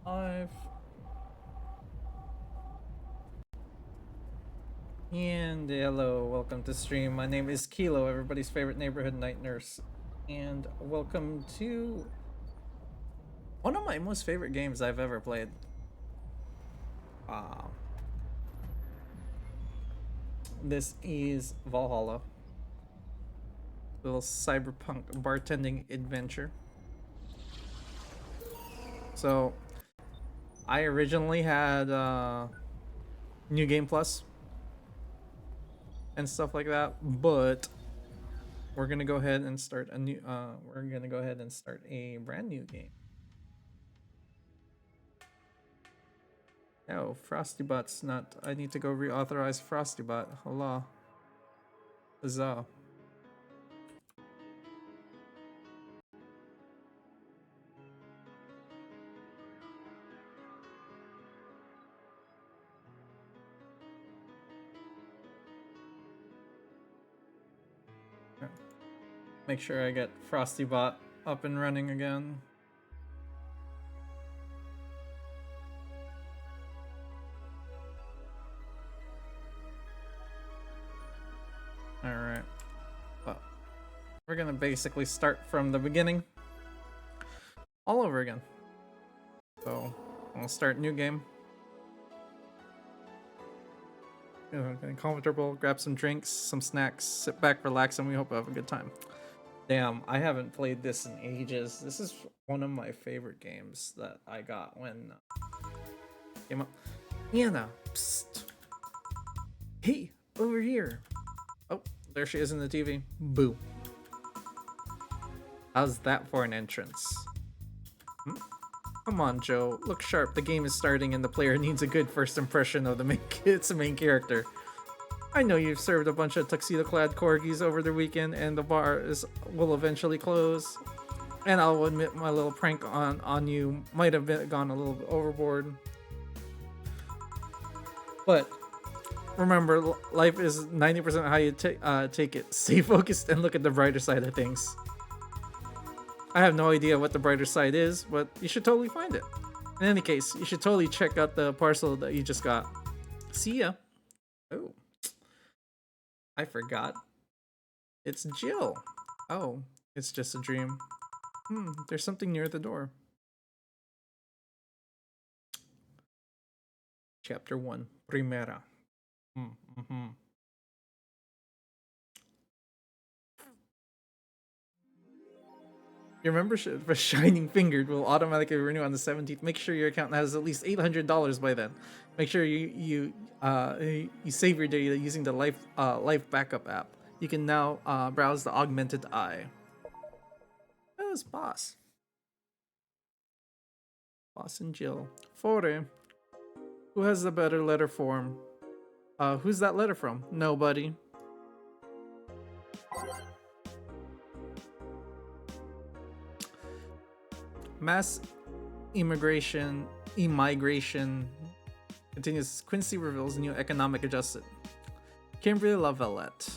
Live. And hello, welcome to stream. My name is Kilo, everybody's favorite neighborhood night nurse. And welcome to one of my most favorite games I've ever played. This is Valhalla. Little cyberpunk bartending adventure. So, I originally had New Game Plus and stuff like that, but we're gonna go ahead and start a new we're gonna go ahead and start a brand new game. Oh, Frostybot's not. I need to go reauthorize Frostybot. Hello. Huzzah. Make sure I get Frostybot up and running again. Alright. Well, we're gonna basically start from the beginning. All over again. So, I'll start new game. Getting comfortable, grab some drinks, some snacks, sit back, relax, and we hope we have a good time. Damn, I haven't played this in ages. This is one of my favorite games that I got when came up. Anna, psst. Hey, over here. Oh, there she is in the TV. Boo. How's that for an entrance? Come on, Joe. Look sharp. The game is starting and the player needs a good first impression of the main character. I know you've served a bunch of tuxedo-clad corgis over the weekend and the bar will eventually close. And I'll admit my little prank on you might have gone a little bit overboard. But remember, life is 90% how you take it. Stay focused and look at the brighter side of things. I have no idea what the brighter side is, but you should totally find it. In any case, you should totally check out the parcel that you just got. See ya. Oh. I forgot. It's Jill. Oh, it's just a dream. There's something near the door. Chapter 1. Primera. Your membership for Shining Fingered will automatically renew on the 17th. Make sure your account has at least $800 by then. Make sure you save your data using the life backup app. You can now browse the augmented eye. That was Boss. Boss and Jill. Fore. Who has the better letter form? Who's that letter from? Nobody. Mass immigration continues. Quincy reveals new economic adjustment. Cambria La Valette.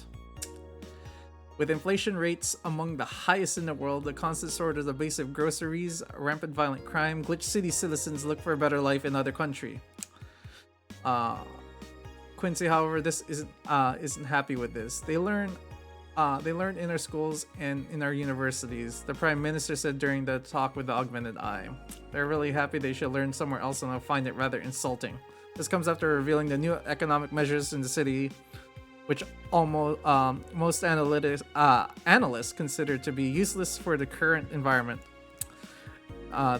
With inflation rates among the highest in the world, the constant shortage of basic groceries, rampant violent crime, glitch city citizens look for a better life in other country. Quincy, however, this isn't happy with this. They learn in our schools and in our universities. The Prime Minister said during the talk with the augmented eye. They're really happy they should learn somewhere else, and I find it rather insulting. This comes after revealing the new economic measures in the city, which most analysts consider to be useless for the current environment.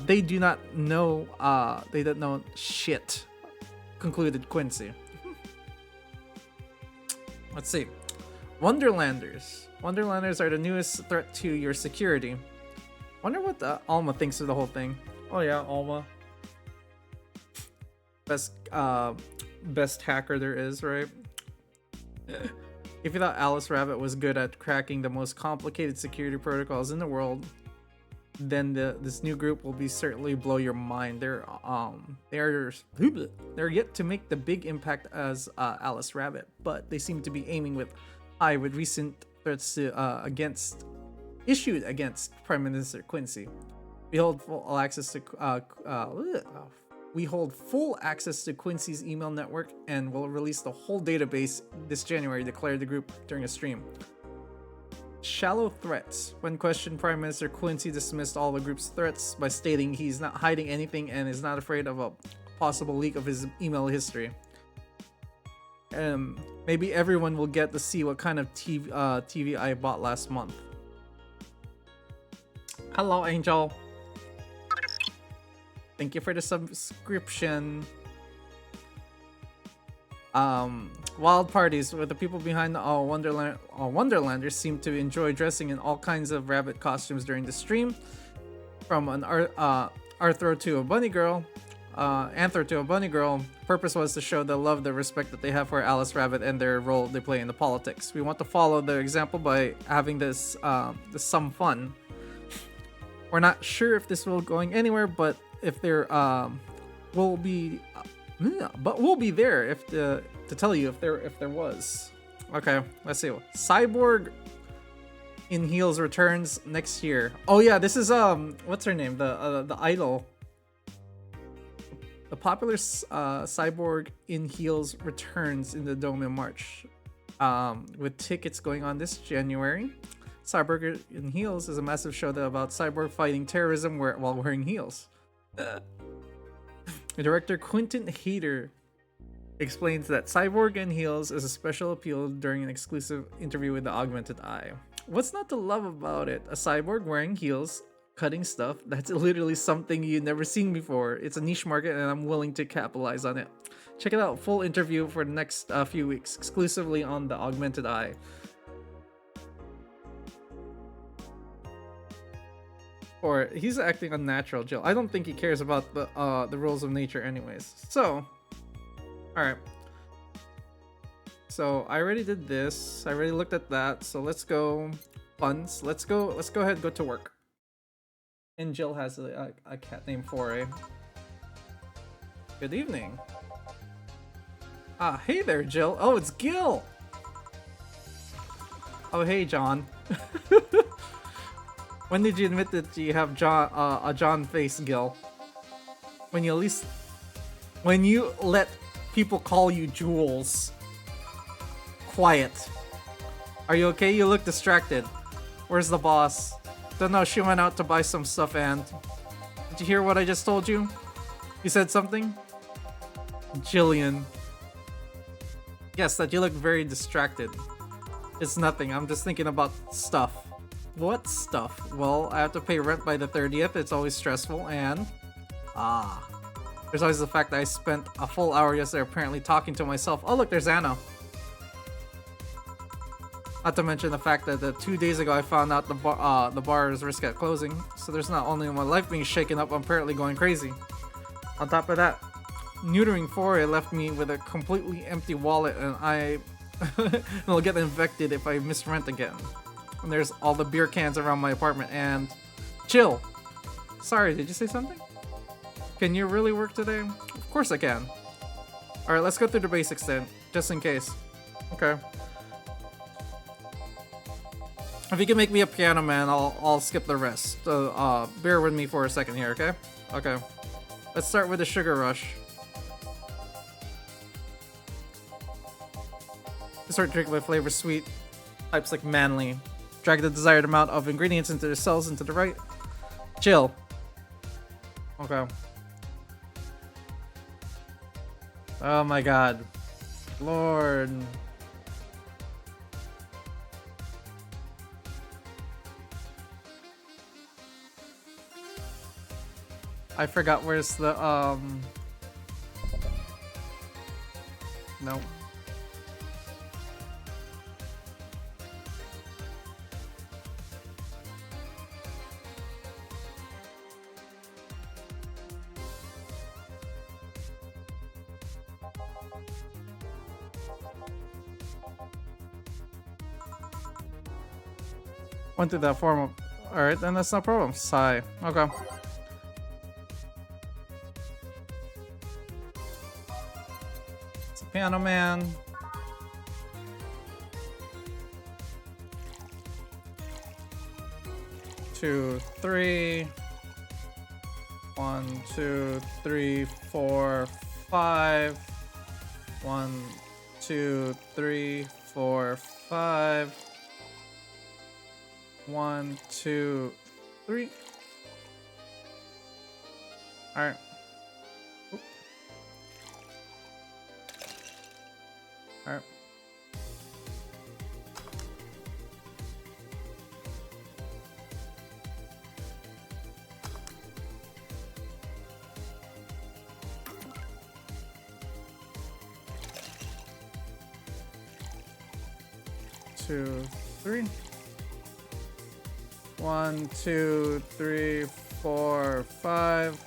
They do not know shit, concluded Quincy. Let's see. Wonderlanders. Wonderlanders are the newest threat to your security. Wonder what Alma thinks of the whole thing. Oh yeah, Alma. Best hacker there is, right? If you thought Alice Rabbit was good at cracking the most complicated security protocols in the world, then this new group will be certainly blow your mind. They're yet to make the big impact as Alice Rabbit, but they seem to be aiming with recent threats issued against Prime Minister Quincy. Behold full access to We hold full access to Quincy's email network and will release the whole database this January, declared the group during a stream. Shallow threats. When questioned, Prime Minister Quincy dismissed all the group's threats by stating he's not hiding anything and is not afraid of a possible leak of his email history. Maybe everyone will get to see what kind of TV I bought last month. Hello, Angel. Thank you for the subscription. Wild parties with the people behind the Wonderlanders seem to enjoy dressing in all kinds of rabbit costumes during the stream. From an Arthur to a bunny girl, Anther to a bunny girl. Purpose was to show the love, the respect that they have for Alice Rabbit and their role they play in the politics. We want to follow their example by having this some fun. We're not sure if this will going anywhere, but if there will be, but we'll be there if to tell you if there was. Okay, let's see. Cyborg in Heels returns next year. Oh yeah, this is what's her name? The idol. The popular Cyborg in Heels returns in the Dome in March, with tickets going on this January. Cyborg in Heels is a massive show about Cyborg fighting terrorism while wearing heels. Director Quentin Hayter explains that Cyborg in Heels is a special appeal during an exclusive interview with the Augmented Eye. What's not to love about it? A cyborg wearing heels, cutting stuff, that's literally something you've never seen before. It's a niche market and I'm willing to capitalize on it. Check it out, full interview for the next few weeks, exclusively on the Augmented Eye. Or he's acting unnatural, Jill. I don't think he cares about the rules of nature anyways. So, alright. So I already did this. I already looked at that. So let's go funds. Let's go ahead and go to work. And Jill has a cat named Foray. Good evening. Ah, hey there, Jill. Oh, it's Gil. Oh, hey, John. When did you admit that you have a John face, Gil? When you let people call you Jules. Quiet. Are you okay? You look distracted. Where's the boss? Don't know, she went out to buy some stuff and... Did you hear what I just told you? You said something? Jillian. Yes, that you look very distracted. It's nothing, I'm just thinking about stuff. What stuff? Well, I have to pay rent by the 30th, it's always stressful, and... There's always the fact that I spent a full hour yesterday apparently talking to myself. Oh look, there's Anna. Not to mention the fact that 2 days ago I found out the bar is risk at closing, so there's not only my life being shaken up, I'm apparently going crazy. On top of that, neutering Foray left me with a completely empty wallet, and I will get infected if I miss rent again. And there's all the beer cans around my apartment, and... Chill! Sorry, did you say something? Can you really work today? Of course I can. Alright, let's go through the basics then, just in case. Okay. If you can make me a piano man, I'll skip the rest. Bear with me for a second here, okay? Okay. Let's start with the sugar rush. Start drink with flavor sweet. Types like manly. Drag the desired amount of ingredients into the cells into the right. Chill. Okay. Oh my god. Lord. I forgot where's the no. Went through that form of... Alright, then that's no problem. Sigh. Okay. It's a piano man. Two, three. 1, 2, 3, 4, 5. 1, 2, 3, 4, 5. 1, 2, 3. All right. All right. Two, 3. 1, 2, 3, 4, 5.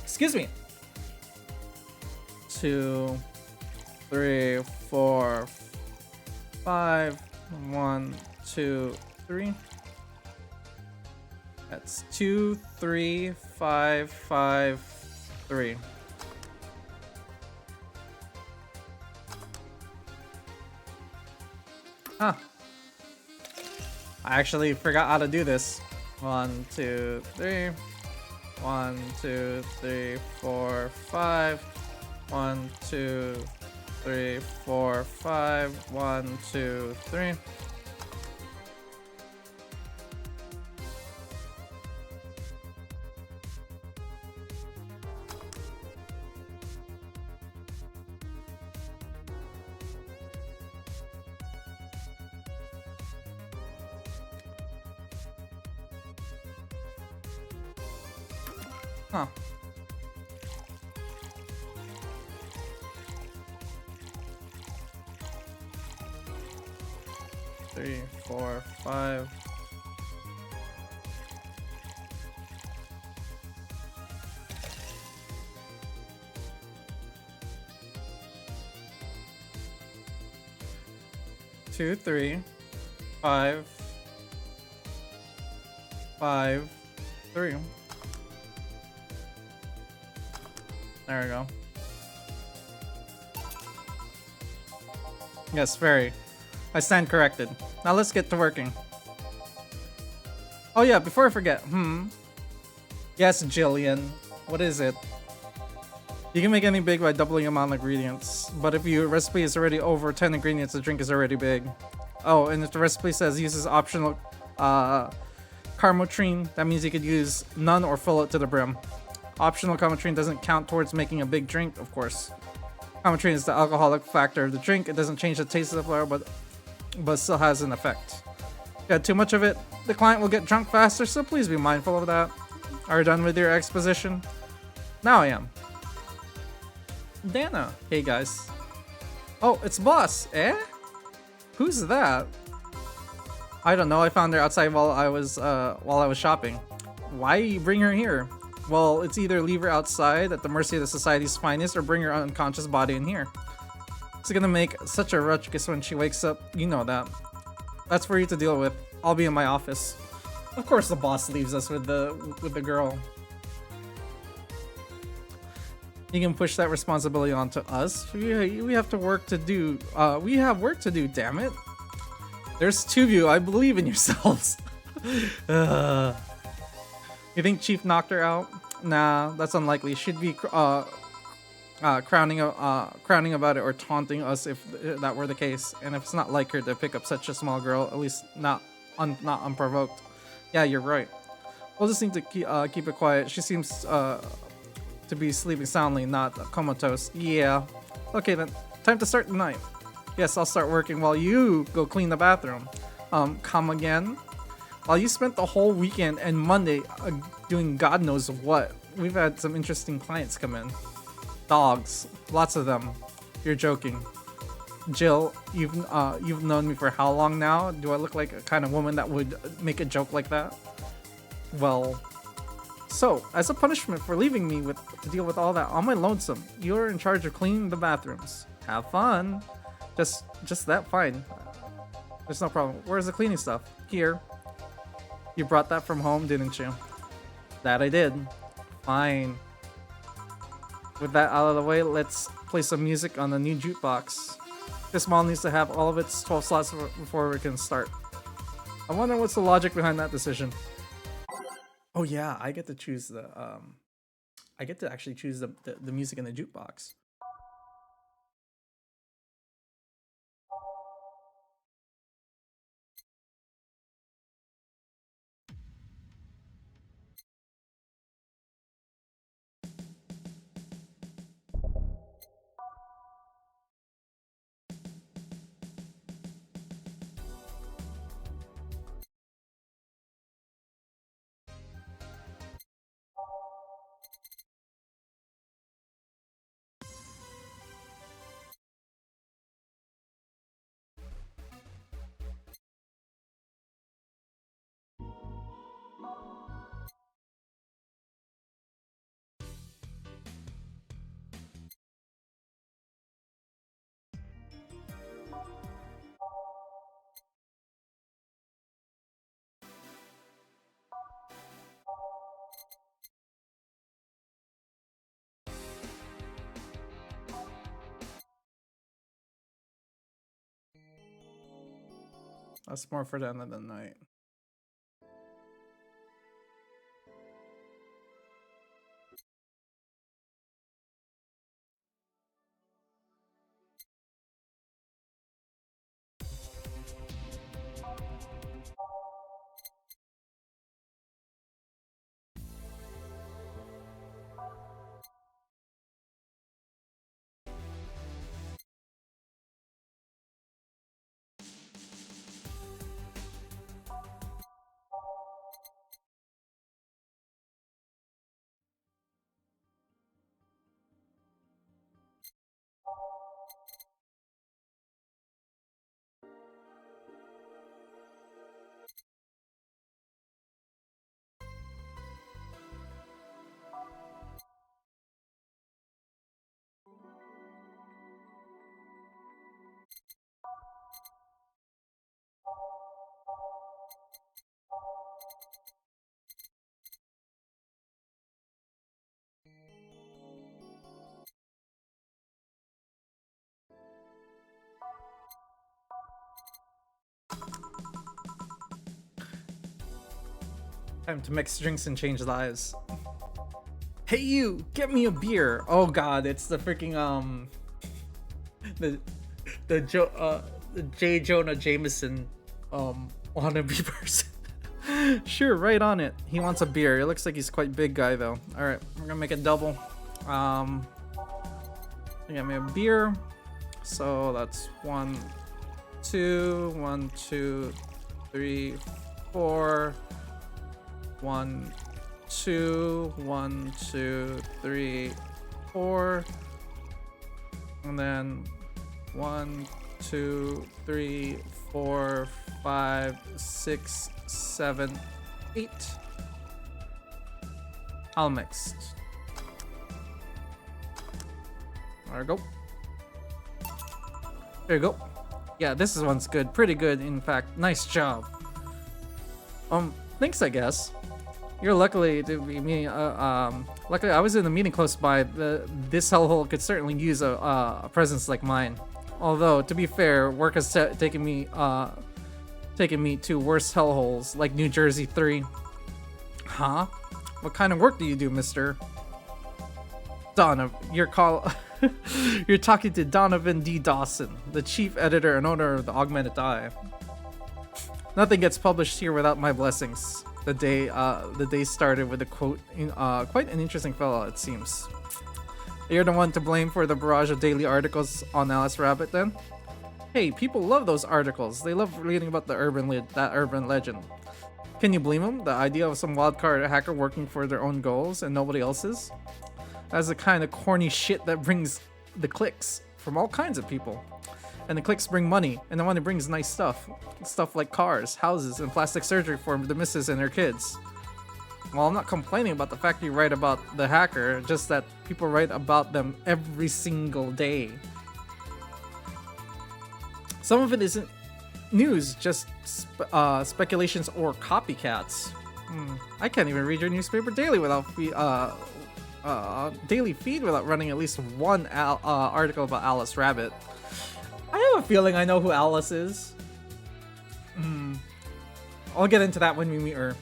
Excuse me. 2, 3, 4, 5. 1, 2, 3. That's 2, 3, 5, 5, 3. Huh. I actually forgot how to do this. 1, 2, 3. 1, 2, 3, 4, 5. 1, 2, 3, 4, 5. 1, 2, 3. Huh. Three, 4, 5. Two, 3, 5, 5, 3. There we go. Yes, very. I stand corrected. Now let's get to working. Oh yeah, before I forget. Yes, Jillian. What is it? You can make any big by doubling the amount of ingredients. But if your recipe is already over 10 ingredients, the drink is already big. Oh, and if the recipe says uses optional carmotrine, that means you could use none or fill it to the brim. Optional carmotrine doesn't count towards making a big drink, of course. Carmotrine is the alcoholic factor of the drink. It doesn't change the taste of the flavor, but still has an effect. If you had too much of it, the client will get drunk faster, so please be mindful of that. Are you done with your exposition? Now I am. Dana. Hey guys. Oh, it's Boss. Eh? Who's that? I don't know. I found her outside while I was shopping. Why bring her here? Well, it's either leave her outside at the mercy of the society's finest or bring her unconscious body in here. It's gonna make such a ruckus when she wakes up. You know that. That's for you to deal with. I'll be in my office. Of course the boss leaves us with the girl. You can push that responsibility onto us. We have to work to do. We have work to do, damn it. There's two of you. I believe in yourselves. You think Chief knocked her out? Nah, that's unlikely. She'd be crowning about it or taunting us if that were the case. And if it's not like her to pick up such a small girl, at least not unprovoked. Yeah, you're right. We'll just need to keep it quiet. She seems to be sleeping soundly, not comatose. Yeah. Okay then, time to start the night. Yes, I'll start working while you go clean the bathroom. Come again? While you spent the whole weekend and Monday doing God knows what. We've had some interesting clients come in. Dogs, lots of them. You're joking. Jill, you've known me for how long now? Do I look like a kind of woman that would make a joke like that? Well, so as a punishment for leaving me to deal with all that on my lonesome, you're in charge of cleaning the bathrooms. Have fun. Just that fine. There's no problem. Where's the cleaning stuff? Here. You brought that from home, didn't you? That I did. Fine. With that out of the way, let's play some music on the new jukebox. This mall needs to have all of its 12 slots before we can start. I wonder what's the logic behind that decision. Oh yeah, I get to choose I get to actually choose the music in the jukebox. That's more for the end of the night. Time to mix drinks and change lives. Hey you, get me a beer. Oh god, it's the freaking the the J. Jonah Jameson wannabe person. Sure, right on it. He wants a beer. It looks like he's quite big guy though. All right, we're gonna make it double. You got me a beer. So that's 1, 2, 1, 2, 3, 4. 1, 2, 1, 2, 3, 4. And then 1, 2, 3, 4, 5, 6, 7, 8. All mixed. There we go. There you go. Yeah, this one's good. Pretty good, in fact. Nice job. Thanks, I guess. You're luckily to be me. Luckily, I was in a meeting close by. This hellhole could certainly use a presence like mine. Although, to be fair, work has taken me to worse hellholes like New Jersey 3. Huh? What kind of work do you do, Mister Donovan? You're talking to Donovan D. Dawson, the chief editor and owner of the Augmented Eye. Nothing gets published here without my blessings. The day started with a quote. Quite an interesting fellow, it seems. You're the one to blame for the barrage of daily articles on Alice Rabbit, then? Hey, people love those articles. They love reading about that urban legend. Can you blame them? The idea of some wildcard hacker working for their own goals and nobody else's? That's the kind of corny shit that brings the clicks from all kinds of people. And the clicks bring money, and the money brings nice stuff. Stuff like cars, houses, and plastic surgery for the missus and her kids. Well, I'm not complaining about the fact you write about the hacker, just that people write about them every single day. Some of it isn't news, just speculations or copycats. I can't even read your newspaper daily without daily feed without running at least one article about Alice Rabbit. I have a feeling I know who Alice is. I'll get into that when we meet her.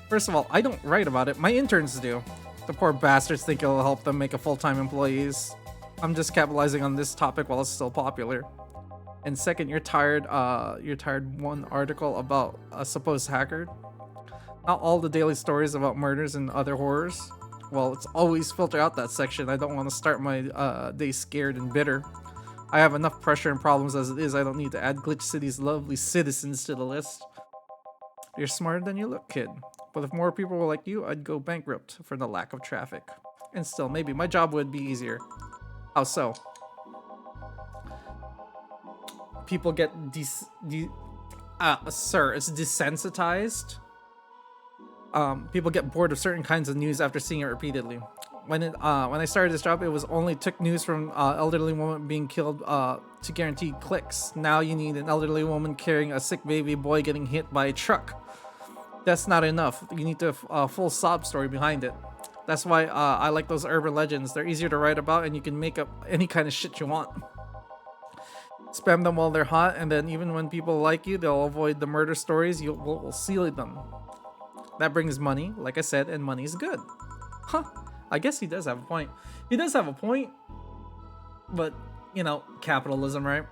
First of all, I don't write about it. My interns do. The poor bastards think it'll help them make a full-time employees. I'm just capitalizing on this topic while it's still popular. And second, you're tired one article about a supposed hacker. Not all the daily stories about murders and other horrors. Well, it's always filter out that section. I don't want to start my day scared and bitter. I have enough pressure and problems as it is. I don't need to add Glitch City's lovely citizens to the list. You're smarter than you look, kid. But if more people were like you, I'd go bankrupt for the lack of traffic. And still, maybe my job would be easier. How so? People get sir, it's desensitized. People get bored of certain kinds of news after seeing it repeatedly. When I started this job, it was only took news from elderly woman being killed to guarantee clicks. Now you need an elderly woman carrying a sick baby boy getting hit by a truck. That's not enough. You need a full sob story behind it. That's why I like those urban legends. They're easier to write about, and you can make up any kind of shit you want. Spam them while they're hot, and then even when people like you, they'll avoid the murder stories. We'll seal them. That brings money, like I said, and money's good. Huh. I guess he does have a point. He does have a point, but, you know, capitalism, right?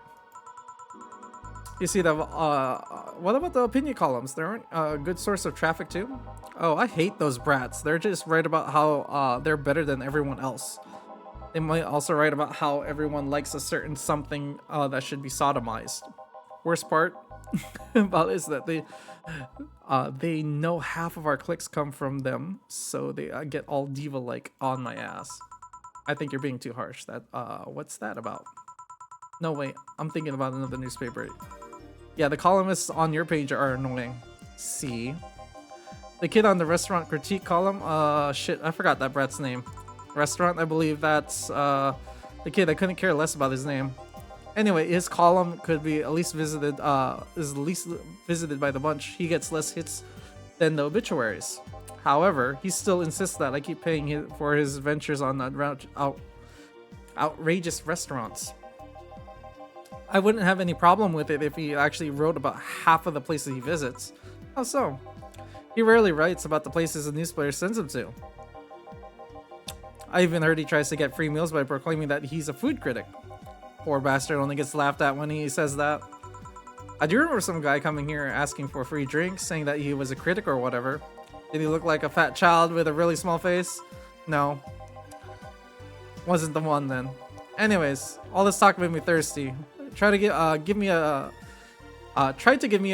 You see that, what about the opinion columns? They aren't a good source of traffic too? Oh, I hate those brats. They're just right about how they're better than everyone else. They might also write about how everyone likes a certain something that should be sodomized. Worst part about it is that they know half of our clicks come from them, so they get all diva-like on my ass. I think you're being too harsh. That what's that about? No, wait, I'm thinking about another newspaper. Yeah, the columnists on your page are annoying. See? The kid on the restaurant critique column, shit, I forgot that brat's name. Restaurant, I believe that's the kid. I couldn't care less about his name. Anyway, his column could be at least visited is least visited by the bunch. He gets less hits than the obituaries. However, he still insists that I keep paying him for his ventures on outrageous restaurants. I wouldn't have any problem with it if he actually wrote about half of the places he visits. How so? He rarely writes about the places a newspaper sends him to. I even heard he tries to get free meals by proclaiming that he's a food critic. Poor bastard only gets laughed at when he says that. I do remember some guy coming here asking for free drinks, saying that he was a critic or whatever. Did he look like a fat child with a really small face? No. Wasn't the one then. Anyways, all this talk made me thirsty. Try to give me a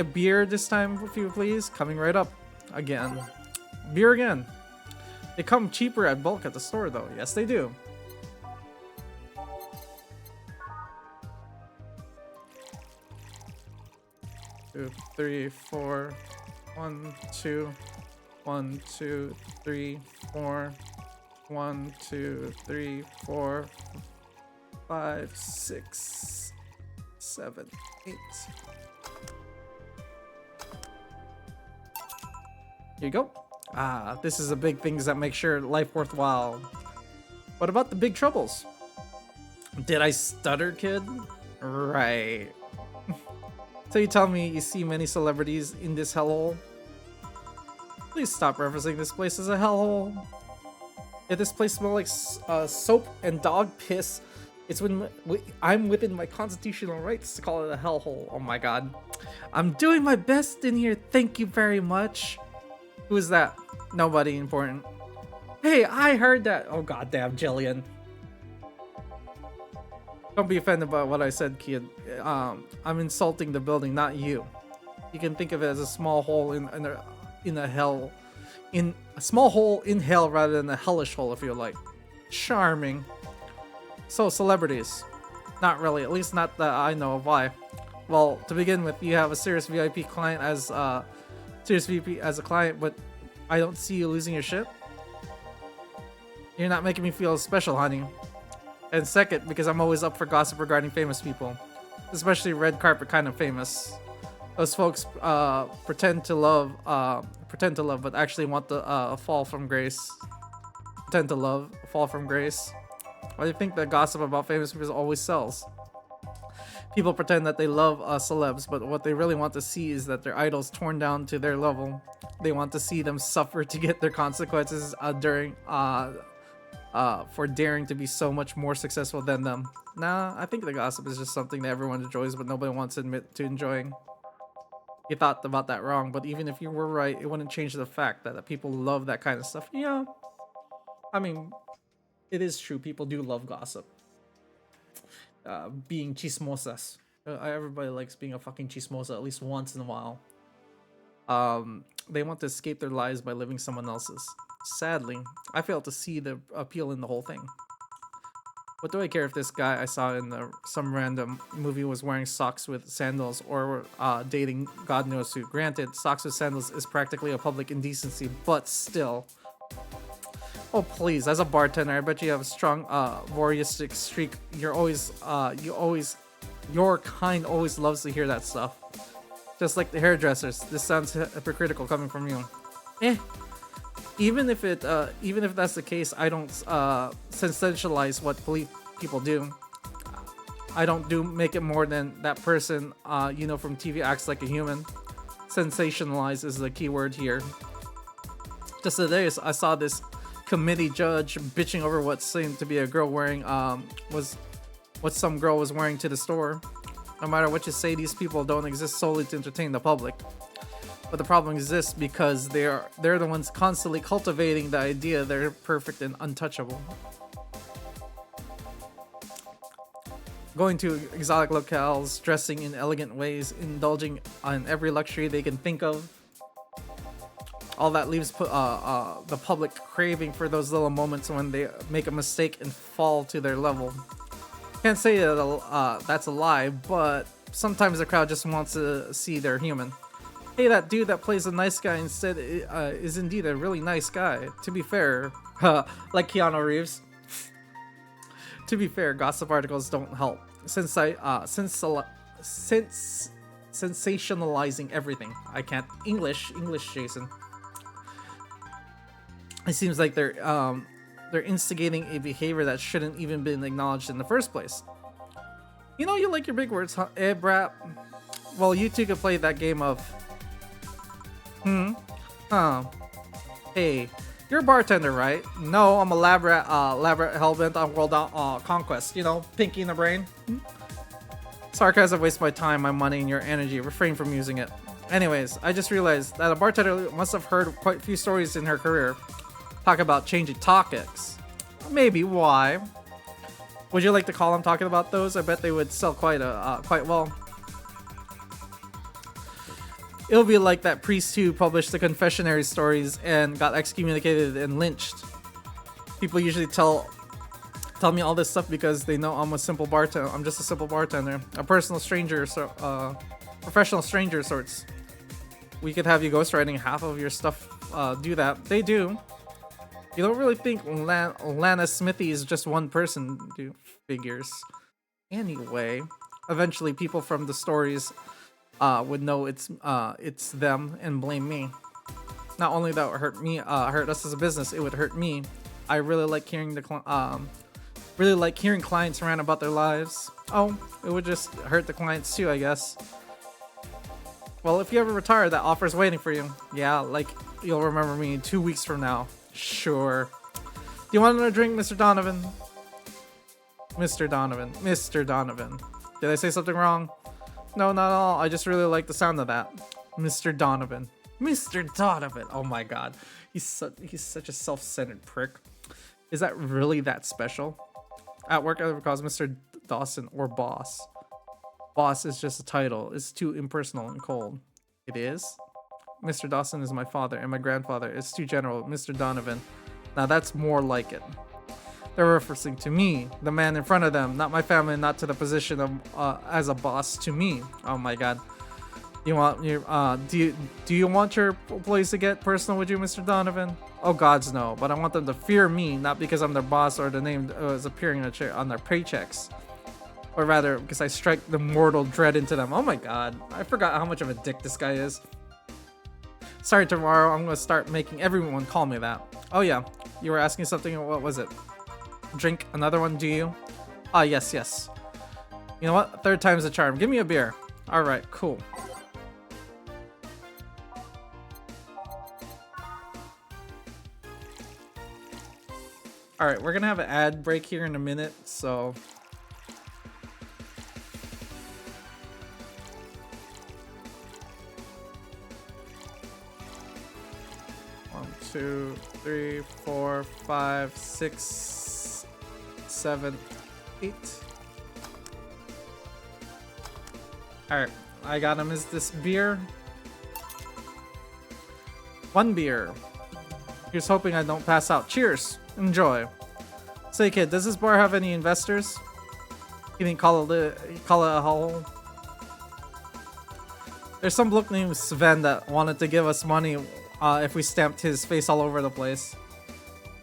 beer this time, if you please. Coming right up. Again. Beer again. They come cheaper at bulk at the store though. Yes, they do. Two, three, four. 1, 2. 1, 2, 3, 4. 1, 2, 3, 4. 5, 6, 7, 8. Here you go. This is the big things that make sure life worthwhile. What about the big troubles? Did I stutter, kid? Right. So you tell me you see many celebrities in this hellhole? Please stop referencing this place as a hellhole. If this place smells like soap and dog piss, it's when I'm within my constitutional rights to call it a hellhole. Oh my god. I'm doing my best in here, thank you very much. Who is that? Nobody important. Hey, I heard that. Oh goddamn, Jillian. Don't be offended by what I said, kid. I'm insulting the building, not you. You can think of it as a small hole in a small hole in hell rather than a hellish hole, if you like. Charming. So, celebrities. Not really, at least not that I know of. Why? Well, to begin with, you have a serious VIP client as serious VP as a client, but I don't see you losing your shit. You're not making me feel special, honey. And second, because I'm always up for gossip regarding famous people, especially red carpet kind of famous. Those folks pretend to love, but actually want the fall from grace. Pretend to love, fall from grace. Why do you think that gossip about famous people always sells? People pretend that they love celebs, but what they really want to see is that their idols torn down to their level. They want to see them suffer to get their consequences for daring to be so much more successful than them. Nah, I think the gossip is just something that everyone enjoys, but nobody wants to admit to enjoying. You thought about that wrong, but even if you were right, it wouldn't change the fact that people love that kind of stuff. Yeah, I mean, it is true. People do love gossip. Being chismosas. Everybody likes being a fucking chismosa at least once in a while. They want to escape their lives by living someone else's. Sadly, I fail to see the appeal in the whole thing. What do I care if this guy I saw in some random movie was wearing socks with sandals or dating God knows who? Granted, socks with sandals is practically a public indecency, but still. Oh please, as a bartender, I bet you have a strong voyeuristic streak. Your kind always loves to hear that stuff. Just like the hairdressers. This sounds hypocritical coming from you. Even if that's the case, I don't sensationalize what people do. I don't make it more than that person from TV acts like a human. Sensationalize is the key word here. Just today, I saw this committee judge bitching over what seemed to be a girl wearing what some girl was wearing to the store. No matter what you say, these people don't exist solely to entertain the public. But the problem exists because they're the ones constantly cultivating the idea they're perfect and untouchable. Going to exotic locales, dressing in elegant ways, indulging on every luxury they can think of. All that leaves the public craving for those little moments when they make a mistake and fall to their level. Can't say that that's a lie, but sometimes the crowd just wants to see they're human. Hey, that dude that plays a nice guy instead is indeed a really nice guy. To be fair, like Keanu Reeves. To be fair, gossip articles don't help. Since sensationalizing everything. I can't English, Jason. It seems like they're instigating a behavior that shouldn't even been acknowledged in the first place. You know you like your big words, huh? Brat? Well, you two could play that game of... Hey, you're a bartender, right? No, I'm a lab rat hellbent on world conquest. You know, pinky in the brain. Sarcasm wastes my time, my money, and your energy. Refrain from using it. Anyways, I just realized that a bartender must have heard quite a few stories in her career. Talk about changing topics. Maybe. Why? Would you like to call them talking about those? I bet they would sell quite well. It'll be like that priest who published the confessionary stories and got excommunicated and lynched. People usually tell me all this stuff because they know I'm a simple bartender. I'm just a simple bartender, a personal stranger, professional stranger sorts. We could have you ghostwriting half of your stuff. Do that. They do. You don't really think Lana Smithy is just one person, do figures. Anyway, eventually people from the stories would know it's them and blame me. Not only that would hurt us as a business, it would hurt me. I really like hearing clients rant about their lives. Oh, it would just hurt the clients too, I guess. Well, if you ever retire, that offer's waiting for you. Yeah, like you'll remember me 2 weeks from now. Sure. Do you want another drink, Mr. Donovan? Mr. Donovan. Did I say something wrong? No, not at all. I just really like the sound of that. Mr. Donovan. Oh my god. He's such a self-centered prick. Is that really that special? At work, I would call Mr. Dawson or boss. Boss is just a title. It's too impersonal and cold. It is? Mr. Dawson is my father, and my grandfather is too general. Mr. Donovan. Now that's more like it. They're referencing to me, the man in front of them, not my family, not to the position of as a boss to me. Oh my god. Do you want your employees to get personal with you, Mr. Donovan? Oh gods no, but I want them to fear me, not because I'm their boss or the name is appearing on their paychecks. Or rather, because I strike the mortal dread into them. Oh my god, I forgot how much of a dick this guy is. Sorry, tomorrow I'm gonna start making everyone call me that. Oh yeah, you were asking something, what was it? Drink another one, do you? Ah, yes. You know what? Third time's the charm. Give me a beer. Alright, cool. All right, we're gonna have an ad break here in a minute, so. One, two, three, four, 5, 6, 7, 8. All right, I got him. Is this beer? 1 beer. Here's hoping I don't pass out. Cheers. Enjoy. Say, kid, does this bar have any investors? You mean call it a hole? There's some bloke named Sven that wanted to give us money if we stamped his face all over the place.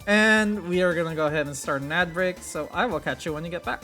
And we are gonna go ahead and start an ad break, so I will catch you when you get back.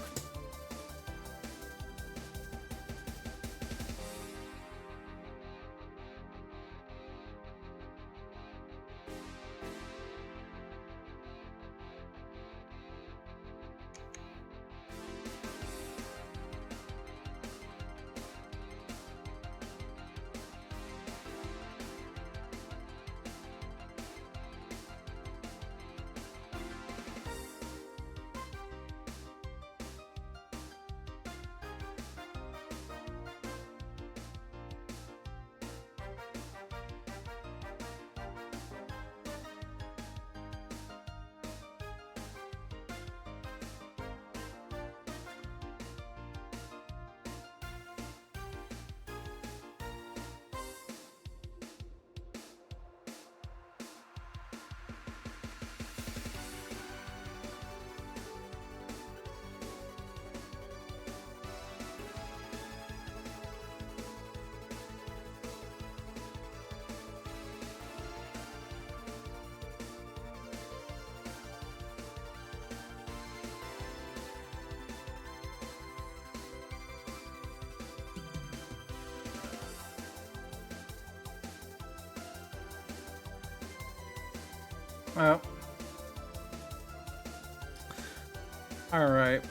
Alright.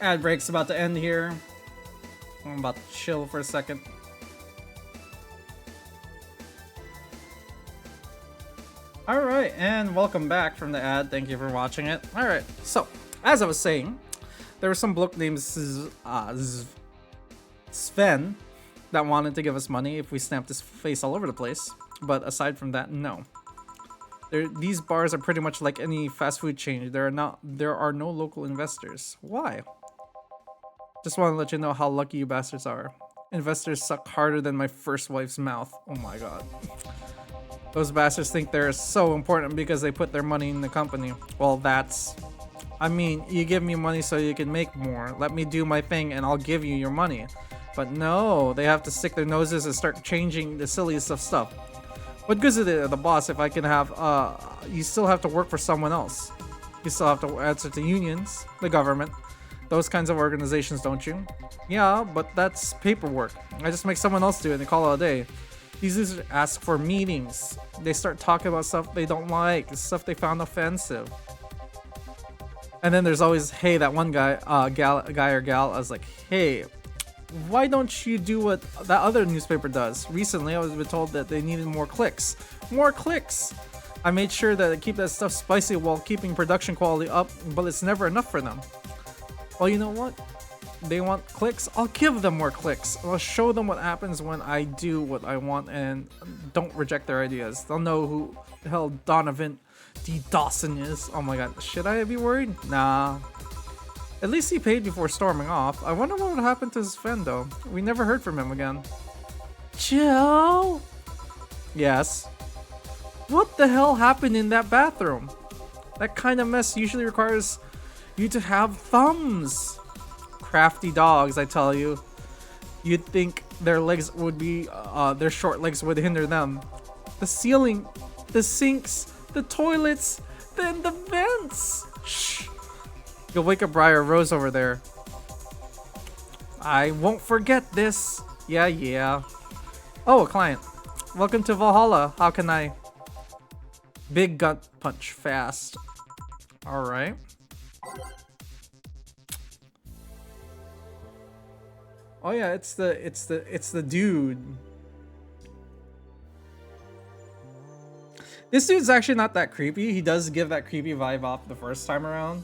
Ad break's about to end here. I'm about to chill for a second. Alright, and welcome back from the ad. Thank you for watching it. Alright, so, as I was saying, there was some bloke named Sven that wanted to give us money if we stamped his face all over the place. But aside from that, no. These bars are pretty much like any fast food chain. There are no local investors. Why? Just want to let you know how lucky you bastards are. Investors suck harder than my first wife's mouth. Oh my god. Those bastards think they're so important because they put their money in the company. Well, that's... I mean, you give me money so you can make more. Let me do my thing and I'll give you your money. But no, they have to stick their noses and start changing the silliest of stuff. What good is it the boss if I can have, you still have to work for someone else. You still have to answer to unions, the government, those kinds of organizations, don't you? Yeah, but that's paperwork. I just make someone else do it and call it a day. These users ask for meetings. They start talking about stuff they don't like, stuff they found offensive. And then there's always, hey, that one guy, guy or gal, I was like, hey, why don't you do what that other newspaper does? Recently, I was told that they needed more clicks. More clicks! I made sure that I keep that stuff spicy while keeping production quality up, but it's never enough for them. Well, you know what? They want clicks? I'll give them more clicks. I'll show them what happens when I do what I want and don't reject their ideas. They'll know who the hell Donovan D. Dawson is. Oh my god, should I be worried? Nah. At least he paid before storming off. I wonder what would happen to his friend though. We never heard from him again. Joe? Yes. What the hell happened in that bathroom? That kind of mess usually requires you to have thumbs. Crafty dogs, I tell you. You'd think their legs would be, their short legs would hinder them. The ceiling, the sinks, the toilets, then the vents. Shh. You'll wake up Briar Rose over there. I won't forget this. Yeah. Oh, a client. Welcome to Valhalla. How can I? Big gut punch fast. All right. Oh yeah, it's the dude. This dude's actually not that creepy. He does give that creepy vibe off the first time around.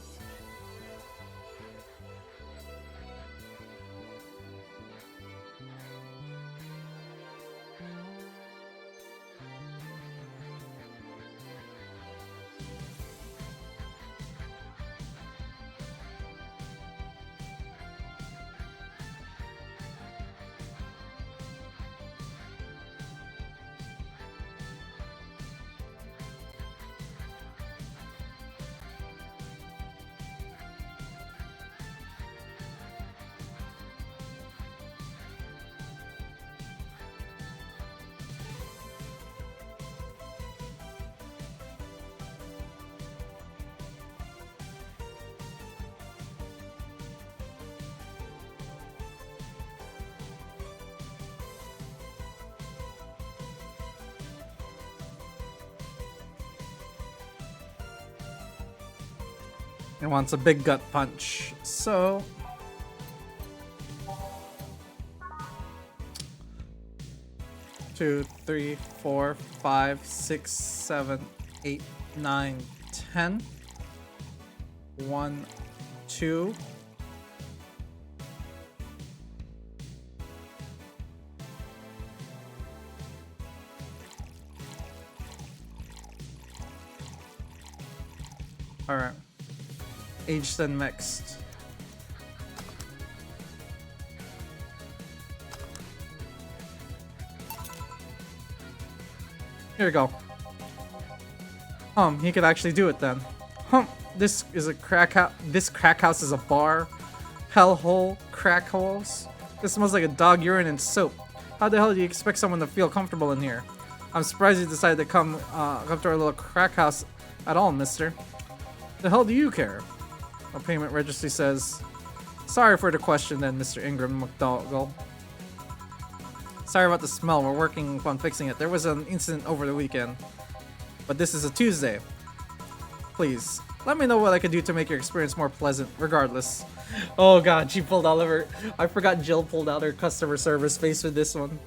It wants a big gut punch. So 2, 3, 4, 5, 6, 7, 8, 9, 10. 1, 2. Alright. Aged and mixed. Here we go. He could actually do it then. This is a crack house. This crack house is a bar. Hellhole, crack holes. This smells like a dog urine and soap. How the hell do you expect someone to feel comfortable in here? I'm surprised you decided to come to our little crack house at all, mister. The hell do you care? A payment registry says, sorry for the question then, Mr. Ingram McDougall. Sorry about the smell, we're working on fixing it. There was an incident over the weekend. But this is a Tuesday. Please, let me know what I can do to make your experience more pleasant, regardless. Oh god, she pulled out of her... I forgot Jill pulled out her customer service face with this one.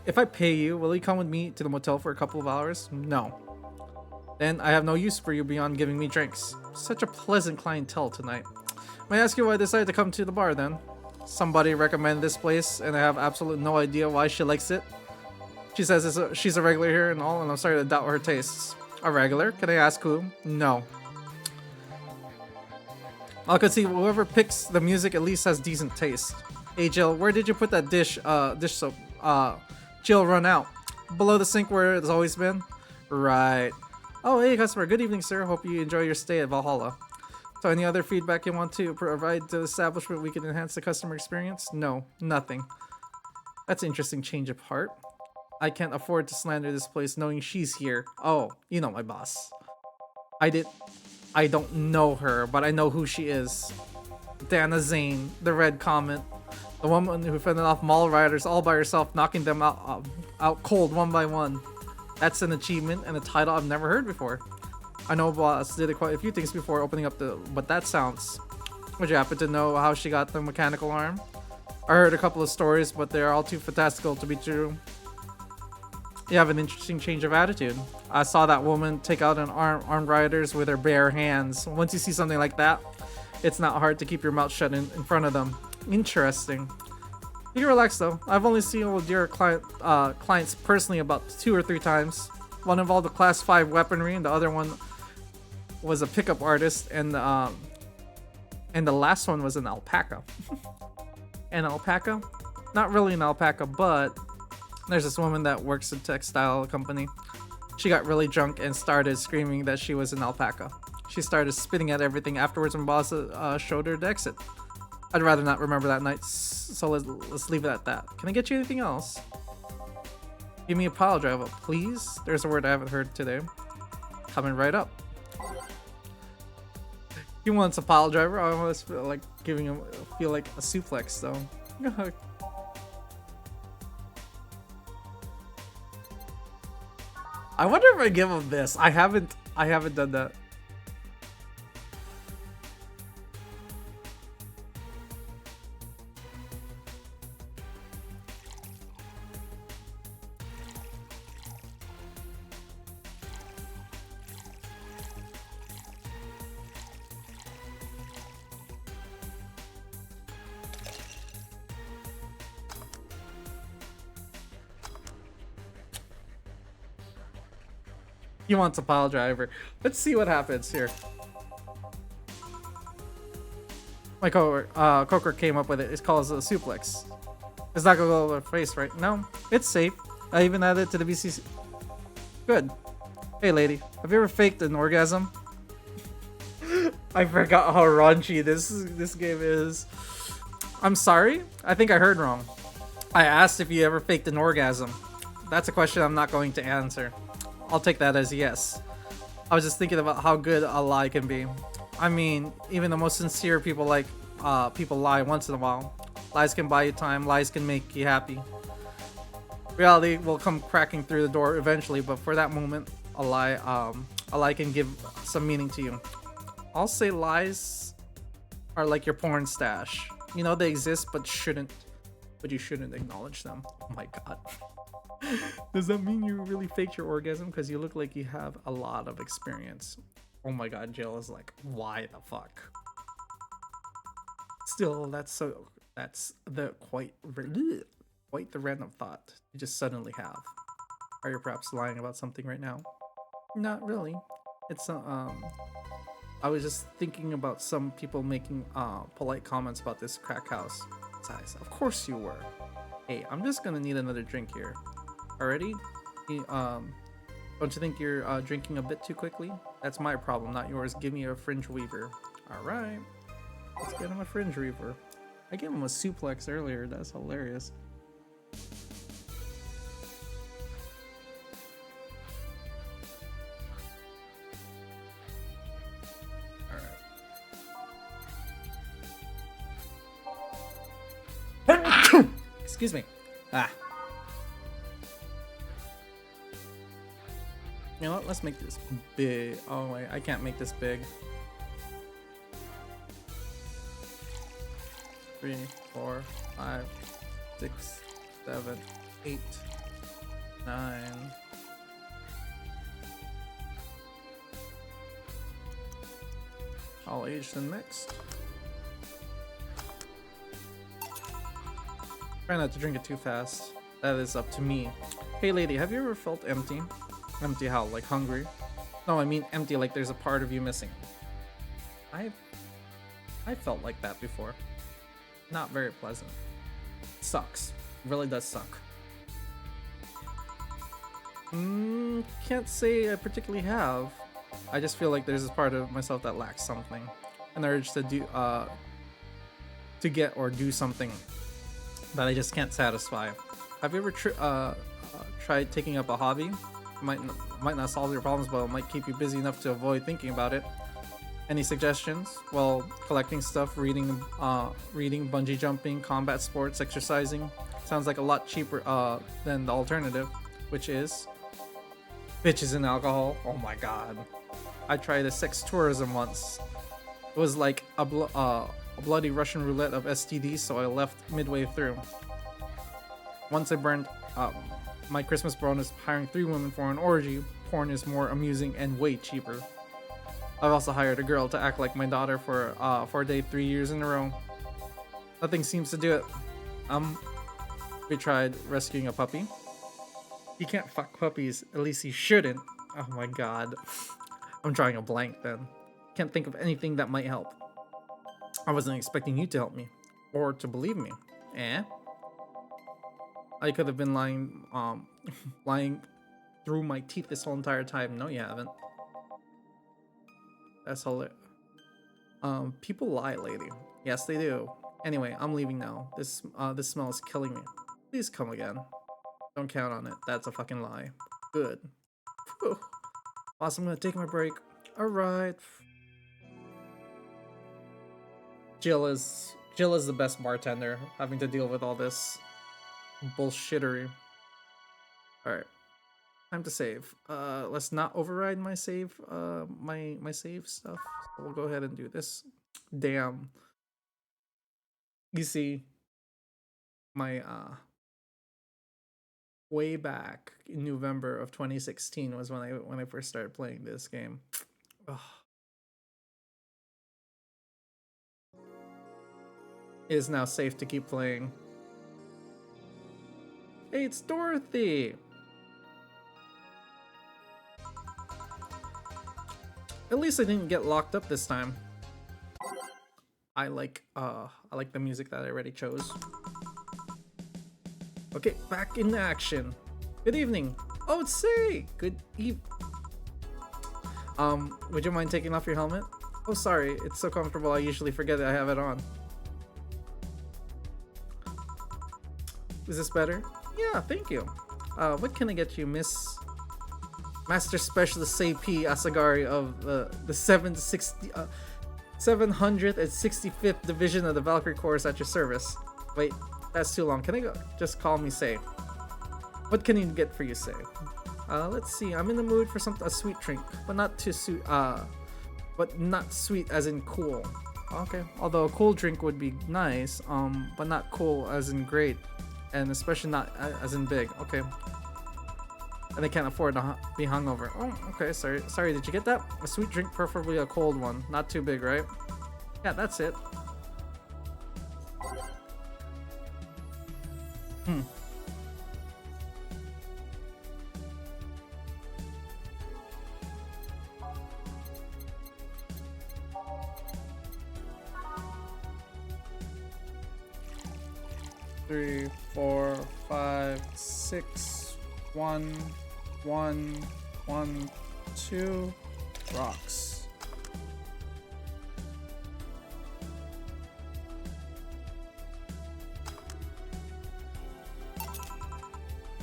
If I pay you, will you come with me to the motel for a couple of hours? No. Then I have no use for you beyond giving me drinks. Such a pleasant clientele tonight. May I ask you why I decided to come to the bar then? Somebody recommended this place and I have absolutely no idea why she likes it. She says she's a regular here and all, and I'm sorry to doubt her tastes. A regular? Can I ask who? No. I could see whoever picks the music at least has decent taste. Hey Jill, where did you put that dish soap? Jill, run out. Below the sink where it's always been? Right. Oh, hey customer, good evening sir. Hope you enjoy your stay at Valhalla. So any other feedback you want to provide to the establishment we can enhance the customer experience? No, nothing. That's an interesting change of heart. I can't afford to slander this place knowing she's here. Oh, you know my boss. I don't know her, but I know who she is. Dana Zane, the red comment. The woman who fended off mall riders all by herself, knocking them out cold one by one. That's an achievement and a title I've never heard before. I know boss did quite a few things before opening up but that sounds. Would you happen to know how she got the mechanical arm? I heard a couple of stories, but they're all too fantastical to be true. You have an interesting change of attitude. I saw that woman take out an armed riders with her bare hands. Once you see something like that, it's not hard to keep your mouth shut in front of them. Interesting. You can relax though. I've only seen old dear clients personally about 2 or 3 times. One involved a class 5 weaponry, and the other one was a pickup artist, and the last one was an alpaca. An alpaca? Not really an alpaca, but there's this woman that works at a textile company. She got really drunk and started screaming that she was an alpaca. She started spitting at everything afterwards when boss showed her to exit. I'd rather not remember that night, so let's leave it at that. Can I get you anything else? Give me a pile driver, please. There's a word I haven't heard today. Coming right up. He wants a pile driver. I almost feel like giving him a suplex though. I wonder if I give him this. I haven't done that. He wants a pile driver. Let's see what happens here. My coworker came up with it. It's called a suplex. It's not gonna go over the face, right? No, it's safe. I even added it to the VCC. Good. Hey, lady, have you ever faked an orgasm? I forgot how raunchy this game is. I'm sorry. I think I heard wrong. I asked if you ever faked an orgasm. That's a question I'm not going to answer. I'll take that as yes. I was just thinking about how good a lie can be. I mean, even the most sincere people people lie once in a while. Lies can buy you time. Lies can make you happy. Reality will come cracking through the door eventually, but for that moment, a lie can give some meaning to you. I'll say lies are like your porn stash. You know they exist, but you shouldn't acknowledge them. Oh my god. Does that mean you really faked your orgasm? Because you look like you have a lot of experience. Oh my god, Jill is like, why the fuck? Still, that's quite the random thought you just suddenly have. Are you perhaps lying about something right now? Not really. It's I was just thinking about some people making polite comments about this crack house. Size. Of course you were. Hey, I'm just gonna need another drink here. Already? Don't you think you're drinking a bit too quickly? That's my problem, not yours. Give me a fringe weaver. Alright. Let's get him a fringe weaver. I gave him a suplex earlier. That's hilarious. Alright. Excuse me. Ah. You know what? Let's make this big. Oh wait, I can't make this big. 3, 4, 5, 6, 7, 8, 9. All aged and mixed. Try not to drink it too fast. That is up to me. Hey lady, have you ever felt empty? Empty how? Like hungry? No, I mean empty like there's a part of you missing. I felt like that before. Not very pleasant. Sucks. Really does suck. Can't say I particularly have. I just feel like there's this part of myself that lacks something. An urge to do to get or do something that I just can't satisfy. Have you ever tried taking up a hobby? Might not solve your problems, but it might keep you busy enough to avoid thinking about it. Any suggestions? Well, collecting stuff, reading, bungee jumping, combat sports, exercising. Sounds like a lot cheaper than the alternative, which is bitches and alcohol. Oh my god. I tried a sex tourism once. It was like a bloody Russian roulette of STDs, so I left midway through. Once I burned my Christmas bonus hiring 3 women for an orgy. Porn is more amusing and way cheaper. I've also hired a girl to act like my daughter for a day 3 years in a row. Nothing seems to do it. We tried rescuing a puppy. You can't fuck puppies, at least you shouldn't. Oh my god. I'm drawing a blank then. Can't think of anything that might help. I wasn't expecting you to help me. Or to believe me. Eh? I could have been lying through my teeth this whole entire time. No, you haven't. That's hilarious. People lie, lady. Yes, they do. Anyway, I'm leaving now. This smell is killing me. Please come again. Don't count on it. That's a fucking lie. Good. Whew. Boss, I'm gonna take my break. Alright. Jill is the best bartender, having to deal with all this bullshittery. Alright. Time to save. Let's not override my save, my save stuff. So we'll go ahead and do this. Damn. You see, my way back in November of 2016 was when I first started playing this game. Ugh. It is now safe to keep playing. Hey, it's Dorothy! At least I didn't get locked up this time. I like the music that I already chose. Okay, back in action. Good evening. Oh, say good eve. Would you mind taking off your helmet? Oh, sorry, it's so comfortable I usually forget that I have it on. Is this better? Yeah, thank you. What can I get you, Miss Master Specialist P. Asagari of the 765th Division of the Valkyrie Corps at your service? Wait, that's too long. Can I go? Just call me Say. What can you get for you, Say? Let's see. I'm in the mood for a sweet drink, but not too sweet. But not sweet as in cool. Okay. Although a cool drink would be nice, but not cool as in great, and especially not as in big. Okay. And they can't afford to be hungover. Oh, okay. Sorry. Did you get that? A sweet drink, preferably a cold one. Not too big, right? Yeah, that's it. Hmm. Three, 4, 5, 6, 1, 1, 1, 2 rocks.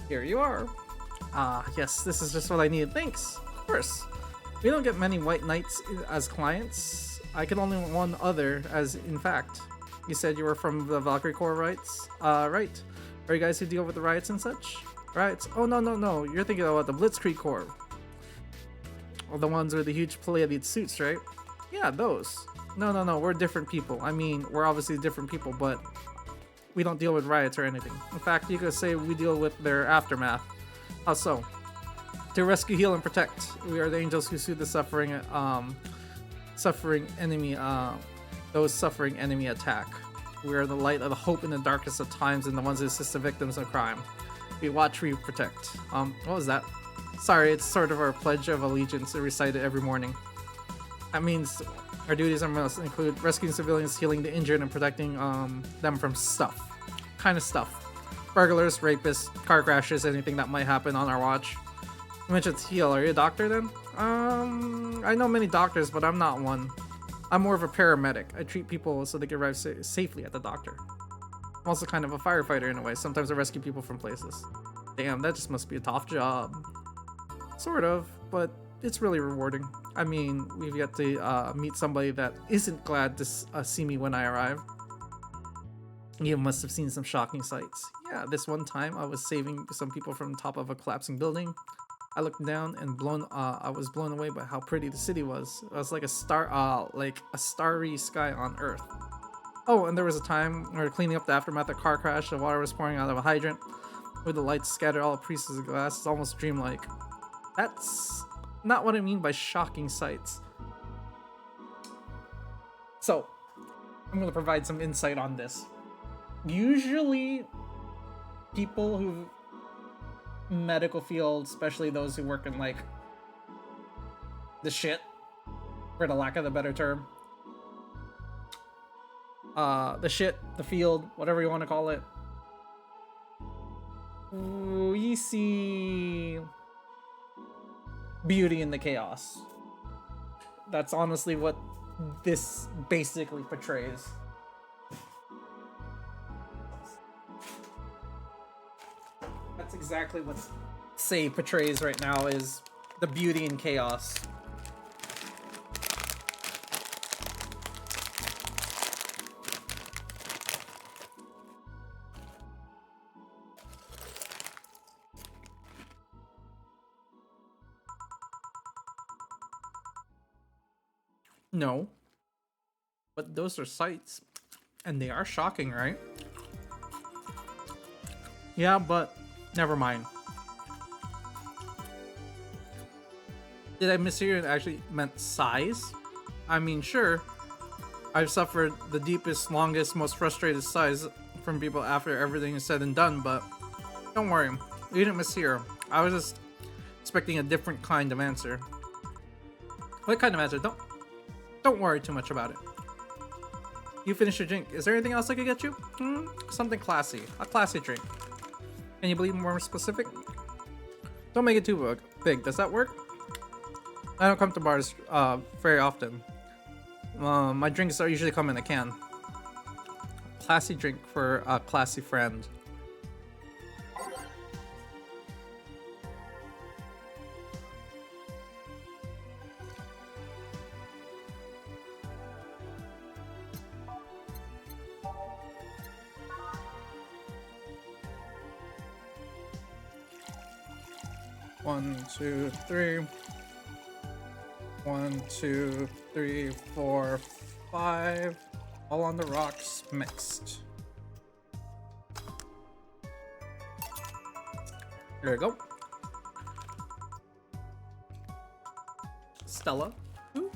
Here you are. Yes, this is just what I needed. Thanks. Of course. We don't get many white knights as clients. I can only one other, as in fact. You said you were from the Valkyrie Corps, right? Right. Are you guys who deal with the riots and such? Riots? Oh, no. You're thinking about the Blitzkrieg Corps. Or the ones with the huge Pleiadian suits, right? Yeah, those. No. We're different people. I mean, we're obviously different people, but we don't deal with riots or anything. In fact, you could say we deal with their aftermath. How so? To rescue, heal, and protect. We are the angels who soothe the suffering enemy, those suffering enemy attack. We are the light of the hope in the darkest of times and the ones who assist the victims of crime. We watch, we protect. What was that? Sorry, it's sort of our pledge of allegiance to recite it every morning. That means our duties must include rescuing civilians, healing the injured, and protecting them from stuff. Kind of stuff. Burglars, rapists, car crashes, anything that might happen on our watch. You mentioned heal. Are you a doctor then? I know many doctors, but I'm not one. I'm more of a paramedic. I treat people so they can arrive safely at the doctor. I'm also kind of a firefighter in a way. Sometimes I rescue people from places. Damn, that just must be a tough job. Sort of, but it's really rewarding. I mean, we've got to meet somebody that isn't glad to see me when I arrive. You must have seen some shocking sights. Yeah, this one time I was saving some people from the top of a collapsing building. I looked down and I was blown away by how pretty the city was. It was like a starry sky on Earth. Oh, and there was a time we were cleaning up the aftermath of a car crash. The water was pouring out of a hydrant, with the lights scattered all pieces of glass. It's almost dreamlike. That's not what I mean by shocking sights. So, I'm going to provide some insight on this. Usually, people who medical field, especially those who work in like the shit, for the lack of a better term, the field, whatever you want to call it, we see beauty in the chaos. That's honestly what this basically portrays. That's exactly what Say portrays right now, is the beauty in chaos. No. But those are sights. And they are shocking, right? Yeah, but never mind. Did I mishear it actually meant sighs? I mean, sure. I've suffered the deepest, longest, most frustrated sighs from people after everything is said and done, but don't worry. You didn't mishear. I was just expecting a different kind of answer. What kind of answer? Don't worry too much about it. You finish your drink. Is there anything else I could get you? Something classy. A classy drink. Can you be more specific? Don't make it too big. Does that work? I don't come to bars very often. My drinks are usually come in a can. Classy drink for a classy friend. One, two, three. 1, 2, 3, 4, 5. All on the rocks mixed. There we go. Stella. Ooh.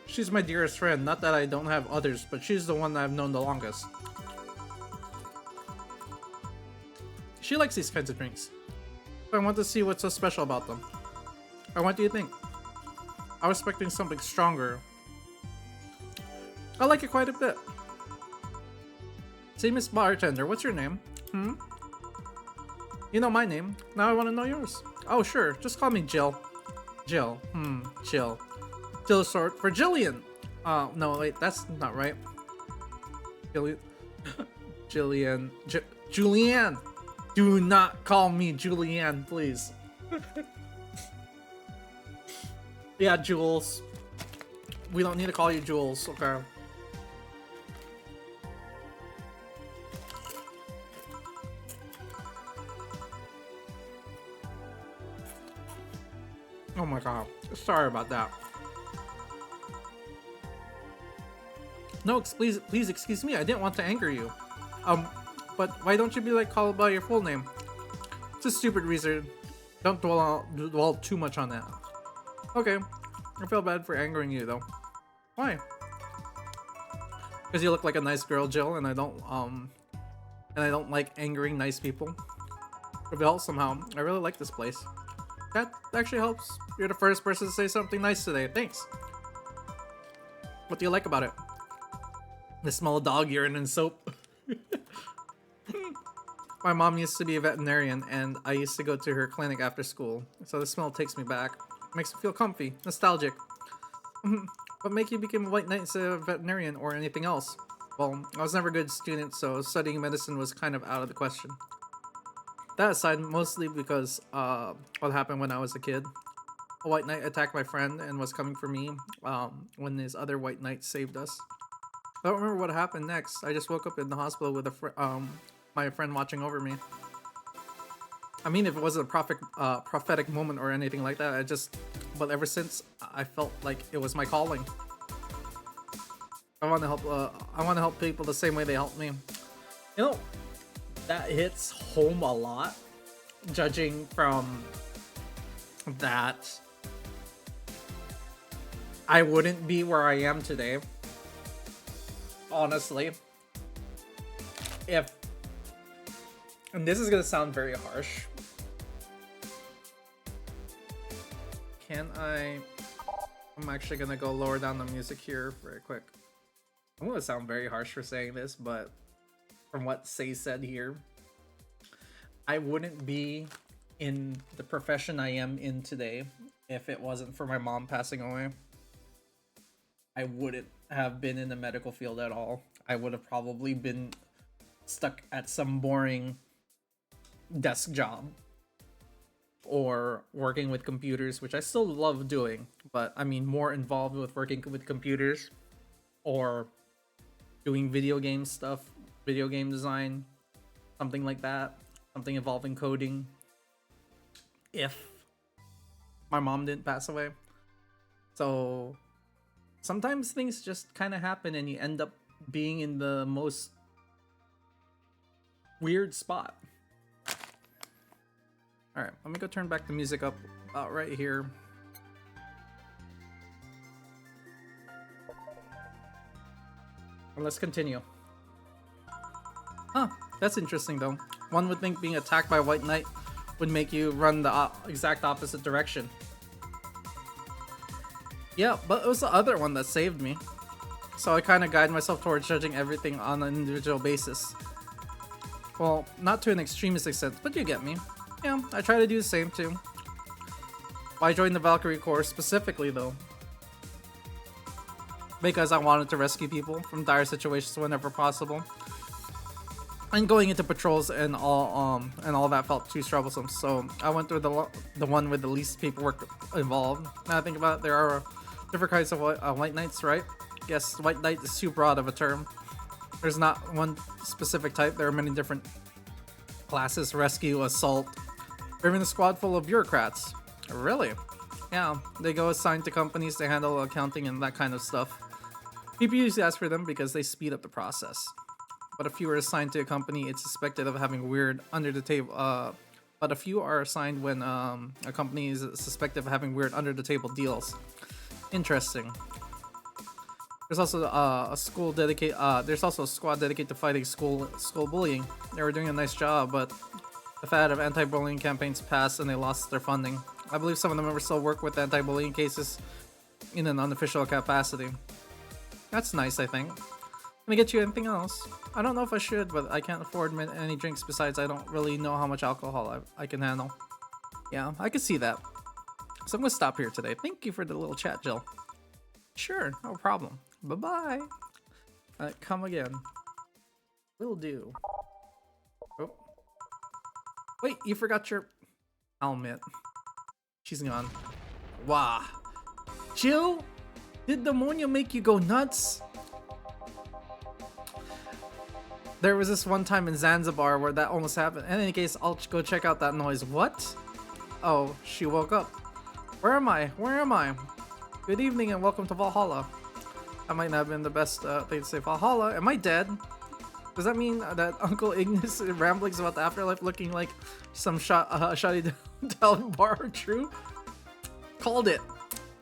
She's my dearest friend. Not that I don't have others, but she's the one that I've known the longest. She likes these kinds of drinks. I want to see what's so special about them. Or what do you think? I was expecting something stronger. I like it quite a bit. Say, Miss Bartender, what's your name? You know my name. Now I want to know yours. Oh, sure. Just call me Jill. Jill. Jill. Jill is short for Jillian. No, wait, that's not right. Jillian. Julianne. Do not call me Julianne, please. Yeah, Jules. We don't need to call you Jules, okay? Oh my god. Sorry about that. No, please excuse me. I didn't want to anger you. But why don't you be like called by your full name? It's a stupid reason. Don't dwell too much on that. Okay. I feel bad for angering you though. Why? Because you look like a nice girl, Jill, and I don't like angering nice people. If it helps somehow, I really like this place. That actually helps. You're the first person to say something nice today. Thanks. What do you like about it? The smell of dog urine and soap. My mom used to be a veterinarian, and I used to go to her clinic after school, so the smell takes me back. Makes me feel comfy, nostalgic. What made you become a white knight instead of a veterinarian or anything else? Well, I was never a good student, so studying medicine was kind of out of the question. That aside, mostly because what happened when I was a kid. A white knight attacked my friend and was coming for me when his other white knight saved us. I don't remember what happened next. I just woke up in the hospital with my friend watching over me. I mean, if it wasn't a prophetic moment or anything like that, but ever since, I felt like it was my calling. I want to help people the same way they help me. You know, that hits home a lot, judging from that I wouldn't be where I am today. Honestly, and this is gonna sound very harsh. I'm actually gonna go lower down the music here very quick. I'm gonna sound very harsh for saying this, but from what Say said here, I wouldn't be in the profession I am in today if it wasn't for my mom passing away. I wouldn't have been in the medical field at all. I would have probably been stuck at some boring desk job or working with computers, which I still love doing, but I mean more involved with working with computers or doing video game stuff, video game design, something like that, something involving coding, if my mom didn't pass away. So sometimes things just kind of happen and you end up being in the most weird spot. Alright, let me go turn back the music up about right here. Let's continue. Huh, that's interesting though. One would think being attacked by a white knight would make you run the exact opposite direction. Yeah, but it was the other one that saved me. So I kind of guide myself towards judging everything on an individual basis. Well, not to an extremist extent, but you get me. Yeah, I try to do the same too. Why join the Valkyrie Corps specifically though? Because I wanted to rescue people from dire situations whenever possible. And going into patrols and all that felt too troublesome, so I went through the one with the least paperwork involved. Now I think about it, there are different kinds of white knights, right? Yes, white knight is too broad of a term. There's not one specific type. There are many different classes: rescue, assault, or even a squad full of bureaucrats. Really? Yeah, they go assigned to companies to handle accounting and that kind of stuff. People usually ask for them because they speed up the process. But if you are assigned to a company, it's suspected of having weird under the table. But a few are assigned when a company is suspected of having weird under the table deals. Interesting. There's also a school dedicated. There's also a squad dedicated to fighting school bullying. They were doing a nice job, but the fad of anti-bullying campaigns passed and they lost their funding. I believe some of the members still work with anti-bullying cases in an unofficial capacity. That's nice, I think. Can I get you anything else? I don't know if I should, but I can't afford any drinks. Besides, I don't really know how much alcohol I can handle. Yeah, I can see that. So I'm gonna stop here today. Thank you for the little chat, Jill. Sure, no problem. Bye-bye. Come again. Will do. Oh. Wait, you forgot your helmet. She's gone. Wow. Jill? Did the ammonia make you go nuts? There was this one time in Zanzibar where that almost happened. In any case, I'll go check out that noise. What? Oh, she woke up. Where am I? Where am I? Good evening and welcome to Valhalla. That might not have been the best thing to say. Valhalla? Am I dead? Does that mean that Uncle Ignis ramblings about the afterlife looking like some shoddy down bar are true? Called it.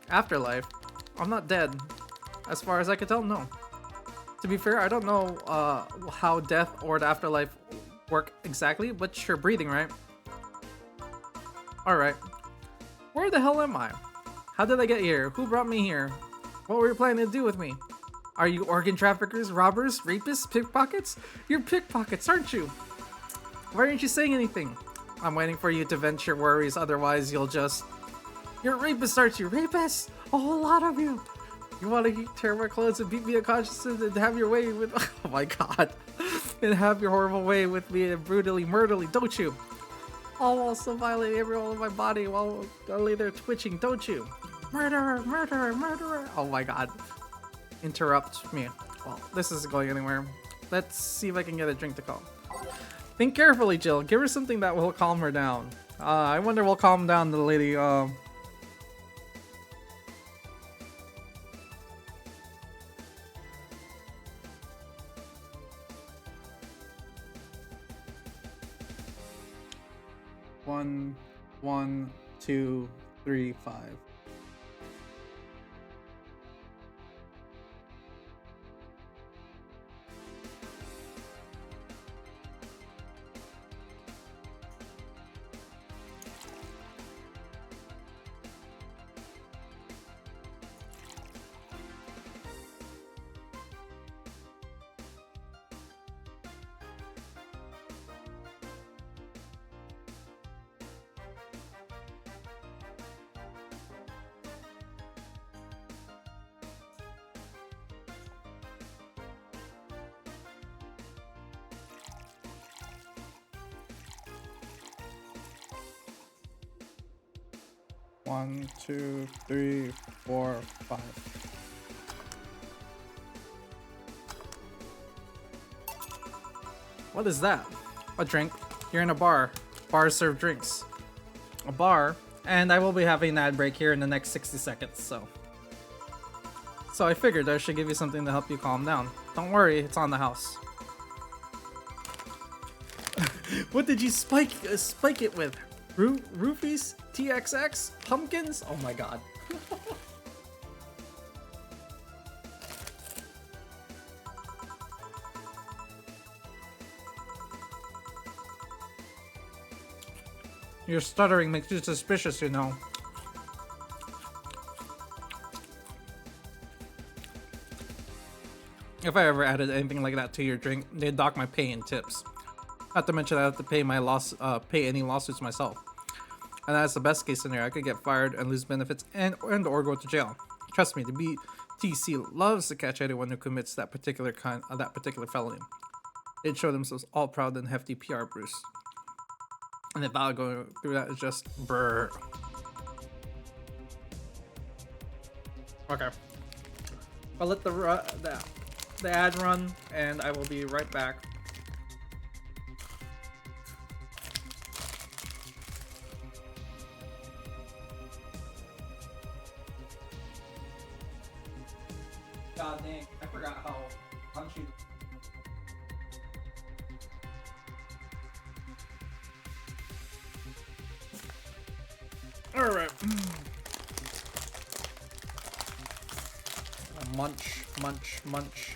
Afterlife. I'm not dead. As far as I can tell, no. To be fair, I don't know how death or the afterlife work exactly, but you're breathing, right? Alright. Where the hell am I? How did I get here? Who brought me here? What were you planning to do with me? Are you organ traffickers, robbers, rapists, pickpockets? You're pickpockets, aren't you? Why aren't you saying anything? I'm waiting for you to vent your worries, otherwise you'll just... You're rapists, aren't you? Rapists? A whole lot of you! You want to tear my clothes and beat me unconscious and have your way with... Oh my god. And have your horrible way with me brutally, murderly, don't you? I'll also violate every one of my body while I lay there twitching, don't you? Murderer, murderer, murderer. Oh my god. Interrupt me. Well, this isn't going anywhere. Let's see if I can get a drink to calm. Think carefully, Jill. Give her something that will calm her down. I wonder will calm down the lady, 1, 1, 2, 3, 5. One, 2, 3, 4, 5. What is that? A drink. You're in a bar. Bars serve drinks. A bar. And I will be having an ad break here in the next 60 seconds, so I figured I should give you something to help you calm down. Don't worry, it's on the house. What did you spike it with? Roofies? TXX? Pumpkins? Oh my god. Your stuttering makes you suspicious, you know. If I ever added anything like that to your drink, they'd dock my pay and tips. Not to mention I have to pay pay any lawsuits myself. And that's the best case scenario. I could get fired and lose benefits and or go to jail. Trust me, the BTC loves to catch anyone who commits that particular felony. They'd show themselves all proud and hefty PR Bruce. And the value going through that is just brr. Okay. I'll let the ad run, and I will be right back. God dang, I forgot how punchy. Alright. Munch, munch, munch.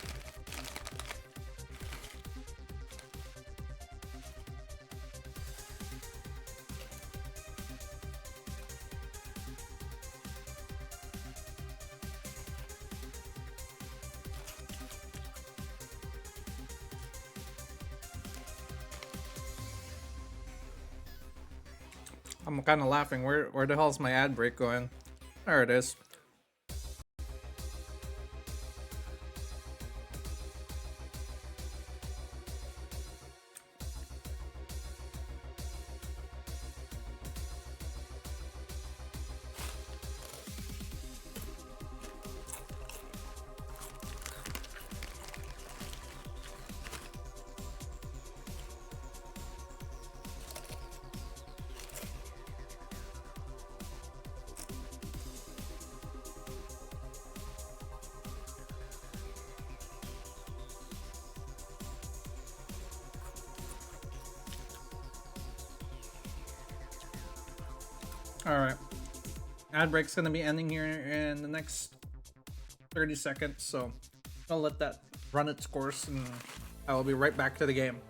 I'm kind of laughing. Where the hell's my ad break going? There it is. Alright. Ad break's gonna be ending here in the next 30 seconds, so I'll let that run its course and I will be right back to the game.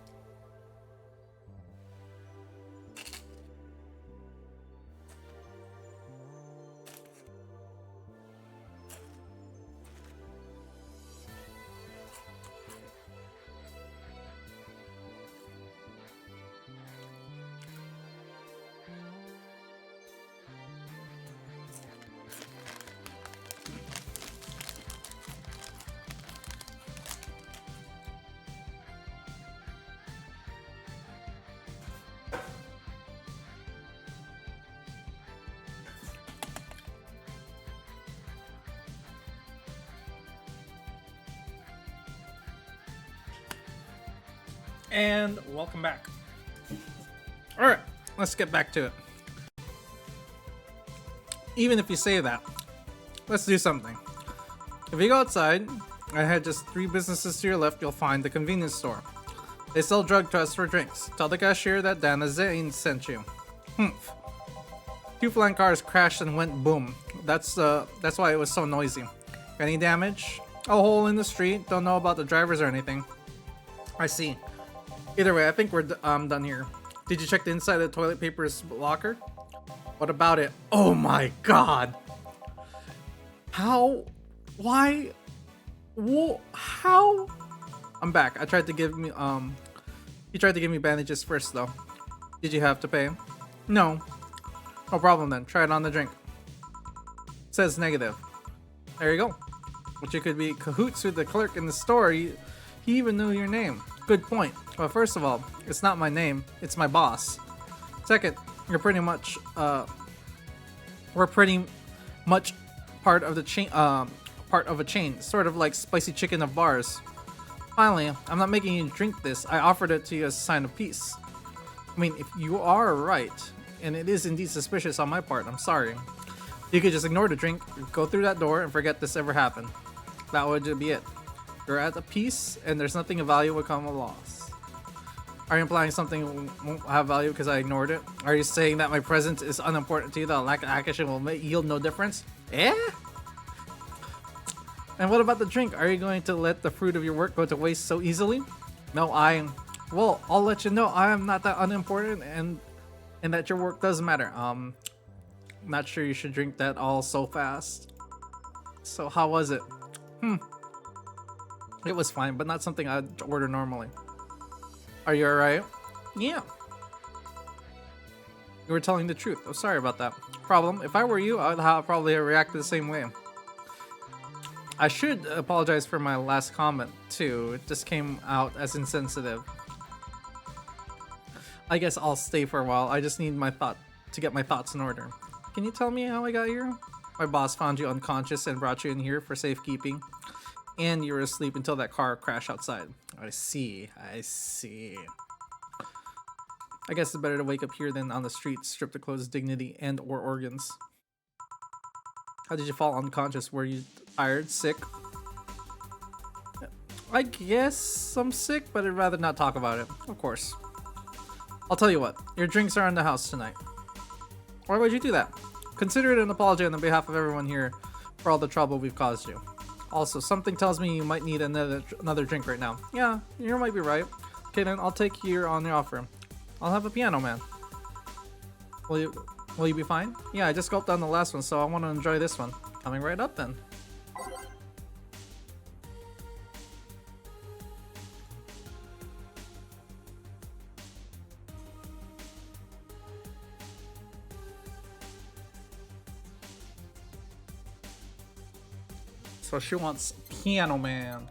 And welcome back. Alright, let's get back to it. Even if you say that, let's do something. If you go outside and head just 3 businesses to your left, you'll find the convenience store. They sell drug tests for drinks. Tell the cashier that Dana Zane sent you. Humph. 2 flying cars crashed and went boom. That's why it was so noisy. Any damage? A hole in the street. Don't know about the drivers or anything. I see. Either way, I think we're done here. Did you check the inside of the toilet paper's locker? What about it? Oh my god! How? Why? How? I'm back. I tried to give me he tried to give me bandages first though. Did you have to pay? No. No problem then. Try it on the drink. It says negative. There you go. But you could be cahoots with the clerk in the store. He even knew your name. Good point. Well, first of all, it's not my name, it's my boss. Second, you're pretty much we're pretty much part of the chain, part of a chain, sort of like spicy chicken of bars. Finally, I'm not making you drink this. I offered it to you as a sign of peace. I mean, if you are right, and it is indeed suspicious on my part, I'm sorry. You could just ignore the drink, go through that door, and forget this ever happened. That would be it. You're at a peace, and there's nothing of value will come of loss. Are you implying something won't have value because I ignored it? Are you saying that my presence is unimportant to you, that lack of action will yield no difference? Eh? And what about the drink? Are you going to let the fruit of your work go to waste so easily? No, well, I'll let you know I am not that unimportant, and And that your work does matter. Not sure you should drink that all so fast. So how was it? It was fine, but not something I'd order normally. Are you alright? Yeah. You were telling the truth. Oh, sorry about that. Problem, if I were you, I'd probably react the same way. I should apologize for my last comment, too. It just came out as insensitive. I guess I'll stay for a while. I just need to get my thoughts in order. Can you tell me how I got here? My boss found you unconscious and brought you in here for safekeeping. And you were asleep until that car crashed outside. I see. I guess it's better to wake up here than on the street, stripped of clothes, dignity, and or organs. How did you fall unconscious? Were you tired? Sick? I guess I'm sick, but I'd rather not talk about it. Of course. I'll tell you what. Your drinks are in the house tonight. Why would you do that? Consider it an apology on behalf of everyone here for all the trouble we've caused you. Also, something tells me you might need another drink right now. Yeah, you might be right. Okay then, I'll take you on the offer. I'll have a piano man. Will you be fine? Yeah, I just gulped down the last one, so I want to enjoy this one. Coming right up then. So she wants Piano Man.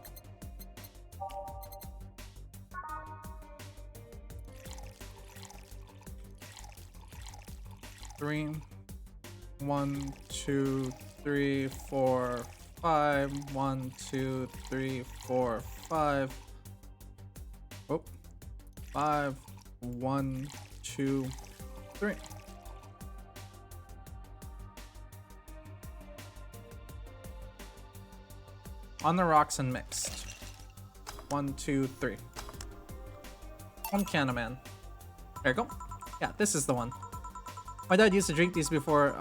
Three, 1, 2, 3, 4, 5. 1, 2, 3, 4, 5. Oh, 5, 1, 2, 3. On the rocks and mixed. 1, 2, 3. I'm Piano Man. There you go. Yeah, this is the one. My dad used to drink these before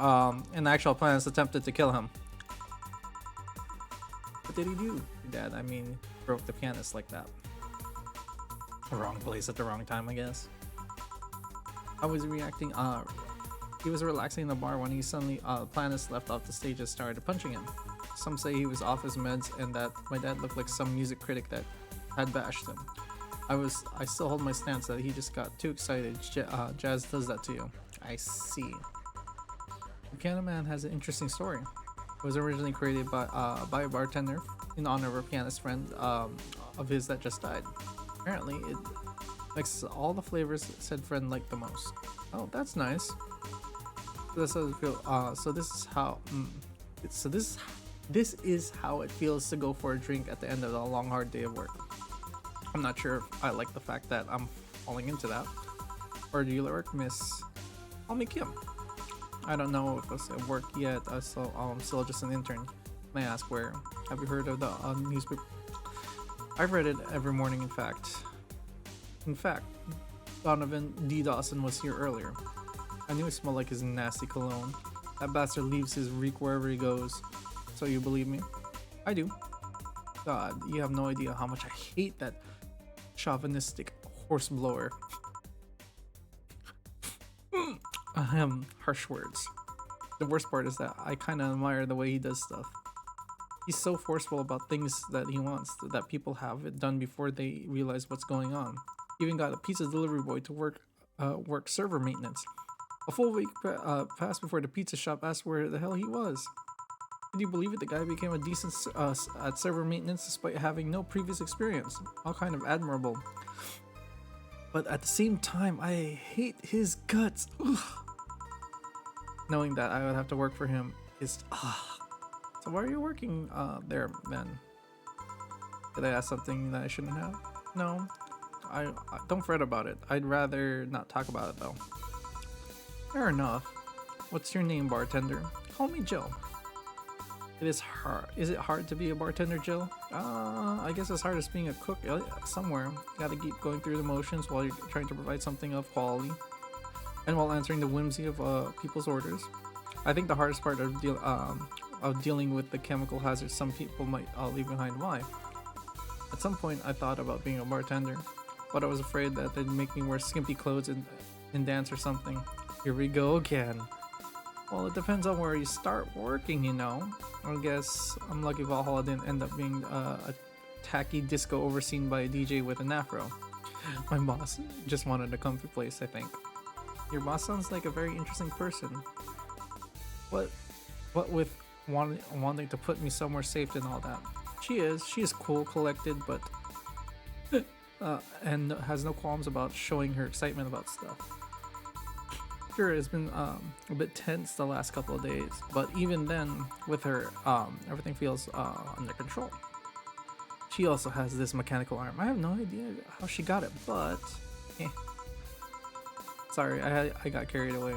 an actual planets attempted to kill him. What did he do? Your dad, I mean, broke the pianist like that. The wrong place at the wrong time, I guess. I was reacting, he was relaxing in the bar when he suddenly, Planus left off the stage and started punching him. Some say he was off his meds and that my dad looked like some music critic that had bashed him. I still hold my stance that he just got too excited. Jazz does that to you. I see. The Piano Man has an interesting story. It was originally created by a bartender in honor of a pianist friend of his that just died. Apparently, it mixes all the flavors said friend liked the most. Oh, that's nice. This doesn't feel. So this is how. This is how it feels to go for a drink at the end of a long, hard day of work. I'm not sure if I like the fact that I'm falling into that. Or do you work, Miss? I'll make him. I don't know if it's at work yet. I'm still just an intern. May I ask where? Have you heard of the newspaper? I've read it every morning, in fact. Donovan D. Dawson was here earlier. I knew it smelled like his nasty cologne. That bastard leaves his reek wherever he goes. So you believe me? I do. God, you have no idea how much I hate that chauvinistic horseblower. Harsh words. The worst part is that I kind of admire the way he does stuff. He's so forceful about things that he wants that people have it done before they realize what's going on. He even got a pizza delivery boy to work server maintenance. A full week passed before the pizza shop asked where the hell he was. Can you believe it? The guy became a decent at server maintenance despite having no previous experience. All kind of admirable. But at the same time, I hate his guts. Ugh. Knowing that I would have to work for him is So why are you working there, then? Did I ask something that I shouldn't have? No. I don't fret about it. I'd rather not talk about it though. Fair enough. What's your name, bartender? Call me Jill. It is hard. Is it hard to be a bartender, Jill? I guess as hard as being a cook somewhere. You gotta keep going through the motions while you're trying to provide something of quality. And while answering the whimsy of people's orders. I think the hardest part of dealing with the chemical hazards some people might leave behind. Why? At some point I thought about being a bartender, but I was afraid that they'd make me wear skimpy clothes and dance or something. Here we go again. Well, it depends on where you start working, you know. I guess I'm lucky Valhalla didn't end up being a tacky disco overseen by a DJ with an afro. My boss just wanted a comfy place, I think. Your boss sounds like a very interesting person. What, what with wanting to put me somewhere safe and all that? She is cool, collected, but and has no qualms about showing her excitement about stuff. Sure, it's been a bit tense the last couple of days, but even then, with her, everything feels under control. She also has this mechanical arm. I have no idea how she got it, but sorry, I got carried away.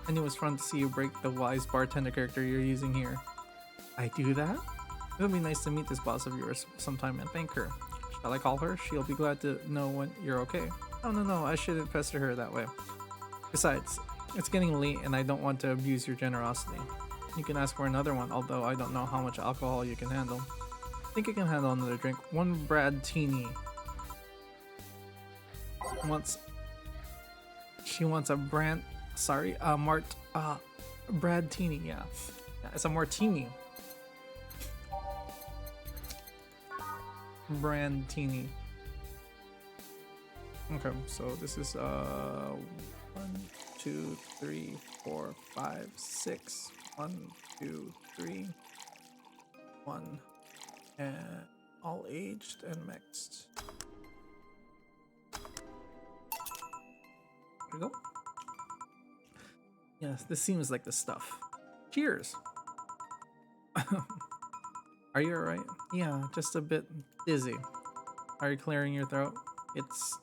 I knew it was fun to see you break the wise bartender character you're using here. I do that? It would be nice to meet this boss of yours sometime and thank her. Shall I call her? She'll be glad to know when you're okay. Oh no, I shouldn't pester her that way. Besides, it's getting late and I don't want to abuse your generosity. You can ask for another one, although I don't know how much alcohol you can handle. I think I can handle another drink. One Brad Teeny. She wants a Brad Teeny, yeah. It's a martini. Brandtini. Okay, so this is 1, 2, 3, 4, 5, 6. 1, 2, 3. 1. And all aged and mixed. There we go. Yes, this seems like the stuff. Cheers! Are you alright? Yeah, just a bit dizzy. Are you clearing your throat? It's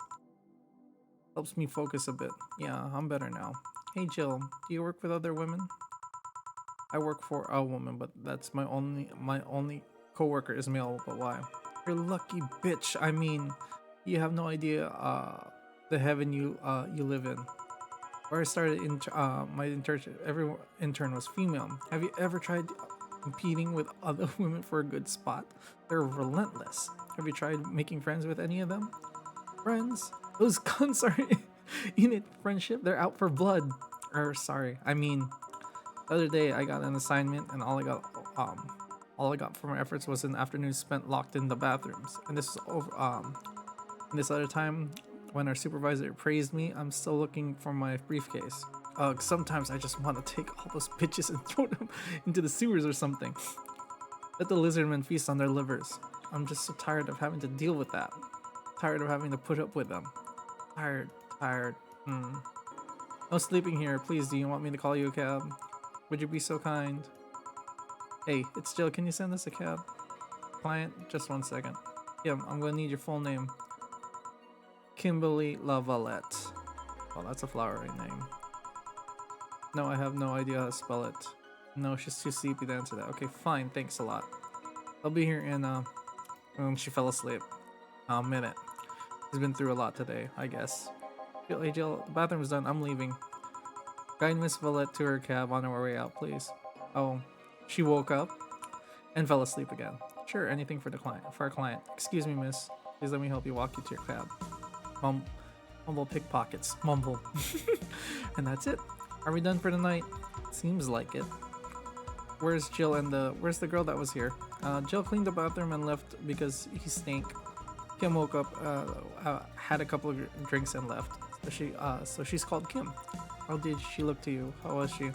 helps me focus a bit. Yeah, I'm better now. Hey Jill, do you work with other women? I work for a woman, but that's my only coworker is male, but why? You're lucky bitch. I mean, you have no idea the heaven you live in. Where I started my internship, every intern was female. Have you ever tried competing with other women for a good spot? They're relentless. Have you tried making friends with any of them? Friends? Those cunts are in it friendship. They're out for blood. Sorry. I mean, the other day I got an assignment and all I got for my efforts was an afternoon spent locked in the bathrooms. And this was over. And this other time, when our supervisor praised me, I'm still looking for my briefcase. Sometimes I just want to take all those bitches and throw them into the sewers or something. Let the lizardmen feast on their livers. I'm just so tired of having to deal with that. Tired of having to put up with them. Tired. No sleeping here. Please, do you want me to call you a cab? Would you be so kind? Hey, it's Jill. Can you send us a cab? Client, just 1 second. Yeah, I'm gonna need your full name. Kimberly Lavalette. Oh, that's a flowery name. No, I have no idea how to spell it. No, she's too sleepy to answer that. Okay, fine. Thanks a lot. I'll be here in, she fell asleep. A minute. She's been through a lot today, I guess. Hey, Jill, the bathroom's done. I'm leaving. Guide Miss Valette to her cab on her way out, please. Oh, she woke up and fell asleep again. Sure, anything for our client. Excuse me, miss. Please let me help you walk you to your cab. Mumble pickpockets. Mumble. And that's it. Are we done for the night? Seems like it. Where's Jill and where's the girl that was here? Jill cleaned the bathroom and left because he stank. Kim woke up, had a couple of drinks and left. So she's called Kim. How did she look to you? How was she?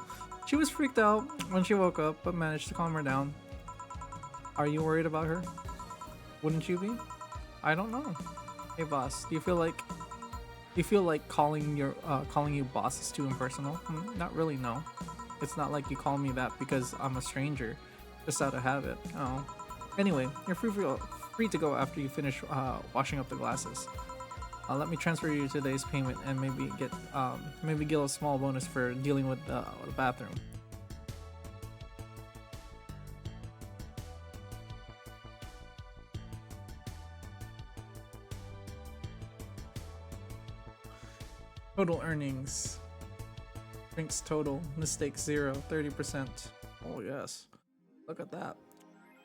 She was freaked out when she woke up, but managed to calm her down. Are you worried about her? Wouldn't you be? I don't know. Hey boss, do you feel like calling you boss is too impersonal? Not really, no. It's not like you call me that because I'm a stranger, just out of habit. Oh. Anyway, you're free to go after you finish washing up the glasses. Let me transfer you today's payment and maybe get a small bonus for dealing with the bathroom. Total earnings. Drinks total. Mistakes 0. 30%. Oh yes. Look at that.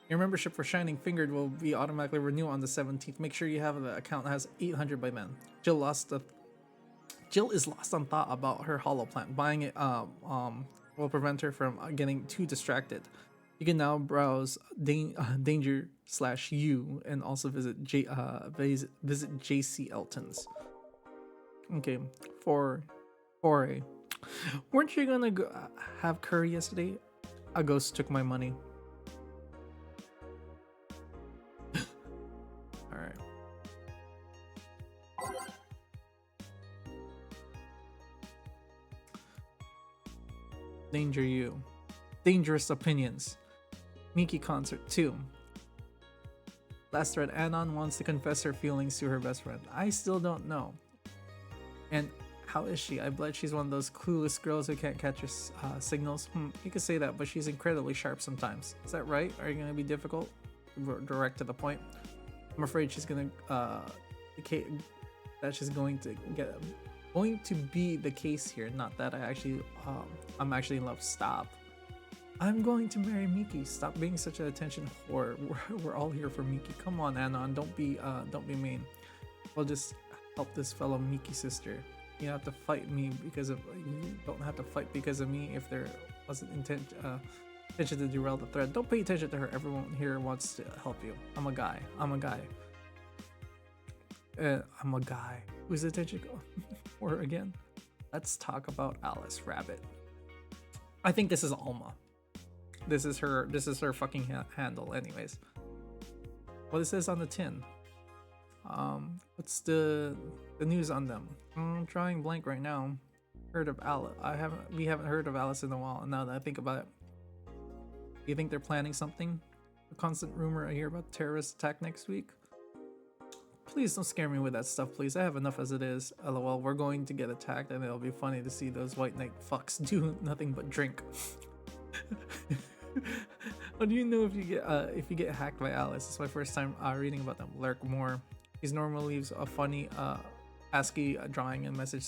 Your membership for Shining Fingered will be automatically renewed on the 17th. Make sure you have the account that has 800 by then. Jill lost Jill is lost on thought about her hollow plant. Buying it will prevent her from getting too distracted. You can now browse danger slash u and also visit JC Elton's. Okay, for a, weren't you gonna go, have curry yesterday? A ghost took my money. All right. Danger you. Dangerous opinions. Miki concert 2. Last thread, Anon wants to confess her feelings to her best friend. I still don't know. And how is she? I bet she's one of those clueless girls who can't catch her signals. You could say that, but she's incredibly sharp sometimes. Is that right? Are you going to be difficult? Direct to the point? I'm afraid she's going to... that she's going to be the case here. Not that I'm actually in love. Stop. I'm going to marry Miki. Stop being such an attention whore. We're all here for Miki. Come on, Anon. Don't be mean. We'll just help this fellow Miki sister. You have to fight me because of you. Don't have to fight because of me if there wasn't intention to derail the thread. Don't pay attention to her. Everyone here wants to help you. I'm a guy. I'm a guy who's attention or again. Let's talk about Alice Rabbit. I think this is Alma. This is her fucking handle anyways. What it says on the tin. What's the news on them? I'm drawing blank right now. Heard of Alice? We haven't heard of Alice in a while. And now that I think about it, do you think they're planning something? A constant rumor I hear about terrorist attack next week. Please don't scare me with that stuff, please. I have enough as it is. LOL, we're going to get attacked, and it'll be funny to see those white knight fucks do nothing but drink. What do you know if you get hacked by Alice? It's my first time reading about them. Lurk more. He normally leaves a funny ASCII drawing and message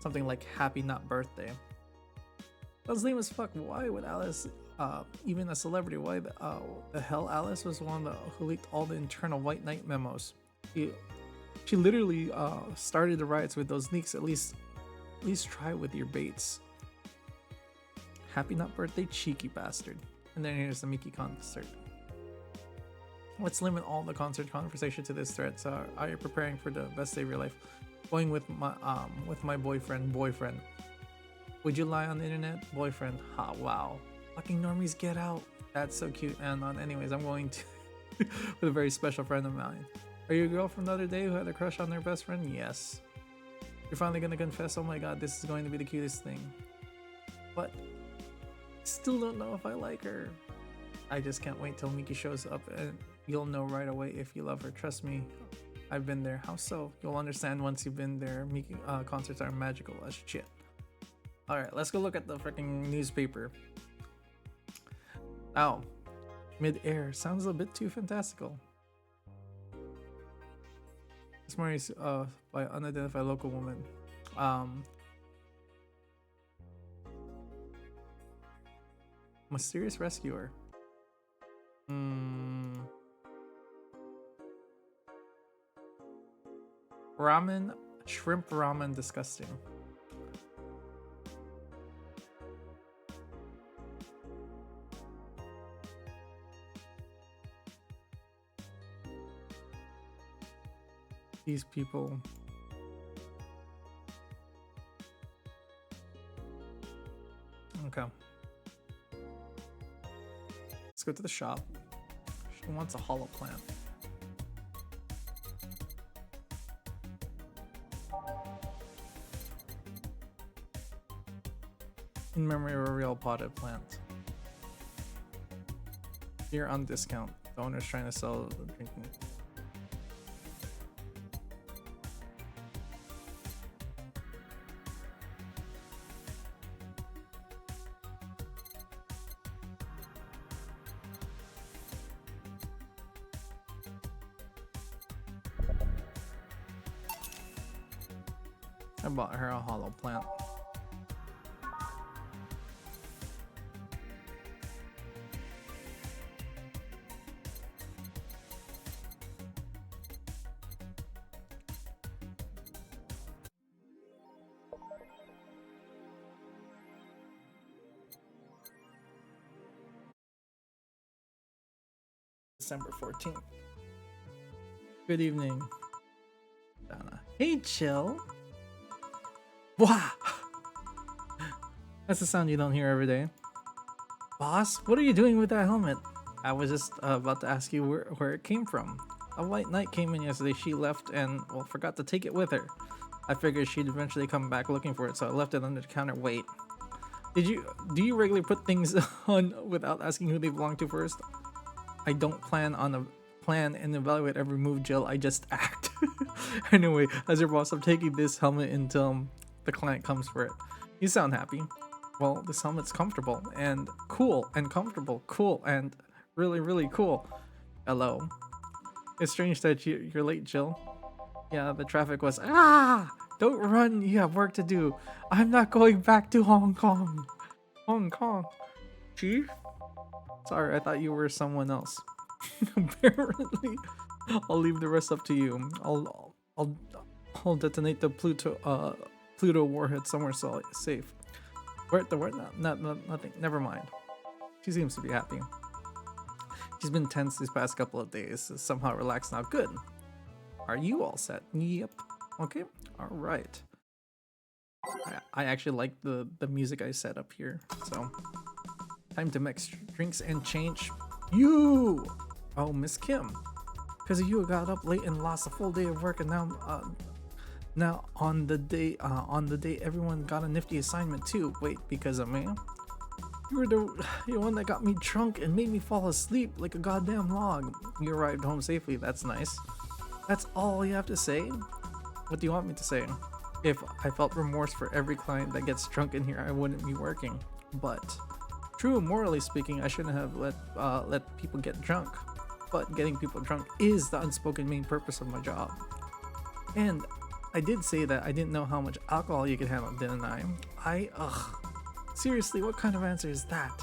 something like "Happy Not Birthday." That's lame as fuck. Why would Alice, even a celebrity? Why the hell Alice was one who leaked all the internal White Knight memos? She literally started the riots with those leaks. At least try with your baits. Happy Not Birthday, cheeky bastard. And then here's the Miki concert. Let's limit all the concert conversation to this thread. So, are you preparing for the best day of your life? Going with my boyfriend. Would you lie on the internet? Boyfriend. Ha, wow. Fucking normies, get out. That's so cute. And anyways, I'm going to with a very special friend of mine. Are you a girl from the other day who had a crush on their best friend? Yes. You're finally gonna confess. Oh my god, this is going to be the cutest thing. But still don't know if I like her. I just can't wait till Miki shows up and you'll know right away if you love her. Trust me, I've been there. How so? You'll understand once you've been there. Miki concerts are magical as shit. Alright, let's go look at the freaking newspaper. Ow. Mid-air. Sounds a bit too fantastical. This morning is by unidentified local woman. Mysterious rescuer. Ramen, shrimp ramen, disgusting. These people. Okay. Let's go to the shop. She wants a hollow plant. In memory of a real potted plant. Here on discount. The owner's trying to sell the drinking. I bought her a hollow plant. December 14th. Good evening, Donna. Hey, chill. Wow. That's the sound you don't hear every day. Boss, what are you doing with that helmet? I was just about to ask you where it came from. A white knight came in yesterday. She left and, well, forgot to take it with her. I figured she'd eventually come back looking for it, so I left it under the counter. Wait. Do you regularly put things on without asking who they belong to first? I don't plan and evaluate every move, Jill. I just act. Anyway, as your boss, I'm taking this helmet until the client comes for it. You sound happy. Well, this helmet's comfortable and cool and comfortable, cool and really, really cool. Hello. It's strange that you're late, Jill. Yeah, the traffic was. Don't run. You have work to do. I'm not going back to Hong Kong. Hong Kong. Chief? Sorry, I thought you were someone else. Apparently, I'll leave the rest up to you. I'll detonate the Pluto warhead somewhere safe. Where the word? Nothing. Never mind. She seems to be happy. She's been tense these past couple of days. Somehow relaxed now. Good. Are you all set? Yep. Okay. All right. I actually like the music I set up here. So, time to mix drinks and change. You! Oh, Miss Kim. Because of you, I got up late and lost a full day of work, and now on the day everyone got a nifty assignment too. Wait, because of me? You were the one that got me drunk and made me fall asleep like a goddamn log. You arrived home safely. That's nice. That's all you have to say? What do you want me to say? If I felt remorse for every client that gets drunk in here, I wouldn't be working. But true, morally speaking, I shouldn't have let people get drunk. But getting people drunk is the unspoken main purpose of my job. And I did say that I didn't know how much alcohol you could handle, didn't I? Seriously, what kind of answer is that?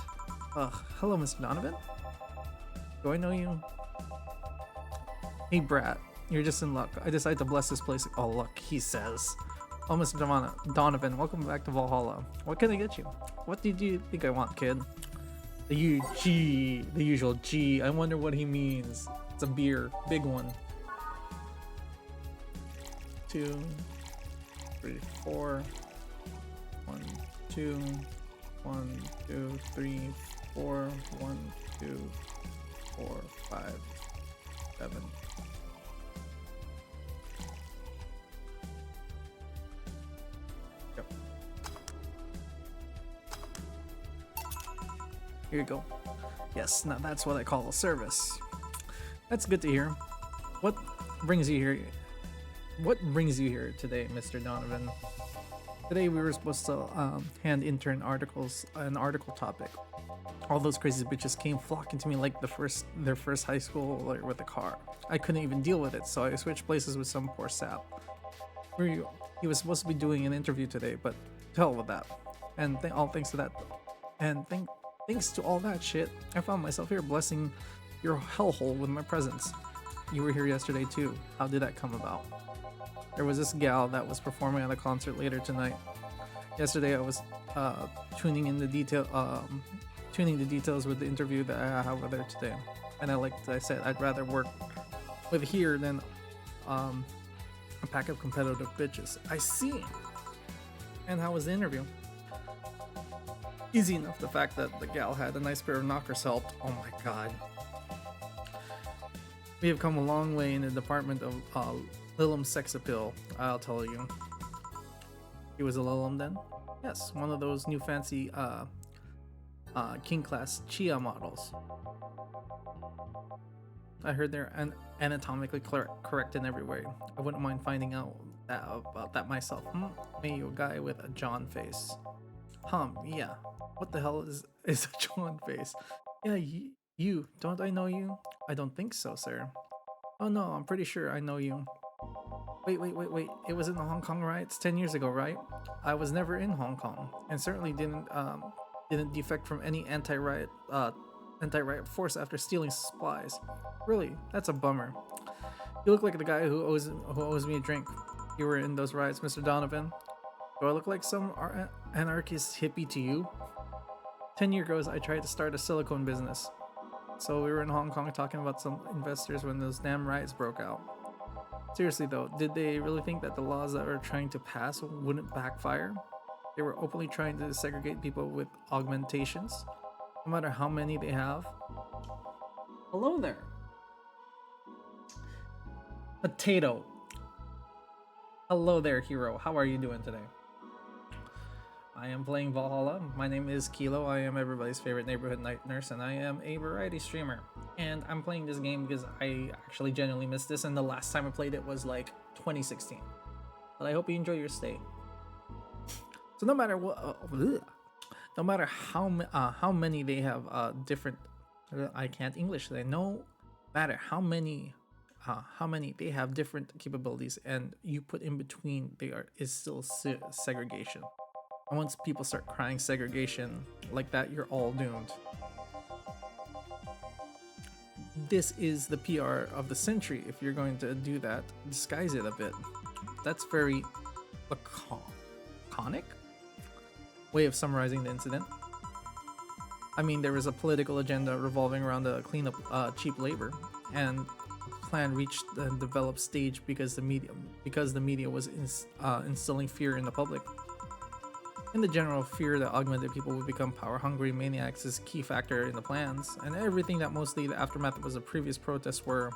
Hello, Mr. Donovan? Do I know you? Hey, Brat, you're just in luck. I decided to bless this place. Oh, luck, he says. Oh, Mr. Donovan, welcome back to Valhalla. What can I get you? What did you think I want, kid? The usual G. I wonder what he means. It's a beer, big one. 2, 3, 4. 1, 2, 1, 2, 3, 4. 1, 2, 4, 5, 7. Yep. Here you go. Yes, now that's what I call a service. That's good to hear. What brings you here? What brings you here today, Mr. Donovan? Today we were supposed to hand intern an article topic. All those crazy bitches came flocking to me like their first high school with a car. I couldn't even deal with it, so I switched places with some poor sap. He was supposed to be doing an interview today, but to hell with that. And all thanks to that, and thanks to all that shit, I found myself here blessing your hellhole with my presence. You were here yesterday too. How did that come about? There was this gal that was performing at a concert later tonight. Yesterday I was tuning the details with the interview that I have with her today. And like I said, I'd rather work with here than a pack of competitive bitches. I see. And how was the interview? Easy enough. The fact that the gal had a nice pair of knockers helped. Oh my god. We have come a long way in the department of Lilum sex appeal, I'll tell you. He was a Lilum then? Yes, one of those new fancy king class Chia models. I heard they're anatomically correct in every way. I wouldn't mind finding out about that myself. Me, a guy with a John face. Yeah. What the hell is a John face? Yeah, you. Don't I know you? I don't think so, sir. Oh no, I'm pretty sure I know you. Wait. It was in the Hong Kong riots 10 years ago, right? I was never in Hong Kong, and certainly didn't defect from any anti-riot force after stealing supplies. Really, that's a bummer. You look like the guy who owes me a drink. You were in those riots, Mr. Donovan. Do I look like some anarchist hippie to you? 10 years ago, I tried to start a silicone business. So we were in Hong Kong talking about some investors when those damn riots broke out. Seriously though, did they really think that the laws that were trying to pass wouldn't backfire? They were openly trying to segregate people with augmentations, no matter how many they have. Hello there. Potato. Hello there, hero. How are you doing today? I am playing Valhalla. My name is Kilo. I am everybody's favorite neighborhood night nurse, and I am a variety streamer. And I'm playing this game because I actually genuinely missed this, and the last time I played it was like 2016. But I hope you enjoy your stay. So no matter what, no matter how many they have different, I can't English today. No matter how many they have different capabilities, and you put in between, is still segregation. And once people start crying segregation like that, you're all doomed. This is the PR of the century. If you're going to do that, disguise it a bit. That's very laconic way of summarizing the incident. I mean, there was a political agenda revolving around the cleanup cheap labor, and the plan reached the developed stage because the media was instilling fear in the public. And the general fear that augmented people would become power-hungry maniacs is a key factor in the plans, and everything that mostly the aftermath was the previous protests were.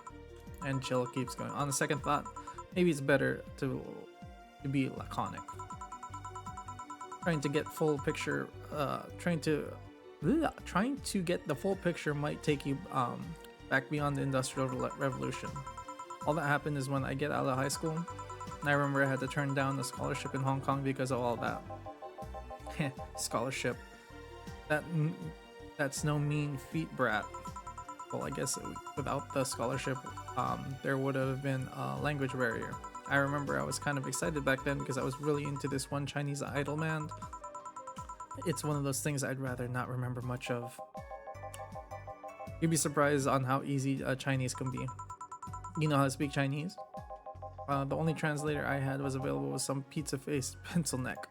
And Chill keeps going. On the second thought, maybe it's better to be laconic. Trying to get full picture, trying to get the full picture might take you back beyond the Industrial Revolution. All that happened is when I get out of high school, and I remember I had to turn down the scholarship in Hong Kong because of all that. Scholarship. That's no mean feat, brat. Well, I guess without the scholarship, there would have been a language barrier. I remember I was kind of excited back then because I was really into this one Chinese idol band. It's one of those things I'd rather not remember much of. You'd be surprised on how easy Chinese can be. You know how to speak Chinese? The only translator I had was available was some pizza-faced pencil neck.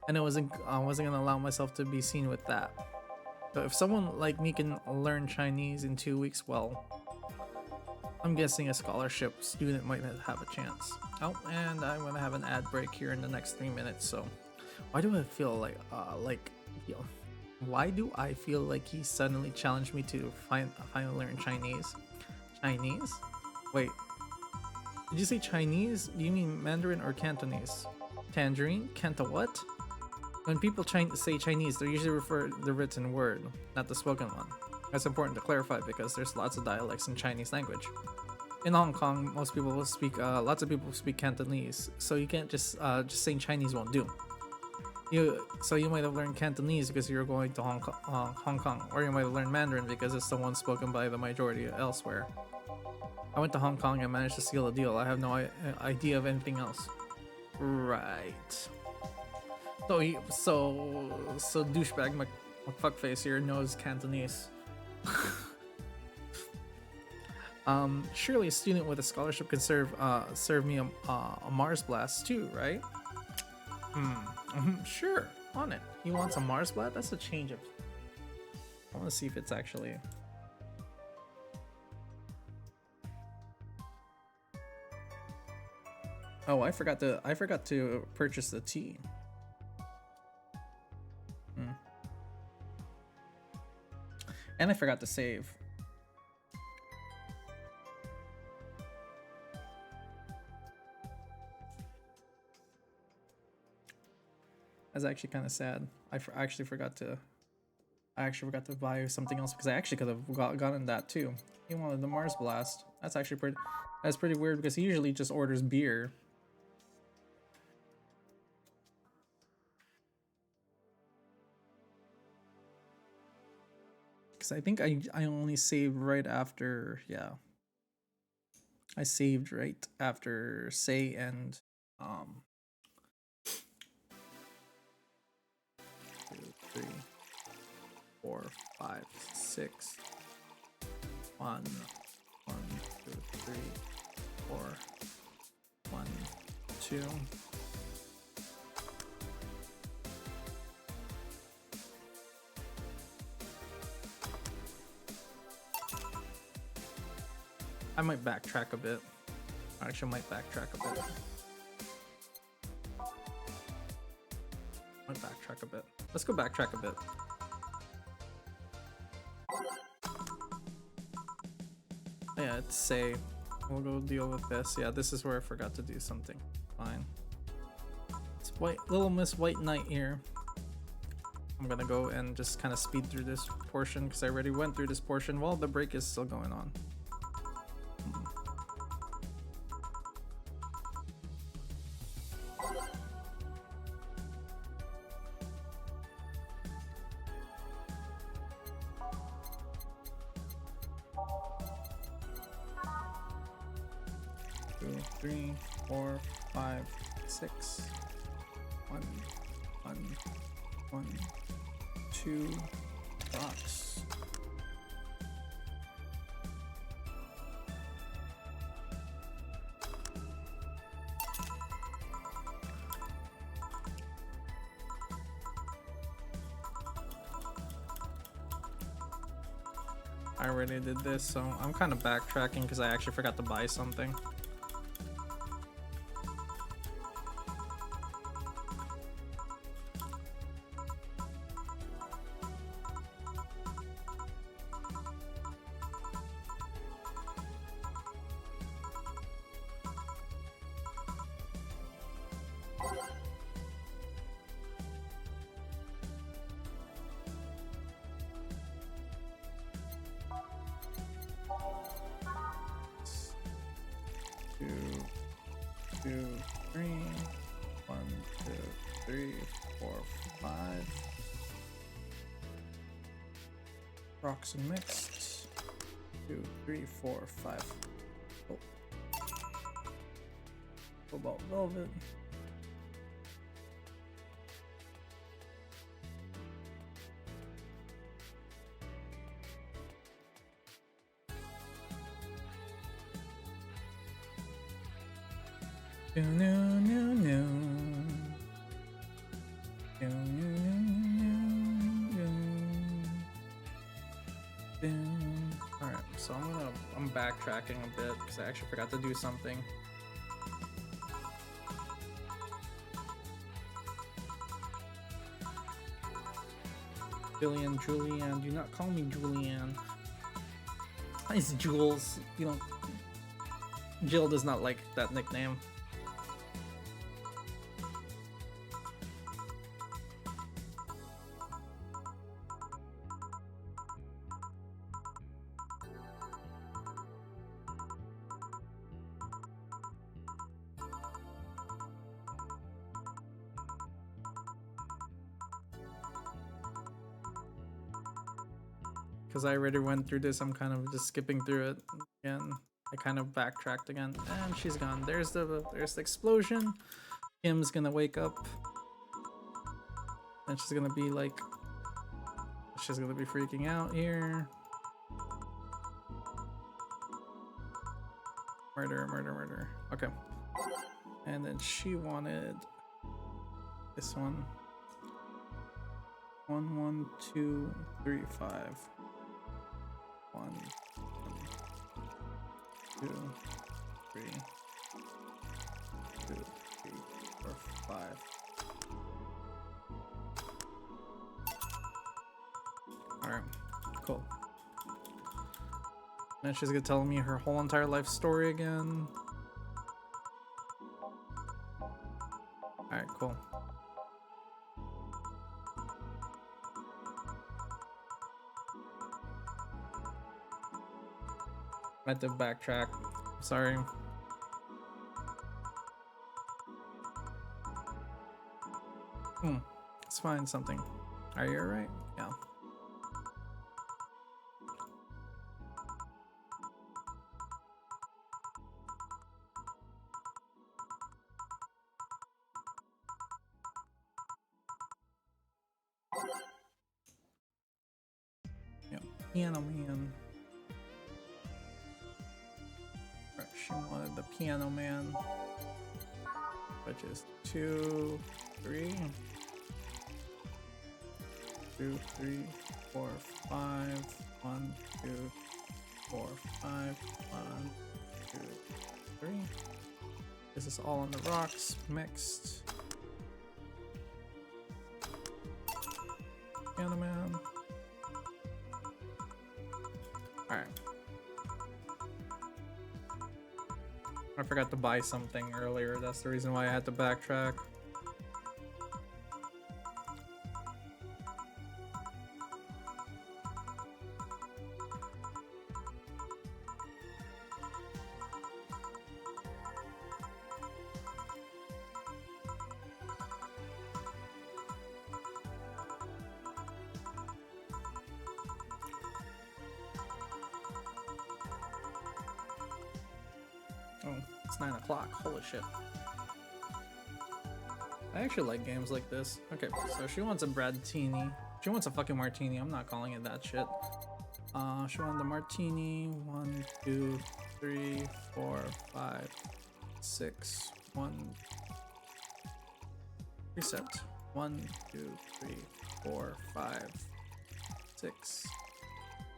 And I wasn't gonna allow myself to be seen with that. So if someone like me can learn Chinese in 2 weeks, well, I'm guessing a scholarship student might have a chance. Oh, and I'm gonna have an ad break here in the next 3 minutes. So, why do I feel like why do I feel like he suddenly challenged me to finally learn Chinese? Chinese? Wait, did you say Chinese? Do you mean Mandarin or Cantonese? Tangerine? Canta what? When people say Chinese, they usually refer to the written word, not the spoken one. That's important to clarify because there's lots of dialects in Chinese language. In Hong Kong, lots of people speak Cantonese, so you can't just saying Chinese won't do. So you might have learned Cantonese because you're going to Hong Kong, or you might have learned Mandarin because it's the one spoken by the majority elsewhere. I went to Hong Kong and managed to seal a deal. I have no idea of anything else. Right. So douchebag fuckface here knows Cantonese. Surely a student with a scholarship can serve me a Mars blast too, right? Sure, on it. He wants a Mars blast? That's a change of. I want to see if it's actually. Oh, I forgot to purchase the tea. And I forgot to save. That's actually kind of sad. I actually forgot to buy something else because I actually could have gotten that too. He wanted the Mars Blast. That's actually pretty weird because he usually just orders beer. Because I think I only saved right after, yeah. I saved right after Say and 2, 3, 4, 5, 6. 1, 1, 2, 3, 4, 1, 2. I might backtrack a bit. Actually, I might backtrack a bit. Let's go backtrack a bit. Yeah, it's say we'll go deal with this. Yeah, this is where I forgot to do something. Fine. It's Little Miss White Knight here. I'm gonna go and just kind of speed through this portion because I already went through this portion while the break is still going on. 2, 3, 4, 5, 6. 1, 2 rocks. I already did this, so I'm kind of backtracking because I actually forgot to buy something. Two, 3. 1, 2, 3, 4, 5. Rocks and mixed. 2, 3, 4, 5. Oh. Cobalt velvet. No, no, no, no. No, no, no, no, no. Alright, so I'm backtracking a bit because I actually forgot to do something. Julianne, do not call me Julianne. It's Jules. You know, Jill does not like that nickname. Because I already went through this, I'm kind of just skipping through it again. I kind of backtracked again, and she's gone. There's the explosion. Kim's gonna wake up, and she's gonna be like, she's gonna be freaking out here. Murder, murder, murder. Okay. And then she wanted this one. 1, 1, 2, 3, 5. 1, 2, 3, 2, 3, 4, 5. Alright, cool. Then she's gonna tell me her whole entire life story again. Alright, cool. I had to backtrack. Sorry. Let's find something. Are you alright? Yeah. Yep. Piano Man. She wanted the Piano Man, which is 2, 3, 2, 3, 4, 5, 1, 2, 4, 5, 1, 3. This is all on the rocks, mixed. Piano Man. Alright. I forgot to buy something earlier, that's the reason why I had to backtrack. Oh, it's 9 o'clock. Holy shit. I actually like games like this. Okay, so she wants a Bradtini. She wants a fucking martini. I'm not calling it that shit. She wanted a martini. 1, 2, 3, 4, 5, 6. 1. Reset. 1, 2, 3, 4, 5, 6.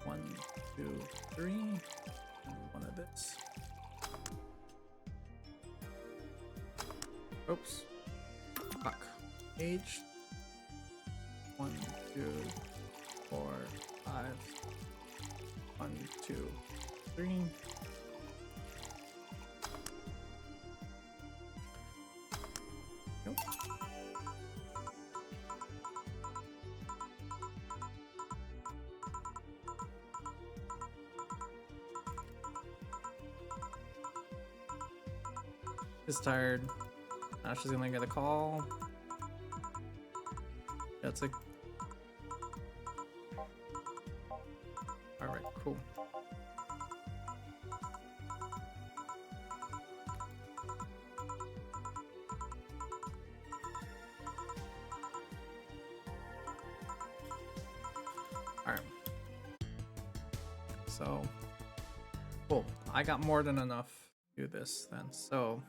1, 2, 3. And one of this. Oops. Fuck. Age. 1, 2, 4, 5. 1, 2, 3. Nope. She's tired. Now she's gonna get a call. That's a... Alright, cool. Alright. So, cool. I got more than enough to do this then. So,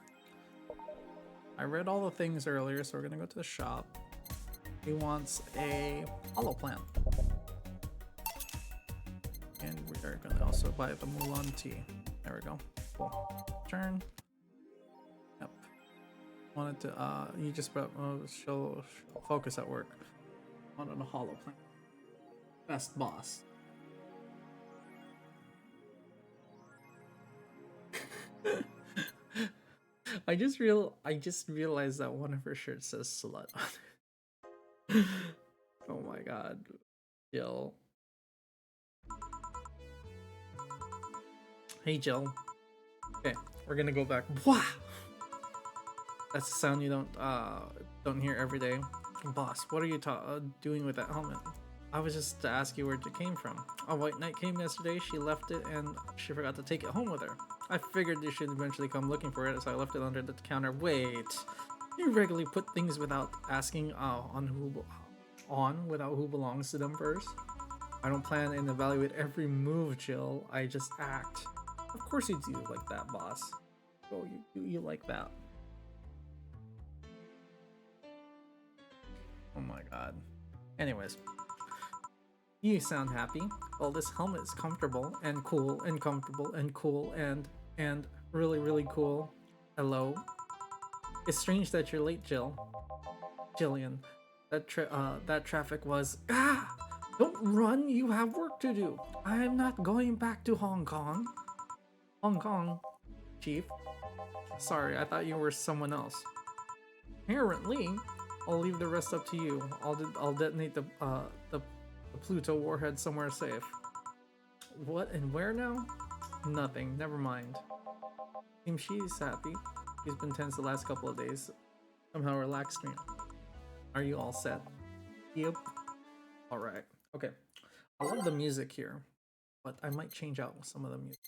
I read all the things earlier, so we're gonna go to the shop. He wants a hollow plant. And we are gonna also buy the Mulan tea. There we go. Cool. Turn. Yep. Wanted to, you just show focus at work. Wanted a hollow plant. Best boss. I just realized that one of her shirts says slut on it. Oh my god. Jill. Hey Jill. Okay, we're gonna go back. Wow! That's a sound you don't hear every day. Boss, what are you doing with that helmet? I was just to ask you where it came from. A white knight came yesterday, she left it and she forgot to take it home with her. I figured you should eventually come looking for it, so I left it under the counter. Wait, you regularly put things without asking without who belongs to them first? I don't plan and evaluate every move, Jill. I just act. Of course you do like that, boss. Oh, you like that. Oh my god. Anyways. You sound happy. Well, this helmet is comfortable and cool and comfortable and cool and really, really cool. Hello? It's strange that you're late, Jill. Jillian. That traffic was... Ah! Don't run, you have work to do. I am not going back to Hong Kong. Hong Kong, Chief. Sorry, I thought you were someone else. Apparently, I'll leave the rest up to you. I'll detonate the Pluto warhead somewhere safe. What and where now? Nothing, never mind. Seems she's happy. She's been tense the last couple of days. Somehow relaxed me. Are you all set? Yep. Alright. Okay. I love the music here, but I might change out some of the music.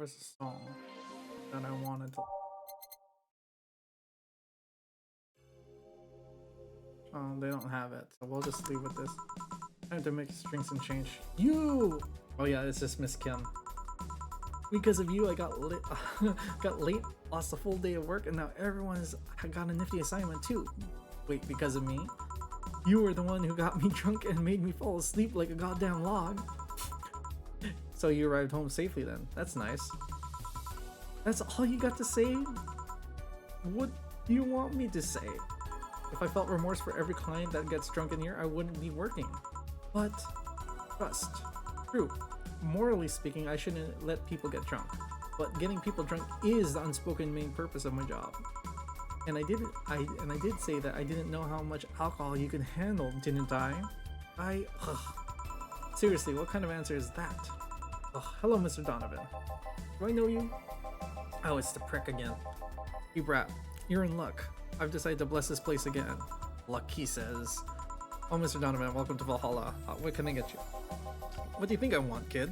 was a song that I wanted to. They don't have it, so we'll just leave with this. I have to make strings and change. You! Oh yeah, it's just Miss Kim. Because of you, I got lit, got late, lost a full day of work, and now everyone's got a nifty assignment too. Wait, because of me? You were the one who got me drunk and made me fall asleep like a goddamn log. So you arrived home safely then. That's nice. That's all you got to say? What do you want me to say? If I felt remorse for every client that gets drunk in here, I wouldn't be working. But, trust. True. Morally speaking, I shouldn't let people get drunk. But getting people drunk is the unspoken main purpose of my job. And I did say that I didn't know how much alcohol you could handle, didn't I? Seriously, what kind of answer is that? Hello, Mr. Donovan. Do I know you? Oh, it's the prick again. You brat, you're in luck. I've decided to bless this place again. Luck, he says. Oh, Mr. Donovan, welcome to Valhalla. What can I get you? What do you think I want, kid?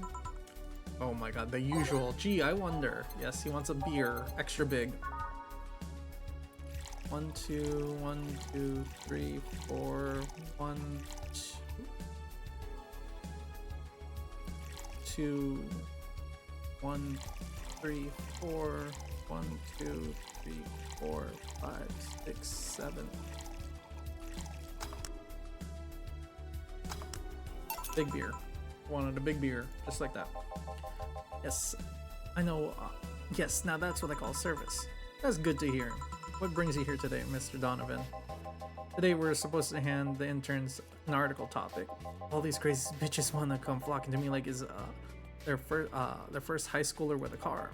Oh my god, the usual. Gee, I wonder. Yes, he wants a beer. Extra big. 1, 2, 1, 2, 3, 4, 1, 2, 1, 3, 4, 1, 2, 3, 4, 5, 6, 7. Big beer. Wanted a big beer, just like that. Yes, I know. Yes, now that's what I call service. That's good to hear. What brings you here today, Mr. Donovan? Today we're supposed to hand the interns an article topic. All these crazy bitches want to come flocking to me like it's their first high schooler with a car.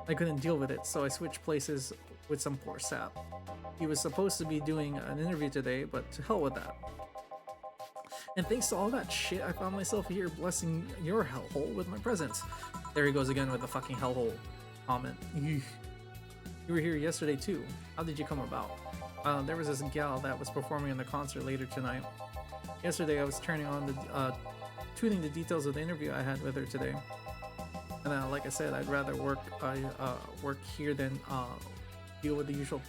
I couldn't deal with it, so I switched places with some poor sap. He was supposed to be doing an interview today, but to hell with that. And thanks to all that shit, I found myself here blessing your hellhole with my presence. There he goes again with the fucking hellhole comment. You were here yesterday too. How did you come about? There was this gal that was performing in the concert later tonight. Yesterday I was tuning the details of the interview I had with her today. And like I said, I'd rather work here than deal with the usual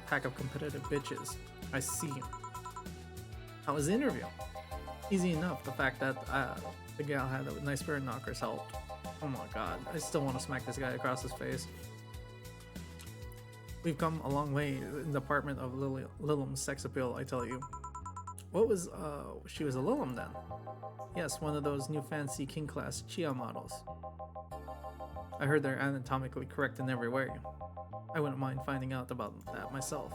pack of competitive bitches. I see. How was the interview? Easy enough. The fact that the gal had a nice pair of knockers helped. Oh my god, I still want to smack this guy across his face. We've come a long way in the department of Lilim's sex appeal, I tell you. What was, she was a Lilim then? Yes, one of those new fancy king class Chia models. I heard they're anatomically correct in every way. I wouldn't mind finding out about that myself.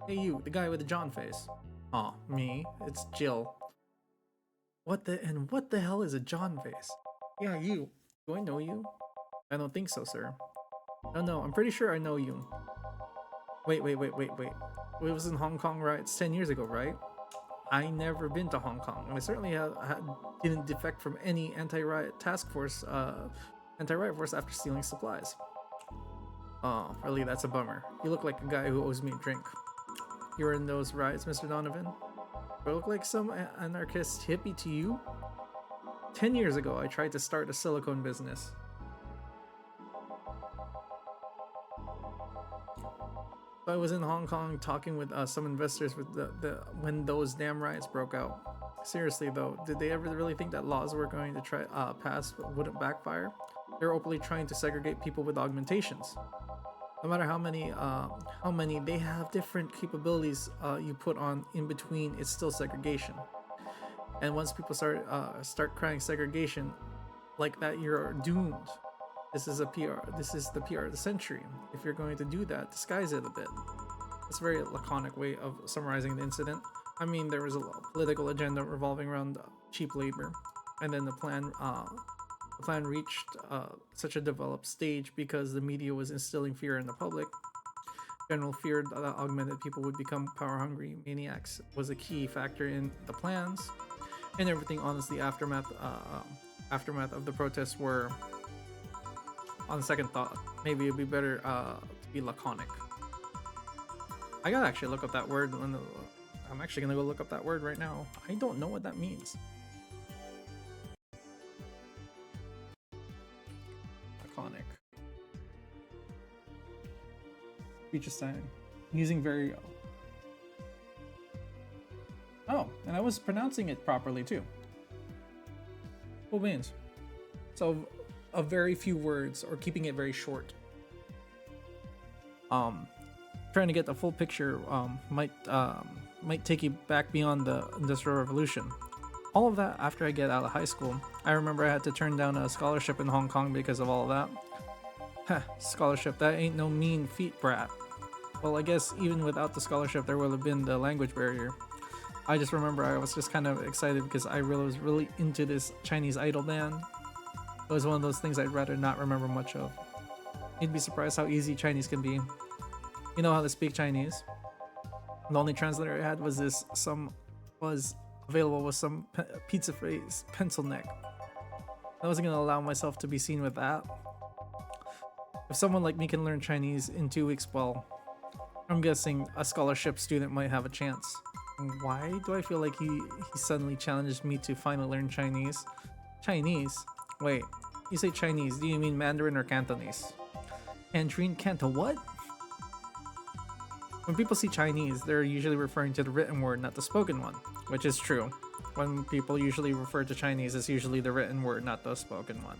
Hey you, the guy with the John face. Aw, me? It's Jill. What the hell is a John face? Yeah, you. Do I know you? I don't think so, sir. No, I'm pretty sure I know you. Wait. It was in Hong Kong riots 10 years ago, right? I never been to Hong Kong. I certainly didn't defect from any anti-riot force after stealing supplies. Oh, really, that's a bummer. You look like a guy who owes me a drink. You were in those riots, Mr. Donovan? Do I look like some anarchist hippie to you? 10 years ago, I tried to start a silicone business. I was in Hong Kong talking with some investors with when those damn riots broke out. Seriously though, did they ever really think that laws were going to try pass wouldn't backfire? They're openly trying to segregate people with augmentations. No matter how many they have different capabilities you put on in between, it's still segregation. And once people start crying segregation like that, you're doomed. This is the PR of the century. If you're going to do that, disguise it a bit. It's a very laconic way of summarizing the incident. I mean, there was a political agenda revolving around cheap labor, and then the plan reached such a developed stage because the media was instilling fear in the public. General fear that augmented people would become power-hungry maniacs was a key factor in the plans, and everything. Honestly, aftermath of the protests were. On second thought, maybe it'd be better to be laconic. I gotta actually look up that word. I'm actually gonna go look up that word right now. I don't know what that means. Speech sign. Using very. Oh, and I was pronouncing it properly too. Cool beans. So, a very few words or keeping it very short. Trying to get the full picture might take you back beyond the Industrial Revolution. All of that after I get out of high school. I remember I had to turn down a scholarship in Hong Kong because of all of that. Heh, scholarship, that ain't no mean feat, brat. Well, I guess even without the scholarship, there would have been the language barrier. I just remember I was just kind of excited because I was really into this Chinese idol band. It was one of those things I'd rather not remember much of. You'd be surprised how easy Chinese can be. You know how to speak Chinese? The only translator I had was available with some pizza phrase, pencil neck. I wasn't gonna allow myself to be seen with that. If someone like me can learn Chinese in 2 weeks, well, I'm guessing a scholarship student might have a chance. Why do I feel like he suddenly challenged me to finally learn Chinese? Chinese? Wait, you say Chinese, do you mean Mandarin or Cantonese? Mandarin, Canto what? When people see Chinese, they're usually referring to the written word, not the spoken one, which is true. When people usually refer to Chinese, it's usually the written word, not the spoken one.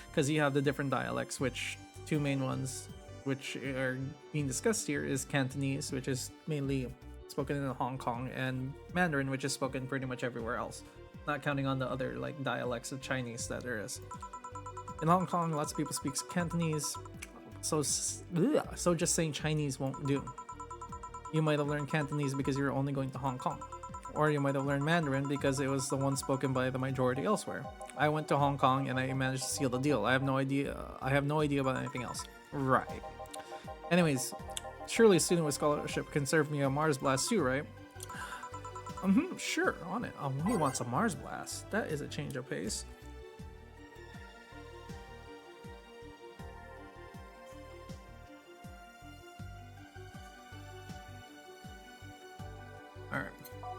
Because you have the different dialects, which 2 main ones which are being discussed here is Cantonese, which is mainly spoken in Hong Kong, and Mandarin, which is spoken pretty much everywhere else, not counting on the other like dialects of Chinese that there is. In Hong Kong, lots of people speak Cantonese, so just saying Chinese won't do. You might have learned Cantonese because you were only going to Hong Kong, or you might have learned Mandarin because it was the one spoken by the majority elsewhere. I went to Hong Kong and I managed to seal the deal. I have no idea about anything else. Right. Anyways, surely a student with scholarship can serve me a Mars Blast too, right? Sure, on it. He wants a Mars Blast. That is a change of pace. Alright,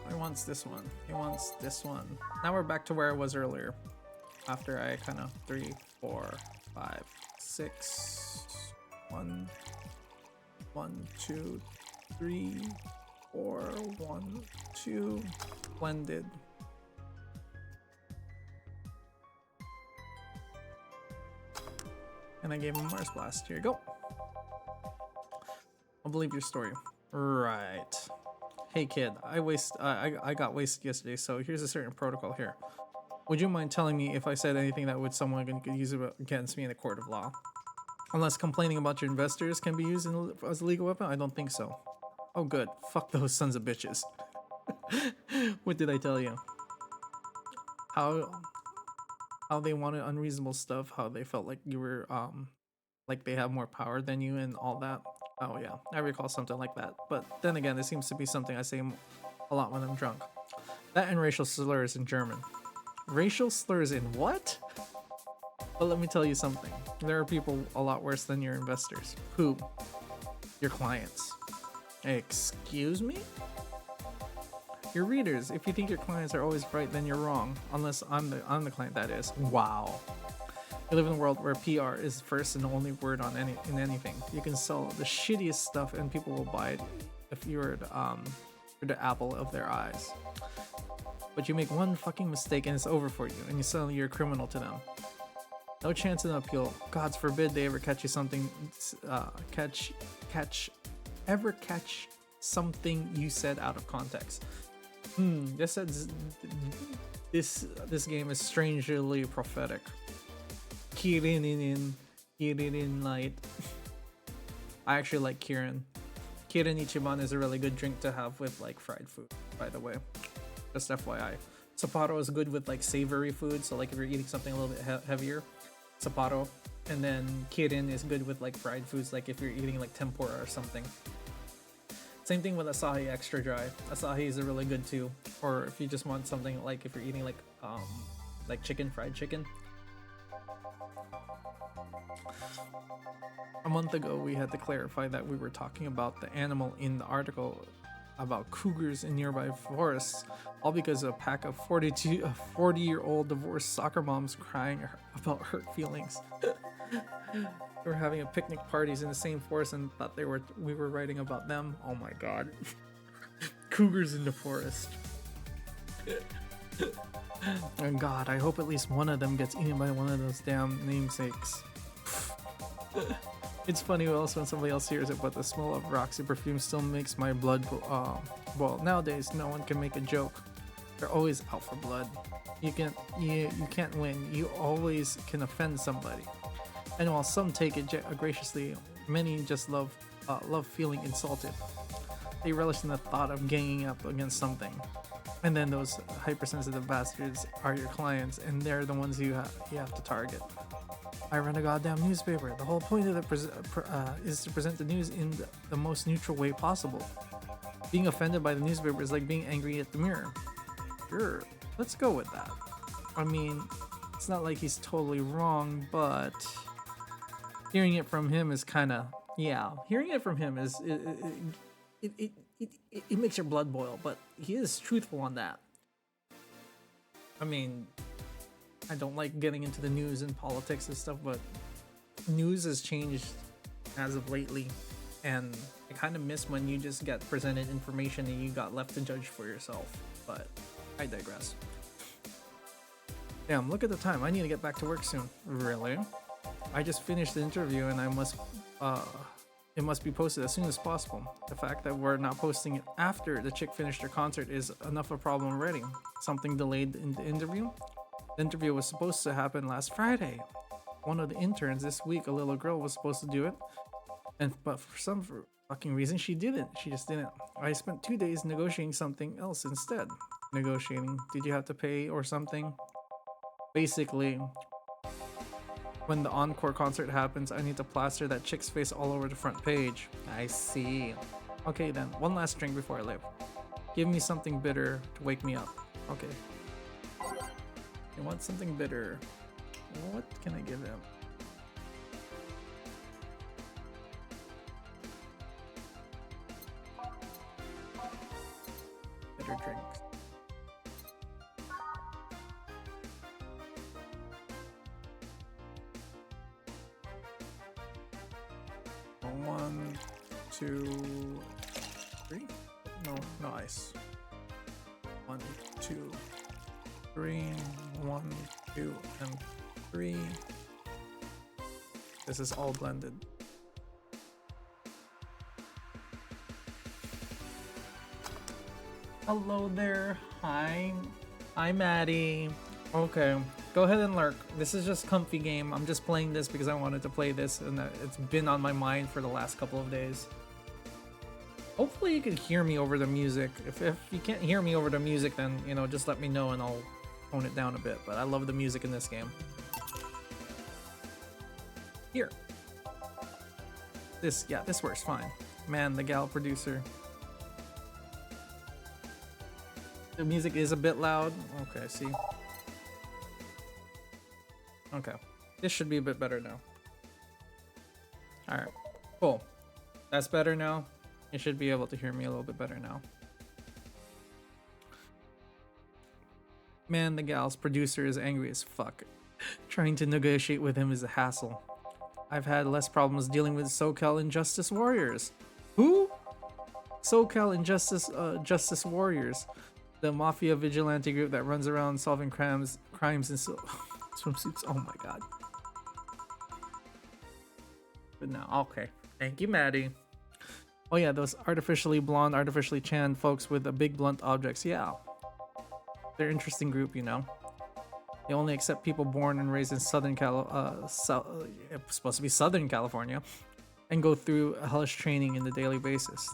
he wants this one. He wants this one. Now we're back to where I was earlier. After I kind of 3, 4, 5, 6, 1, 2, 3, 4, 1, 2, blended. And I gave him Mars Blast. Here you go. I'll believe your story. Right. Hey kid, I got wasted yesterday, so here's a certain protocol here. Would you mind telling me if I said anything that would someone could use it against me in a court of law? Unless complaining about your investors can be used as a legal weapon? I don't think so. Oh good, fuck those sons of bitches. What did I tell you? How they wanted unreasonable stuff, how they felt like you were, like they have more power than you and all that. Oh yeah, I recall something like that. But then again, it seems to be something I say a lot when I'm drunk. That and racial slurs in German. Racial slurs in what? But let me tell you something. There are people a lot worse than your investors. Who? Your clients. Excuse me? Your readers. If you think your clients are always right, then you're wrong. Unless I'm the client, that is. Wow. We live in a world where PR is first and only word on anything. You can sell the shittiest stuff and people will buy it if you're the apple of their eyes. But you make one fucking mistake and it's over for you, and you suddenly you're a criminal to them. No chance of an appeal. God forbid they ever catch you something, catch something you said out of context. This game is strangely prophetic. Kirin light. I actually like Kirin. Kirin Ichiban is a really good drink to have with like fried food, by the way. Just FYI. Sapporo is good with like savory food, so like if you're eating something a little bit heavier, Sapporo. And then Kirin is good with like fried foods, like if you're eating like tempura or something. Same thing with Asahi Extra Dry. Asahi is really good too. Or if you just want something like if you're eating like chicken, fried chicken. A month ago we had to clarify that we were talking about the animal in the article about cougars in nearby forests, all because a pack of 40-year-old divorced soccer moms crying about hurt feelings. They were having a picnic parties in the same forest and thought we were writing about them. Oh my god. Cougars in the forest. Oh god, I hope at least one of them gets eaten by one of those damn namesakes. It's funny also when somebody else hears it, but the smell of Roxy perfume still makes my blood boil. Nowadays, no one can make a joke. They're always out for blood. You can't win. You always can offend somebody. And while some take it graciously, many just love feeling insulted. They relish in the thought of ganging up against something. And then those hypersensitive bastards are your clients, and they're the ones you have to target. I run a goddamn newspaper. The whole point of it is to present the news in the most neutral way possible. Being offended by the newspaper is like being angry at the mirror. Sure, let's go with that. I mean, it's not like he's totally wrong, but hearing it from him is kind of, yeah. Hearing it from him is it makes your blood boil, but he is truthful on that. I mean, I don't like getting into the news and politics and stuff, but news has changed as of lately, and I kind of miss when you just get presented information and you got left to judge for yourself, but I digress. Damn, look at the time. I need to get back to work soon. Really? I just finished the interview and it must be posted as soon as possible. The fact that we're not posting it after the chick finished her concert is enough of a problem already. Something delayed in the interview? The interview was supposed to happen last Friday. One of the interns this week, a little girl, was supposed to do it, but for some fucking reason she didn't. She just didn't. I spent 2 days negotiating something else instead. Negotiating? Did you have to pay or something? Basically, when the encore concert happens, I need to plaster that chick's face all over the front page. I see. Okay then, one last drink before I leave. Give me something bitter to wake me up. Okay. I want something bitter. What can I give him? Bitter drinks. One, two, three? No ice. 1, 2, 3. 1, 2, and 3. This is all blended. Hello there. Hi, Maddie. Okay, go ahead and lurk. This is just comfy game. I'm just playing this because I wanted to play this, and it's been on my mind for the last couple of days. Hopefully you can hear me over the music. If you can't hear me over the music, then, you know, just let me know and I'll tone it down a bit. But I love the music in this game. Here. This works fine. Man, the gal producer. The music is a bit loud. Okay, see. Okay. This should be a bit better now. Alright. Cool. That's better now. You should be able to hear me a little bit better now. Man, the gal's producer is angry as fuck. Trying to negotiate with him is a hassle. I've had less problems dealing with SoCal Injustice Warriors. Who? SoCal Justice Warriors. The mafia vigilante group that runs around solving crimes in swimsuits. Oh my god. But now, okay. Thank you, Maddie. Oh yeah, those artificially blonde, artificially tanned folks with the big blunt objects. Yeah. They're an interesting group, you know. They only accept people born and raised in Southern supposed to be Southern California, and go through hellish training in the daily basis.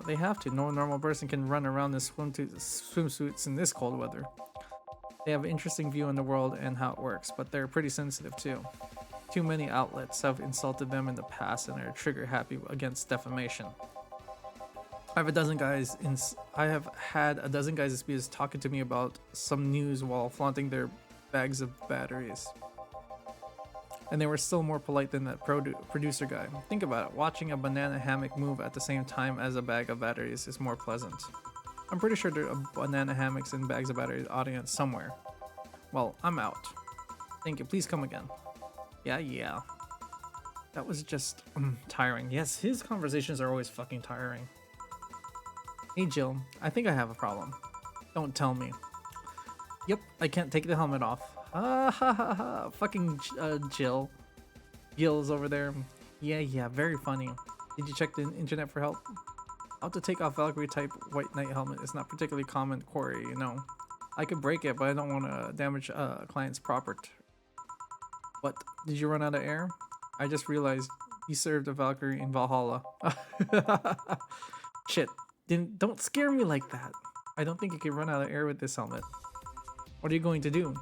They have to. No normal person can run around in swimsuits in this cold weather. They have an interesting view on the world and how it works, but they're pretty sensitive too. Too many outlets have insulted them in the past and are trigger happy against defamation. I have had a dozen guys this talking to me about some news while flaunting their bags of batteries. And they were still more polite than that producer guy. Think about it, watching a banana hammock move at the same time as a bag of batteries is more pleasant. I'm pretty sure there are banana hammocks and bags of batteries audience somewhere. Well, I'm out. Thank you, please come again. Yeah. That was just tiring. Yes, his conversations are always fucking tiring. Hey Jill, I think I have a problem. Don't tell me. Yep, I can't take the helmet off. Ha ha ha ha. Fucking Jill. Gill's over there. Yeah, very funny. Did you check the internet for help? How to take off Valkyrie type white knight helmet is not particularly common quarry, you know. I could break it, but I don't want to damage a client's property. What? Did you run out of air? I just realized you served a Valkyrie in Valhalla. Shit. Don't scare me like that. I don't think you can run out of air with this helmet. What are you going to do?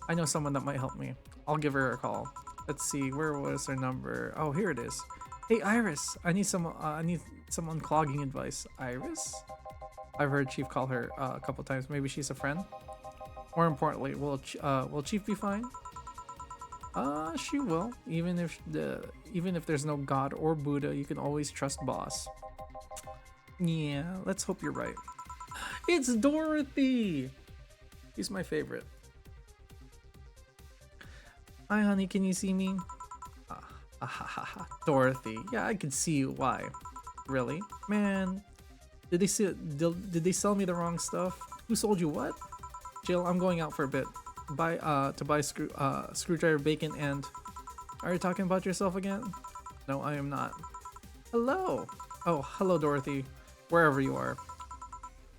I know someone that might help me. I'll give her a call. Let's see, where was her number? Oh, here it is. Hey Iris, I need some unclogging advice. Iris? I've heard Chief call her a couple times. Maybe she's a friend. More importantly, will Chief be fine? She will. Even if there's no God or Buddha, you can always trust boss. Yeah, let's hope you're right. It's Dorothy! She's my favorite. Hi honey, can you see me? Dorothy. Yeah, I can see you. Why? Really? Man, did they sell me the wrong stuff? Who sold you what? Jill, I'm going out for a bit. To buy screwdriver bacon and... Are you talking about yourself again? No, I am not. Hello! Oh, hello Dorothy. Wherever you are.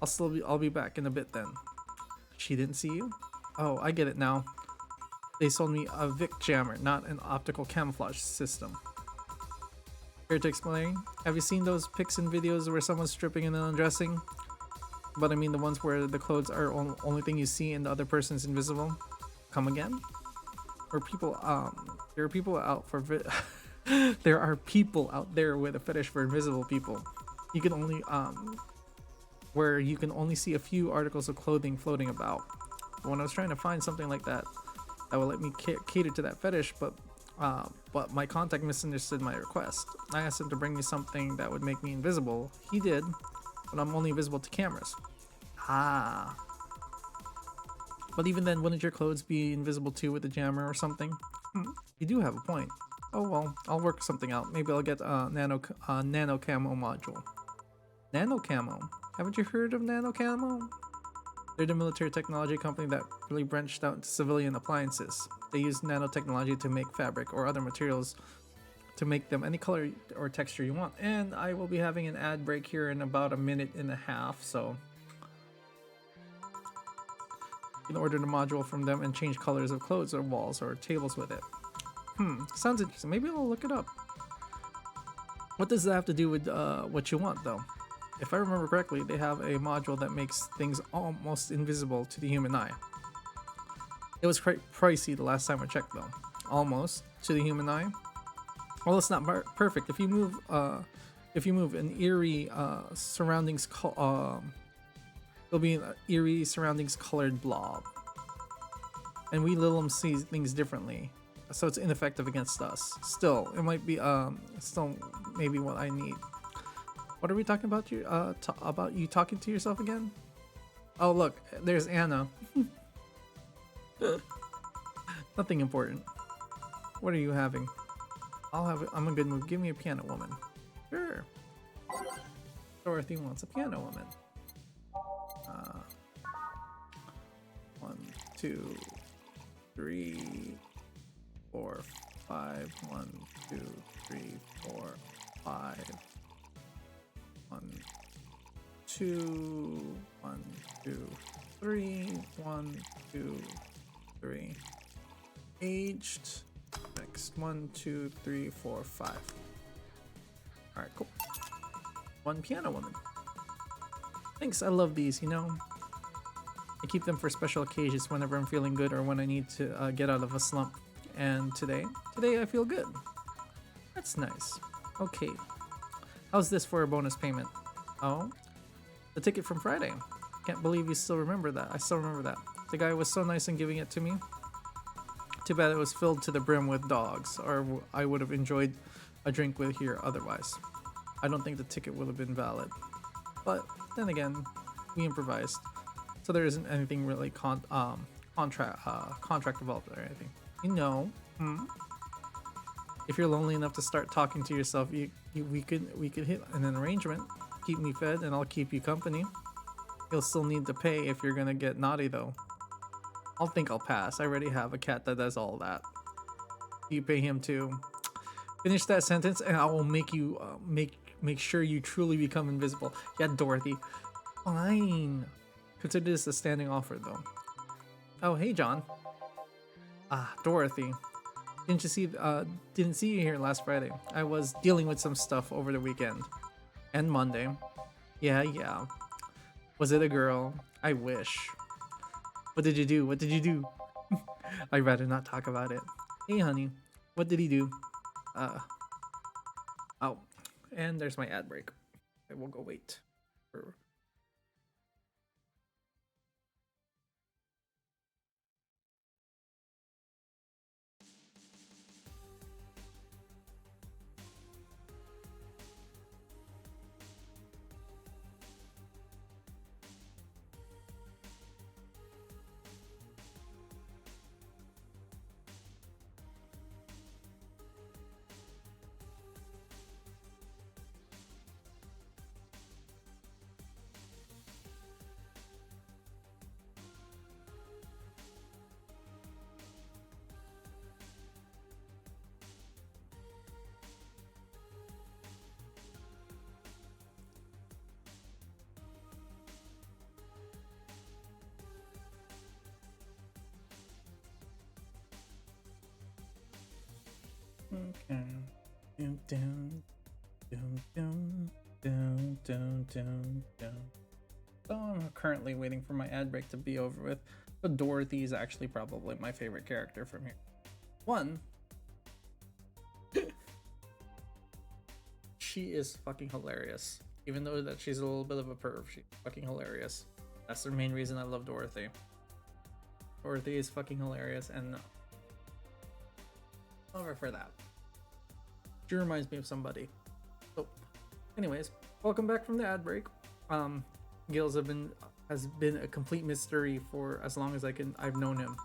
I'll be back in a bit then. She didn't see you? Oh, I get it now. They sold me a Vic jammer, not an optical camouflage system. Here to explain? Have you seen those pics and videos where someone's stripping and then undressing? But I mean the ones where the clothes are only thing you see and the other person's invisible? Come again? Or people, there are people out for there are people out there with a fetish for invisible people. You can only, where you can only see a few articles of clothing floating about. But when I was trying to find something like that will let me cater to that fetish, but my contact misunderstood my request. I asked him to bring me something that would make me invisible. He did, but I'm only visible to cameras. Ah. But even then, wouldn't your clothes be invisible too with the jammer or something? You do have a point. Oh well, I'll work something out. Maybe I'll get a nano camo module. Nano camo? Haven't you heard of nano camo? They're the military technology company that really branched out into civilian appliances. They use nanotechnology to make fabric or other materials to make them any color or texture you want. And I will be having an ad break here in about a minute and a half, so you can order the module from them and change colors of clothes or walls or tables with it. Sounds interesting. Maybe I'll look it up. What does that have to do with what you want though? If I remember correctly, they have a module that makes things almost invisible to the human eye. It was quite pricey the last time I checked though. Almost to the human eye. Well, it's not perfect. If you move an eerie surroundings, there'll be an eerie surroundings colored blob, and we Lilim see things differently, so it's ineffective against us. Still, it might be still maybe what I need. What are we talking about? About you talking to yourself again? Oh look, there's Anna. Nothing important. What are you having? I'm a good mood. Give me a piano woman. Sure. Dorothy wants a piano woman. 1, 2, 3, 4, 5. 1, 2, 3, 4, 5. 1, 2, 1, 2, 3. 1, 2, 3. Aged. Next. 1, 2, 3, 4, 5. Alright, cool. One piano woman. Thanks, I love these, you know. I keep them for special occasions whenever I'm feeling good or when I need to get out of a slump. And today I feel good. That's nice. Okay. How's this for a bonus payment? Oh? The ticket from Friday. Can't believe you still remember that. I still remember that. The guy was so nice in giving it to me. Too bad it was filled to the brim with dogs, or I would have enjoyed a drink with here otherwise. I don't think the ticket would have been valid. But then again, we improvised, so there isn't anything really contract involved or anything. You know, if you're lonely enough to start talking to yourself, we could hit an arrangement. Keep me fed, and I'll keep you company. You'll still need to pay if you're gonna get naughty though. I'll pass. I already have a cat that does all that. You pay him too. Finish that sentence, and I will make you make sure you truly become invisible. Yeah, Dorothy. Fine. Consider this a standing offer, though. Oh, hey, John. Ah, Dorothy. Didn't see you here last Friday. I was dealing with some stuff over the weekend. And Monday. Yeah. Was it a girl? I wish. What did you do? What did you do? I'd rather not talk about it. Hey, honey. What did he do? Oh. And there's my ad break. I will go wait for... Okay. So I'm currently waiting for my ad break to be over with. But Dorothy is actually probably my favorite character from here. One, she is fucking hilarious. Even though that she's a little bit of a perv, she's fucking hilarious. That's the main reason I love Dorothy. Dorothy is fucking hilarious, and over for that. She reminds me of somebody. So, anyways, welcome back from the ad break. Gills has been a complete mystery for as long as I've known him.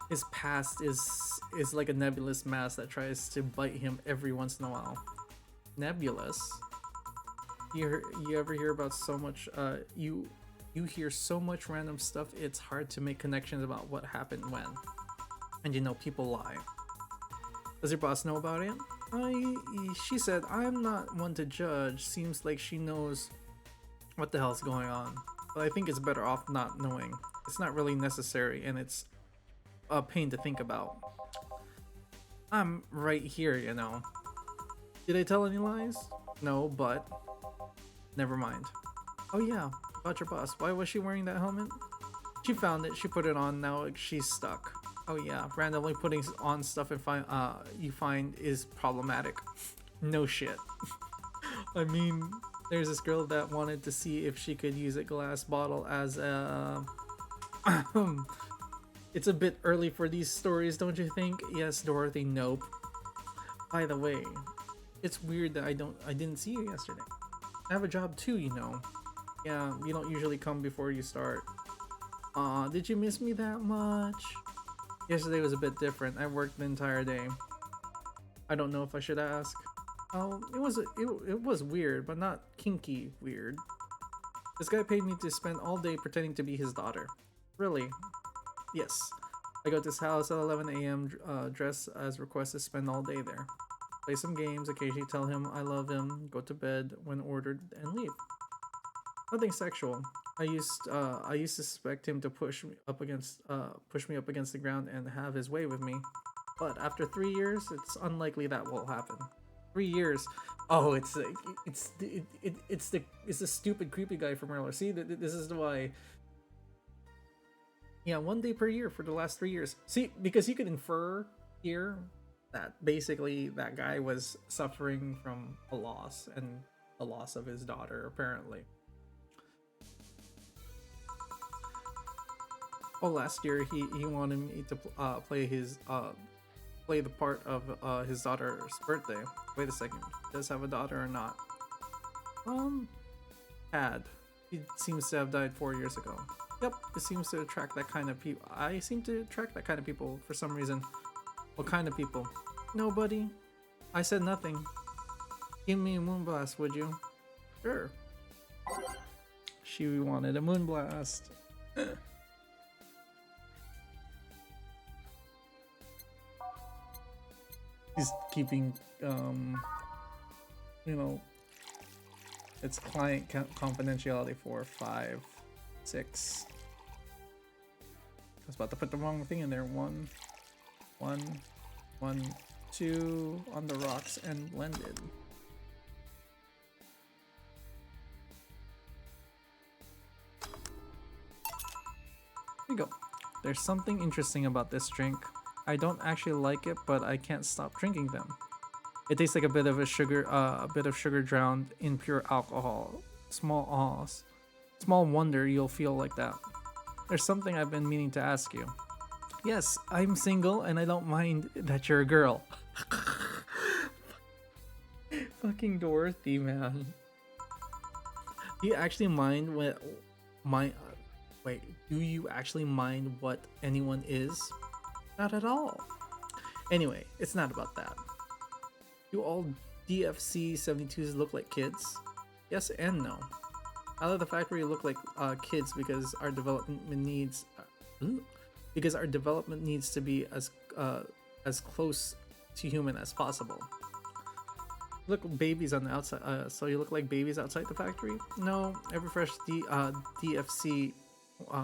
His past is like a nebulous mass that tries to bite him every once in a while. Nebulous? You ever hear about so much? You hear so much random stuff. It's hard to make connections about what happened when. And you know, people lie. Does your boss know about it? She said, I'm not one to judge. Seems like she knows what the hell's going on. But I think it's better off not knowing. It's not really necessary, and it's a pain to think about. I'm right here, you know. Did I tell any lies? No, but never mind. Oh yeah, about your boss. Why was she wearing that helmet? She found it, she put it on, now she's stuck. Oh yeah, randomly putting on stuff and you find is problematic. No shit. I mean, there's this girl that wanted to see if she could use a glass bottle as a... It's a bit early for these stories, don't you think? Yes, Dorothy, nope. By the way, it's weird that I didn't see you yesterday. I have a job too, you know. Yeah, you don't usually come before you start. Aw, did you miss me that much? Yesterday was a bit different. I worked the entire day. I don't know if I should ask. Oh, it was weird, but not kinky weird. This guy paid me to spend all day pretending to be his daughter. Really? Yes. I go to his house at 11 a.m. Dress as requested, spend all day there. Play some games, occasionally tell him I love him, go to bed when ordered, and leave. Nothing sexual. I used to suspect him to push me up against the ground and have his way with me, but after 3 years, it's unlikely that will happen. 3 years. Oh, it's the stupid creepy guy from earlier. See, this is why. Yeah, 1 day per year for the last 3 years. See, because you could infer here that basically that guy was suffering from a loss and the loss of his daughter, apparently. Oh, last year he wanted me to play the part of his daughter's birthday. Wait a second, does have a daughter or not? Had. He seems to have died 4 years ago. Yep, it seems to attract that kind of people. I seem to attract that kind of people for some reason. What kind of people? Nobody. I said nothing. Give me a moonblast, would you? Sure. She wanted a moonblast. He's keeping, you know, its client confidentiality for 5, 6. I was about to put the wrong thing in there. 1, 1, 1, 2 on the rocks and blended. Here we go. There's something interesting about this drink. I don't actually like it, but I can't stop drinking them. It tastes like a bit of sugar drowned in pure alcohol. Small wonder you'll feel like that. There's something I've been meaning to ask you. Yes, I'm single and I don't mind that you're a girl. Fucking Dorothy, man. Do you actually mind what do you actually mind what anyone is? Not at all. Anyway, it's not about that. Do all DFC-72s look like kids? Yes and no. Out of the factory look like kids because our development needs to be as close to human as possible. Look, babies on the outside. So you look like babies outside the factory? No, every fresh DFC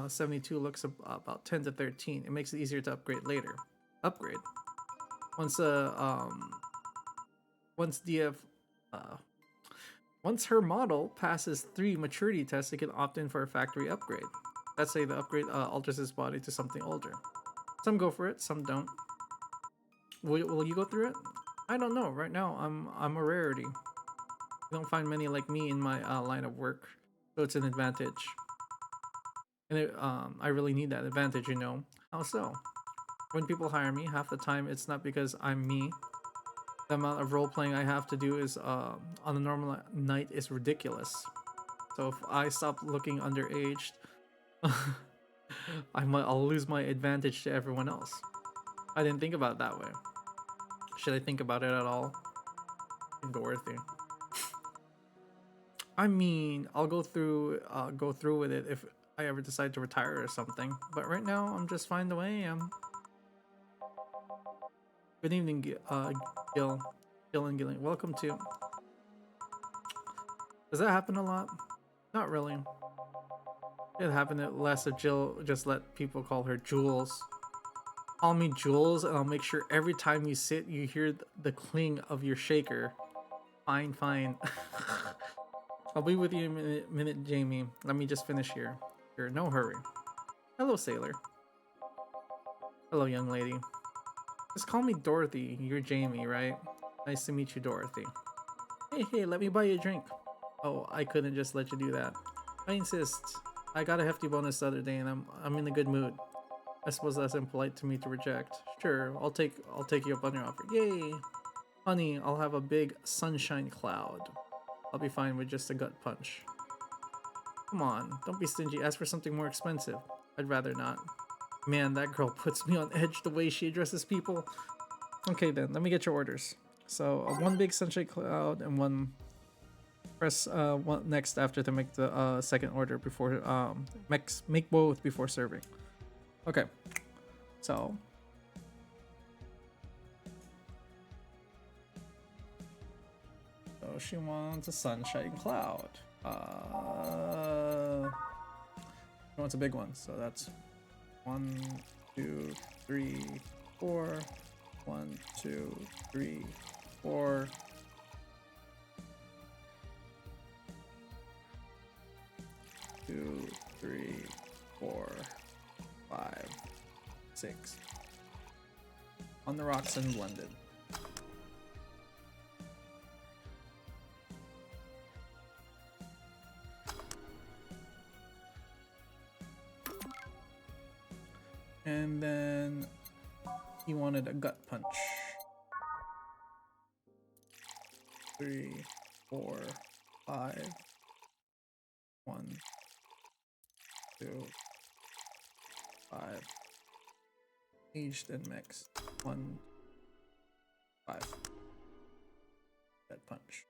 72 looks about 10 to 13. It makes it easier to upgrade later. Upgrade. Once her model passes 3 maturity tests, it can opt in for a factory upgrade. Let's say the upgrade alters his body to something older. Some go for it, some don't. Will you go through it? I don't know. Right now, I'm a rarity. You don't find many like me in my line of work, so it's an advantage. And I really need that advantage, you know. How so? When people hire me, half the time it's not because I'm me. The amount of role playing I have to do is on a normal night is ridiculous. So if I stop looking underage, I'll lose my advantage to everyone else. I didn't think about it that way. Should I think about it at all? Dorothy. I mean, I'll go through with it if I ever decide to retire or something. But right now, I'm just fine the way I am. Good evening, Gil and Gilling. Welcome to. Does that happen a lot? Not really. It happened less if Jill just let people call her Jules. Call me Jules, and I'll make sure every time you sit, you hear the cling of your shaker. Fine, fine. I'll be with you in a minute, Jamie. Let me just finish here. You're in no hurry. Hello, sailor. Hello, young lady. Just call me Dorothy. You're Jamie, right? Nice to meet you, Dorothy. Hey, let me buy you a drink. Oh, I couldn't just let you do that. I insist. I got a hefty bonus the other day, and I'm in a good mood. I suppose that's impolite to me to reject. Sure, I'll take you up on your offer. Yay! Honey, I'll have a big sunshine cloud. I'll be fine with just a gut punch. Come on, don't be stingy. Ask for something more expensive. I'd rather not. Man, that girl puts me on edge the way she addresses people. Okay then, let me get your orders. So, one big sunshine cloud and one... Press one next after to make the second order before... make both before serving. Okay. So... she wants a sunshine cloud. She wants a big one, so that's 1, 2, 3, 4. 1, 2, 3, 4. 2, 3, 4, 5, 6. On the rocks and blended. And then he wanted a gut punch. 3, 4, 5. 1, 2, 5. Aged and mixed. 1, 5. Gut punch.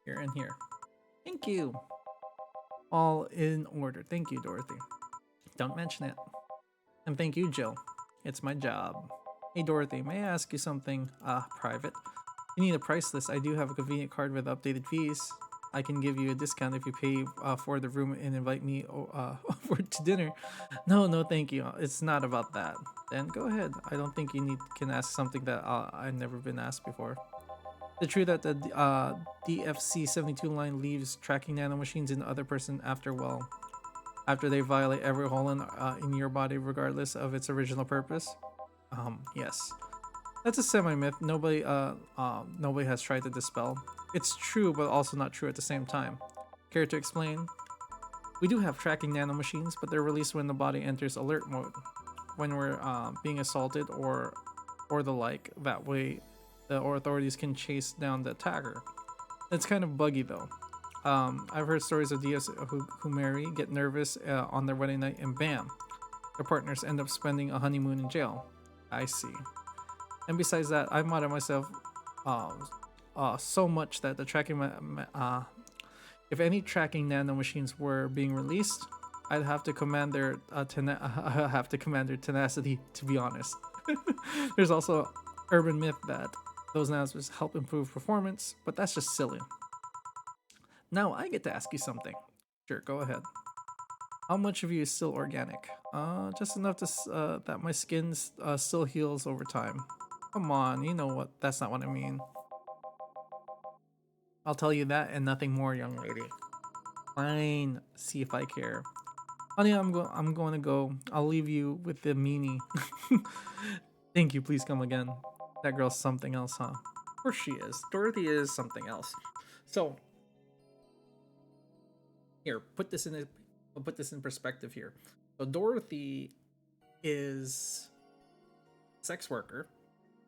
Here and here. Thank you. All in order. Thank you, Dorothy. Don't mention it. And thank you, Jill. It's my job. Hey, Dorothy, may I ask you something, private? You need a price list. I do have a convenient card with updated fees. I can give you a discount if you pay for the room and invite me over to dinner. No, thank you. It's not about that. Then go ahead. I don't think you can ask something that I've never been asked before. The truth that the DFC-72 line leaves tracking nanomachines in the other person after they violate every hole in your body regardless of its original purpose? Yes. That's a semi-myth nobody has tried to dispel. It's true, but also not true at the same time. Care to explain? We do have tracking nanomachines, but they're released when the body enters alert mode, when we're being assaulted or the like. That way, the authorities can chase down the attacker. It's kind of buggy though. I've heard stories of DS who marry, get nervous on their wedding night, and bam, their partners end up spending a honeymoon in jail. I see. And besides that, I modded myself so much that the tracking if any tracking nanomachines were being released, I'd have to command their tenacity, to be honest. There's also urban myth that those nanomachines help improve performance, but that's just silly. Now I get to ask you something. Sure, go ahead. How much of you is still organic? Just enough to that my skin still heals over time. Come on, you know what? That's not what I mean. I'll tell you that and nothing more, young lady. Fine. See if I care. Honey, I'm going to go. I'll leave you with the meanie. Thank you. Please come again. That girl's something else, huh? Of course she is. Dorothy is something else. So here, put this in perspective here. So Dorothy is a sex worker,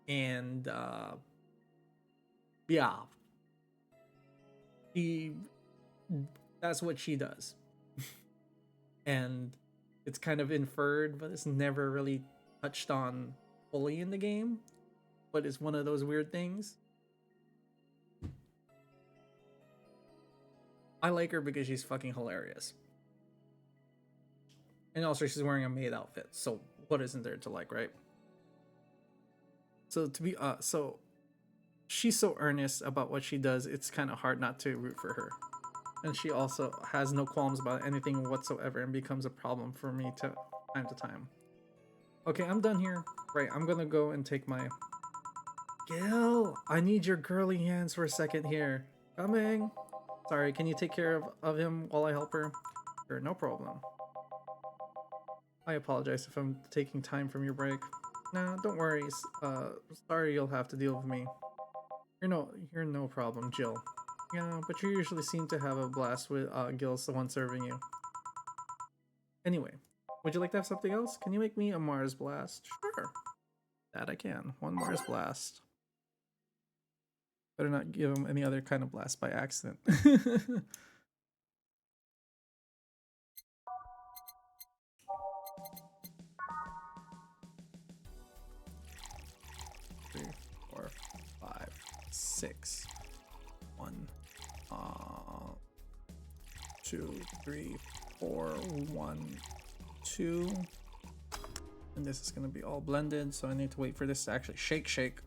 and yeah, that's what she does. And it's kind of inferred, but it's never really touched on fully in the game. But it's one of those weird things. I like her because she's fucking hilarious. And also she's wearing a maid outfit, so what isn't there to like, right? So so she's so earnest about what she does, it's kind of hard not to root for her. And she also has no qualms about anything whatsoever and becomes a problem for me time to time. Okay, I'm done here. Right, I'm gonna go and take my... Gil, I need your girly hands for a second here. Coming. Sorry, can you take care of him while I help her? Sure, no problem. I apologize if I'm taking time from your break. Nah, don't worry. Sorry you'll have to deal with me. You're no problem, Jill. Yeah, but you usually seem to have a blast with Gil's the one serving you. Anyway, would you like to have something else? Can you make me a Mars Blast? Sure. That I can. One Mars Blast. Better not give him any other kind of blast by accident. 3, 4, 5, 6. 1, 2, 3, 4, 1, 2. And this is gonna be all blended, so I need to wait for this to actually shake.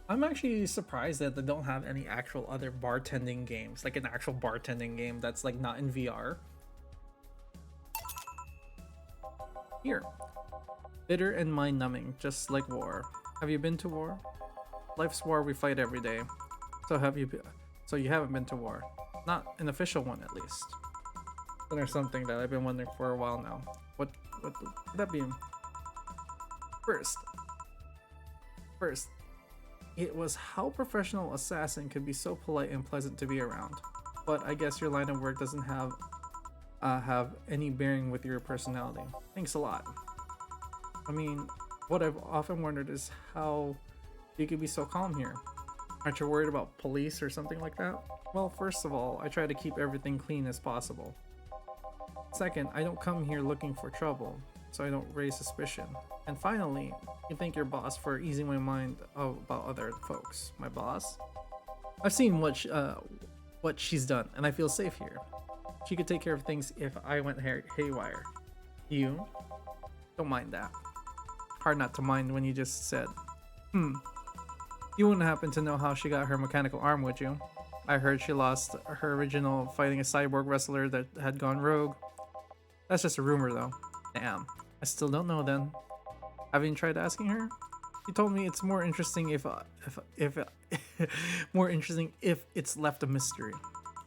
I'm actually surprised that they don't have any actual other bartending games, like an actual bartending game that's like not in VR. Here. Bitter and mind-numbing, just like war. Have you been to war? Life's war we fight every day. So you haven't been to war. Not an official one, at least. But there's something that I've been wondering for a while now. What would that be? First, it was how professional assassin could be so polite and pleasant to be around. But I guess your line of work doesn't have have any bearing with your personality. Thanks a lot. I mean, what I've often wondered is how you could be so calm here. Aren't you worried about police or something like that? Well, first of all, I try to keep everything clean as possible. Second, I don't come here looking for trouble, so I don't raise suspicion. And finally, you thank your boss for easing my mind about other folks. My boss? I've seen what she's done, and I feel safe here. She could take care of things if I went haywire. You? Don't mind that. Hard not to mind when you just said, You wouldn't happen to know how she got her mechanical arm, would you? I heard she lost her original fighting a cyborg wrestler that had gone rogue. That's just a rumor, though. Damn. I still don't know then. Haven't you tried asking her? She told me it's more interesting if more interesting if it's left a mystery,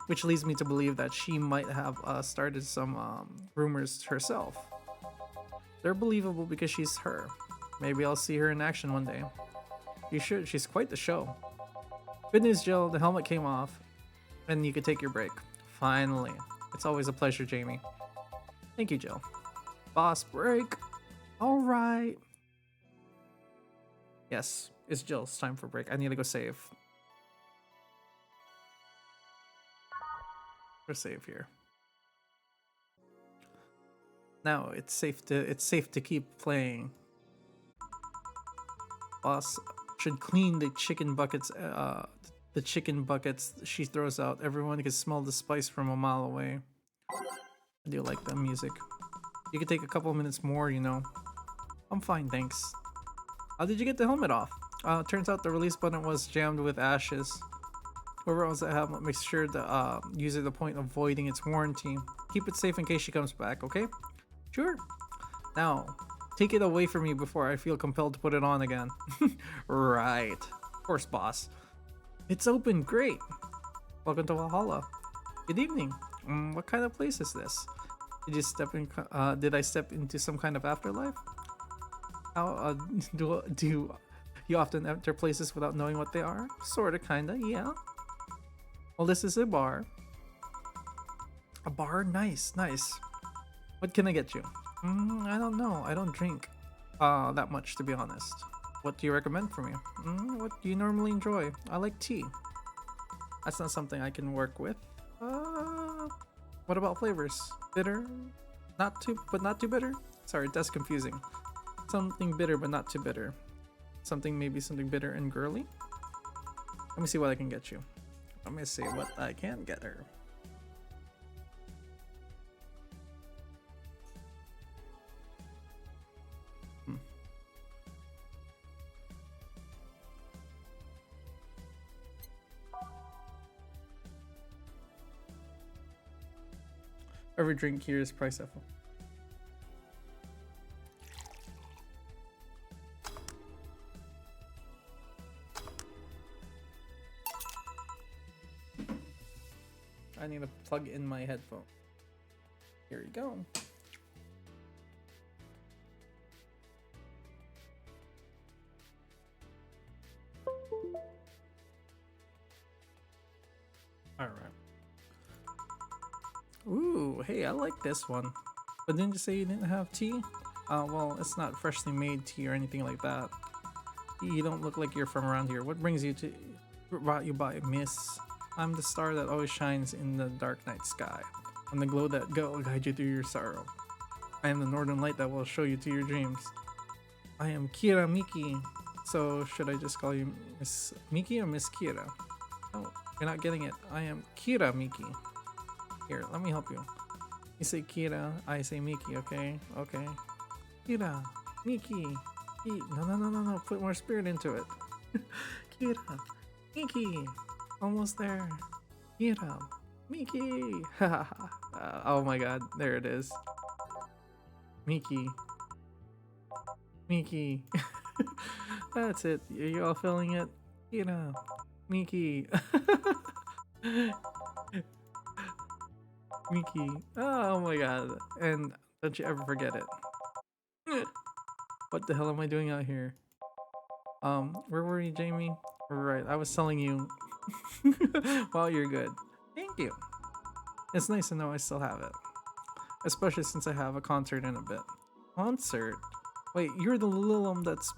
which leads me to believe that she might have started some rumors herself. They're believable because she's her. Maybe I'll see her in action one day. You should. She's quite the show. Good news, Jill. The helmet came off, and you could take your break. Finally. It's always a pleasure, Jamie. Thank you, Jill. Boss break. All right. Yes, it's Jill. It's time for break. I need to go save. Go save here. Now it's safe to keep playing. Boss should clean the chicken buckets. The chicken buckets she throws out. Everyone can smell the spice from a mile away. I do like the music. You could take a couple minutes more, you know. I'm fine, thanks. How did you get the helmet off? Turns out the release button was jammed with ashes. Whoever owns the helmet makes sure to use it to the point of voiding its warranty. Keep it safe in case she comes back, okay? Sure. Now, take it away from me before I feel compelled to put it on again. Right. Of course, boss. It's open, great. Welcome to Valhalla. Good evening. What kind of place is this? Did I step into some kind of afterlife? How do you often enter places without knowing what they are? Sorta, kinda, yeah. Well, this is a bar. A bar? Nice, nice. What can I get you? I don't know. I don't drink that much, to be honest. What do you recommend for me? What do you normally enjoy? I like tea. That's not something I can work with. What about flavors? Bitter? Not too bitter? Sorry, that's confusing. Something bitter but not too bitter. Maybe something bitter and girly? Let me see what I can get you. Let me see what I can get her. Every drink here is price effort. I need to plug in my headphone. Here you go. All right. Ooh, hey, I like this one. But didn't you say you didn't have tea? Well, it's not freshly made tea or anything like that. You don't look like you're from around here. What brings you to... brought you by, miss? I'm the star that always shines in the dark night sky. I'm the glow that will guide you through your sorrow. I am the northern light that will show you to your dreams. I am Kira Miki. So, should I just call you Miss Miki or Miss Kira? Oh, you're not getting it. I am Kira Miki. Here, let me help you. You say Kira, I say Miki, okay? Okay. Kira, Miki. No. Put more spirit into it. Kira, Miki. Almost there. Kira, Miki. Oh my god, there it is. Miki. Miki. That's it. Are you all feeling it? Kira, Miki. Miki. Oh my god. And don't you ever forget it. What the hell am I doing out here? Where were you, Jamie? Right, I was telling you. Well, you're good. Thank you. It's nice to know I still have it. especially since I have a concert in a bit. Concert? Wait, you're the Lilum that's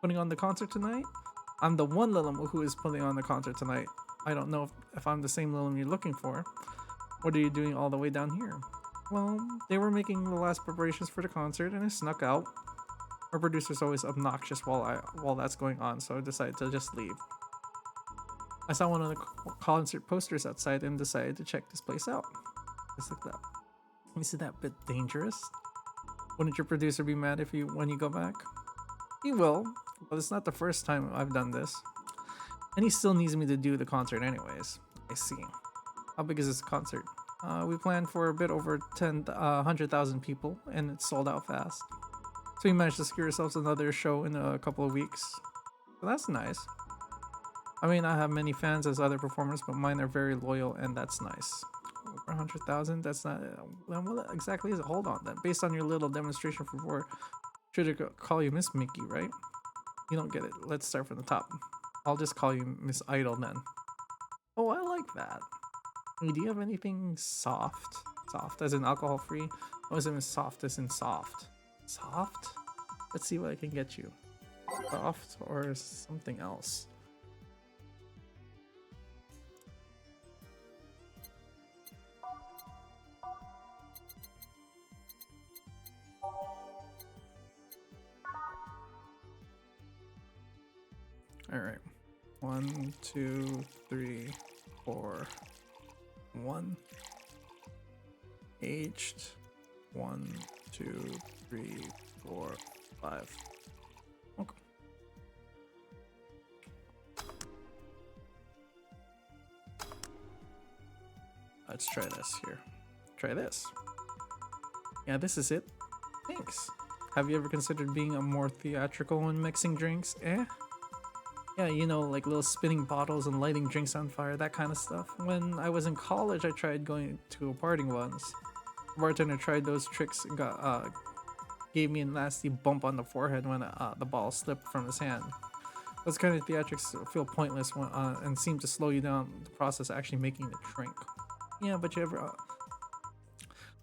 putting on the concert tonight? I'm the one Lilum who is putting on the concert tonight. I don't know if I'm the same Lilum you're looking for. What are you doing all the way down here? Well, they were making the last preparations for the concert and I snuck out. Our producer's always obnoxious while that's going on, so I decided to just leave. I saw one of the concert posters outside and decided to check this place out. Just like that. Isn't that a bit dangerous? Wouldn't your producer be mad if when you go back? He will, but it's not the first time I've done this. And he still needs me to do the concert anyways. I see. How big is this concert? We planned for a bit over 100,000 people, and it's sold out fast. So we managed to secure ourselves another show in a couple of weeks. So that's nice. I may not have many fans as other performers, but mine are very loyal, and that's nice. Over 100,000? That's not... what exactly is it? Hold on then. Based on your little demonstration before, should I call you Miss Mickey, right? You don't get it. Let's start from the top. I'll just call you Miss Idol then. Oh, I like that. Do you have anything soft? Soft as in alcohol free? Or is it soft as in soft? Soft? Let's see what I can get you. Soft or something else. Alright. 1, 2, 3, 4. 1. Aged. 1, 2, 3, 4, 5. Okay. Let's try this here. Try this. Yeah, this is it. Thanks. Have you ever considered being a more theatrical when mixing drinks? Eh? Yeah, you know, like little spinning bottles and lighting drinks on fire, that kind of stuff. When I was in college, I tried going to a party once. The bartender tried those tricks and gave me a nasty bump on the forehead when the ball slipped from his hand. Those kind of theatrics feel pointless and seem to slow you down the process of actually making the drink. Yeah, but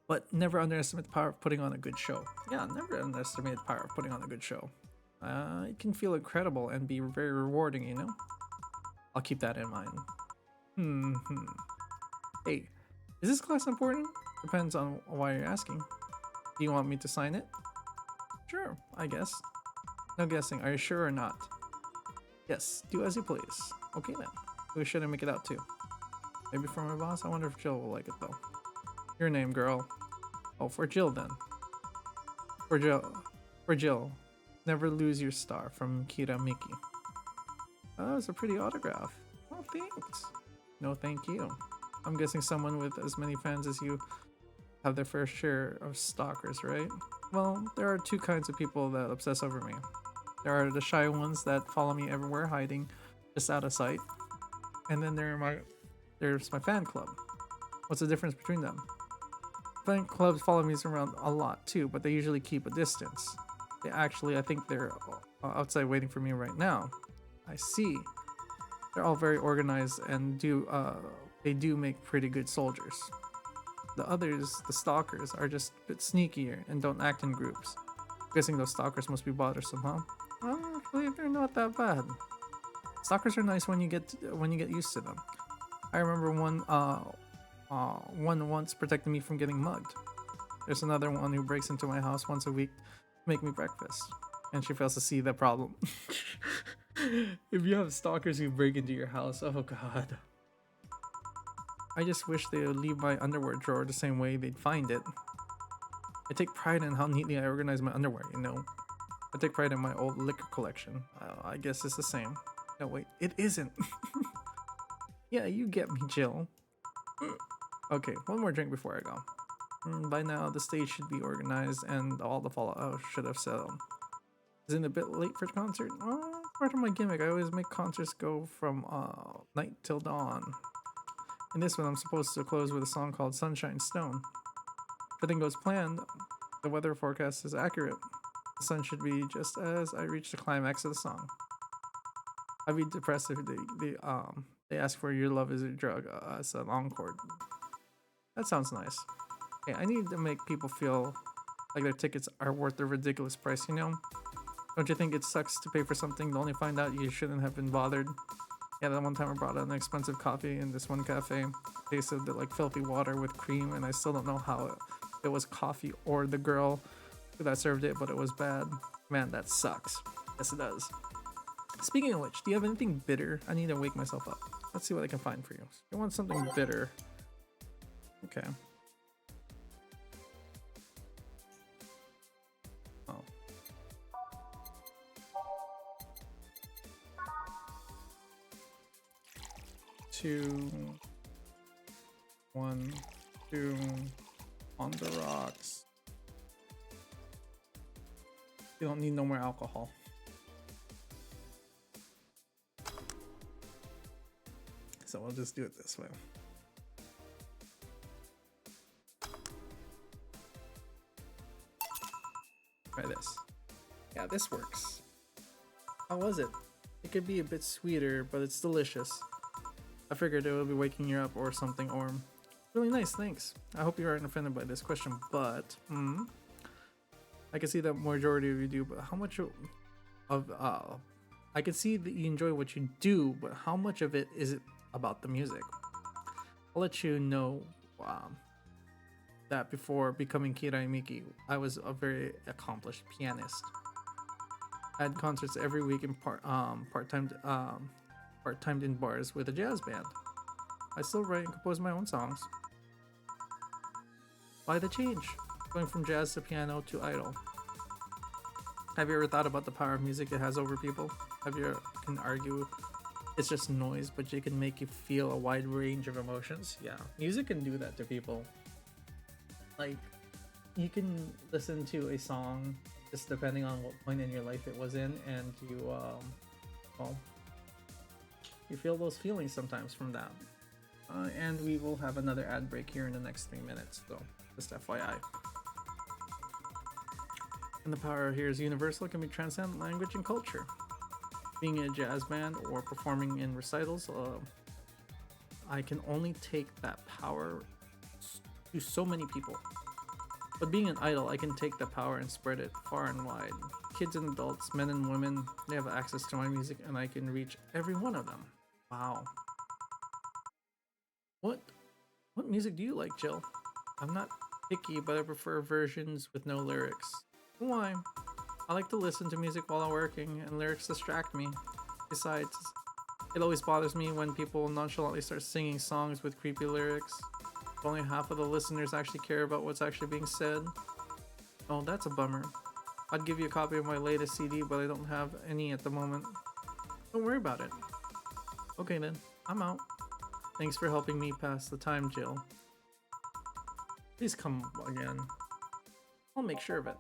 but never underestimate the power of putting on a good show. Yeah, never underestimate the power of putting on a good show. It can feel incredible and be very rewarding, you know? I'll keep that in mind. Hey, is this class important? Depends on why you're asking. Do you want me to sign it? Sure, I guess. No guessing, are you sure or not? Yes, do as you please. Okay then, who should I make it out to? Maybe for my boss? I wonder if Jill will like it though. Your name, girl. Oh, for Jill then. For Jill. Never lose your star from Kira Miki. Oh, that was a pretty autograph. Oh, thanks. No, thank you. I'm guessing someone with as many fans as you have their fair share of stalkers, right? Well, there are two kinds of people that obsess over me. There are the shy ones that follow me everywhere, hiding just out of sight. And then there's my fan club. What's the difference between them? Fan clubs follow me around a lot too, but they usually keep a distance. I think they're outside waiting for me right now. I see. They're all very organized and they do make pretty good soldiers. The others, the stalkers, are just a bit sneakier and don't act in groups. Guessing those stalkers must be bothersome, huh? Well, actually, they're not that bad. Stalkers are nice when you get used to them. I remember one once protected me from getting mugged. There's another one who breaks into my house once a week to make me breakfast, and she fails to see the problem. If you have stalkers who break into your house, oh god. I just wish they would leave my underwear drawer the same way they'd find it. I take pride in how neatly I organize my underwear, you know. I take pride in my old liquor collection. I guess it's the same. No, wait, it isn't. Yeah, you get me, Jill. Okay, one more drink before I go. By now, the stage should be organized and all the fallout should have settled. Isn't it a bit late for the concert? Oh, part of my gimmick. I always make concerts go from night till dawn. In this one, I'm supposed to close with a song called Sunshine Stone. If everything goes planned, the weather forecast is accurate. The sun should be just as I reach the climax of the song. I'd be depressed if they ask for Your Love Is a Drug as an encore. That sounds nice. Hey, I need to make people feel like their tickets are worth the ridiculous price, you know? Don't you think it sucks to pay for something to only find out you shouldn't have been bothered? Yeah, that one time I brought an expensive coffee in this one cafe. Tasted like filthy water with cream, and I still don't know how it was coffee or the girl that served it, but it was bad. Man, that sucks. Yes, it does. Speaking of which, do you have anything bitter? I need to wake myself up. Let's see what I can find for you. You want something bitter? Okay. Oh. 2, 1, 2 on the rocks. You don't need no more alcohol. So we'll just do it this way. Try this. Yeah, this works. How was it? It could be a bit sweeter, but it's delicious. I figured it would be waking you up or something, or really nice, thanks. I hope you aren't offended by this question, but I can see that majority of you do, but how much of I can see that you enjoy what you do, but how much of it is it about the music? I'll let you know that before becoming Kirai Miki, I was a very accomplished pianist. I had concerts every week in part-time in bars with a jazz band. I still write and compose my own songs. Why the change? Going from jazz to piano to idol. Have you ever thought about the power of music it has over people? Have you can argue it's just noise, but it can make you feel a wide range of emotions? Yeah, music can do that to people. Like, you can listen to a song just depending on what point in your life it was in, and you well, you feel those feelings sometimes from that. And we will have another ad break here in the next 3 minutes, so just FYI. And the power here is universal. It can be transcend language and culture. Being in a jazz band or performing in recitals, I can only take that power to so many people. But being an idol, I can take the power and spread it far and wide. Kids and adults, men and women, they have access to my music, and I can reach every one of them. Wow. What music do you like, Jill? I'm not picky, but I prefer versions with no lyrics. Why? I like to listen to music while I'm working, and lyrics distract me. Besides, it always bothers me when people nonchalantly start singing songs with creepy lyrics. Only half of the listeners actually care about what's actually being said. Oh, that's a bummer. I'd give you a copy of my latest CD, but I don't have any at the moment. Don't worry about it. Okay then, I'm out. Thanks for helping me pass the time, Jill. Please come again. I'll make sure of it.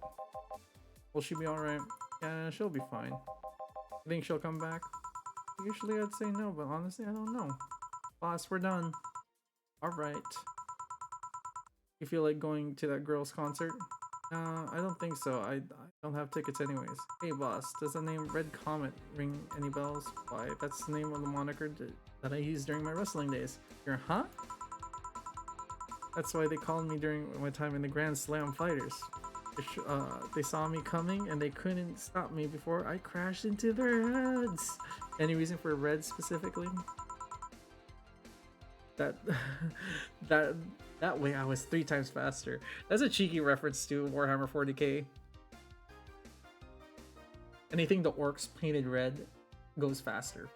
Will she be alright? Yeah, she'll be fine. You think she'll come back? Usually I'd say no, but honestly I don't know. Boss, we're done. Alright. You feel like going to that girl's concert? I don't think so. I don't have tickets anyways. Hey boss, does the name Red Comet ring any bells? Why, that's the name of the moniker that I used during my wrestling days. You're huh? That's why they called me during my time in the Grand Slam Fighters. They saw me coming and they couldn't stop me before I crashed into their heads. Any reason for red specifically? That that way I was 3 times faster. That's a cheeky reference to Warhammer 40k. Anything the orcs painted red goes faster.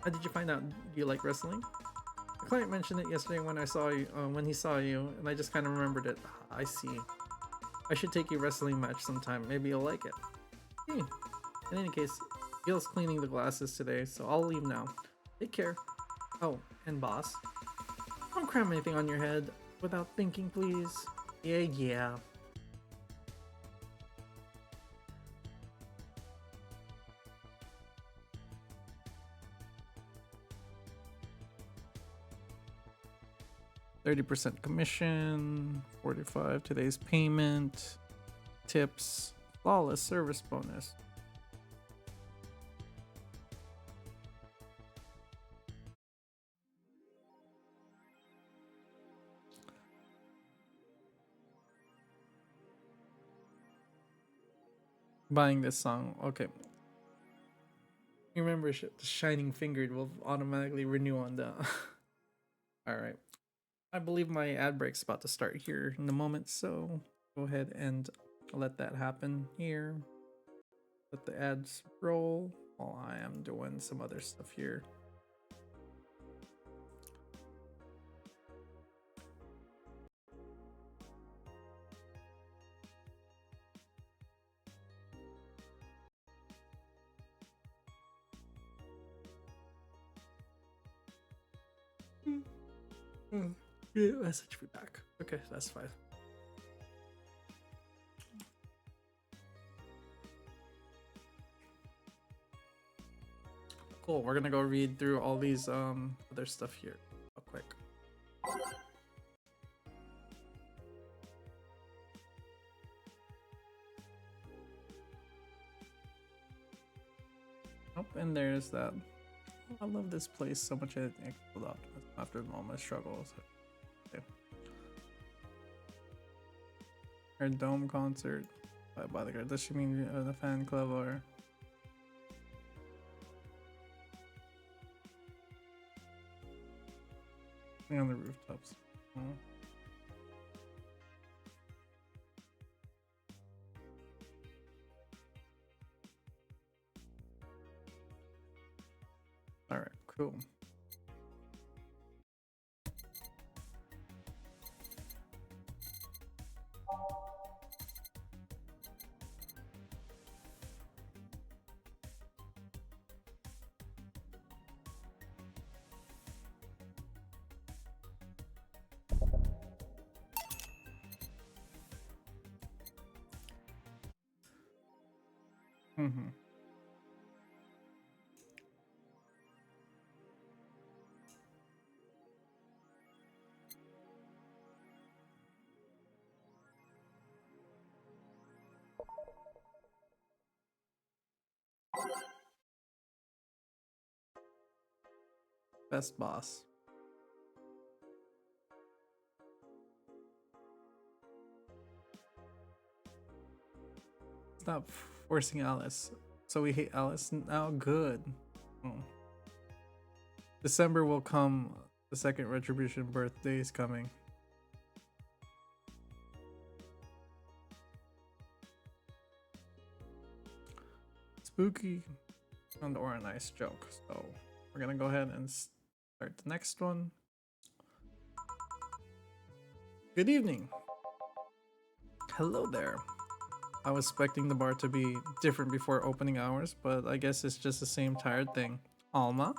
How did you find out you like wrestling? The client mentioned it yesterday when I saw you, when he saw you, and I just kind of remembered it. I see. I should take you wrestling match sometime. Maybe you'll like it. Hey. In any case, Gil's cleaning the glasses today, so I'll leave now. Take care. Oh, and boss, don't cram anything on your head without thinking, please. Yeah. 30% commission, 45 today's payment, tips, flawless service bonus. buying this song. Okay. You remember the Shining Fingered will automatically renew on the. Alright. I believe my ad break's about to start here in a moment, so go ahead and let that happen here. Let the ads roll while I am doing some other stuff here. Yeah, message me back. Okay, that's fine. Cool. We're gonna go read through all these other stuff here real quick. Oh, and there's that. I love this place so much. It pulled up after the moment of struggles. Okay. Her dome concert by Bodyguard. Does she mean the fan club or? On the rooftops. Oh. All right, cool. Mm-hmm. Best boss. Stop forcing Alice. So we hate Alice now. Good. Oh. December will come. The second Retribution birthday is coming. Spooky and or a nice joke. So we're gonna go ahead and start the next one. Good evening. Hello there. I was expecting the bar to be different before opening hours, but I guess it's just the same tired thing. Alma?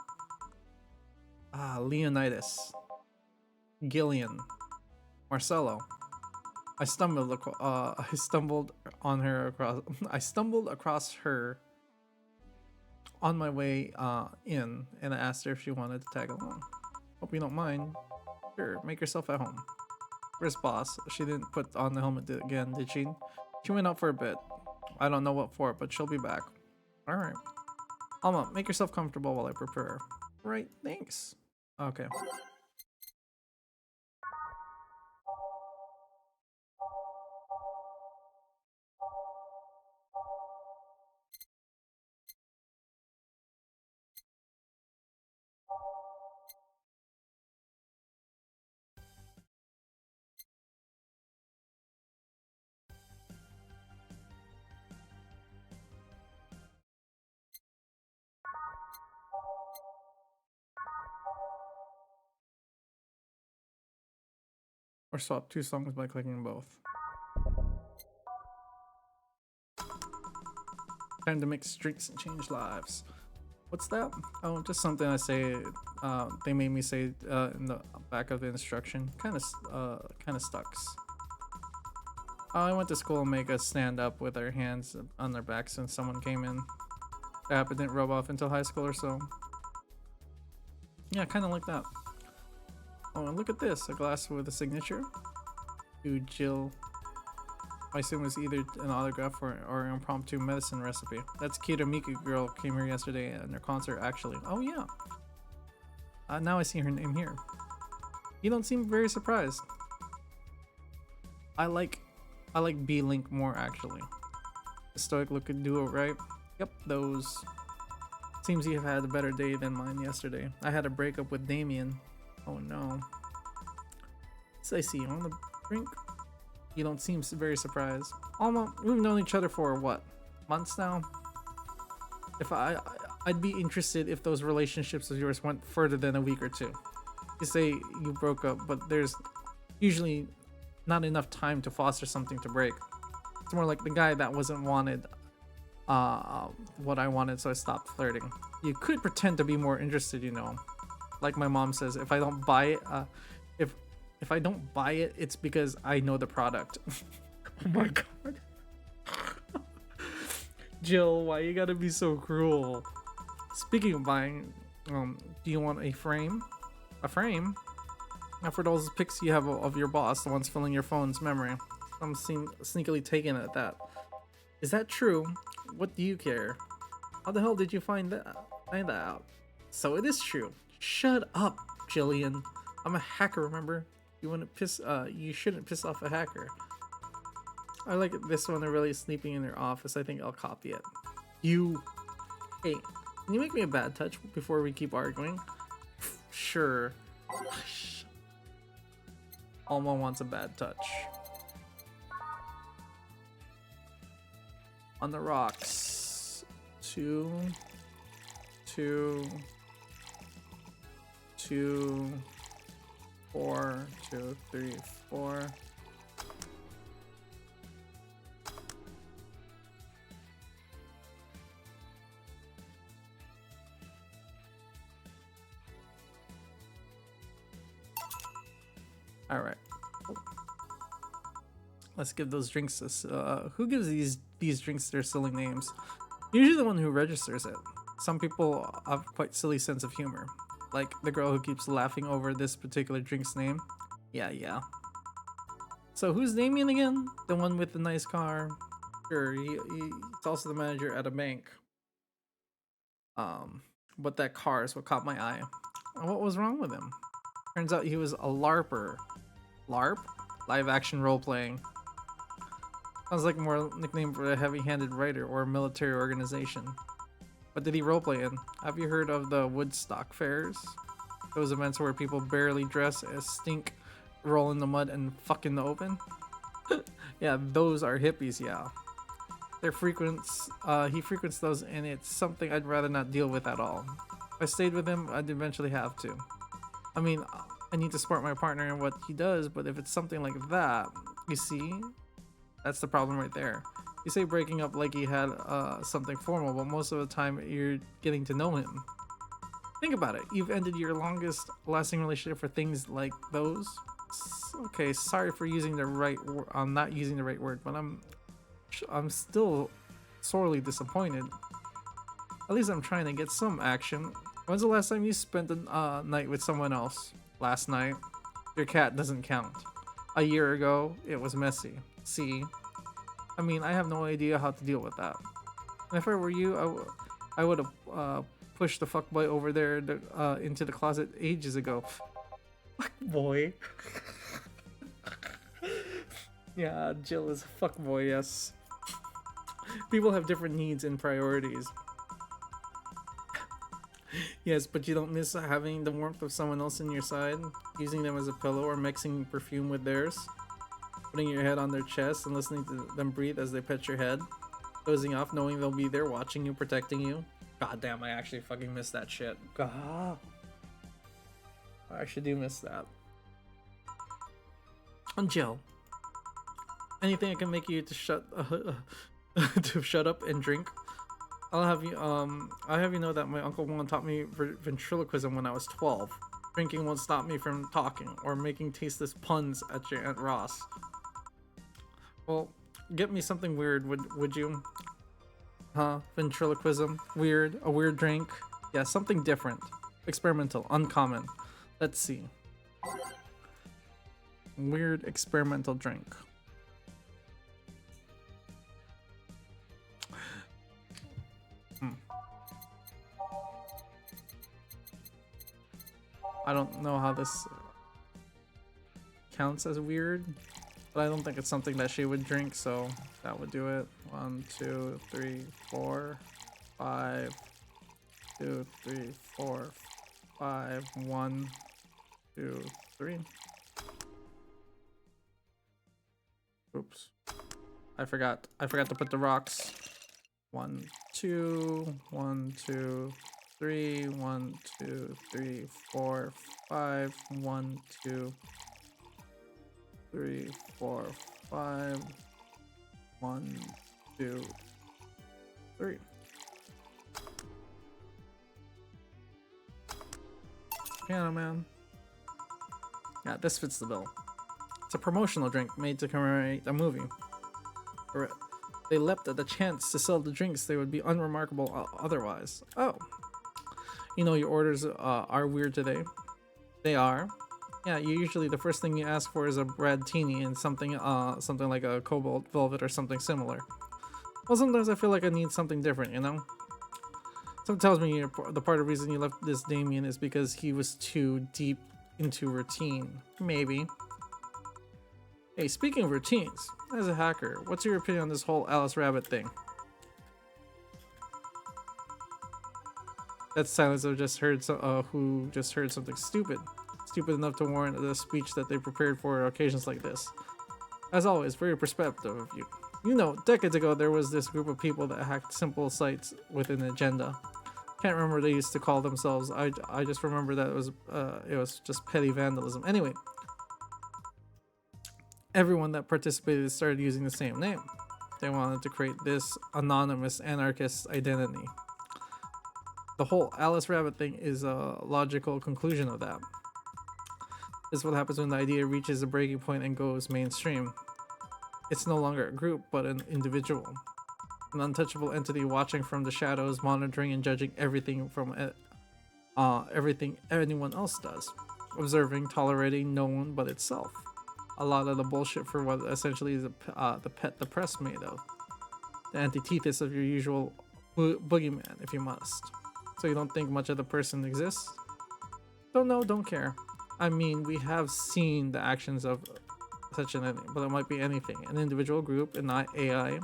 Ah, Leonidas. Gillian. Marcelo. I stumbled on her across I stumbled across her on my way in, and I asked her if she wanted to tag along. Hope you don't mind. Sure, make yourself at home. Where's boss? She didn't put on the helmet again, did she? She went out for a bit. I don't know what for, but she'll be back. Alright. Alma, make yourself comfortable while I prepare. Right, thanks. Okay. Or swap two songs by clicking both. Time to mix drinks and change lives. What's that? Oh, just something I say. They made me say in the back of the instruction. Kind of sucks. I went to school and make us stand up with our hands on their backs when someone came in. That habit didn't rub off until high school or so. Yeah, kind of like that. Oh, and look at this. A glass with a signature. To Jill. I assume it was either an autograph or an impromptu medicine recipe. That's Kita Miku girl came here yesterday and her concert actually. Oh yeah. Now I see her name here. You don't seem very surprised. I like B-Link more actually. A stoic looking duo, right? Yep, those. Seems you have had a better day than mine yesterday. I had a breakup with Damien. Oh no. So I see you on the brink. You don't seem very surprised. Almost, we've known each other for what? Months now? If I'd be interested if those relationships of yours went further than a week or two. You say you broke up, but there's usually not enough time to foster something to break. It's more like the guy that wasn't wanted what I wanted, so I stopped flirting. You could pretend to be more interested, you know. Like my mom says, if I don't buy it, if I don't buy it, it's because I know the product. Oh my god. Jill, why you gotta be so cruel? Speaking of buying, do you want a frame? A frame? Now for those pics you have of your boss, the ones filling your phone's memory. I'm sneakily taken at that. Is that true? What do you care? How the hell did you find that out? So it is true. Shut up, Jillian. I'm a hacker, remember? You shouldn't piss off a hacker. I like this one. They're really sleeping in their office. I think I'll copy it. Hey, can you make me a bad touch before we keep arguing? Sure. Alma wants a bad touch. On the rocks. 2, 2, 2, 4, 2, 3, 4. All right. Let's give those drinks to, who gives these drinks their silly names? Usually the one who registers it. Some people have quite silly sense of humor. Like the girl who keeps laughing over this particular drink's name. Yeah. So who's Damien again? The one with the nice car? Sure, he's also the manager at a bank. But that car is what caught my eye. What was wrong with him? Turns out he was a LARPer. LARP? Live action role playing. Sounds like more nickname for a heavy-handed writer or a military organization. What did he roleplay in? Have you heard of the Woodstock fairs? Those events where people barely dress as stink, roll in the mud, and fuck in the open? Yeah, those are hippies, yeah. He frequents those, and it's something I'd rather not deal with at all. If I stayed with him, I'd eventually have to. I mean, I need to support my partner in what he does, but if it's something like that, you see? That's the problem right there. You say breaking up like he had something formal, but most of the time you're getting to know him. Think about it. You've ended your longest lasting relationship for things like those. Okay, sorry for using the right word. I'm not using the right word, but I'm still sorely disappointed. At least I'm trying to get some action. When's the last time you spent a night with someone else? Last night. Your cat doesn't count. A year ago, it was messy. See? I mean, I have no idea how to deal with that. And if I were you, I would have pushed the fuckboy over there into the closet ages ago. Fuckboy. Yeah, Jill is a fuckboy, yes. People have different needs and priorities. Yes, but you don't miss having the warmth of someone else in your side, using them as a pillow or mixing perfume with theirs, putting your head on their chest and listening to them breathe as they pet your head, dozing off knowing they'll be there watching you, protecting you. God damn, I actually fucking miss that shit. God. I actually do miss that. And Jill, anything I can make you to shut up and drink? I'll have you know that my Uncle Juan taught me ventriloquism when I was 12. Drinking won't stop me from talking or making tasteless puns at your Aunt Ross. Well, get me something weird, would you? Huh? Ventriloquism? Weird? A weird drink? Yeah, something different. Experimental. Uncommon. Let's see. Weird experimental drink. I don't know how this counts as weird. But I don't think it's something that she would drink, so that would do it. 1, 2, 3, 4, 5. 2, 3, 4, 5. 1, 2, 3. Oops. I forgot to put the rocks. 1, 2, 1, 2, 3, 1, 2, 3, 4, 5, 1, 2, 3, 4, 5, 1, 2, 3. Piano Man. Yeah, this fits the bill. It's a promotional drink made to commemorate a movie. They leapt at the chance to sell the drinks they would be unremarkable otherwise. Oh. You know your orders are weird today. They are. Yeah, usually the first thing you ask for is a bread teeny and something like a cobalt velvet or something similar. Well, sometimes I feel like I need something different, you know? Something tells me the part of the reason you left this Damien is because he was too deep into routine. Maybe. Hey, speaking of routines, as a hacker, what's your opinion on this whole Alice Rabbit thing? That silence of who just heard something stupid. Stupid enough to warrant the speech that they prepared for occasions like this. As always, very perspective of you. You know, decades ago there was this group of people that hacked simple sites with an agenda. Can't remember what they used to call themselves. I just remember that it was just petty vandalism. Anyway, everyone that participated started using the same name. They wanted to create this anonymous anarchist identity. The whole Alice Rabbit thing is a logical conclusion of that. This is what happens when the idea reaches a breaking point and goes mainstream. It's no longer a group, but an individual. An untouchable entity watching from the shadows, monitoring and judging everything everything anyone else does. Observing, tolerating no one but itself. A lot of the bullshit for what essentially is the pet the press made of. The antithesis of your usual boogeyman, if you must. So you don't think much of the person exists? Don't know, don't care. I mean, we have seen the actions of such an entity, but it might be anything. An individual group, and not AI.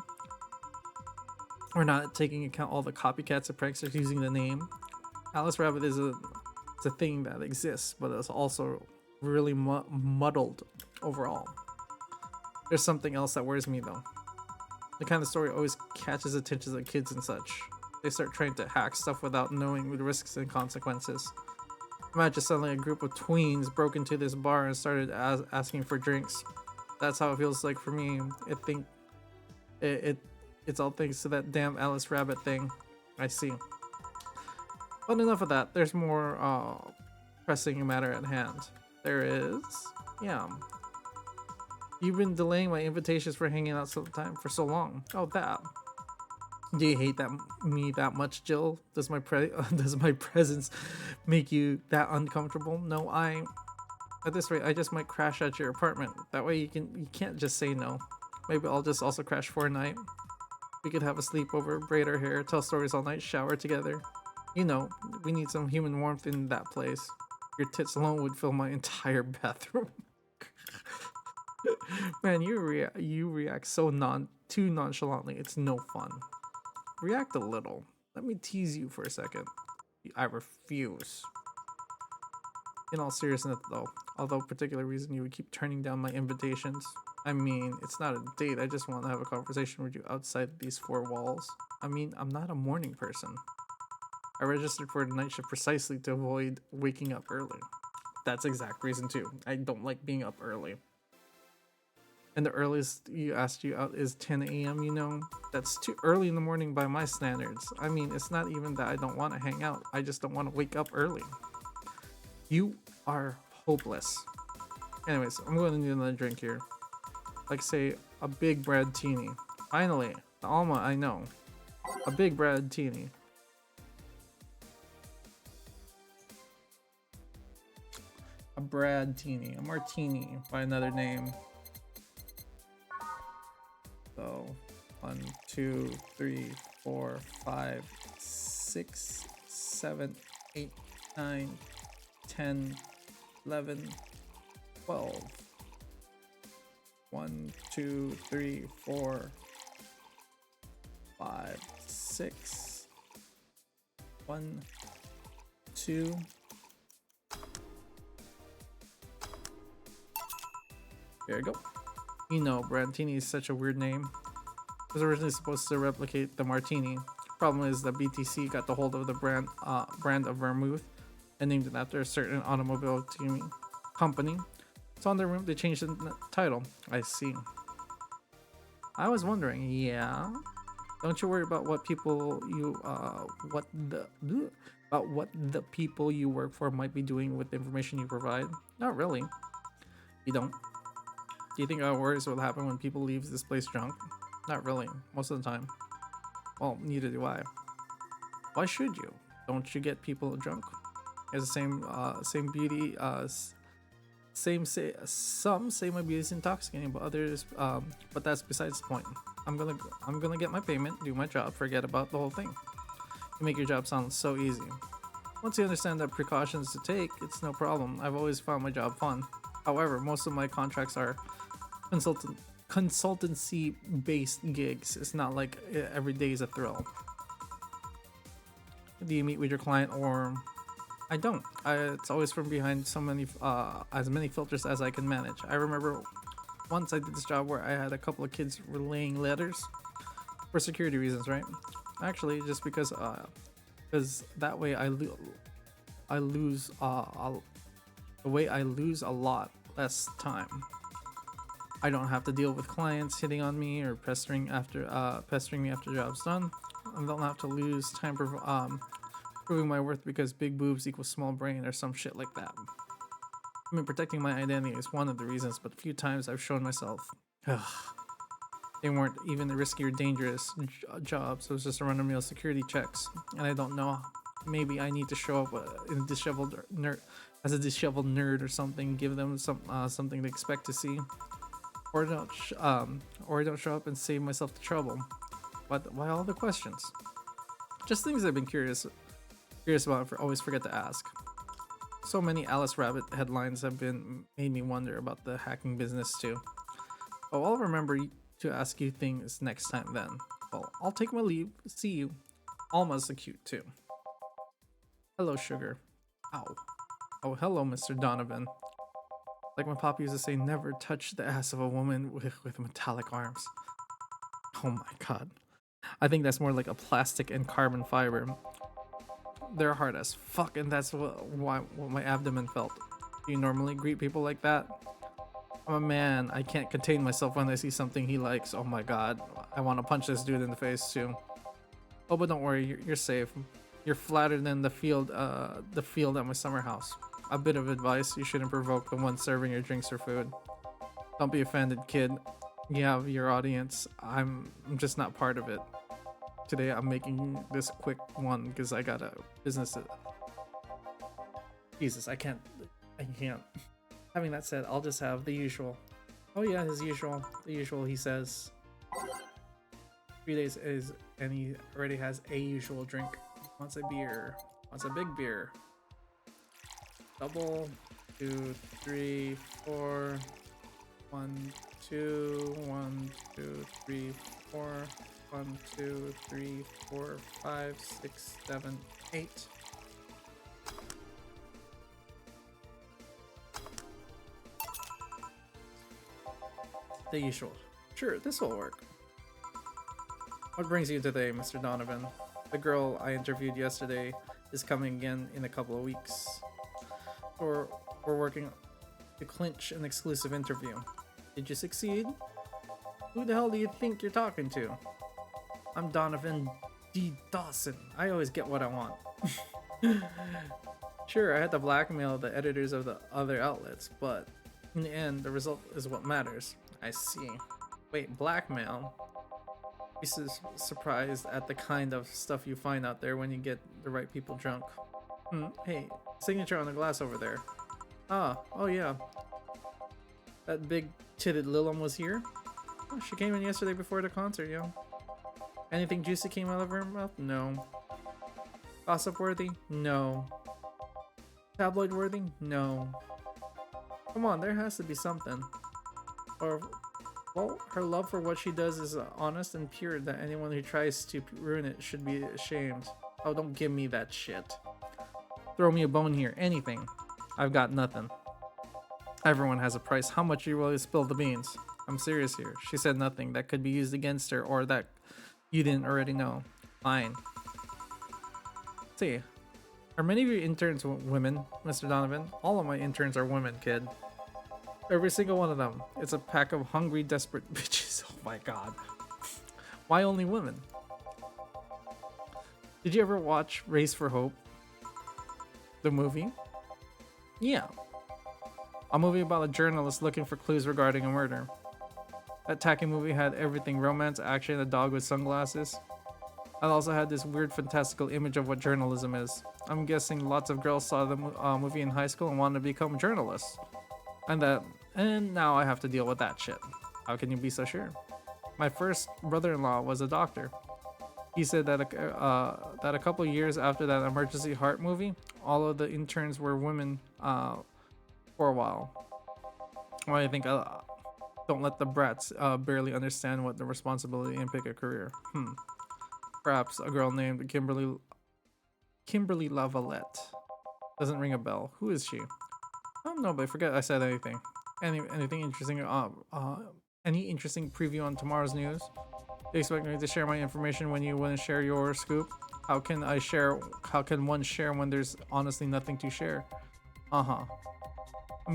We're not taking account all the copycats and pranksters using the name. Alice Rabbit is a thing that exists, but it's also really muddled overall. There's something else that worries me though. The kind of story always catches attention of kids and such. They start trying to hack stuff without knowing the risks and consequences. Imagine suddenly a group of tweens broke into this bar and started asking for drinks. That's how it feels like for me. It's all thanks to that damn Alice Rabbit thing. I see. But enough of that. There's more pressing matter at hand. There is. Yeah. You've been delaying my invitations for hanging out sometime for so long. Oh, that. Do you hate me that much, Jill? Does my presence make you that uncomfortable? No, at this rate, I just might crash at your apartment. That way you can't just say no. Maybe I'll just also crash for a night. We could have a sleepover, braid our hair, tell stories all night, shower together. You know, we need some human warmth in that place. Your tits alone would fill my entire bathroom. Man, you react so too nonchalantly. It's no fun. React a little. Let me tease you for a second. I refuse. In all seriousness though, although particular reason you would keep turning down my invitations. I mean, it's not a date, I just want to have a conversation with you outside these four walls. I mean, I'm not a morning person. I registered for the night shift precisely to avoid waking up early. That's exact reason too. I don't like being up early. And the earliest you asked you out is 10 a.m., you know? That's too early in the morning by my standards. I mean, it's not even that I don't want to hang out. I just don't want to wake up early. You are hopeless. Anyways, I'm going to need another drink here. Like, say, a big bread teeny. Finally, the Alma I know. A big bread teeny. A Brad teeny. A martini by another name. So, 1, 2, 3, 4, 5, 6, 7, 8, 9, 10, 11, 12. 1, 2, 3, 4, 5, 6. 1, 2. There you go. You know, Brandtini is such a weird name. It was originally supposed to replicate the martini. Problem is that BTC got the hold of the brand of vermouth and named it after a certain automobile company. So on their room, they changed the title. I see. I was wondering, yeah. Don't you worry about what people you about what the people you work for might be doing with the information you provide? Not really. You don't. Do you think I worries what will happen when people leave this place drunk? Not really. Most of the time. Well, neither do I. Why should you? Don't you get people drunk? It's the same beauty. Some say my beauty is intoxicating, but others. But that's besides the point. I'm gonna get my payment, do my job, forget about the whole thing. You make your job sound so easy. Once you understand the precautions to take, it's no problem. I've always found my job fun. However, most of my contracts are consultancy based gigs. It's not like every day is a thrill. Do you meet with your client or I don't. It's always from behind so many as many filters as I can manage. I remember once I did this job where I had a couple of kids relaying letters for security reasons, right? Actually, just because that way I lose the way I lose a lot less time. I don't have to deal with clients hitting on me or pestering me after job's done. I don't have to lose time proving my worth because big boobs equals small brain or some shit like that. I mean, protecting my identity is one of the reasons, but a few times I've shown myself. They weren't even the risky or dangerous jobs. It was just a run-of-the-mill security checks, and I don't know. Maybe I need to show up in a disheveled nerd or something. Give them something to expect to see, or don't show up and save myself the trouble. But why all the questions? Just things I've been curious about. Always forget to ask. So many Alice Rabbit headlines have made me wonder about the hacking business too. Oh, I'll remember to ask you things next time then. Well, I'll take my leave. See you. Alma's so cute too. Hello, sugar. Ow. Oh, hello, Mr. Donovan. Like my pop used to say, never touch the ass of a woman with metallic arms. Oh my god. I think that's more like a plastic and carbon fiber. They're hard as fuck, and that's what my abdomen felt. Do you normally greet people like that? I'm a man. I can't contain myself when I see something he likes. Oh my god. I want to punch this dude in the face too. Oh, but don't worry. You're safe. You're flatter than the field at my summer house. A bit of advice. You shouldn't provoke the one serving your drinks or food. Don't be offended, kid. You have your audience. I'm just not part of it. Today I'm making this quick one because I got a business. Jesus, I can't. Having that said, I'll just have the usual. Oh yeah, his usual. The usual, he says. 3 days is, and he already has a usual drink. Wants a beer. Wants a big beer. Double. 2, 3, 4. 1, 2. 1, 2, 3, 4. 1, 2, 3, 4, 5, 6, 7, 8. The usual. Sure, this will work. What brings you today, Mr. Donovan? The girl I interviewed yesterday is coming again in a couple of weeks. We're working to clinch an exclusive interview. Did you succeed? Who the hell do you think you're talking to? I'm Donovan D. Dawson. I always get what I want. Sure, I had to blackmail the editors of the other outlets, but in the end, the result is what matters. I see. Wait, blackmail? This is surprised at the kind of stuff you find out there when you get the right people drunk. Hey, signature on the glass over there. Oh yeah. That big-titted Lilum was here? Oh, she came in yesterday before the concert, yeah. Anything juicy came out of her mouth? No. Gossip worthy? No. Tabloid worthy? No. Come on, there has to be something. Or Well, her love for what she does is honest and pure that anyone who tries to ruin it should be ashamed. Oh, don't give me that shit. Throw me a bone here, anything. I've got nothing. Everyone has a price. How much are you willing to spill the beans? I'm serious here. She said nothing that could be used against her or that you didn't already know. Fine. See, are many of your interns women, Mr. Donovan? All of my interns are women, kid. Every single one of them. It's a pack of hungry, desperate bitches. Oh my god. Why only women? Did you ever watch Race for Hope? The movie? Yeah. A movie about a journalist looking for clues regarding a murder. That tacky movie had everything: romance, action, a dog with sunglasses. It also had this weird fantastical image of what journalism is. I'm guessing lots of girls saw the movie in high school and wanted to become journalists. And now I have to deal with that shit. How can you be so sure? My first brother-in-law was a doctor. He said that a couple years after that emergency heart movie, all of the interns were women for a while. Well, I think don't let the brats barely understand what the responsibility and pick a career. Perhaps a girl named Kimberly Lavalette. Doesn't ring a bell. Who is she? I don't know, but I forget I said anything. Anything interesting? Any interesting preview on tomorrow's news? Do you expect me to share my information when you wouldn't share your scoop? How can one share when there's honestly nothing to share? I'm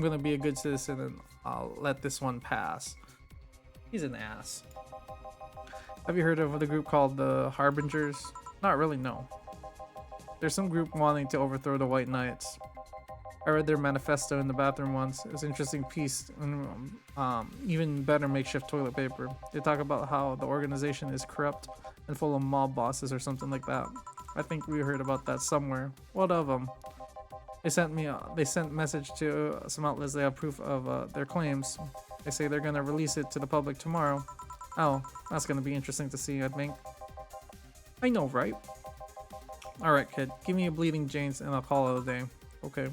gonna be a good citizen and I'll let this one pass. He's an ass. Have you heard of the group called the Harbingers? Not really, no. There's some group wanting to overthrow the White Knights. I read their manifesto in the bathroom once. It was an interesting piece, and even better makeshift toilet paper. They talk about how the organization is corrupt and full of mob bosses or something like that. I think we heard about that somewhere. What of them? They sent message to some outlets. They have proof of their claims. They say they're gonna release it to the public tomorrow. Oh, that's gonna be interesting to see, I think. I know, right? Alright, kid. Give me a bleeding Janes and I'll call it a day. Okay.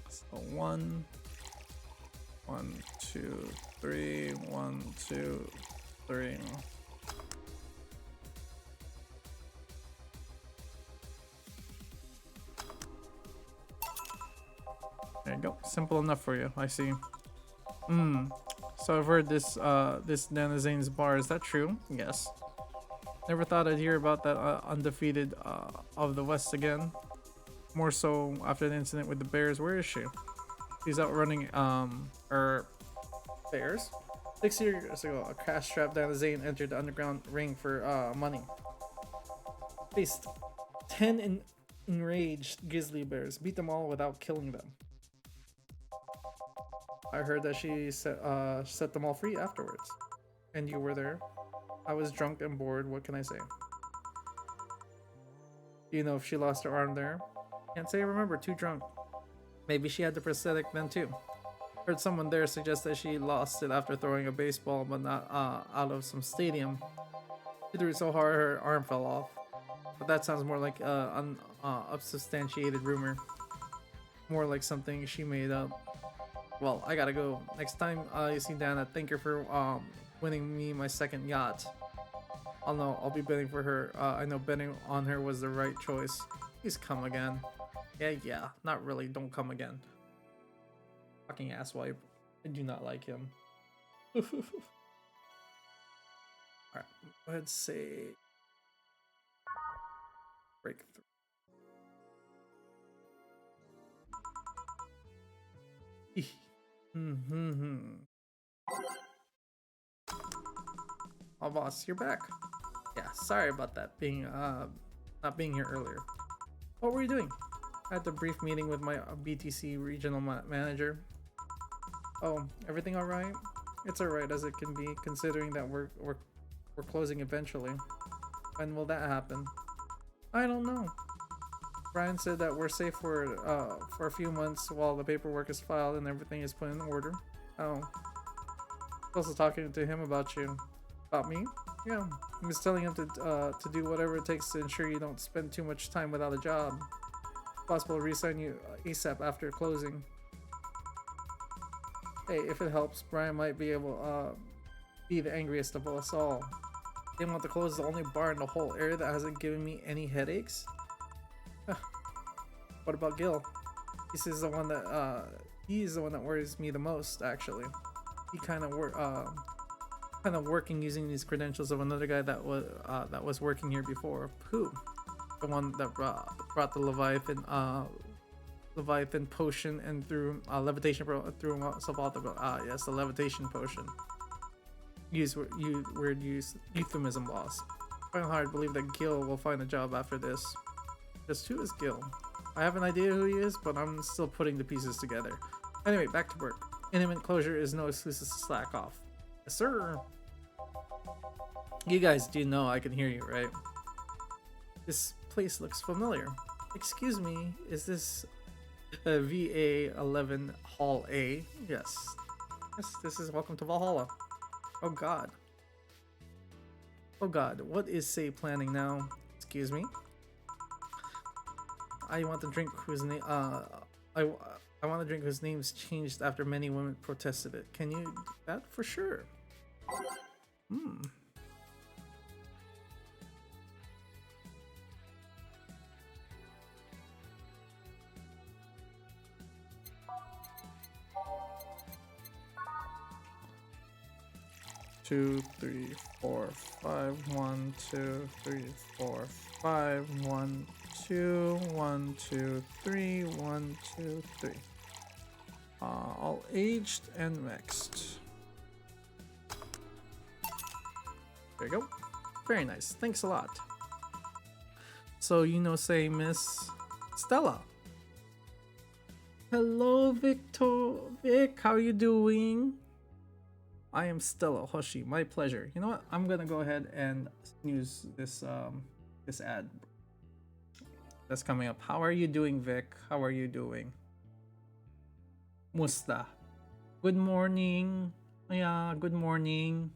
So 1, 2, 3, 1, 2, 3. There you go. Simple enough for you, I see. So I've heard this Danazane's bar. Is that true? Yes. Never thought I'd hear about that undefeated of the West again. More so after the incident with the Bears. Where is she? She's out running her Bears. 6 years ago, a cash-strapped Danazane entered the underground ring for money. Faced 10 enraged grizzly bears. Beat them all without killing them. I heard that she set them all free afterwards. And you were there. I was drunk and bored. What can I say? Do you know if she lost her arm there? Can't say I remember. Too drunk. Maybe she had the prosthetic then too. Heard someone there suggest that she lost it after throwing a baseball, but not out of some stadium. She threw it so hard her arm fell off. But that sounds more like an unsubstantiated rumor. More like something she made up. Well, I gotta go. Next time you see Dana, thank her for winning me my second yacht. I'll be betting for her. I know betting on her was the right choice. Please come again. Yeah, not really. Don't come again. Fucking asswipe. I do not like him. Alright, go ahead and say breakthrough. Oh, boss, you're back. Yeah, sorry about that being not being here earlier. What were you doing? I had a brief meeting with my BTC regional manager. Oh, everything all right? It's all right as it can be, considering that we're closing eventually. When will that happen? I don't know. Brian said that we're safe for a few months while the paperwork is filed and everything is put in order. Oh. I was also talking to him about you. About me? Yeah, he was telling him to do whatever it takes to ensure you don't spend too much time without a job. It's possible to resign you ASAP after closing. Hey, if it helps, Brian might be able be the angriest of us all. They want to close the only bar in the whole area that hasn't given me any headaches. What about Gil? He's the one that he's the one that worries me the most. Actually, he kind of working using these credentials of another guy that was working here before. Who? The one that brought the Leviathan potion and threw levitation threw himself off the yes, the levitation potion. Weird use euphemism boss. I find it hard to believe that Gil will find a job after this. Just who is Gil? I have an idea who he is, but I'm still putting the pieces together. Anyway, back to work. Intimate closure is no excuse to slack off. Yes, sir. You guys do know I can hear you, right? This place looks familiar. Excuse me, is this VA-11 Hall A? Yes. Yes, this is Welcome to Valhalla. Oh god. Oh god, what is Say planning now? Excuse me? I want to drink whose name I want a drink whose name's changed after many women protested it. Can you do that? For sure. Hmm. Two, three, four, five, 1, 2, 3, 4, 5, 1, 2, 1, 2, 3, 1, 2, 3. All aged and mixed. There you go. Very nice. Thanks a lot. So say Miss Stella. Hello, Vic. How you doing? I am Stella Hoshi. My pleasure. You know what? I'm gonna go ahead and use this this ad that's coming up. How are you doing, Vic? How are you doing? Musta. Good morning. Yeah, good morning.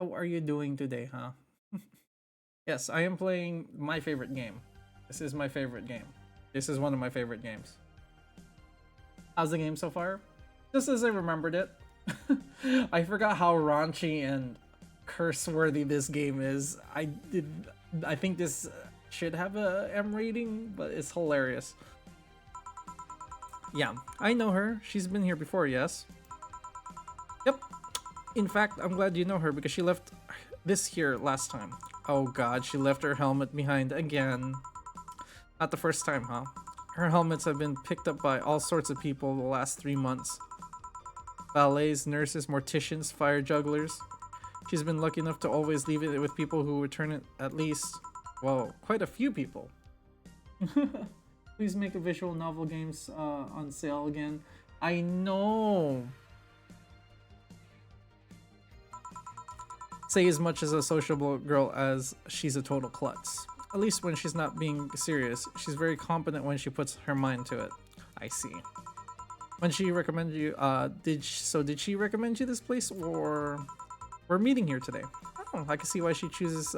How are you doing today, huh? Yes, I am playing my favorite game. This is my favorite game. This is one of my favorite games. How's the game so far? Just as I remembered it. I forgot how raunchy and curse-worthy this game is. I think this should have a M rating, but it's hilarious. Yeah, I know her. She's been here before, yes? Yep. In fact, I'm glad you know her because she left this here last time. Oh god, she left her helmet behind again. Not the first time, huh? Her helmets have been picked up by all sorts of people the last 3 months. Ballets, nurses, morticians, fire jugglers. She's been lucky enough to always leave it with people who return it at least, well, quite a few people. Please make a visual novel games on sale again. I know! Say as much as a sociable girl as she's a total klutz. At least when she's not being serious, she's very competent when she puts her mind to it. I see. When she recommended you, did she recommend you this place, or we're meeting here today? Oh, I can see why she chose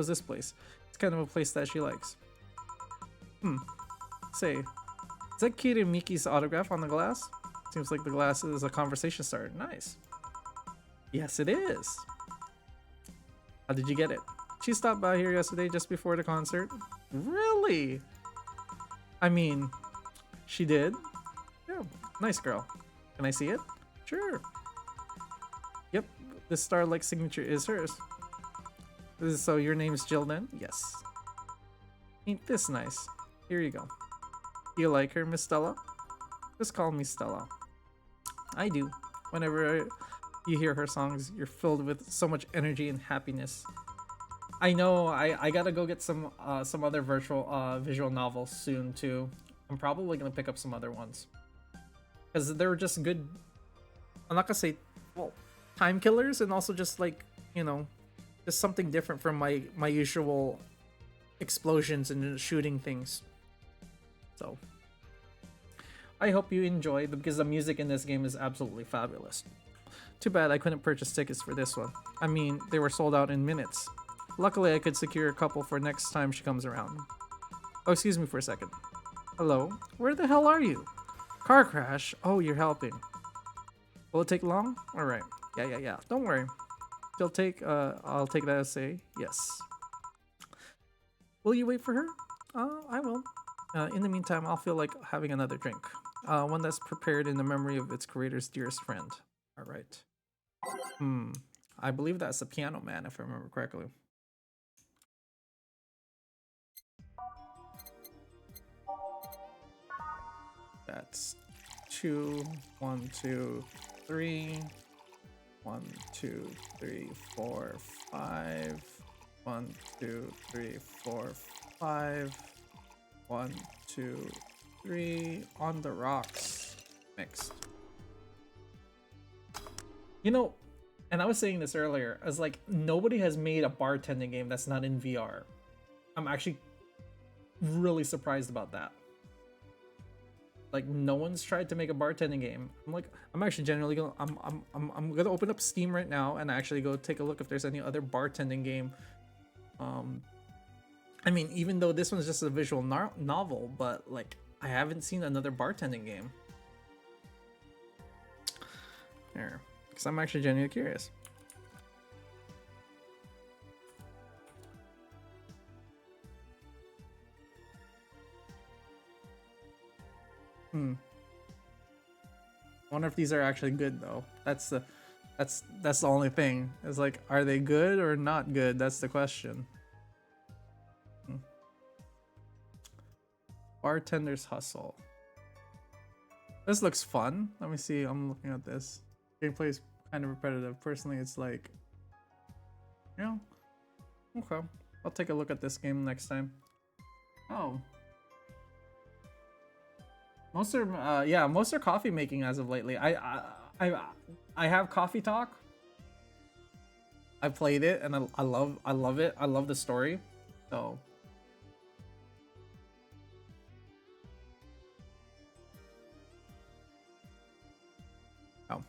this place. It's kind of a place that she likes. Say, is that Kiri Miki's autograph on the glass? Seems like the glass is a conversation starter. Nice. Yes, it is. How did you get it? She stopped by here yesterday just before the concert. Really? I mean, she did? Yeah, nice girl. Can I see it? Sure. Yep, the star-like signature is hers. So your name's Jill then? Yes. Ain't this nice? Here you go. You like her, Miss Stella? Just call me Stella. I do. Whenever you hear her songs, you're filled with so much energy and happiness. I know I gotta go get some other visual novels soon too. I'm probably gonna pick up some other ones because they're just good. I'm not gonna say time killers, and also just like just something different from my usual explosions and shooting things. So I hope you enjoy because the music in this game is absolutely fabulous. Too bad I couldn't purchase tickets for this one. I mean, they were sold out in minutes. Luckily, I could secure a couple for next time she comes around. Oh, excuse me for a second. Hello? Where the hell are you? Car crash? Oh, you're helping. Will it take long? Alright. Yeah. Don't worry. I'll take that as a yes. Will you wait for her? I will. In the meantime, I'll feel like having another drink. One that's prepared in the memory of its creator's dearest friend. Alright. I believe that's a Piano Man, if I remember correctly. That's 2, 1, 2, 3. 1, 2, 3, 4, 5. 1, 2, 3, 4, 5. 1, 2, 3. On the rocks. Mixed. You know, and I was saying this earlier, I was like, nobody has made a bartending game that's not in VR. I'm actually really surprised about that. Like, no one's tried to make a bartending game. I'm actually genuinely gonna I'm gonna open up Steam right now and actually go take a look if there's any other bartending game. I mean, even though this one's just a visual novel, but like, I haven't seen another bartending game. Here, because I'm actually genuinely curious. Wonder if these are actually good though. That's the only thing. It's like, are they good or not good? That's the question. Bartender's Hustle. This looks fun. Let me see. I'm looking at this. Gameplay is kind of repetitive. Personally, it's like, yeah, okay. I'll take a look at this game next time. Oh. Most are coffee making as of lately. I have Coffee Talk. I played it and I love it. I love the story. So oh.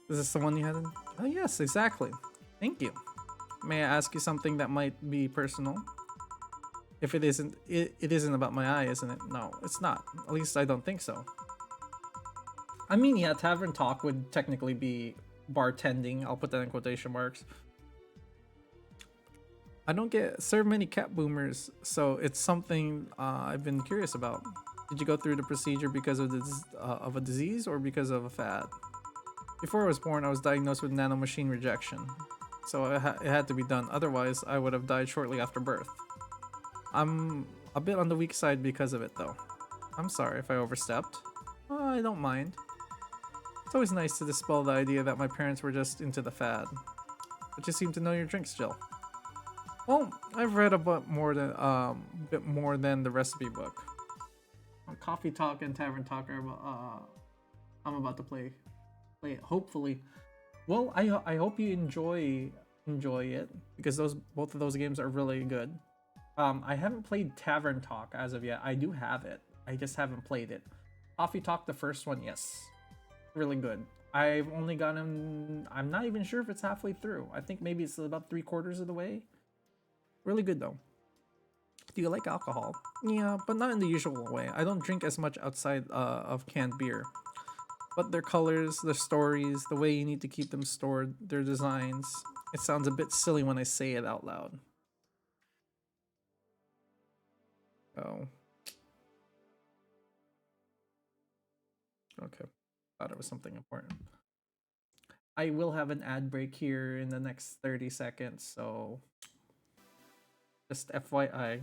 Is this the one you had in? Oh yes, exactly. Thank you. May I ask you something that might be personal? If it isn't, it isn't about my eye, isn't it? No, it's not. At least I don't think so. I mean, yeah, tavern talk would technically be bartending. I'll put that in quotation marks. I don't get served many cat boomers, so it's something I've been curious about. Did you go through the procedure because of a disease or because of a fad? Before I was born, I was diagnosed with nanomachine rejection, so it had to be done. Otherwise, I would have died shortly after birth. I'm a bit on the weak side because of it, though. I'm sorry if I overstepped. I don't mind. It's always nice to dispel the idea that my parents were just into the fad. But you seem to know your drinks, Jill. Well, I've read a bit more than the recipe book. Coffee Talk and Tavern Talk are I'm about to play it, hopefully. Well, I hope you enjoy it, because both of those games are really good. I haven't played Tavern Talk as of yet. I do have it. I just haven't played it. Coffee Talk, the first one, yes. Really good. I've only gotten... I'm not even sure if it's halfway through. I think maybe it's about 3/4 of the way. Really good, though. Do you like alcohol? Yeah, but not in the usual way. I don't drink as much outside of canned beer. But their colors, their stories, the way you need to keep them stored, their designs... It sounds a bit silly when I say it out loud. Oh. Okay. Thought it was something important. I will have an ad break here in the next 30 seconds, so just FYI.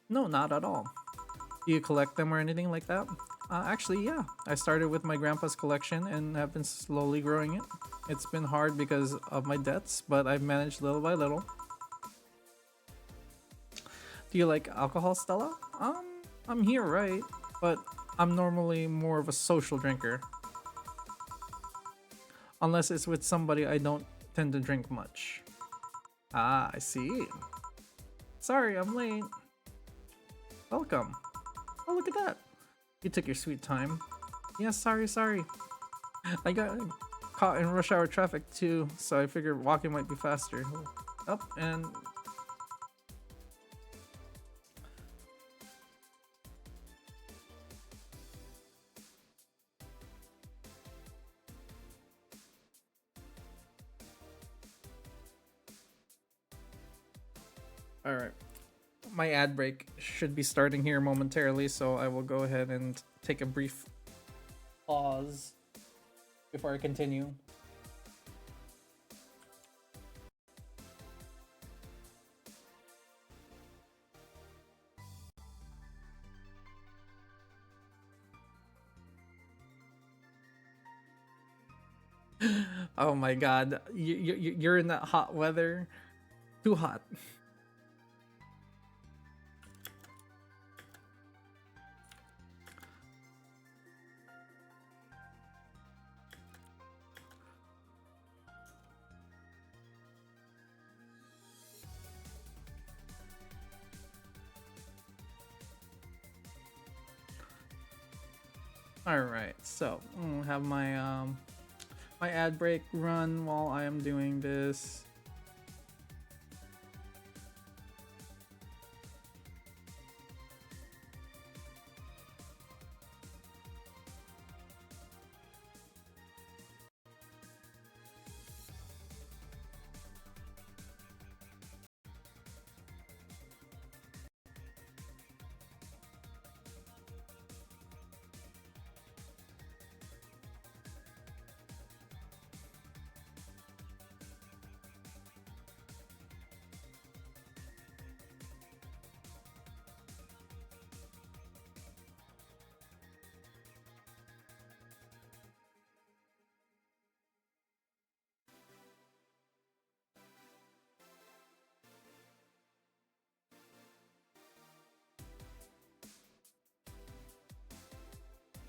No, not at all. Do you collect them or anything like that? Actually, yeah. I started with my grandpa's collection and have been slowly growing it. It's been hard because of my debts, but I've managed little by little. Do you like alcohol, Stella? I'm here, right? But I'm normally more of a social drinker. Unless it's with somebody I don't tend to drink much. Ah, I see. Sorry, I'm late. Welcome. Oh, look at that. You took your sweet time. Yeah, sorry. I got caught in rush hour traffic too, so I figured walking might be faster. Up and all right. My ad break should be starting here momentarily, so I will go ahead and take a brief pause before I continue. Oh my god, you're in that hot weather. Too hot. All right, so I'm gonna have my ad break run while I am doing this.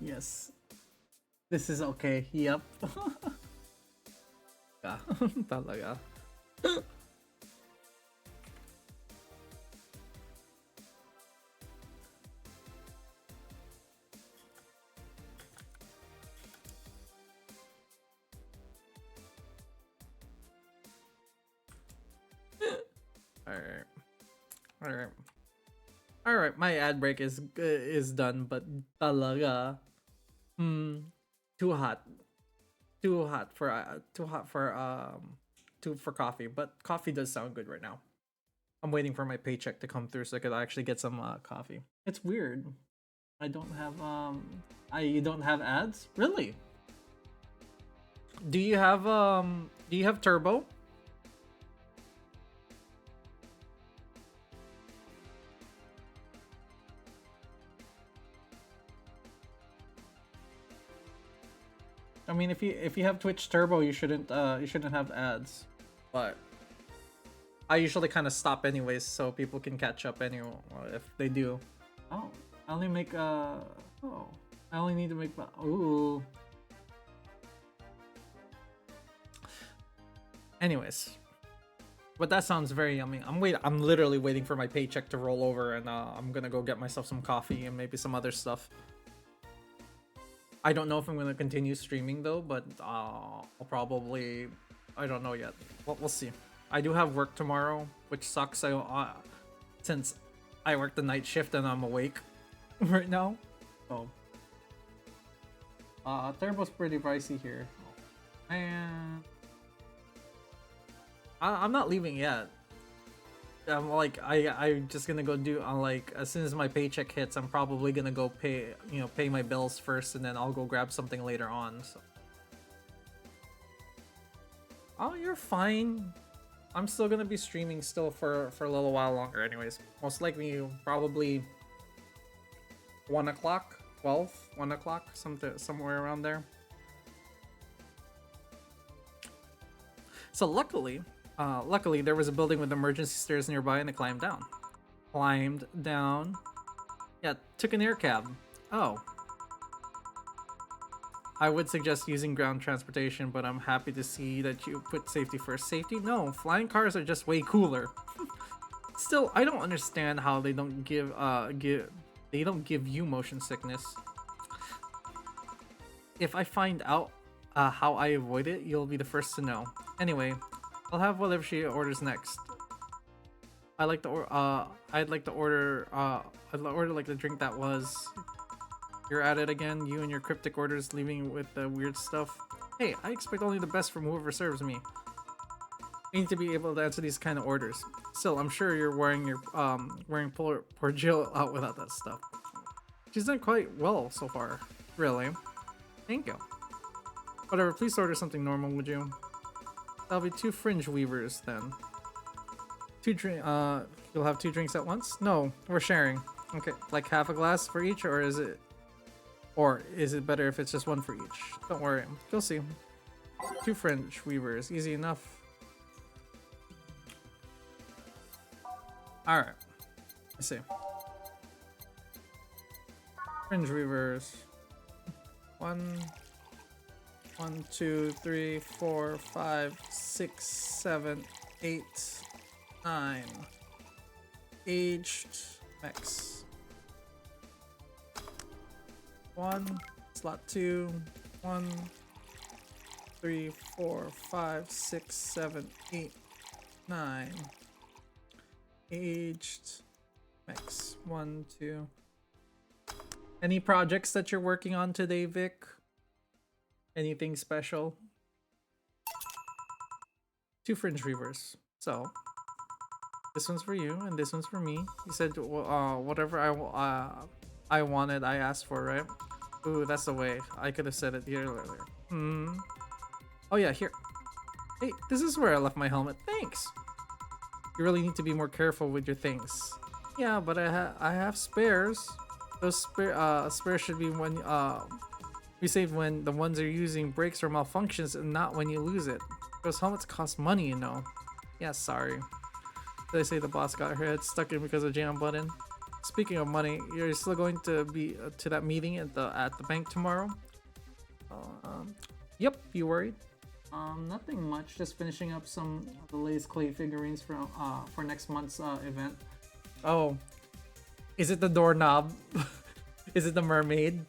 Yes, this is okay. Yep. Talaga. All right. All right. All right, my ad break is done, but talaga, too hot, too hot for for coffee. But coffee does sound good right now. I'm waiting for my paycheck to come through so I could actually get some coffee. It's weird. I don't have I don't have ads, really. Do you have turbo? I mean, if you have Twitch Turbo, you shouldn't have ads. But I usually kind of stop anyways, so people can catch up anyway if they do. Oh, I only make oh, I only need to make ooh. Anyways, but that sounds very yummy. I'm literally waiting for my paycheck to roll over, and I'm gonna go get myself some coffee and maybe some other stuff. I don't know if I'm gonna continue streaming though, but I'll probably, I don't know yet. We'll see. I do have work tomorrow, which sucks. Since I work the night shift and I'm awake right now. So Turbo's pretty pricey here. Man, I'm not leaving yet. I'm like I'm just gonna go do like as soon as my paycheck hits, I'm probably gonna go pay my bills first, and then I'll go grab something later on. So. Oh, you're fine. I'm still gonna be streaming still for a little while longer, anyways. Most likely, probably 1 o'clock, 12, 1 o'clock, somewhere around there. So luckily there was a building with emergency stairs nearby, and I climbed down. Yeah, took an air cab. Oh. I would suggest using ground transportation, but I'm happy to see that you put safety first. Safety? No, flying cars are just way cooler. Still, I don't understand how they don't give you motion sickness. If I find out how I avoid it, you'll be the first to know. Anyway, I'll have whatever she orders next. I'd like to order like the drink that was. You're at it again, you and your cryptic orders, leaving with the weird stuff. Hey, I expect only the best from whoever serves me. I need to be able to answer these kind of orders. Still, I'm sure you're wearing poor Jill out without that stuff. She's done quite well so far. Really? Thank you. Whatever, please order something normal, would you? That'll be 2 fringe weavers then. You'll have 2 drinks at once? No, we're sharing. Okay, like half a glass for each, or is it better if it's just 1 for each? Don't worry, you'll see. 2 French weavers, easy enough. Alright, let's see. Fringe weavers. 1, 2, 3, 4, 5, 6, 7, 8, 9. Aged X. 1, slot 2, 1, 3, 4, 5, 6, 7, 8, 9. Aged X. 1, 2. Any projects that you're working on today, Vic? Anything special? 2 fringe weavers. So this one's for you, and this one's for me. You said whatever I wanted, I asked for, right? Ooh, that's the way. I could have said it here earlier. Oh yeah, here. Hey, this is where I left my helmet. Thanks. You really need to be more careful with your things. Yeah, but I have spares. Those spares should be when be saved when the ones you're using breaks or malfunctions, and not when you lose it. Those helmets cost money, you know. Yeah, sorry. They say the boss got her head stuck in because of jam button. Speaking of money, you're still going to be to that meeting at the bank tomorrow? Yep. You worried? Nothing much. Just finishing up some of the latest clay figurines for next month's event. Oh, is it the doorknob? Is it the mermaid?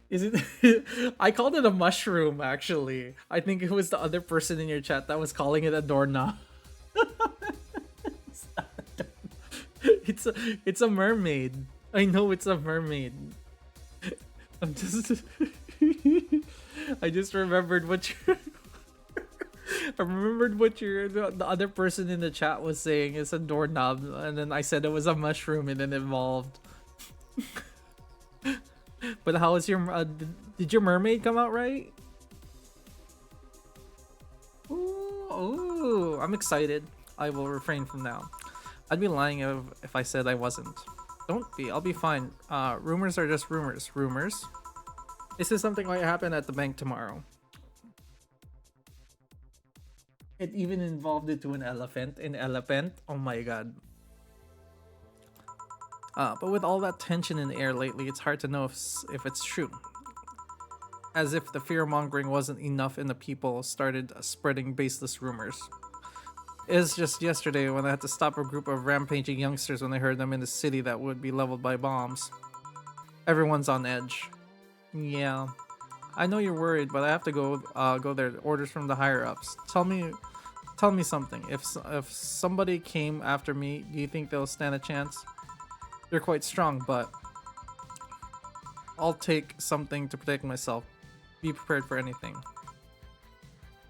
Is it? I called it a mushroom, actually. I think it was the other person in your chat that was calling it a doorknob. It's a mermaid. I know it's a mermaid. I'm just I just remembered what you I remembered what the other person in the chat was saying. It's a doorknob, and then I said it was a mushroom, and then it evolved. But how is your did your mermaid come out right? Ooh, I'm excited. I will refrain from now. I'd be lying if I said I wasn't. Don't be. I'll be fine. Rumors are just rumors. Rumors. This is something might happen at the bank tomorrow. It even involved it to an elephant. An elephant. Oh my god. But with all that tension in the air lately, it's hard to know if it's true. As if the fear-mongering wasn't enough and the people started spreading baseless rumors. It was just yesterday when I had to stop a group of rampaging youngsters when I heard them in the city that would be leveled by bombs. Everyone's on edge. Yeah. I know you're worried, but I have to go there. Orders from the higher-ups. Tell me something. If somebody came after me, do you think they'll stand a chance? You're quite strong, but I'll take something to protect myself. Be prepared for anything.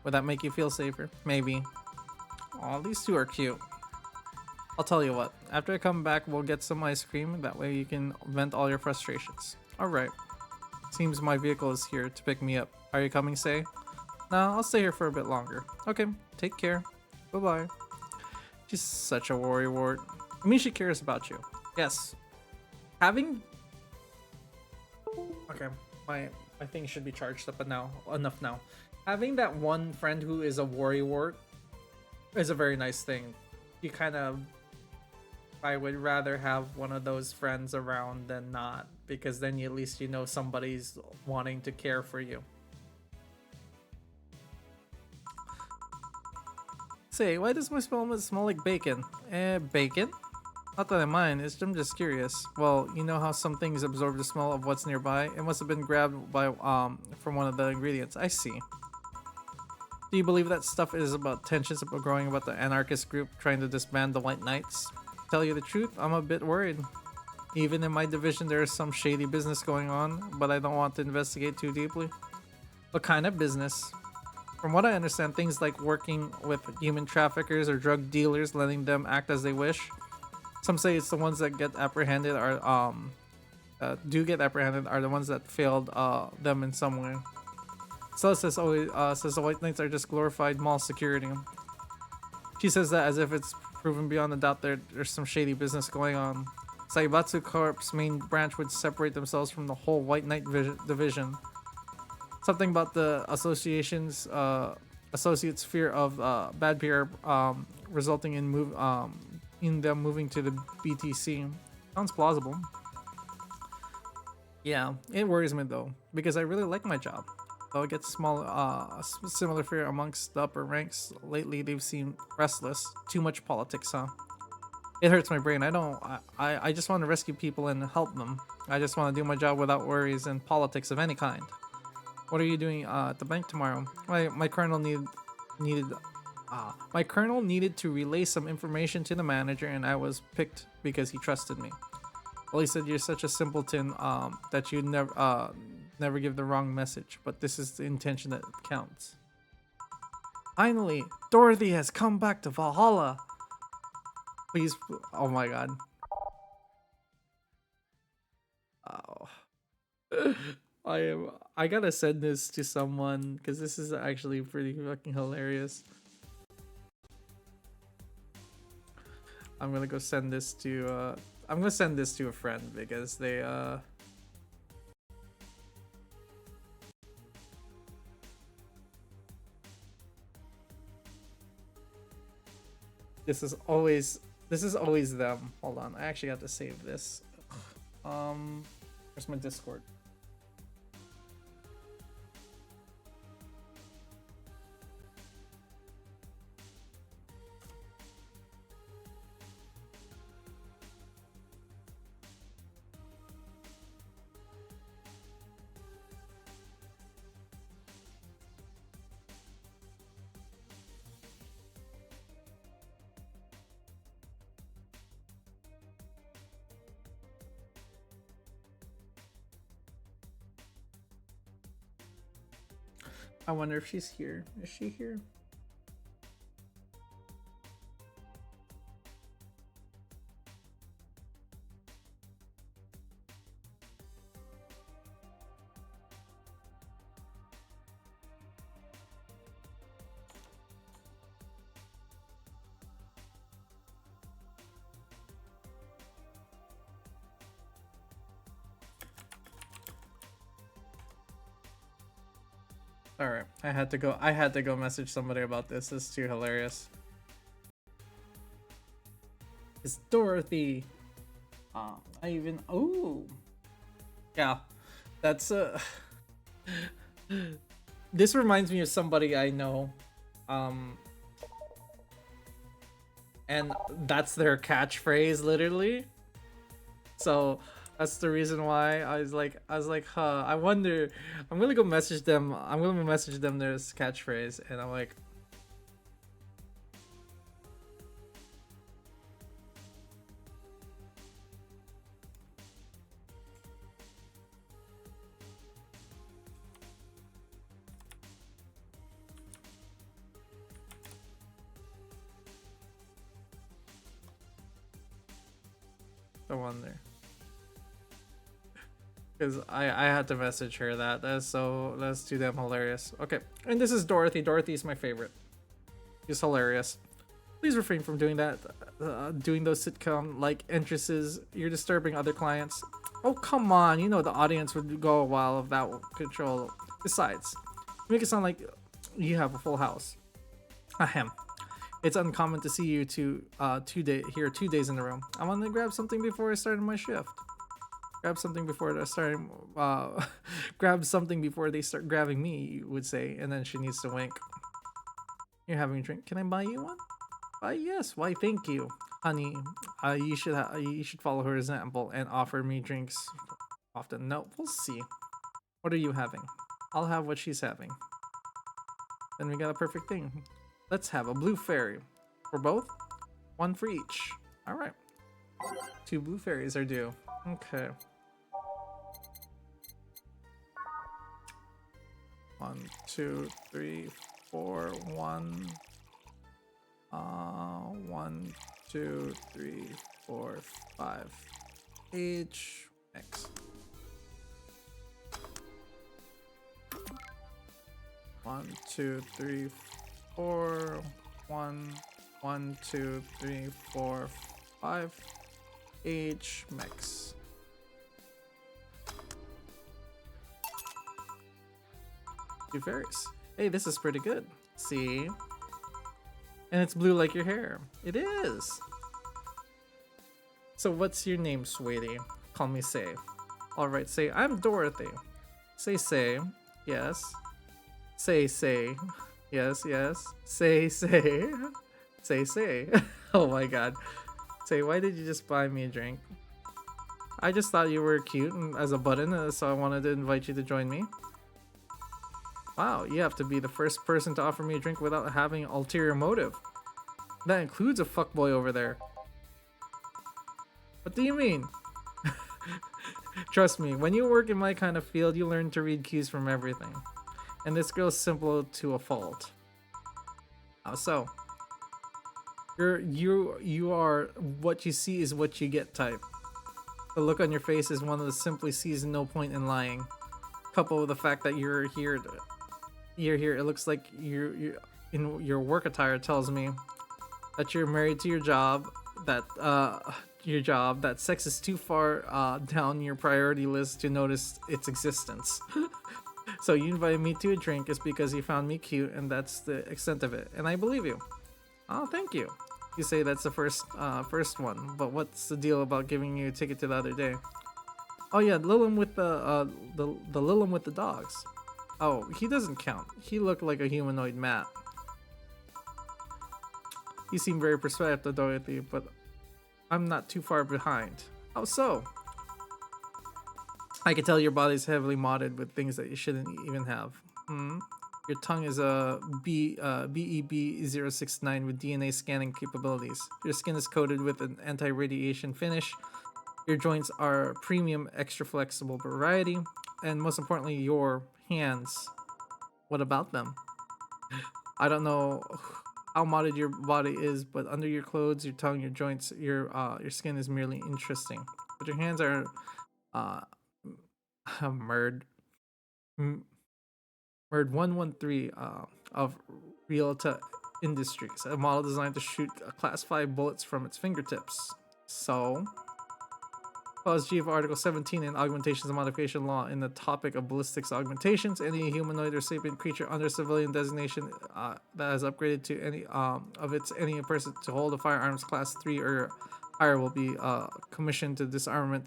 Would that make you feel safer? Maybe. Aw, these two are cute. I'll tell you what. After I come back, we'll get some ice cream. That way you can vent all your frustrations. Alright. Seems my vehicle is here to pick me up. Are you coming, Say? No, I'll stay here for a bit longer. Okay, take care. Bye-bye. She's such a worrywart. I mean, she cares about you. Yes. Having... Okay, my thing should be charged up enough now. Having that one friend who is a worrywart is a very nice thing. You kind of... I would rather have one of those friends around than not, because then at least you know somebody's wanting to care for you. Say, why does my smell like bacon? Bacon? Not that I mind, I'm just curious. Well, you know how some things absorb the smell of what's nearby? It must have been grabbed by from one of the ingredients. I see. Do you believe that stuff is about tensions about growing about the anarchist group trying to disband the White Knights? Tell you the truth, I'm a bit worried. Even in my division there is some shady business going on, but I don't want to investigate too deeply. What kind of business? From what I understand, things like working with human traffickers or drug dealers, letting them act as they wish. Some say it's the ones that get apprehended are do get apprehended are the ones that failed them in some way. So says always says the White Knights are just glorified mall security. She says that as if it's proven beyond a doubt there's some shady business going on. Saibatsu Corp's main branch would separate themselves from the whole White Knight division. Something about the association's associates' fear of bad PR resulting in them moving to the BTC. Sounds plausible. Yeah, it worries me though, because I really like my job. Though I get similar fear amongst the upper ranks. Lately, they've seemed restless. Too much politics, huh? It hurts my brain. I just want to rescue people and help them. I just want to do my job without worries and politics of any kind. What are you doing at the bank tomorrow? My colonel needed to relay some information to the manager, and I was picked because he trusted me. Well, he said you're such a simpleton that you never give the wrong message, but this is the intention that counts. Finally, Dorothy has come back to Valhalla. Please, oh my god. Oh. I gotta send this to someone because this is actually pretty fucking hilarious. I'm gonna go send this to I'm gonna send this to a friend because they this is always them. Hold on, I actually have to save this. Where's my Discord? I wonder if she's here. Is she here? All right, I had to go message somebody about this. This is too hilarious. It's Dorothy. Yeah, that's this reminds me of somebody I know, and that's their catchphrase literally. So that's the reason why I was like, huh, I wonder. I'm gonna go message them. I'm gonna message them their catchphrase, and I'm like, the one there. Because I had to message her that. That's too damn hilarious. Okay, and this is Dorothy. Dorothy is my favorite. She's hilarious. Please refrain from doing that. Doing those sitcom-like entrances. You're disturbing other clients. Oh, come on. You know the audience would go a while if that control. Besides, you make it sound like you have a full house. Ahem. It's uncommon to see you here 2 days in a row. I want to grab something before I start my shift. Grab something before they start. Grab something before they start grabbing me, you would say, and then she needs to wink. You're having a drink. Can I buy you one? Yes. Why? Thank you, honey. You should follow her example and offer me drinks often. No, we'll see. What are you having? I'll have what she's having. Then we got a perfect thing. Let's have a blue fairy for both. One for each. All right. 2 blue fairies are due. Okay. 1, 2, 3, 4. 1. 1, 2, 3, 4, 5. Each. Next. 1, 2, 3, 4. 1, 1, 2, 3, 4, 5. Each mix. Two fairies. Hey, this is pretty good. See? And it's blue like your hair. It is. So what's your name, sweetie? Call me Say. Alright, Say. I'm Dorothy. Say. Yes. Say. Yes. Say. Say. Oh my god. Say, why did you just buy me a drink? I just thought you were cute as a button, so I wanted to invite you to join me. Wow, you have to be the first person to offer me a drink without having an ulterior motive. That includes a fuckboy over there. What do you mean? Trust me, when you work in my kind of field, you learn to read cues from everything. And this girl's simple to a fault. How so? You are what you see is what you get type. The look on your face is one of the simply sees no point in lying. Coupled with the fact that you're here, it looks like you're in your work attire tells me that you're married to your job. That sex is too far down your priority list to notice its existence. So you invited me to a drink is because you found me cute, and that's the extent of it. And I believe you. Oh, thank you. You say that's the first one, but what's the deal about giving you a ticket to the other day? Oh yeah, Lilum with the Lilum with the dogs. Oh, he doesn't count. He looked like a humanoid Matt. You seem very persuasive, Dorothy, but I'm not too far behind. How so? I can tell your body's heavily modded with things that you shouldn't even have. Your tongue is a BEB069 with DNA scanning capabilities. Your skin is coated with an anti-radiation finish. Your joints are premium extra flexible variety. And most importantly, your hands. What about them? I don't know how modded your body is, but under your clothes, your tongue, your joints, your skin is merely interesting. But your hands are Merd 113 of Realta Industries, a model designed to shoot Class 5 bullets from its fingertips. So, Clause G of Article 17 in Augmentations and Modification Law in the topic of ballistics augmentations, any humanoid or sapient creature under civilian designation that has upgraded to any person to hold a firearms Class 3 or higher will be commissioned to disarmament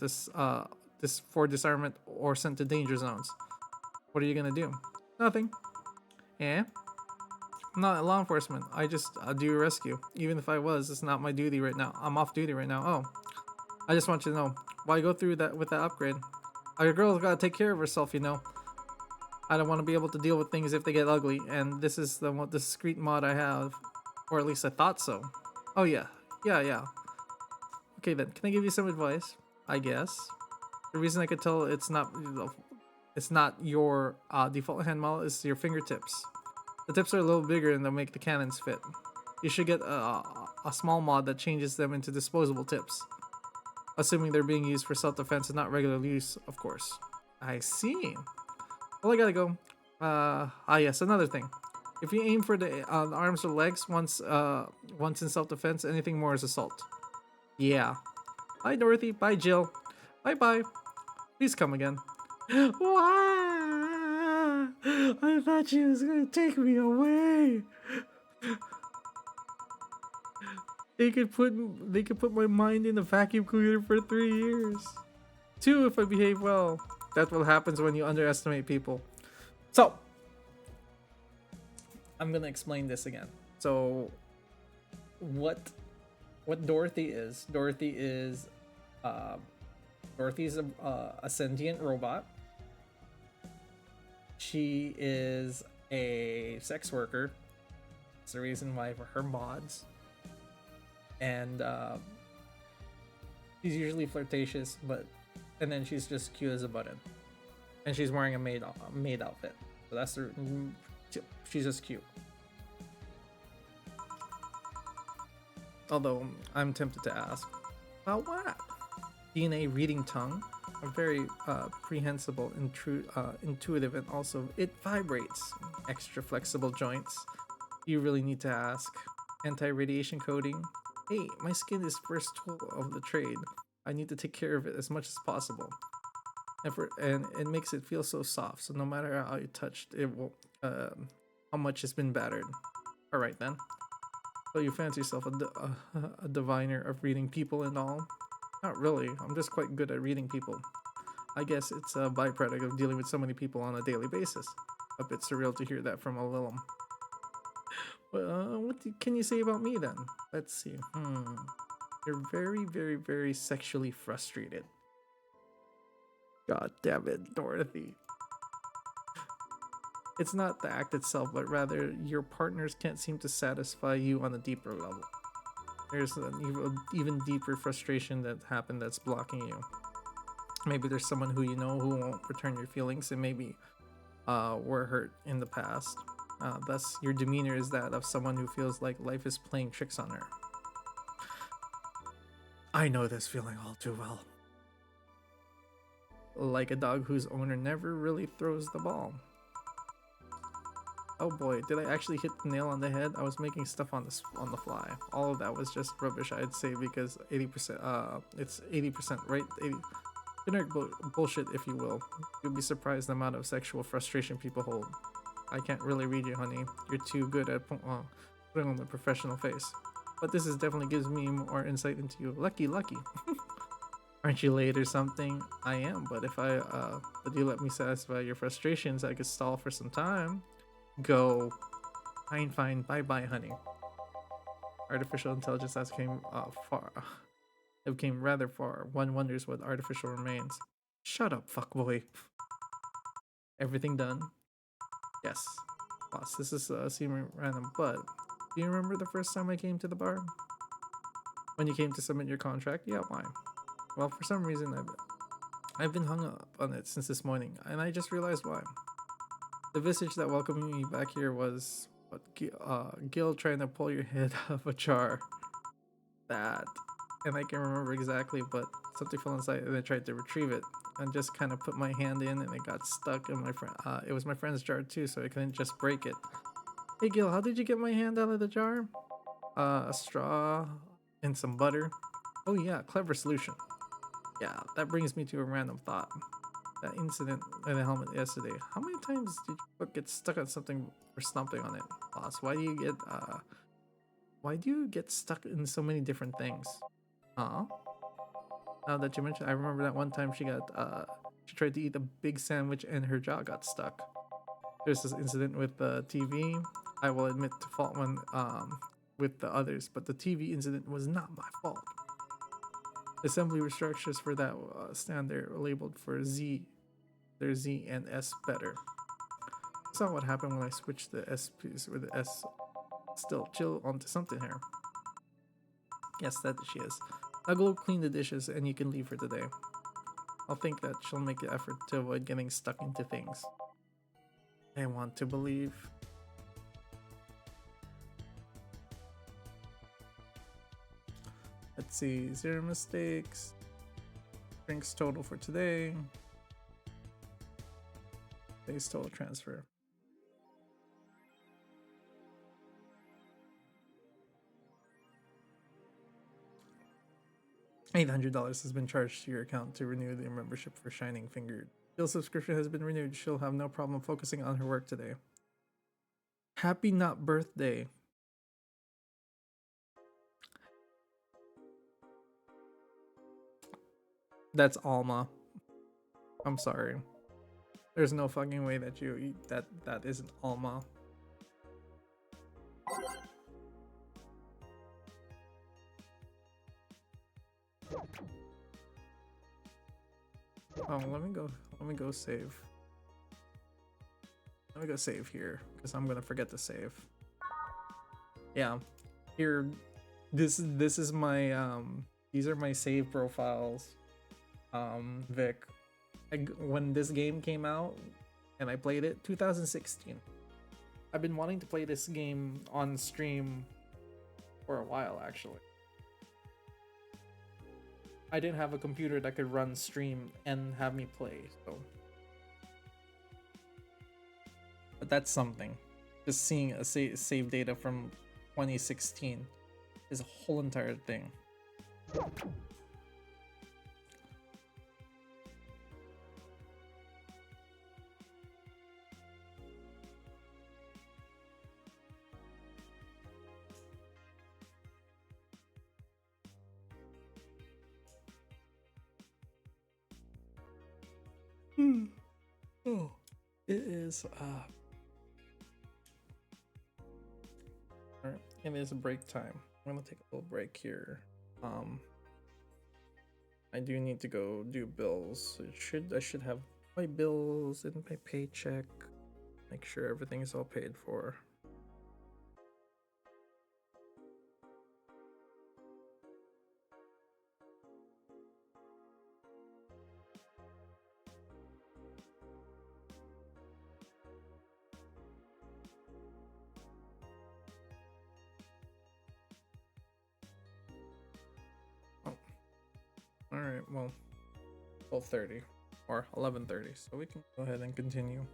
for disarmament or sent to danger zones. What are you gonna do? Nothing. Yeah? I'm not law enforcement. I just do rescue. Even if I was, it's not my duty right now. I'm off duty right now. Oh. I just want you to know. Why go through that with that upgrade? Your girl's gotta take care of herself, you know. I don't want to be able to deal with things if they get ugly, and this is the discreet mod I have. Or at least I thought so. Oh yeah. Yeah. Okay then, can I give you some advice? I guess. The reason I could tell it's not your default hand model is your fingertips. The tips are a little bigger and they'll make the cannons fit. You should get a small mod that changes them into disposable tips. Assuming they're being used for self-defense and not regular use, of course. I see. Well, I gotta go. Yes, another thing. If you aim for the arms or legs once in self-defense, anything more is assault. Yeah. Bye, Dorothy. Bye, Jill. Bye. Please come again. Why? I thought she was gonna take me away. They could put my mind in a vacuum cleaner for 3 years. 2 if I behave well. That's what happens when you underestimate people. So, I'm gonna explain this again. So, what Dorothy is. Uh, Dorothy's a sentient robot. She is a sex worker. That's the reason why for her mods. And she's usually flirtatious, and then she's just cute as a button. And she's wearing a maid outfit. So that's her. She's just cute. Although I'm tempted to ask, about what? DNA reading tongue, a very prehensible, intuitive, and also it vibrates. Extra flexible joints. You really need to ask. Anti-radiation coating. Hey, my skin is first tool of the trade. I need to take care of it as much as possible. And it makes it feel so soft, so no matter how you touched it, will how much has been battered. All right then. So you fancy yourself a diviner of reading people and all? Not really. I'm just quite good at reading people. I guess it's a byproduct of dealing with so many people on a daily basis. A bit surreal to hear that from a little. What can you say about me then? Let's see. You're very, very, very sexually frustrated. God damn it, Dorothy. It's not the act itself, but rather your partners can't seem to satisfy you on a deeper level. There's an even deeper frustration that happened that's blocking you. Maybe there's someone who you know who won't return your feelings, and maybe were hurt in the past. Thus, your demeanor is that of someone who feels like life is playing tricks on her. I know this feeling all too well. Like a dog whose owner never really throws the ball. Oh boy, did I actually hit the nail on the head? I was making stuff on the fly. All of that was just rubbish, I'd say, because 80%, it's 80%, right? 80, generic bullshit, if you will. You'll be surprised the amount of sexual frustration people hold. I can't really read you, honey. You're too good at putting on the professional face. But this definitely gives me more insight into you. Lucky. Aren't you late or something? I am, but if but you let me satisfy your frustrations, I could stall for some time. Go. Fine. Bye, honey. Artificial intelligence has came far. It came rather far. One wonders what artificial remains. Shut up, fuckboy. Everything done? Yes. Boss, this is seeming random, but do you remember the first time I came to the bar? When you came to submit your contract? Yeah, why? Well, for some reason, I've been hung up on it since this morning, and I just realized why. The visage that welcomed me back here was what Gil trying to pull your head out of a jar. That, and I can remember exactly, but something fell inside, and I tried to retrieve it, and just kind of put my hand in, and it got stuck in my friend. It was my friend's jar too, so I couldn't just break it. Hey Gil, how did you get my hand out of the jar? A straw and some butter. Oh yeah, clever solution. Yeah, that brings me to a random thought. That incident in the helmet yesterday. How many times did you get stuck on something or stomping on it, boss? Why do you get stuck in so many different things? Huh? Now that you mention, I remember that one time she tried to eat a big sandwich and her jaw got stuck. There's this incident with the TV. I will admit to fault one with the others, but the TV incident was not my fault. Assembly instructions for that stand there labeled for Z. They're Z and S better. That's not what happened when I switched the S piece with the S still chill onto something here. Yes, that she is. I'll go clean the dishes and you can leave for today. I'll think that she'll make the effort to avoid getting stuck into things. I want to believe. Let's see, 0 mistakes. Drinks total for today. Base total transfer. $800 has been charged to your account to renew the membership for Shining Fingered. Bill's subscription has been renewed. She'll have no problem focusing on her work today. Happy not birthday. That's Alma. I'm sorry. There's no fucking way that you eat that isn't Alma. Oh, let me go. Let me go save. Let me go save here because I'm gonna forget to save. Yeah, here. This is my These are my save profiles. Vic, when this game came out and I played it, 2016. I've been wanting to play this game on stream for a while actually. I didn't have a computer that could run stream and have me play, so. But that's something. Just seeing a save data from 2016 is a whole entire thing. Oh, it is alright, it is break time. I'm gonna take a little break here. I do need to go do bills. I should have my bills and my paycheck. Make sure everything is all paid for. Alright, well, 12:30 or 11:30, so we can go ahead and continue.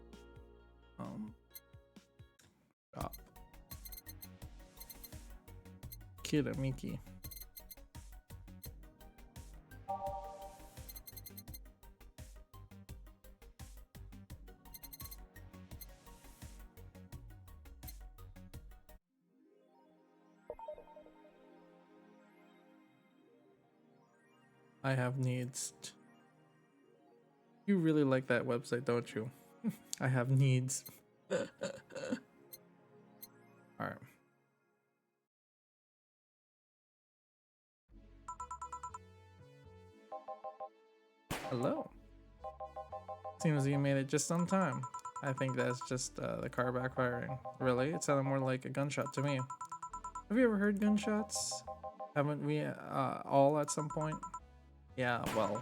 Shop. Kiramiki. I have needs. You really like that website, don't you? I have needs. Alright. Hello. Seems you made it just on time. I think that's just the car backfiring. Really? It sounded more like a gunshot to me. Have you ever heard gunshots? Haven't we all at some point? Yeah, well,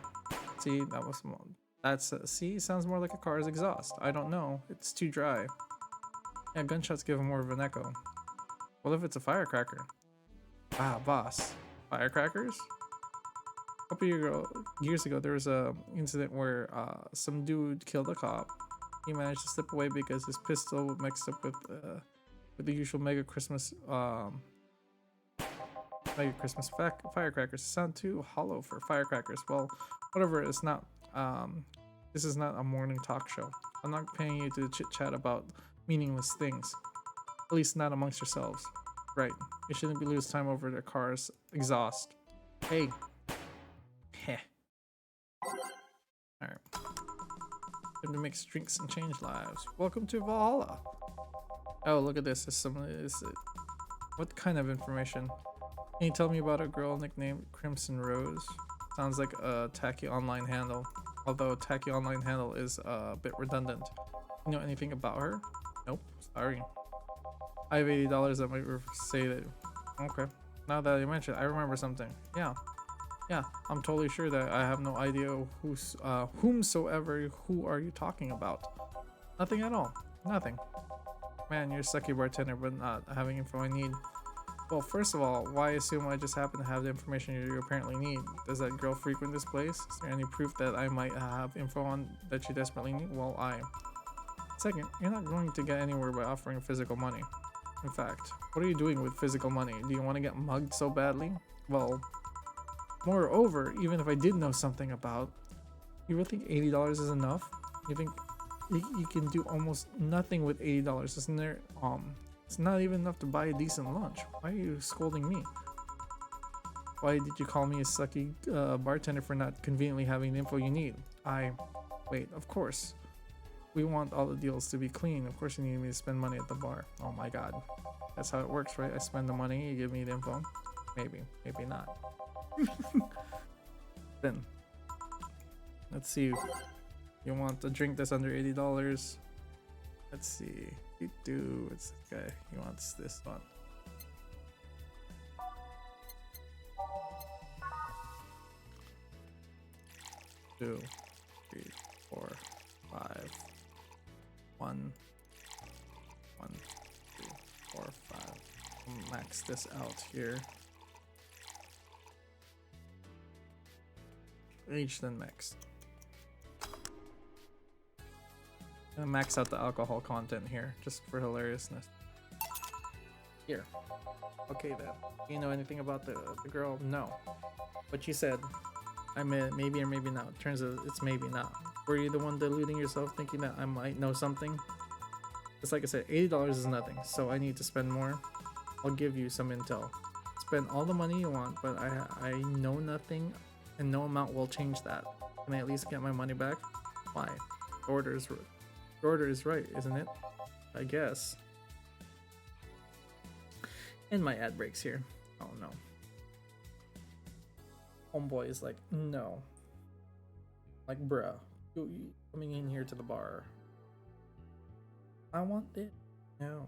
see, see, sounds more like a car's exhaust. I don't know, it's too dry. Yeah, gunshots give more of an echo. What if it's a firecracker? Ah, boss. Firecrackers? A couple years ago, there was a incident where some dude killed a cop. He managed to slip away because his pistol mixed up with the usual Mega Christmas firecrackers sound too hollow for firecrackers. Well, whatever. It's not. This is not a morning talk show. I'm not paying you to chit chat about meaningless things. At least not amongst yourselves. Right. You shouldn't be losing time over their car's exhaust. Hey. Heh. Alright. Time to make drinks and change lives. Welcome to Valhalla. Oh, look at this. What kind of information? Can you tell me about a girl nicknamed Crimson Rose? Sounds like a tacky online handle. Although tacky online handle is a bit redundant. You know anything about her? Nope. Sorry. I have $80 that might say that. Okay. Now that you mention it, I remember something. Yeah. I'm totally sure that I have no idea whomsoever. Who are you talking about? Nothing at all. Nothing. Man, you're a sucky bartender, but not having info I need. Well, first of all, why assume I just happen to have the information you apparently need? Does that girl frequent this place? Is there any proof that I might have info on that you desperately need? Well, Second, you're not going to get anywhere by offering physical money. In fact, what are you doing with physical money? Do you want to get mugged so badly? Well, moreover, even if I did know something about, you really think $80 is enough? You think you can do almost nothing with $80, isn't there? It's not even enough to buy a decent lunch. Why are you scolding me? Why did you call me a sucky bartender for not conveniently having the info you need? Wait, of course. We want all the deals to be clean. Of course you need me to spend money at the bar. Oh my god. That's how it works, right? I spend the money, you give me the info. Maybe not. Then let's see. You want a drink that's under $80? Let's see. It's this guy. He wants this one. Two, three, four, five. One, two, four, five. Max this out here. Each then max. Gonna max out the alcohol content here, just for hilariousness. Here. Okay then. You know anything about the girl? No. But you said, I mean, maybe or maybe not. Turns out it's maybe not. Were you the one deluding yourself thinking that I might know something? It's like I said, $80 is nothing, so I need to spend more. I'll give you some intel. Spend all the money you want, but I know nothing, and no amount will change that. Can I at least get my money back? Why? The order is right, isn't it? I guess. And my ad breaks here. Oh no. Homeboy is like, no. Like, bruh, you coming in here to the bar. I want this. No.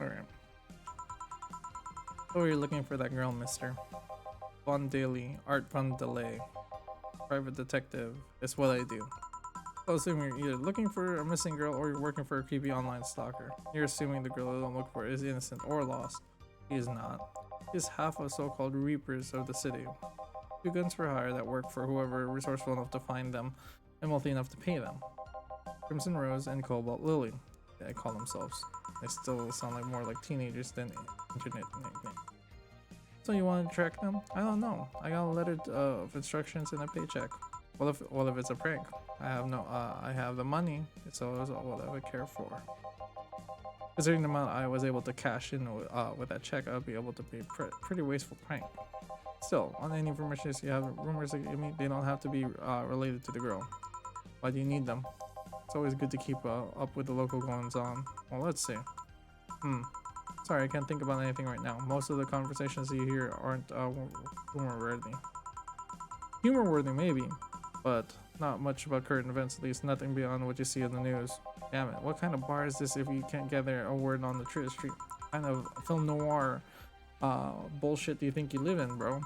Alright. So you're looking for that girl, mister. Von Daly, Art Von Delay. Private detective is what I do. So assuming you're either looking for a missing girl or you're working for a creepy online stalker. You're assuming the girl you don't look for is innocent or lost. She is not. She is half of so-called reapers of the city. 2 guns for hire that work for whoever resourceful enough to find them and wealthy enough to pay them. Crimson Rose and Cobalt Lily, they call themselves. They still sound like more like teenagers than internet nickname. So you want to track them? I don't know. I got a letter of instructions and a paycheck. What if it's a prank? I have the money, so it's all I would care for. Considering the amount I was able to cash in with that check, I would be able to be pretty wasteful prank. Still, on any information you have, rumors that you meet, they don't have to be related to the girl. Why do you need them? It's always good to keep up with the local goings on. Well, let's see. Sorry, I can't think about anything right now. Most of the conversations you hear aren't humor-worthy. Humor-worthy, maybe, but not much about current events, at least nothing beyond what you see in the news. Damn it, what kind of bar is this if you can't gather a word on the street? What kind of film noir bullshit do you think you live in, bro?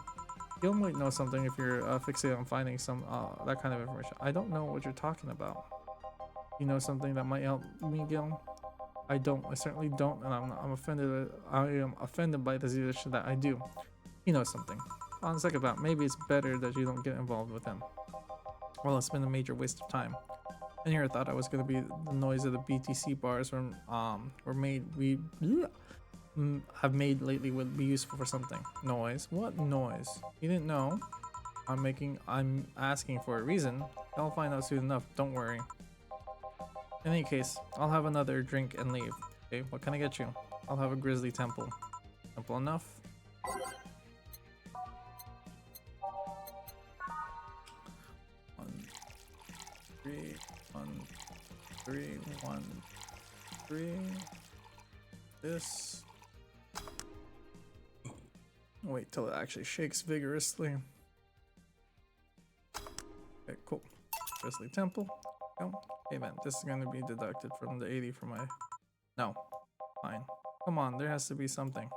Gil might know something if you're fixated on finding some that kind of information. I don't know what you're talking about. You know something that might help me, Gil? I don't. I certainly don't, and I'm offended. I am offended by the suggestion that I do. He knows something. On the second thought, maybe it's better that you don't get involved with him. Well, it's been a major waste of time. And here I thought I was gonna be the noise of the BTC bars have made lately would be useful for something. Noise? What noise? You didn't know? I'm asking for a reason. I'll find out soon enough. Don't worry. In any case, I'll have another drink and leave. Okay, what can I get you? I'll have a grizzly temple. Simple enough. One, three. This. Wait till it actually shakes vigorously. Okay, cool. Grizzly temple. Go. Hey man, this is gonna be deducted from the 80 for my... No. Fine. Come on, there has to be something.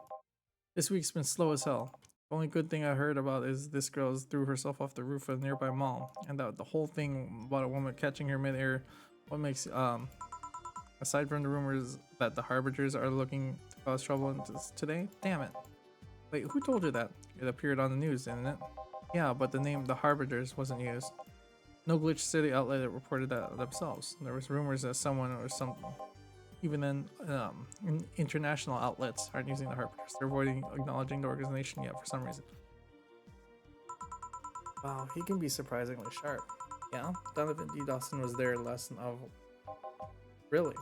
This week's been slow as hell. The only good thing I heard about is this girl threw herself off the roof of a nearby mall. And that the whole thing about a woman catching her midair, what makes... aside from the rumors that the Harbingers are looking to cause trouble today? Damn it. Wait, who told you that? It appeared on the news, didn't it? Yeah, but the name The Harbingers wasn't used. No Glitch City outlet reported that themselves. There was rumors that someone or something, even then, international outlets aren't using the Harpers. They're avoiding acknowledging the organization yet for some reason. Wow, he can be surprisingly sharp. Yeah, Donovan D. Dawson was there less than of. Really?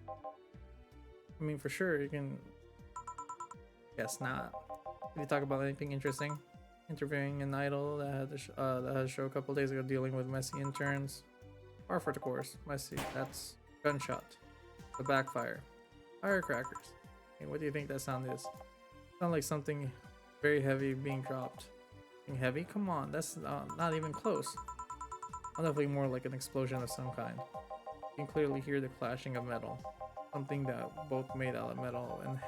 I mean, for sure, you can. Guess not. Did you talk about anything interesting? Interviewing an idol that had a show a couple days ago dealing with messy interns. Par for the course. Messy. That's gunshot. The backfire. Firecrackers. Hey, what do you think that sound is? Sound like something very heavy being dropped. Something heavy? Come on, that's not even close. Definitely more like an explosion of some kind. You can clearly hear the clashing of metal. Something that both made out of metal and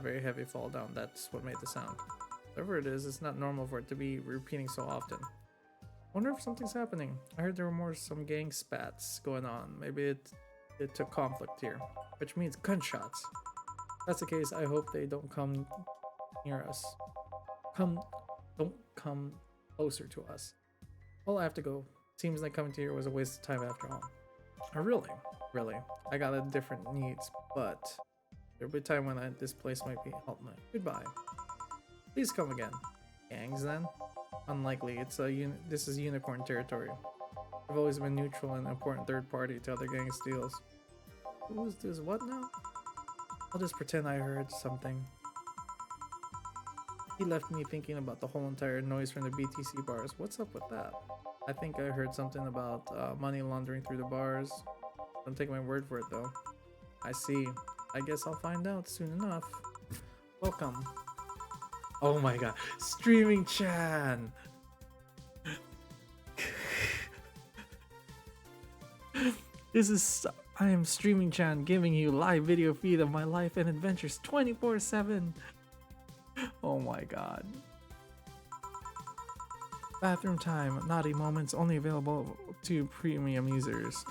very heavy fall down. That's what made the sound. Whatever it is, it's not normal for it to be repeating so often. Wonder if something's happening. I heard there were more some gang spats going on. Maybe it took conflict here, which means gunshots. If that's the case, I hope they don't come near us. Don't come closer to us. Well, I have to go. Seems like coming to here was a waste of time after all. Oh, really. I got a different needs, but there'll be a time when this place might be helpful. Goodbye. Please come again. Gangs then? Unlikely. This is unicorn territory. I've always been neutral and an important third party to other gangs' deals. Who's this? What now? I'll just pretend I heard something. He left me thinking about the whole entire noise from the BTC bars. What's up with that? I think I heard something about money laundering through the bars. Don't take my word for it though. I see. I guess I'll find out soon enough. Welcome. Oh my god. Streaming Chan! I am Streaming Chan giving you live video feed of my life and adventures 24/7. Oh my god. Bathroom time, naughty moments only available to premium users.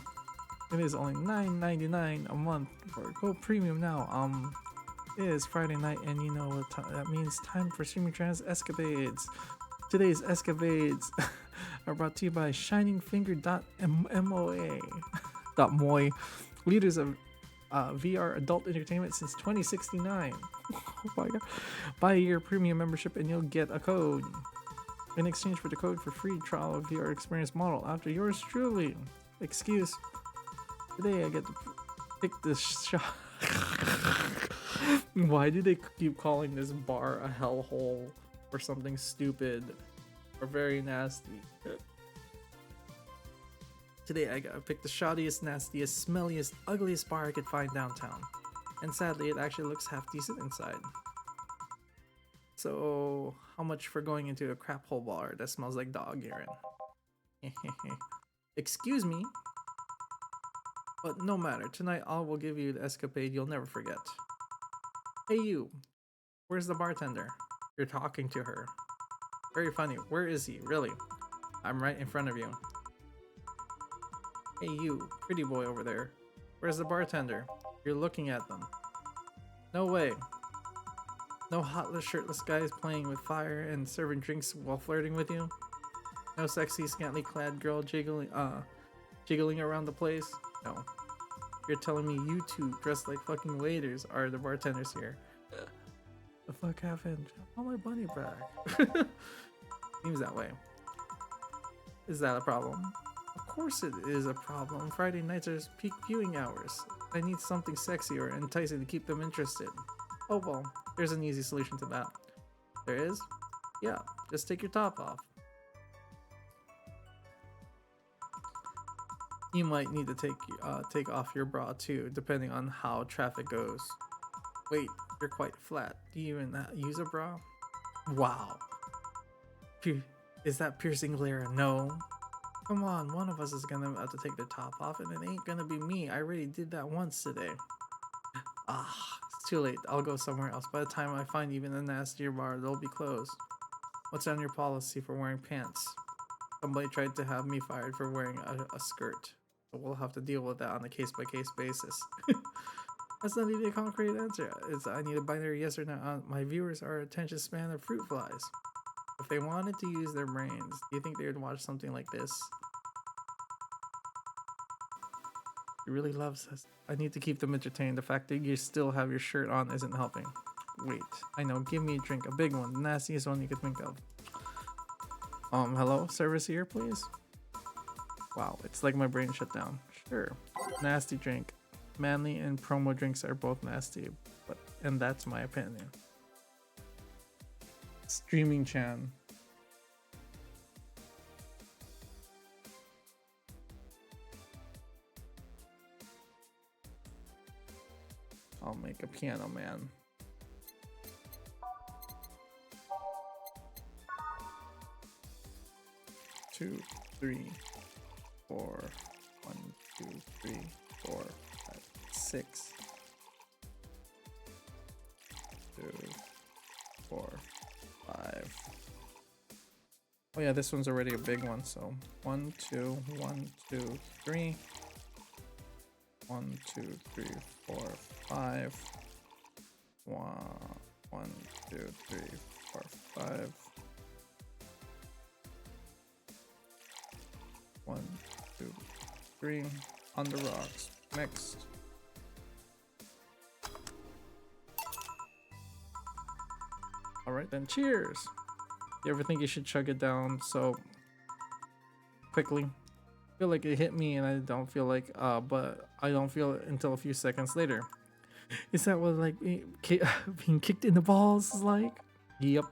It is only $9.99 a month for Go Premium now. It is Friday night and you know what that means. Time for Streaming Trans escapades. Today's escapades are brought to you by ShiningFinger.moa. Leaders of VR adult entertainment since 2069. Oh my god. Buy your premium membership and you'll get a code. In exchange for the code for free trial of VR experience model after yours truly. Excuse. Today I get to pick this shop. Why do they keep calling this bar a hellhole or something stupid or very nasty? Today I gotta pick the shoddiest, nastiest, smelliest, ugliest bar I could find downtown. And sadly it actually looks half decent inside. So how much for going into a crap hole bar that smells like dog urine? Excuse me? But no matter, tonight I will give you the escapade you'll never forget. Hey you, where's the bartender? You're talking to her. Very funny, where is he, really? I'm right in front of you. Hey you, pretty boy over there. Where's the bartender? You're looking at them. No way. No hotless shirtless guys playing with fire and serving drinks while flirting with you? No sexy scantily clad girl jiggling around the place? No. You're telling me you two dressed like fucking waiters are the bartenders here. The fuck happened? I want my bunny back. Seems that way. Is that a problem? Of course it is a problem. Friday nights are peak viewing hours. I need something sexy or enticing to keep them interested. Oh well, there's an easy solution to that. There is? Yeah, just take your top off. You might need to take off your bra too, depending on how traffic goes. Wait, you're quite flat. Do you even use a bra? Wow. Is that piercing glare? No. Come on, one of us is gonna have to take their top off, and it ain't gonna be me. I already did that once today. It's too late. I'll go somewhere else. By the time I find even a nastier bar, they'll be closed. What's on your policy for wearing pants? Somebody tried to have me fired for wearing a skirt. So we'll have to deal with that on a case-by-case basis. That's not even a concrete answer. I need a binary yes or no. My viewers are attention span of fruit flies. If they wanted to use their brains, do you think they would watch something like this? He really loves us. I need to keep them entertained. The fact that you still have your shirt on isn't helping. Wait, I know. Give me a drink, a big one, the nastiest one you could think of. Hello, service here, please. Wow, it's like my brain shut down. Sure, nasty drink. Manly and promo drinks are both nasty, and that's my opinion. Streaming Chan. I'll make a piano man. Two, three, four. 1, 2, 3, 4, 5, 6. 2, 4, 5. Oh yeah, this one's already a big one. So 1, 2, 1, 2, 3. 1, 2, 3, 4, 5. 1, 2, 3, 4, 5. 1, 2, 3. On the rocks. Next. Alright then, cheers! You ever think you should chug it down so quickly? I feel like it hit me and I don't feel like, but I don't feel it until a few seconds later. Is that what like being kicked in the balls is like? Yep.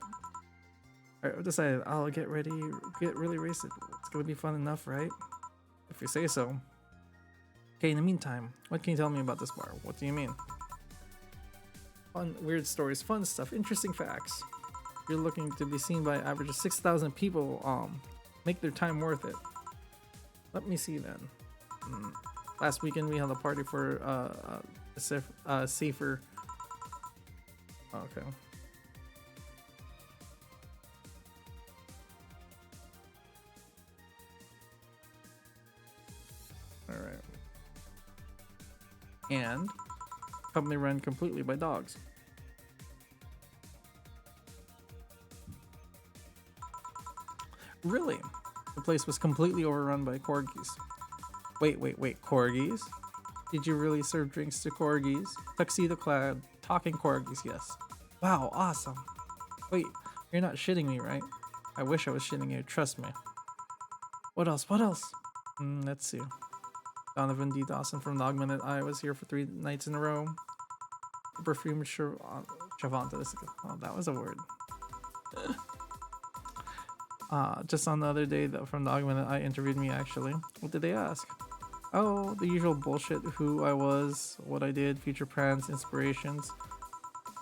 Alright, I've decided I'll get really raced. It's gonna be fun enough, right? If you say so. Okay, in the meantime, what can you tell me about this bar? What do you mean? Fun, weird stories, fun stuff, interesting facts. You're looking to be seen by an average of 6,000 people, make their time worth it. Let me see then. Last weekend we held a party for a safer. Okay. Alright. And company run completely by dogs. Really? The place was completely overrun by corgis. Wait, corgis? Did you really serve drinks to corgis? Tuxedo clad, talking corgis, yes. Wow, awesome. Wait, you're not shitting me, right? I wish I was shitting you, trust me. What else? Let's see. Donovan D. Dawson from the Augmented Eye was here for 3 nights in a row. Perfume Chavanta. Oh, that was a word. Just on the other day from the Augmented Eye interviewed me actually. What did they ask? Oh, the usual bullshit. Who I was, what I did, future plans, inspirations.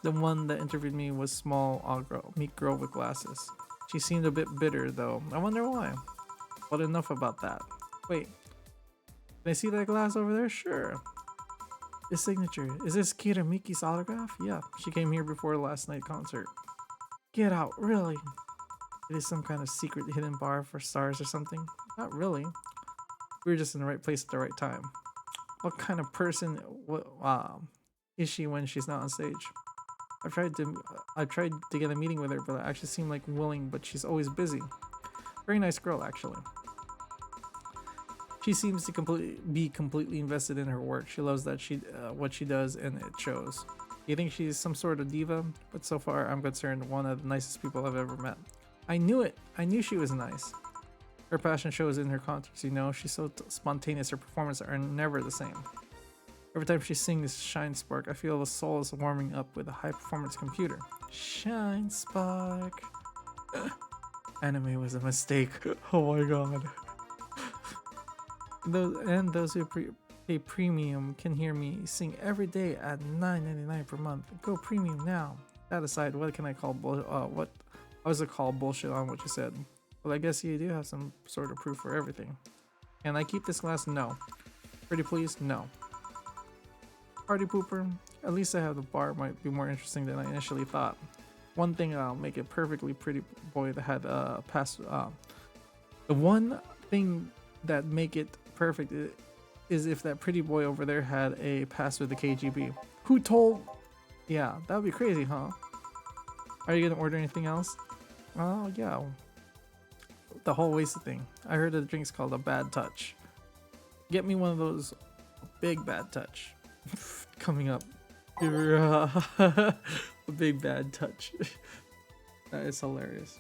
The one that interviewed me was small, meek girl with glasses. She seemed a bit bitter though. I wonder why. But enough about that. Wait. Can I see that glass over there? Sure. His signature. Is this Kira Miki's autograph? Yeah, she came here before last night's concert. Get out, really? It is some kind of secret hidden bar for stars or something? Not really. We were just in the right place at the right time. What kind of person is she when she's not on stage? I've tried to get a meeting with her, but I actually seem like willing, but she's always busy. Very nice girl, actually. She seems to be completely invested in her work. She loves that what she does, and it shows. You think she's some sort of diva? But so far, I'm concerned one of the nicest people I've ever met. I knew it. I knew she was nice. Her passion shows in her concerts, you know. She's so spontaneous. Her performances are never the same. Every time she sings Shine Spark, I feel the soul is warming up with a high-performance computer. Shine Spark. Anime was a mistake. Oh my god. Those who pay premium can hear me sing every day at $9.99 per month. Go premium now. That aside, what can I call what was it called bullshit on what you said? Well, I guess you do have some sort of proof for everything. Can I keep this glass? No. Pretty please? No. Party pooper? At least I have the bar. Might be more interesting than I initially thought. One thing I'll make it perfectly pretty boy that had passed. The one thing that make it perfect is if that pretty boy over there had a pass with the KGB. Who told? Yeah, that would be crazy, huh? Are you gonna order anything else? Oh yeah, the whole wasted thing. I heard the drink's called a bad touch. Get me one of those Big bad touch. Coming up. A big bad touch. That is hilarious.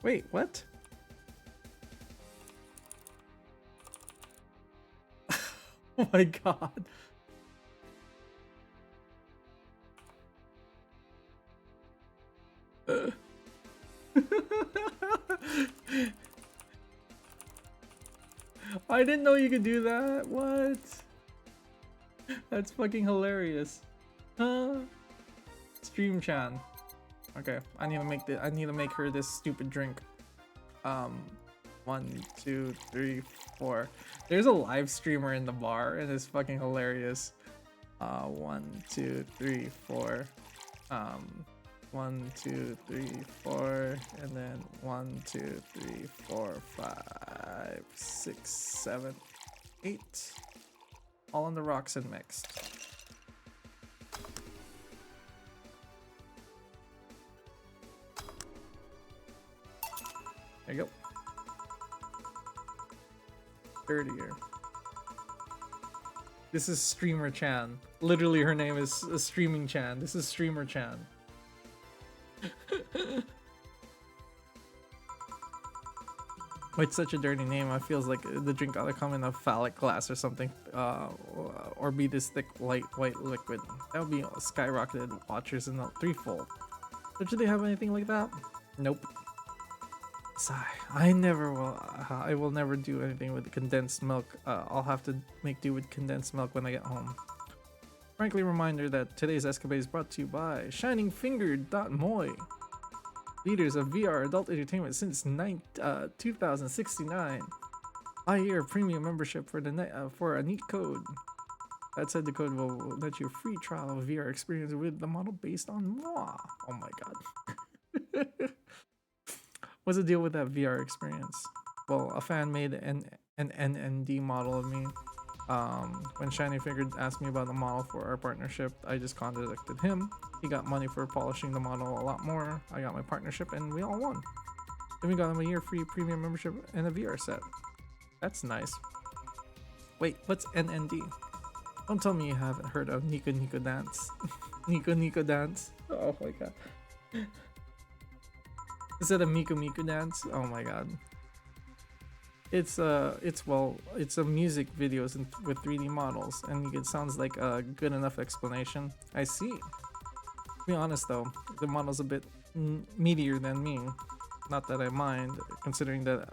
Wait, what? Oh my god. I didn't know you could do that. What? That's fucking hilarious. Stream Chan. Okay, I need to make her this stupid drink. 1, 2, 3, 4. There's a live streamer in the bar and it's fucking hilarious. 1, 2, 3, 4. 1, 2, 3, 4, and then 1, 2, 3, 4, 5, 6, 7, 8. All on the rocks and mixed. There you go. Dirtier. This is Streamer Chan. Literally, her name is Streaming Chan. This is Streamer Chan. It's such a dirty name. It feels like the drink ought to come in a phallic glass or something, or be this thick, light, white liquid. That would be skyrocketed watchers in the threefold. But do they have anything like that? Nope. Sigh. I will never do anything with condensed milk. I'll have to make do with condensed milk when I get home. Frankly, reminder that today's escapade is brought to you by ShiningFingered.moy, leaders of VR adult entertainment since 2069. Buy your premium membership for a neat code. That said, the code will let you a free trial of VR experience with the model based on moi. Oh my god. What's the deal with that VR experience? Well, a fan made an NND model of me. When Shining Fingered asked me about the model for our partnership, I just contacted him. He got money for polishing the model a lot more. I got my partnership and we all won. Then we got him a year free premium membership and a VR set. That's nice. Wait, what's NND? Don't tell me you haven't heard of Nico Nico Dance. Nico Nico Dance. Oh my god. Is that a Miku Miku Dance? Oh my god. It's a music videos with 3D models, and it sounds like a good enough explanation. I see. To be honest though, the model's a bit meatier than me. Not that I mind, considering that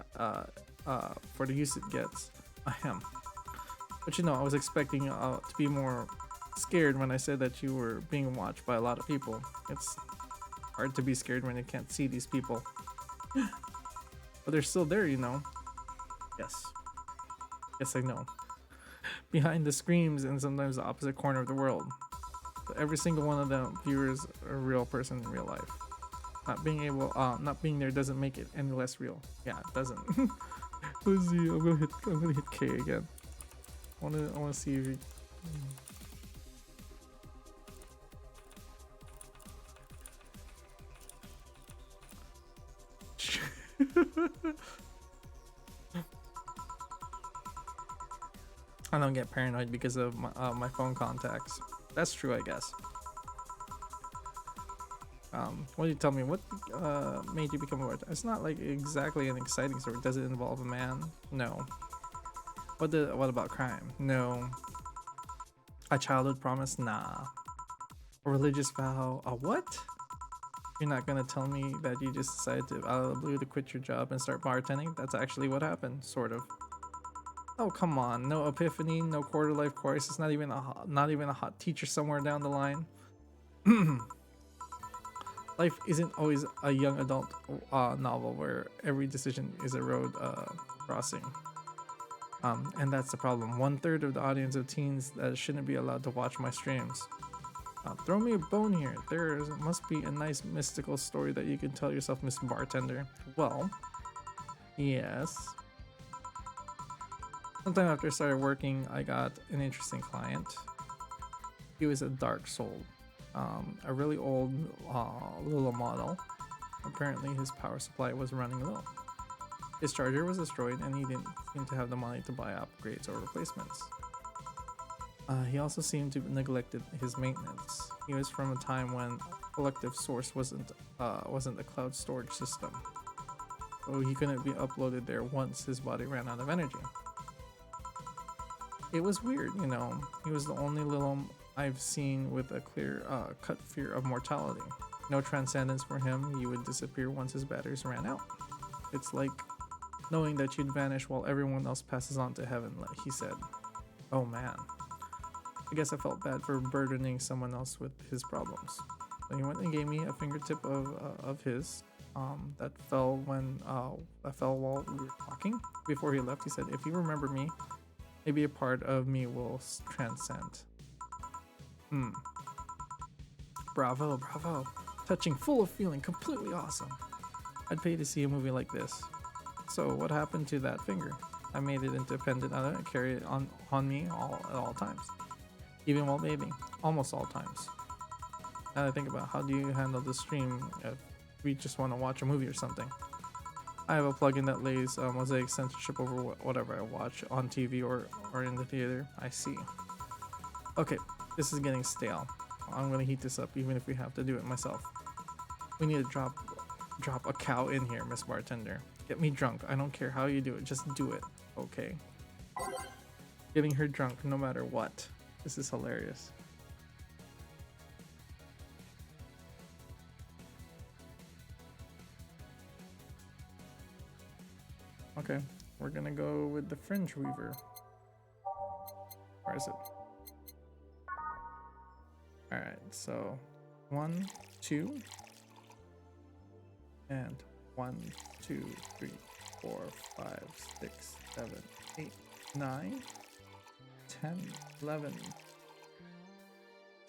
for the use it gets, I am. But you know, I was expecting to be more scared when I said that you were being watched by a lot of people. It's hard to be scared when you can't see these people. But they're still there, you know. Yes. Yes, I know. Behind the screams and sometimes the opposite corner of the world. But every single one of them viewers are a real person in real life. Not being there doesn't make it any less real. Yeah, it doesn't. Let's see. I'm gonna hit K again. I wanna see if you. I don't get paranoid because of my phone contacts. That's true, I guess. What do you tell me? What made you become aware? It's not like exactly an exciting story. Does it involve a man? No. What about crime? No. A childhood promise? Nah. A religious vow? A what? You're not gonna tell me that you just decided to out of the blue to quit your job and start bartending? That's actually what happened, sort of. Oh come on, no epiphany, no quarter life crisis, not even a hot teacher somewhere down the line. Life isn't always a young adult novel where every decision is a road crossing. And that's the problem. 1/3 of the audience of teens that shouldn't be allowed to watch my streams. Throw me a bone here. There must be a nice mystical story that you can tell yourself, Miss Bartender. Well, yes. Sometime after I started working, I got an interesting client. He was a dark soul. A really old little model. Apparently his power supply was running low. His charger was destroyed and he didn't seem to have the money to buy upgrades or replacements. He also seemed to have neglected his maintenance. He was from a time when collective source wasn't a cloud storage system, so he couldn't be uploaded there once his body ran out of energy. It was weird, you know. He was the only little I've seen with a clear cut fear of mortality. No transcendence for him. He would disappear once his batteries ran out. It's like knowing that you'd vanish while everyone else passes on to heaven, he said. Oh man. I guess I felt bad for burdening someone else with his problems. So he went and gave me a fingertip of his that fell while we were talking. Before he left, he said, "If you remember me, maybe a part of me will transcend." Bravo, bravo. Touching, full of feeling, completely awesome. I'd pay to see a movie like this. So what happened to that finger? I made it independent of it and carry it on me at all times. Even while bathing, almost all times. And I think about how do you handle the stream if we just want to watch a movie or something. I have a plugin that lays mosaic censorship over whatever I watch on TV or in the theater. I see. Okay, this is getting stale. I'm gonna heat this up even if we have to do it myself. We need to drop a cow in here, Miss Bartender. Get me drunk. I don't care how you do it. Just do it. Okay. Getting her drunk no matter what. This is hilarious. Okay, we're gonna go with the fringe weaver. Where is it? Alright, so 1, 2, and 1, 2, 3, 4, 5, 6, 7, 8, 9, 10, 11,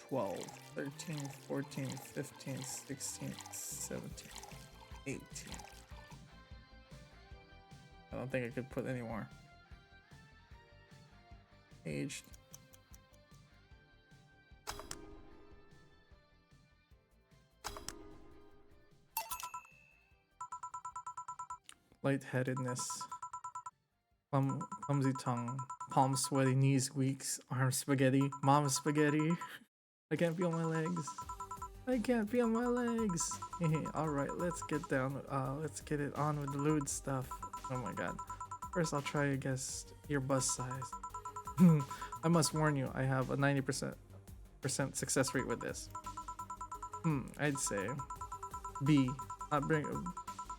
12, 13, 14, 15, 16, 17, 18. I don't think I could put any more. Aged. Lightheadedness. Clumsy tongue. Palms sweaty, knees weak, arms spaghetti, mom spaghetti. I can't feel my legs. I can't feel my legs. Alright, let's get down. Let's get it on with the lewd stuff. Oh my god. First, I'll try to guess your bust size. I must warn you, I have a 90% success rate with this. I'd say B. Not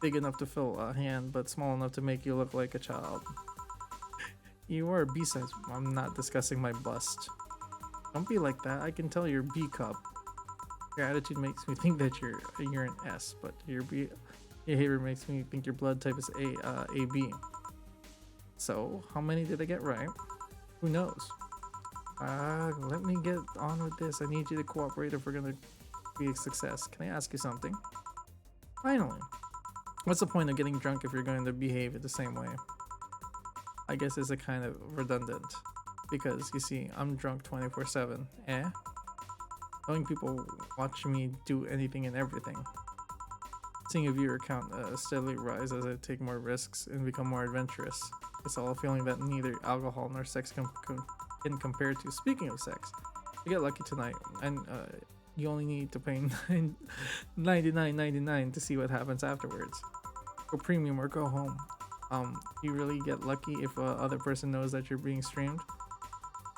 big enough to fill a hand, but small enough to make you look like a child. You are a B size. I'm not discussing my bust. Don't be like that. I can tell you're B cup. Your attitude makes me think that you're an S, but your behavior makes me think your blood type is AB. So how many did I get right? Who knows? Let me get on with this. I need you to cooperate if we're gonna be a success. Can I ask you something? Finally. What's the point of getting drunk if you're going to behave the same way? I guess it's a kind of redundant. Because, you see, I'm drunk 24/7. Knowing people watch me do anything and everything. Seeing a viewer count steadily rise as I take more risks and become more adventurous. It's all a feeling that neither alcohol nor sex can compare to. Speaking of sex, you get lucky tonight, and you only need to pay $99.99 to see what happens afterwards. Go premium or go home. You really get lucky if other person knows that you're being streamed.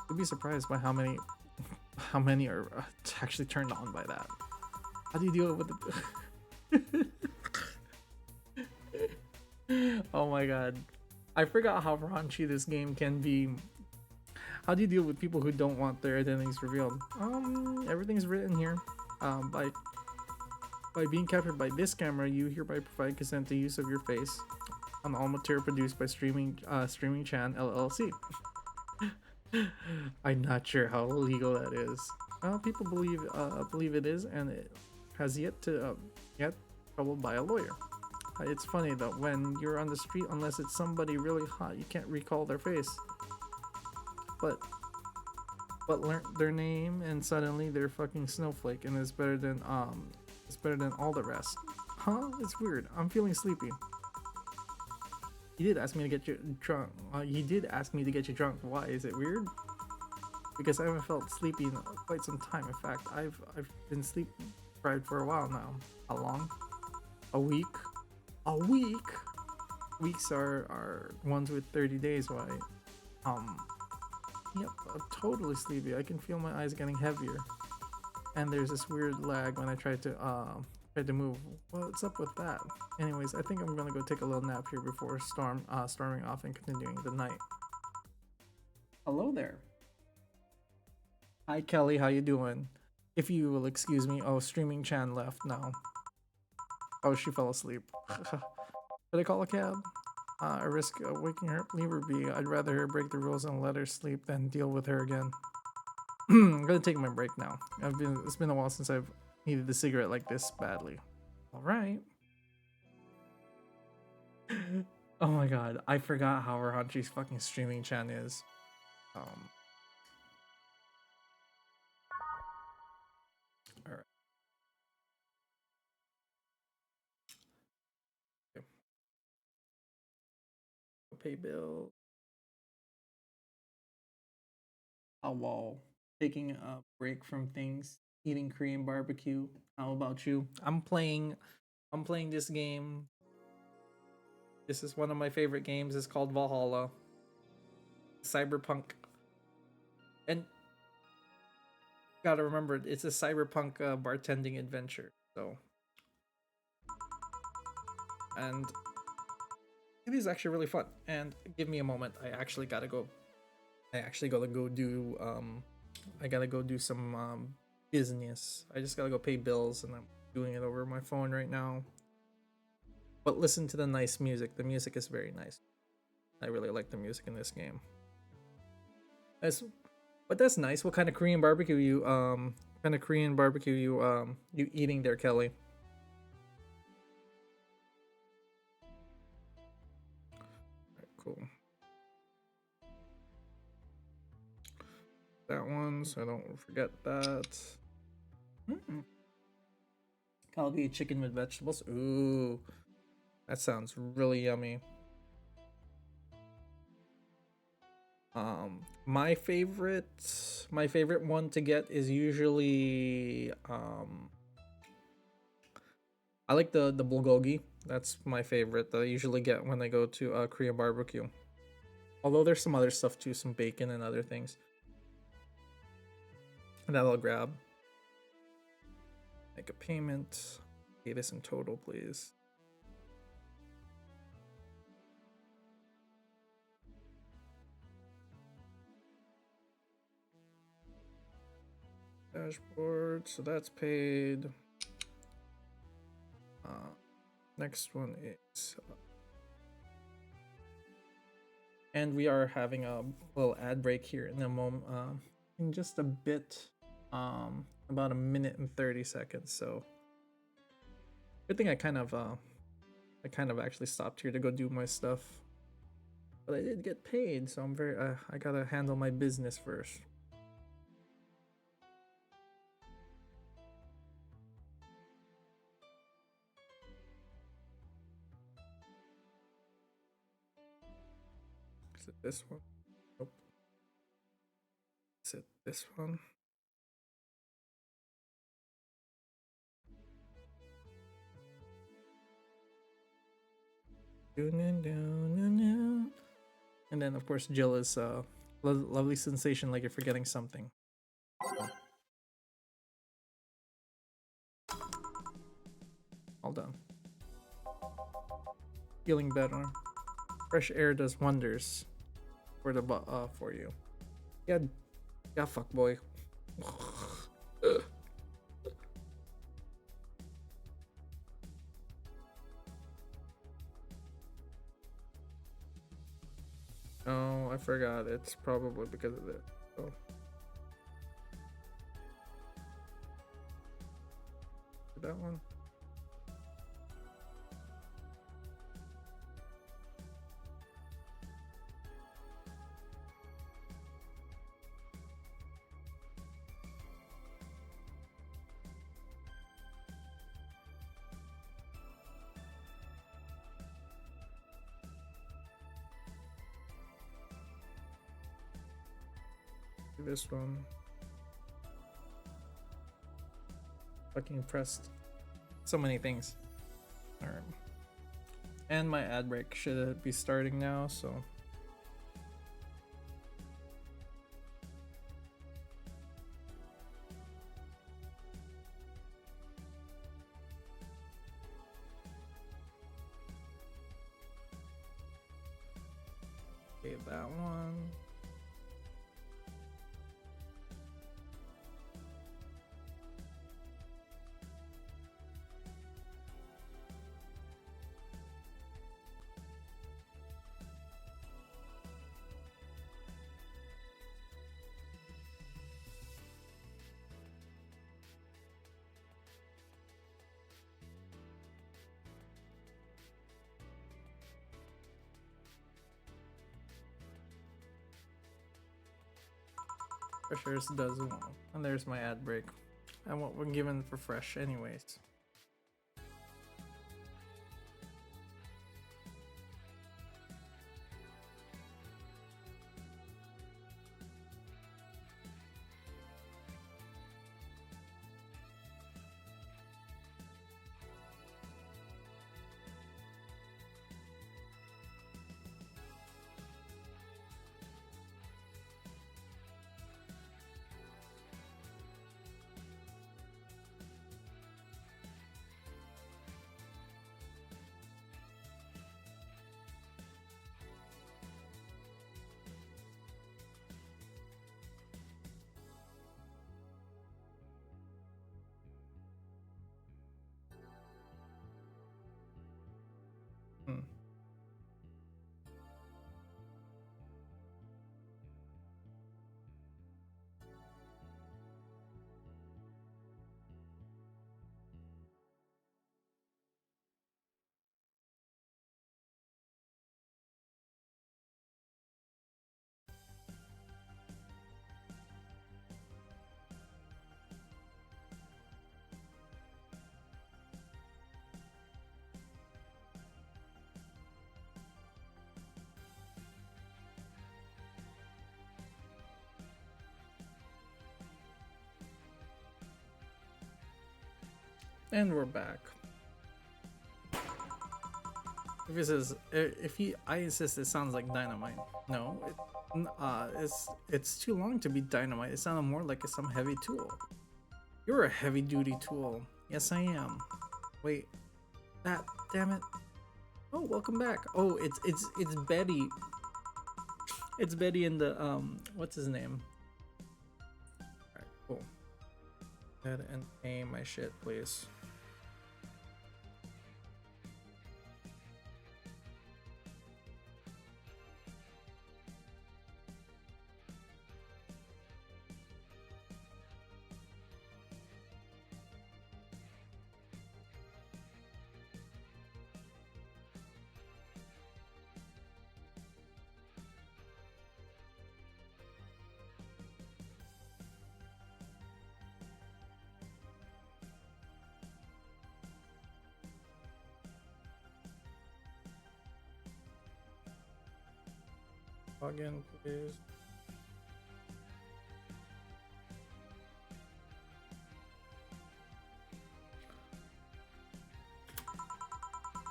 You'll be surprised by how many are actually turned on by that. How do you deal with it? Oh my god. I forgot how raunchy this game can be. How do you deal with people who don't want their identities revealed? Everything's written here. By being captured by this camera, you hereby provide consent to use of your face on all material produced by Streaming Chan LLC. I'm not sure how legal that is. Well, people believe it is, and it has yet to get troubled by a lawyer. It's funny though, when you're on the street, unless it's somebody really hot, you can't recall their face. But learn their name, and suddenly they're fucking snowflake, and it's better than all the rest. Huh? It's weird. I'm feeling sleepy. He did ask me to get you drunk. He did ask me to get you drunk. Why? Is it weird? Because I haven't felt sleepy in quite some time. In fact, I've been sleep deprived for a while now. How long? A week? A week? Weeks are ones with 30 days. Why? Um. Yep. I'm totally sleepy. I can feel my eyes getting heavier, and there's this weird lag when I try to move. What's up with that? Anyways, I think I'm gonna go take a little nap here before storming off and continuing the night. Hello there. Hi Kelly, how you doing? If you will excuse me. Oh, streaming Chan left now. Oh, she fell asleep. Should I call a cab? I risk waking her. Leave her be. I'd rather her break the rules and let her sleep than deal with her again. I'm gonna take my break now. It's been a while since I've needed a cigarette like this badly. All right. Oh my god, I forgot how Rahanchi's fucking streaming Chan is. All right. Okay. Pay bill. Oh, wow. Taking a break from things, eating Korean barbecue. How about you? I'm playing this game. This is one of my favorite games. It's called Valhalla. Cyberpunk. And gotta remember, it's a cyberpunk bartending adventure. So, and it is actually really fun. And give me a moment. I actually gotta go. I actually gotta go do. I gotta go do some business. I just gotta go pay bills, and I'm doing it over my phone right now. But listen to the nice music. The music is very nice. I really like the music in this game. But that's nice. What kind of Korean barbecue you eating there, Kelly? Alright, cool. That one, so I don't forget that. Kalbi chicken with vegetables. Ooh, that sounds really yummy. My favorite one to get is usually I like the bulgogi. That's my favorite that I usually get when I go to Korean barbecue. Although there's some other stuff too, some bacon and other things that I'll grab. Make a payment. Pay this in total, please. Dashboard, so that's paid. Next one is and we are having a little ad break here in a moment, in just a bit, about a minute and 30 seconds. So good thing I kind of actually stopped here to go do my stuff, but I did get paid, so I'm very I gotta handle my business first. Is it this one? Nope. Is it this one? And then of course Jill is lovely sensation like you're forgetting something. All done. Feeling better. Fresh air does wonders for the for you. Yeah, yeah, fuck boy. Oh, I forgot. It's probably because of it. Oh. That one. this one. Fucking pressed so many things. Alright. And my ad break should be starting now, so. Okay, that one. Freshers does well. And there's my ad break. And what we're given for fresh anyways. Hmm. And we're back. If he says, I insist it sounds like dynamite. No, it's too long to be dynamite. It sounded more like some heavy tool. You're a heavy duty tool. Yes, I am. Wait, that, damn it. Oh, welcome back. Oh, it's Betty. It's Betty and the, what's his name? Alright, cool. Go ahead and aim my shit, please. Log in, please.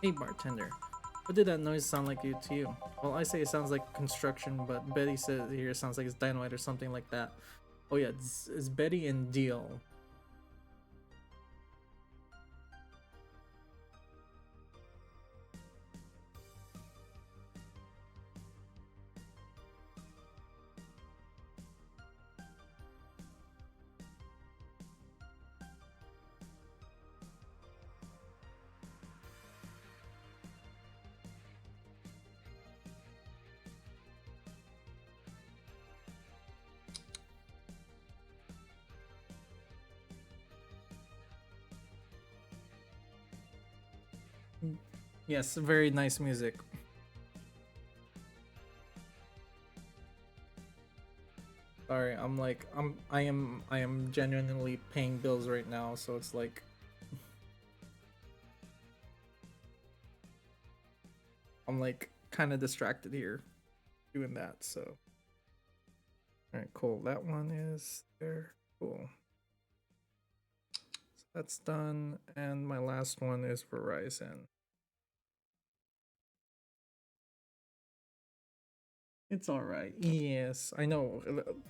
Hey bartender, what did that noise sound like to you? Well, I say it sounds like construction, but Betty says here it sounds like it's dynamite or something like that. Oh yeah, it's Betty and Deal. Yes, very nice music. Sorry, I am genuinely paying bills right now, so it's like I'm like kind of distracted here doing that, so All right, cool. That one is there. Cool. So that's done. And my last one is Verizon. It's all right. Yes, I know.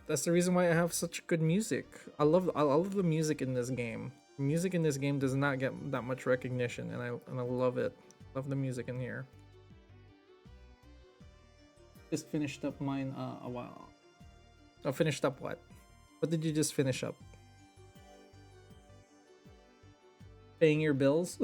That's the reason why I have such good music. I love the music in this game. Music in this game does not get that much recognition, and I love it. Love the music in here. Just finished up mine a while. Oh, finished up what? What did you just finish up? Paying your bills?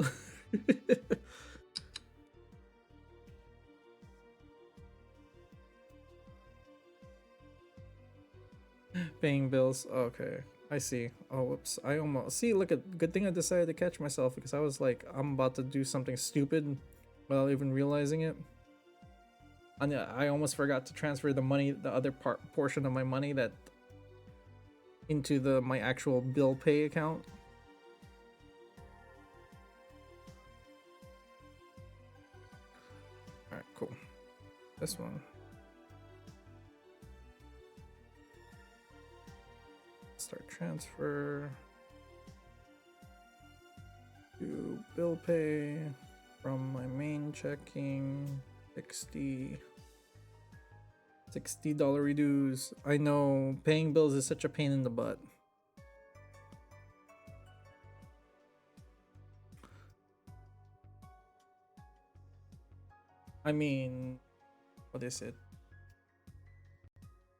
Paying bills. Okay. I see. Oh, whoops. I almost see. Look at good thing I decided to catch myself because I was like, I'm about to do something stupid without even realizing it. And I almost forgot to transfer the money, the other portion of my money that into the my actual bill pay account. All right, cool. This one. Start transfer to bill pay from my main checking. $60 reduce. I know paying bills is such a pain in the butt. I mean, what is it?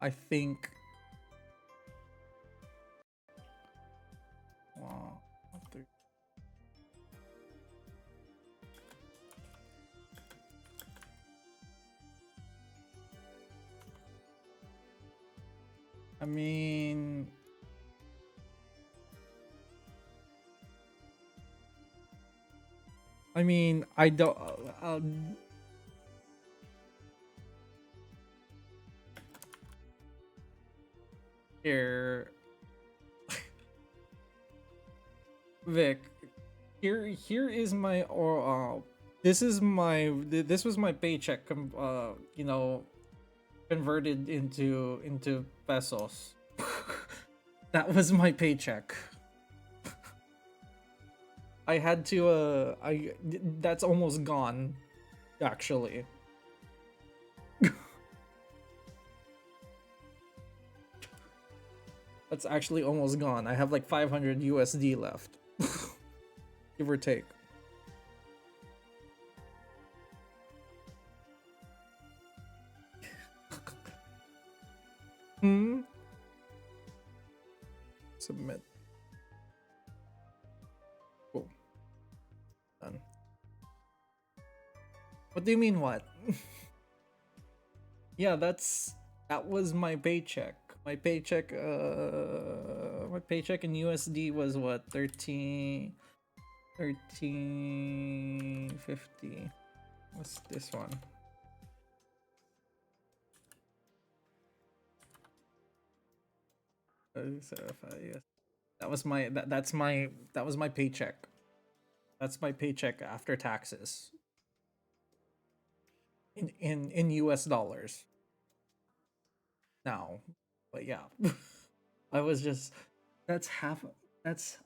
I think. Wow. I mean, I don't. Here, Vic. Here is my this is my this was my paycheck. You know, converted into pesos. That was my paycheck. I had to that's almost gone actually. That's actually almost gone. I have like 500 USD left. Give or take. Hmm. Submit. Cool. Done. What do you mean what? Yeah, that was my paycheck. My paycheck in USD was what, 1350. What's this one? Yes. That was my paycheck. That's my paycheck after taxes. In US dollars. Now. But yeah. I was just that's half that's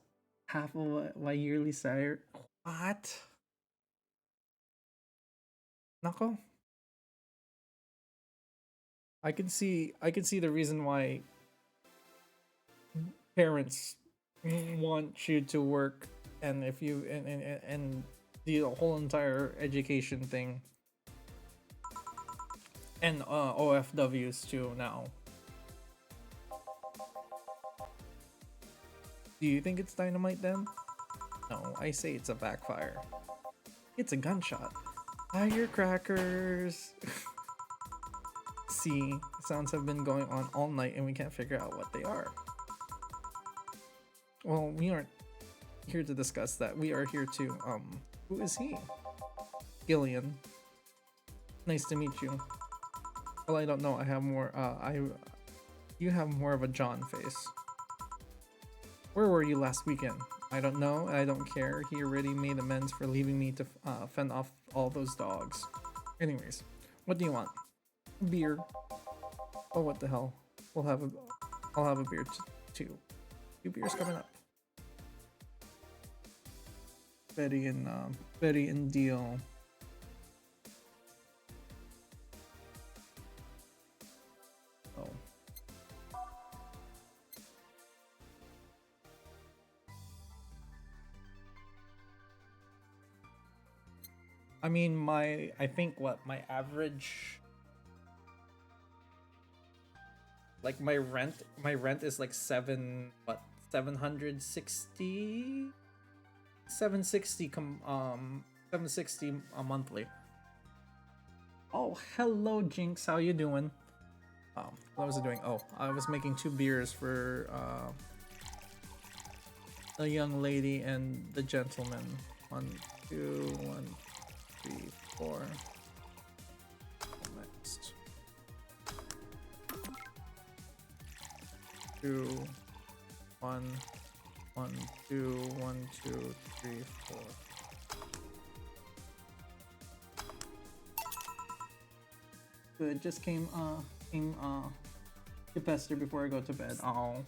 half of my yearly salary. What? Nako. I can see the reason why parents want you to work, and if you and the whole entire education thing, and OFWs too now. Do you think it's dynamite then? No, I say it's a backfire. It's a gunshot. Firecrackers. See, sounds have been going on all night and we can't figure out what they are. Well, we aren't here to discuss that. We are here to, who is he? Gillian. Nice to meet you. Well, I don't know. I have more, you have more of a John face. Where were you last weekend? I don't know. I don't care. He already made amends for leaving me to fend off all those dogs. Anyways, what do you want? Beer. Oh, what the hell? We'll have a, I'll have a beer too. 2 beers coming up. Betty and Deal. Oh. I mean, I think what my average, like my rent is like 760 760 monthly. Oh, hello Jinx, how you doing? What was I doing? Oh, I was making 2 beers for the young lady and the gentleman. 1, 2, 1, 3, 4. Next. 2, 1, 1, 2, 1, 2, 3, 4. Good. Just came to pester before I go to bed. Oh.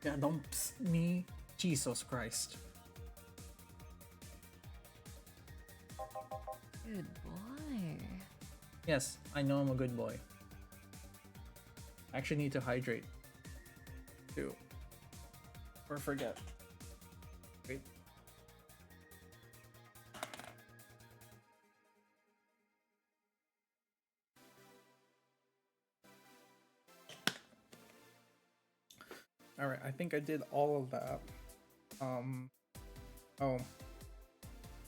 Yeah, don't psst me. Jesus Christ. Good boy. Yes, I know I'm a good boy. I actually need to hydrate too. Or forget. Wait. Alright, I think I did all of that. Oh.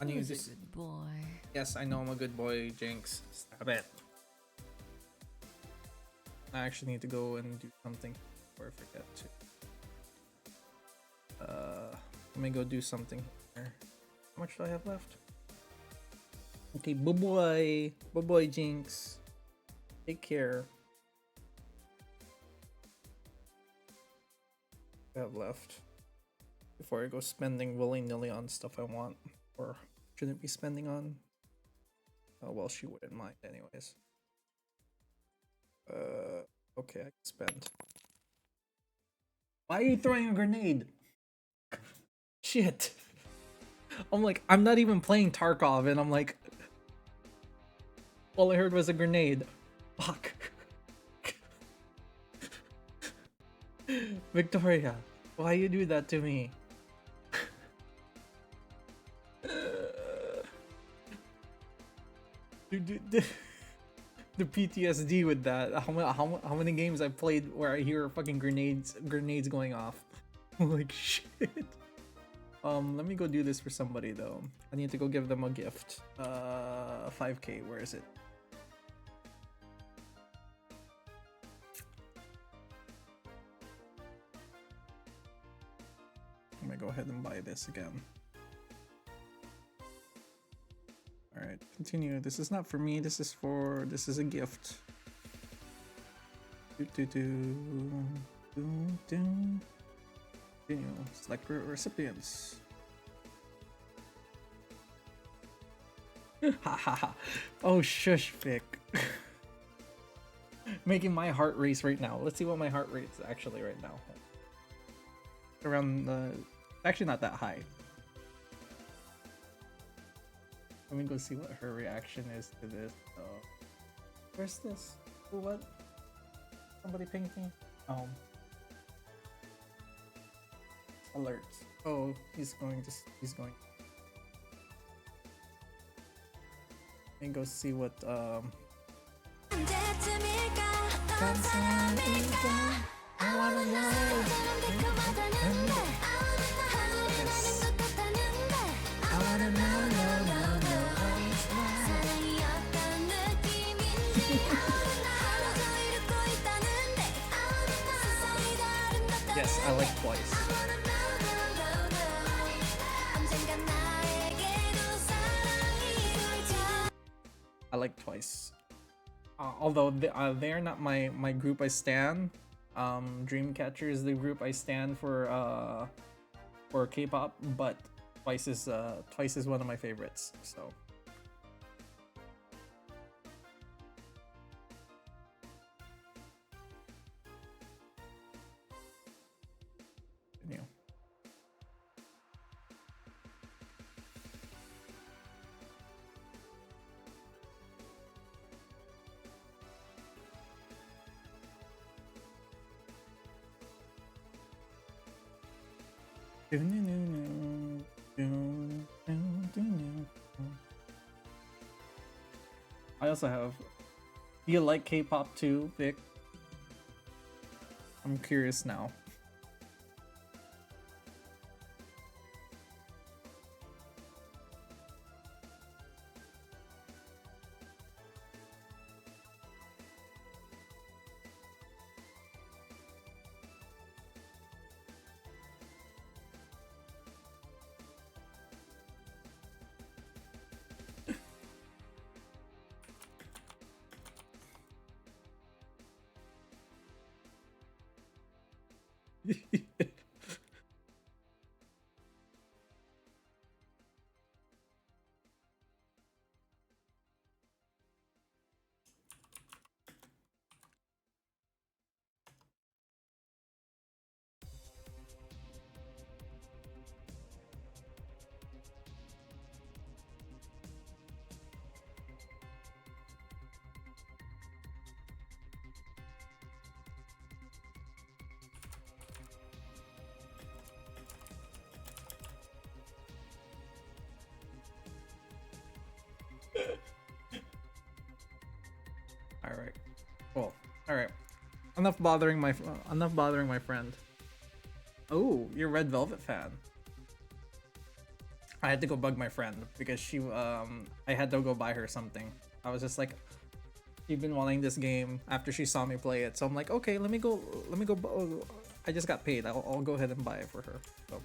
I need Who's to a good boy? Yes, I know I'm a good boy, Jinx. Stop it. I actually need to go and do something before I forget to. Let me go do something here. How much do I have left? Okay, bye bye, Jinx. Take care. I have left before I go spending willy-nilly on stuff I want or shouldn't be spending on. Oh well, she wouldn't mind anyways. Okay, I can spend. Why are you throwing a grenade? Shit. I'm like, I'm not even playing Tarkov and I'm like, all I heard was a grenade. Fuck. Victoria, why you do that to me? Dude, the PTSD with that. How many games I've played where I hear fucking grenades going off. Like shit. Let me go do this for somebody though. I need to go give them a gift. 5K, where is it? I'm gonna go ahead and buy this again. Alright, continue. This is not for me, this is a gift. Continue. Select recipients. Hahaha. Oh shush, Vic. Making my heart race right now. Let's see what my heart rate is actually right now. Around actually not that high. Let me go see what her reaction is to this. Where's this? What? Somebody pinged me? Alerts. Oh, he's going. And go see what I wanna know. Yes, I like Twice. I like Twice. Although they are not my group I stan. Dreamcatcher is the group I stan for K-pop, but Twice is one of my favorites. So. I also have. Do you like K-pop too, Vic? I'm curious now. All right. Cool. All right. Enough bothering my friend. Oh, you're a Red Velvet fan. I had to go bug my friend because I had to go buy her something. I was just like, she's been wanting this game after she saw me play it, so I'm like, okay, let me go. I just got paid. I'll go ahead and buy it for her. So.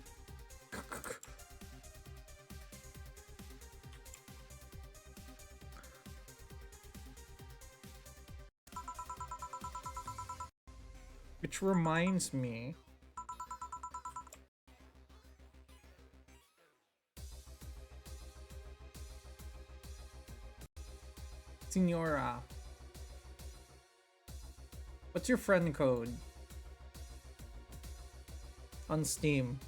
Which reminds me. Senora. What's your friend code? On Steam.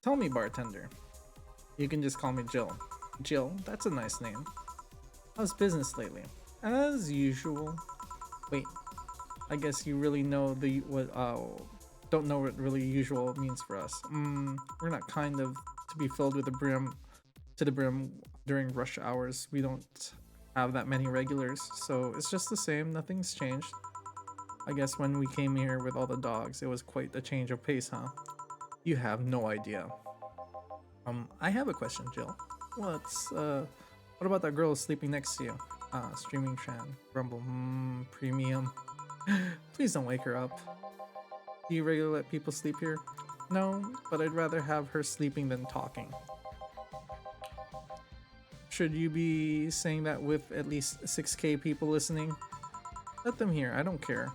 Tell me, bartender. You can just call me Jill. Jill, that's a nice name. How's business lately? As usual. Wait, I guess you really know don't know what really usual means for us. We're not kind of to be filled with the brim during rush hours. We don't have that many regulars, so it's just the same. Nothing's changed. I guess when we came here with all the dogs, it was quite a change of pace, huh? You have no idea. I have a question, Jill. What about that girl sleeping next to you? Streaming Chan. Rumble. Premium. Please don't wake her up. Do you regularly let people sleep here? No, but I'd rather have her sleeping than talking. Should you be saying that with at least 6k people listening? Let them hear, I don't care.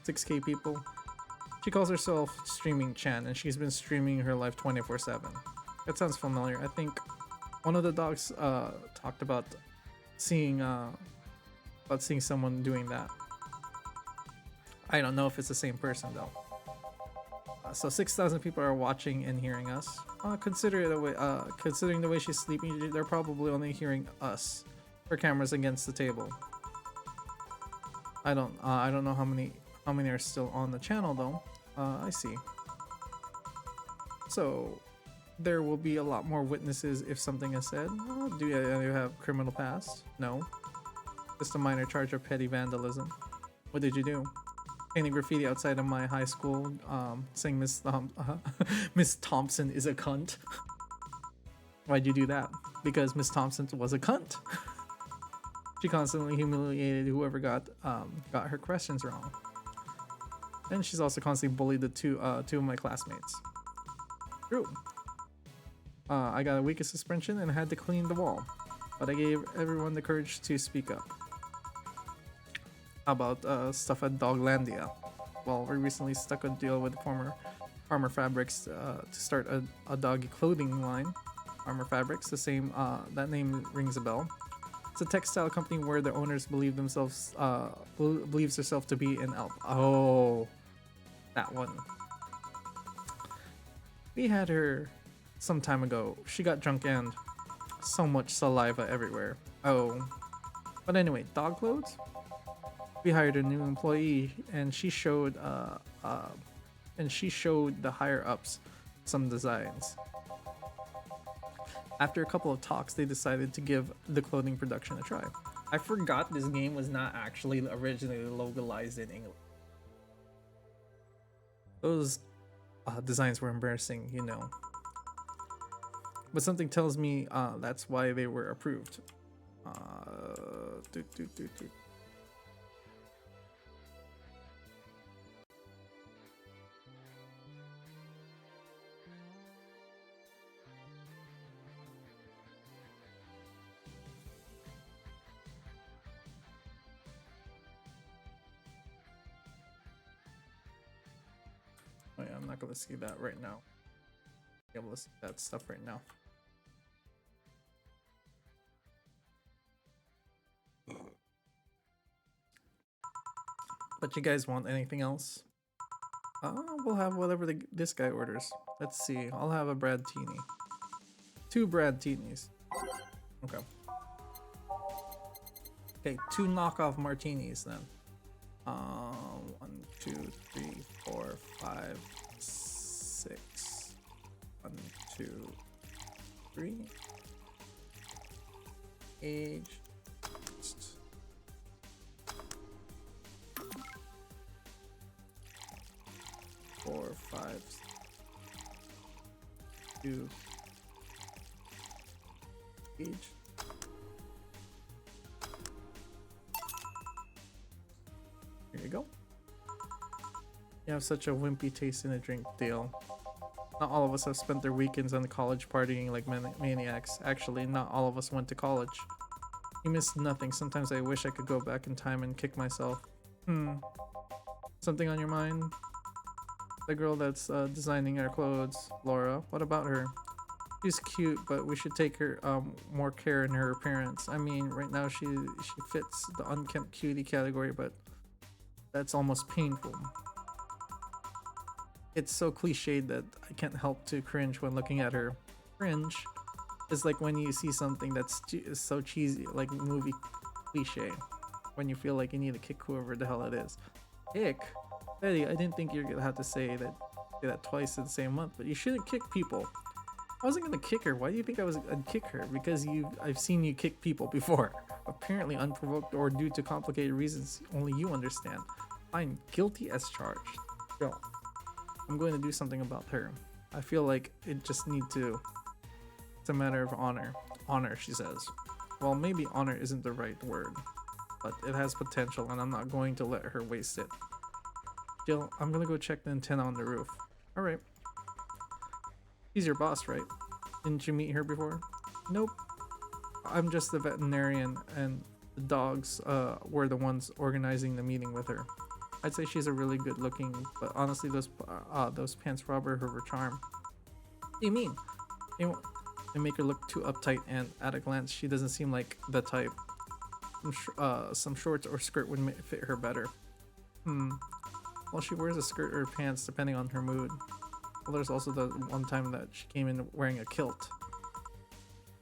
6k people. She calls herself Streaming Chan, and she's been streaming her life 24/7. That sounds familiar. I think one of the dogs talked about seeing someone doing that. I don't know if it's the same person though. So 6,000 people are watching and hearing us. Considering the way she's sleeping, they're probably only hearing us. Her camera's against the table. I don't know how many are still on the channel though. I see. So there will be a lot more witnesses if something is said. Do you have criminal past? No. Just a minor charge of petty vandalism. What did you do? Painting graffiti outside of my high school, saying Miss Thompson is a cunt. Why'd you do that? Because Miss Thompson was a cunt. She constantly humiliated whoever got her questions wrong. And she's also constantly bullied the two of my classmates. True. I got a week of suspension and had to clean the wall, but I gave everyone the courage to speak up. How about stuff at Doglandia? Well, we recently stuck a deal with former Farmer Fabrics to start a doggy clothing line. Farmer Fabrics, the same, that name rings a bell. It's a textile company where the owners believes herself to be an elf. Oh, that one. We had her some time ago. She got drunk and so much saliva everywhere. Oh. But anyway, dog clothes? We hired a new employee and she showed the higher ups some designs. After a couple of talks, they decided to give the clothing production a try. I forgot this game was not actually originally localized in English. Those designs were embarrassing, you know. But something tells me that's why they were approved. Doot, doot, doot, doot. Oh yeah, I'm not gonna see that right now. Be able to see that stuff right now. But you guys want anything else? We'll have whatever this guy orders. Let's see. I'll have a Brad Teeny. 2 Brad Teenies. Okay. Okay, 2 knockoff martinis then. 1, 2, 3, 4, 5, 6. 1, 2, 3. Age. 4, 5, 2. Age. Here you go. You have such a wimpy taste in a drink, Dale. Not all of us have spent their weekends on the college partying like maniacs. Actually, not all of us went to college. You missed nothing. Sometimes I wish I could go back in time and kick myself. Something on your mind? The girl that's designing our clothes, Laura. What about her? She's cute, but we should take her more care in her appearance. I mean, right now she fits the unkempt cutie category, but that's almost painful. It's so cliched that I can't help to cringe when looking at her. Cringe is like when you see something that's so cheesy, like movie cliche, when you feel like you need to kick whoever the hell it is. Kick? Betty, I didn't think you're gonna have to say that twice in the same month, but you shouldn't kick people. I wasn't gonna kick her. Why do you think I'd kick her? Because I've seen you kick people before. Apparently unprovoked or due to complicated reasons only you understand. Fine, guilty as charged. Go. I'm going to do something about her. I feel like it just it's a matter of honor. Honor, she says. Well, maybe honor isn't the right word, but it has potential and I'm not going to let her waste it. Jill, I'm gonna go check the antenna on the roof. Alright. She's your boss, right? Didn't you meet her before? Nope. I'm just the veterinarian and the dogs were the ones organizing the meeting with her. I'd say she's a really good looking, but honestly those pants rob her of her charm. What do you mean? They make her look too uptight and at a glance she doesn't seem like the type. Some shorts or skirt would fit her better. Well, she wears a skirt or pants depending on her mood. Well, there's also the one time that she came in wearing a kilt.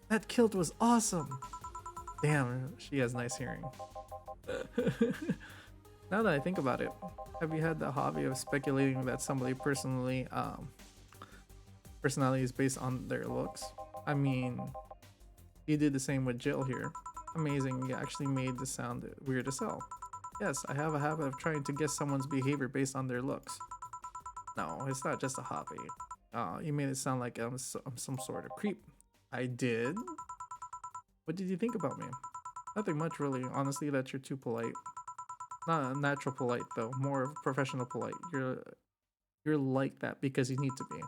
That kilt was awesome! Damn, she has nice hearing. Now that I think about it, have you had the hobby of speculating that somebody personality is based on their looks? I mean, you did the same with Jill here. Amazing, you actually made this sound weird as hell. Yes, I have a habit of trying to guess someone's behavior based on their looks. No, it's not just a hobby. You made it sound like I'm some sort of creep. I did? What did you think about me? Nothing much really. Honestly, that you're too polite. Not a natural polite though, more of professional polite. You're like that because you need to be.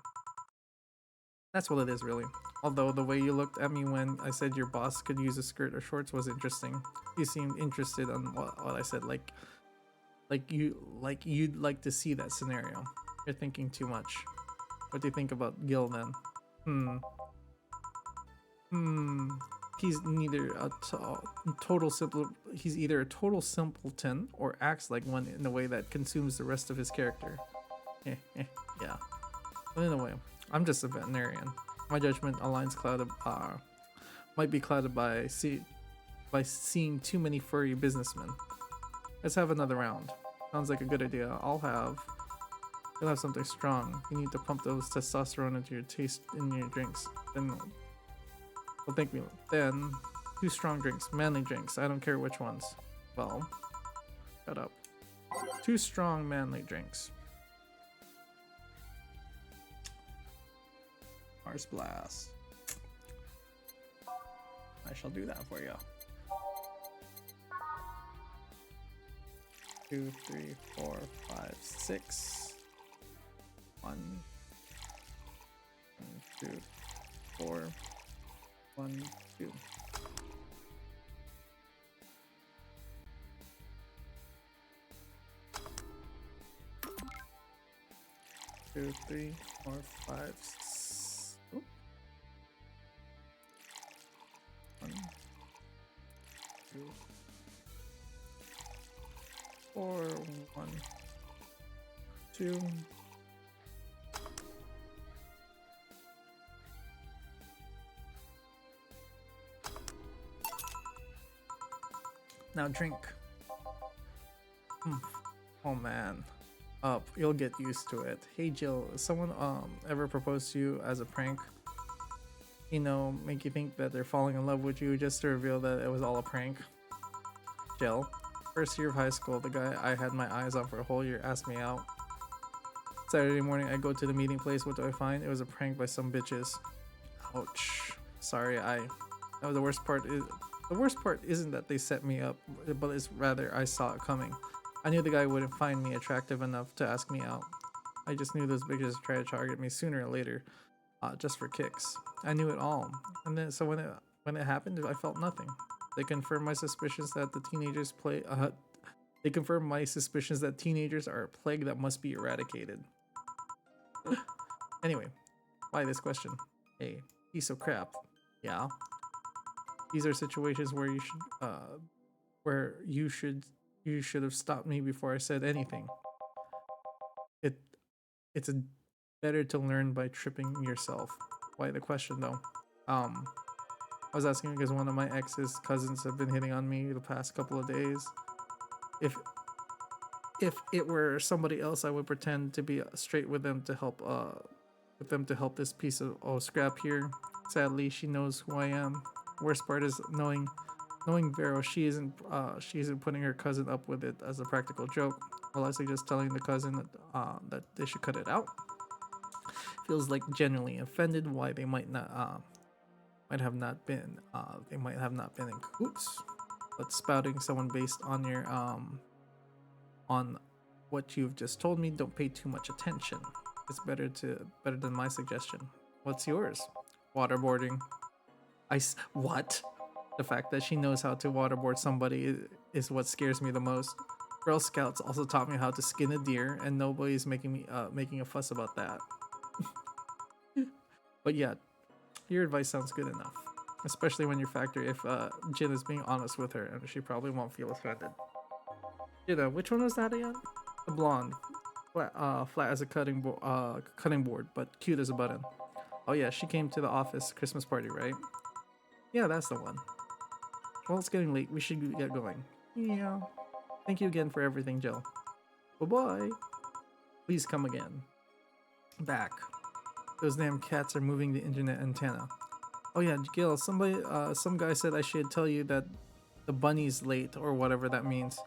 That's what it is really. Although the way you looked at me when I said your boss could use a skirt or shorts was interesting. You seemed interested on what I said, like you'd like to see that scenario. You're thinking too much. What do you think about Gil then? He's neither he's either a total simpleton or acts like one in a way that consumes the rest of his character. Yeah. But anyway, I'm just a veterinarian. My judgment aligns clouded, might be clouded by seeing too many furry businessmen. Let's have another round. Sounds like a good idea. You'll have something strong. You need to pump those testosterone into your taste in your drinks. Then, well, thank me. Then, 2 strong drinks, manly drinks. I don't care which ones. Well, shut up. 2 strong manly drinks. Mars Blast. I shall do that for you. 2, 3, 4, 5, 6. 1, 2, 4, 1, 2. Two, 3, 4, 5. 1, 2, 4, 1, 2. Now drink. Oh man. Up. You'll get used to it. Hey Jill, someone ever proposed to you as a prank? You know, make you think that they're falling in love with you just to reveal that it was all a prank? Jill, first year of high school, the guy I had my eyes on for a whole year asked me out. Saturday morning, I go to the meeting place. What do I find? It was a prank by some bitches. Ouch. Sorry, no, the worst part isn't that they set me up, but it's rather I saw it coming. I knew the guy wouldn't find me attractive enough to ask me out. I just knew those bitches would try to target me sooner or later, just for kicks. I knew it all, and then so when it happened, I felt nothing. They confirmed my suspicions that They confirmed my suspicions that teenagers are a plague that must be eradicated. Anyway, why this question? Hey, piece of crap. Yeah. These are situations where you should have stopped me before I said anything. It's better to learn by tripping yourself. Why the question though? I was asking because one of my ex's cousins have been hitting on me the past couple of days. If it were somebody else, I would pretend to be straight with them to help this piece of scrap here. Sadly, she knows who I am. Worst part is knowing Vero, she isn't putting her cousin up with it as a practical joke. Well, I suggest telling the cousin that they should cut it out. Feels like genuinely offended why they might have not been in cahoots. But spouting someone based on your on what you've just told me, don't pay too much attention. It's better than my suggestion. What's yours? Waterboarding. What? The fact that she knows how to waterboard somebody is what scares me the most. Girl Scouts also taught me how to skin a deer, and nobody's making a fuss about that. But yeah, your advice sounds good enough, especially when you factor if Jin is being honest with her, and she probably won't feel offended. Which one was that again? The blonde, flat as a cutting board, but cute as a button. Oh yeah, she came to the office Christmas party, right? Yeah, that's the one. Well, it's getting late. We should get going. Yeah. Thank you again for everything, Jill. Bye-bye. Please come again. Back. Those damn cats are moving the internet antenna. Oh yeah, Gil, some guy said I should tell you that the bunny's late or whatever that means.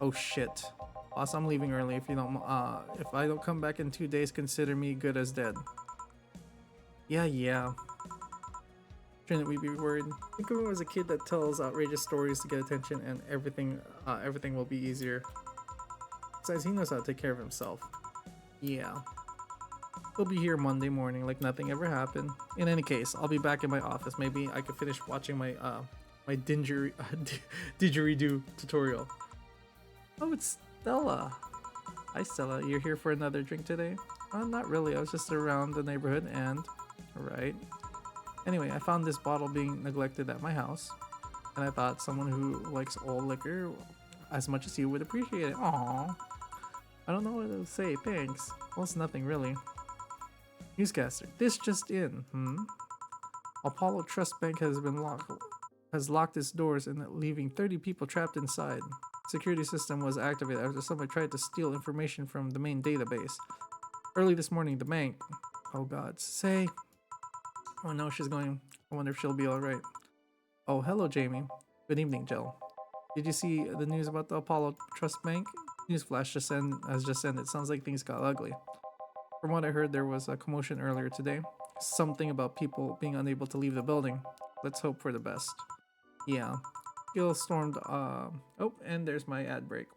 Oh shit. Boss, I'm leaving early. If I don't come back in 2 days, consider me good as dead. Yeah. Shouldn't we be worried? Think of him as a kid that tells outrageous stories to get attention, and everything will be easier. Besides, he knows how to take care of himself. Yeah. He'll be here Monday morning like nothing ever happened. In any case, I'll be back in my office. Maybe I could finish watching my didgeridoo tutorial. Oh, it's Stella. Hi Stella, you're here for another drink today? Not really, I was just around the neighborhood and... Alright. Anyway, I found this bottle being neglected at my house, and I thought someone who likes old liquor as much as you would appreciate it. Aww. I don't know what to say, thanks. Well, it's nothing really. Newscaster, this just in. Apollo Trust Bank has locked its doors and leaving 30 people trapped inside. Security system was activated after somebody tried to steal information from the main database. Early this morning, the bank. Oh God, say. Oh no, she's going. I wonder if she'll be alright. Oh, hello, Jamie. Good evening, Jill. Did you see the news about the Apollo Trust Bank? Newsflash has just ended. Sounds like things got ugly. From what I heard, there was a commotion earlier today. Something about people being unable to leave the building. Let's hope for the best. Yeah. Gil stormed. Oh, and there's my ad break.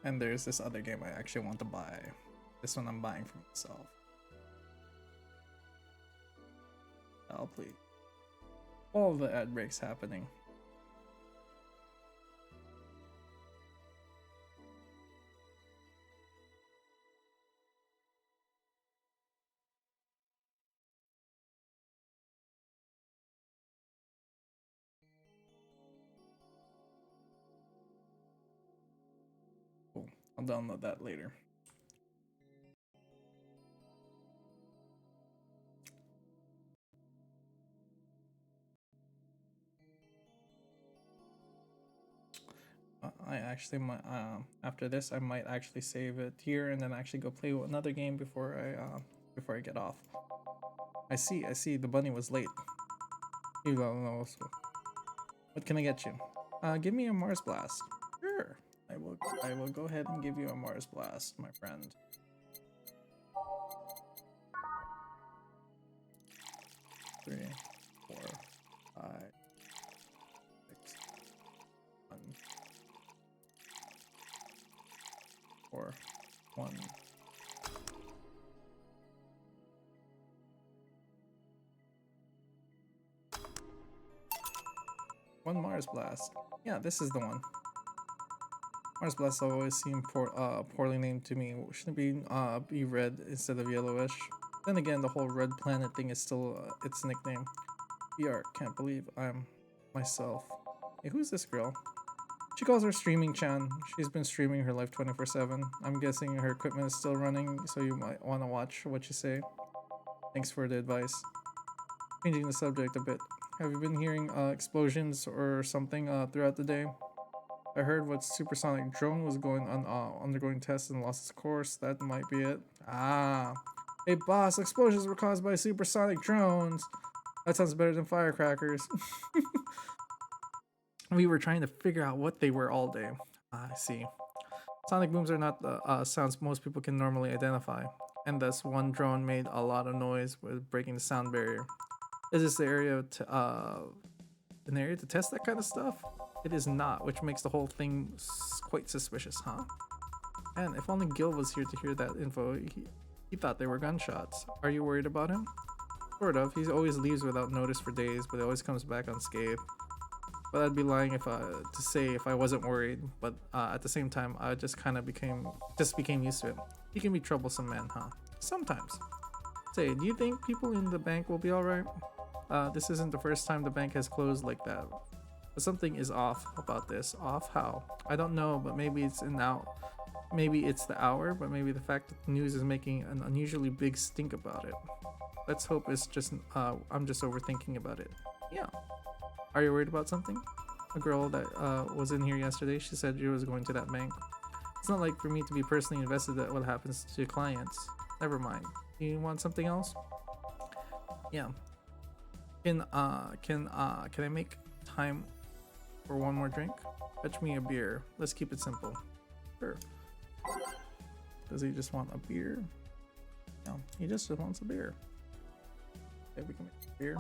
And there's this other game I actually want to buy. This one I'm buying for myself. Oh, please. All the ad breaks happening. Cool. I'll download that later. I actually might, after this, I might actually save it here and then actually go play another game before I get off. I see. The bunny was late. You don't know. So. What can I get you? Give me a Mars Blast. Sure. I will go ahead and give you a Mars Blast, my friend. Three, four, five, six, 1, 4, 1. One Mars Blast. Yeah, this is the one. Mars Blast always seem poorly named to me. Shouldn't it be red instead of yellowish? Then again, the whole red planet thing is still its nickname. VR, can't believe I'm myself. Hey, who's this girl? She calls her Streaming Chan. She's been streaming her life 24/7. I'm guessing her equipment is still running, so you might want to watch what you say. Thanks for the advice. Changing the subject a bit. Have you been hearing explosions or something throughout the day? I heard what supersonic drone was undergoing tests and lost its course. That might be it. Ah. Hey boss, explosions were caused by supersonic drones. That sounds better than firecrackers. We were trying to figure out what they were all day. I see. Sonic booms are not the sounds most people can normally identify. And thus one drone made a lot of noise with breaking the sound barrier. Is this the area an area to test that kind of stuff? It is not, which makes the whole thing quite suspicious, huh? And if only Gil was here to hear that info, he thought they were gunshots. Are you worried about him? Sort of. He always leaves without notice for days, but he always comes back unscathed. But I'd be lying to say if I wasn't worried. But at the same time, I just kind of became used to it. He can be troublesome, man, huh? Sometimes. Say, do you think people in the bank will be alright? This isn't the first time the bank has closed like that. But something is off about this. Off how? I don't know, but maybe it's maybe it's the hour, but maybe the fact that the news is making an unusually big stink about it. Let's hope it's just I'm just overthinking about it. Yeah. Are you worried about something? A girl that was in here yesterday, she said she was going to that bank. It's not like for me to be personally invested in what happens to clients. Never mind. You want something else? Yeah. Can I make time for one more drink? Fetch me a beer. Let's keep it simple. Sure. Does he just want a beer? No, he just wants a beer. Okay, we can make a beer.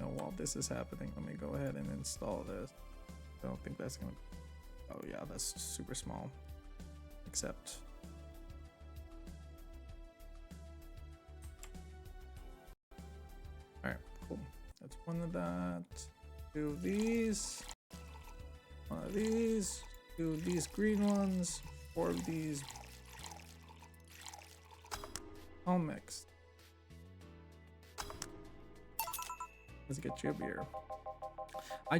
Now, while this is happening, let me go ahead and install this. I don't think that's gonna. Oh yeah, that's super small. Except. All right, cool. That's one of that. Two of these. One of these. Two of these green ones. Four of these. All mixed. Let's get you a beer. I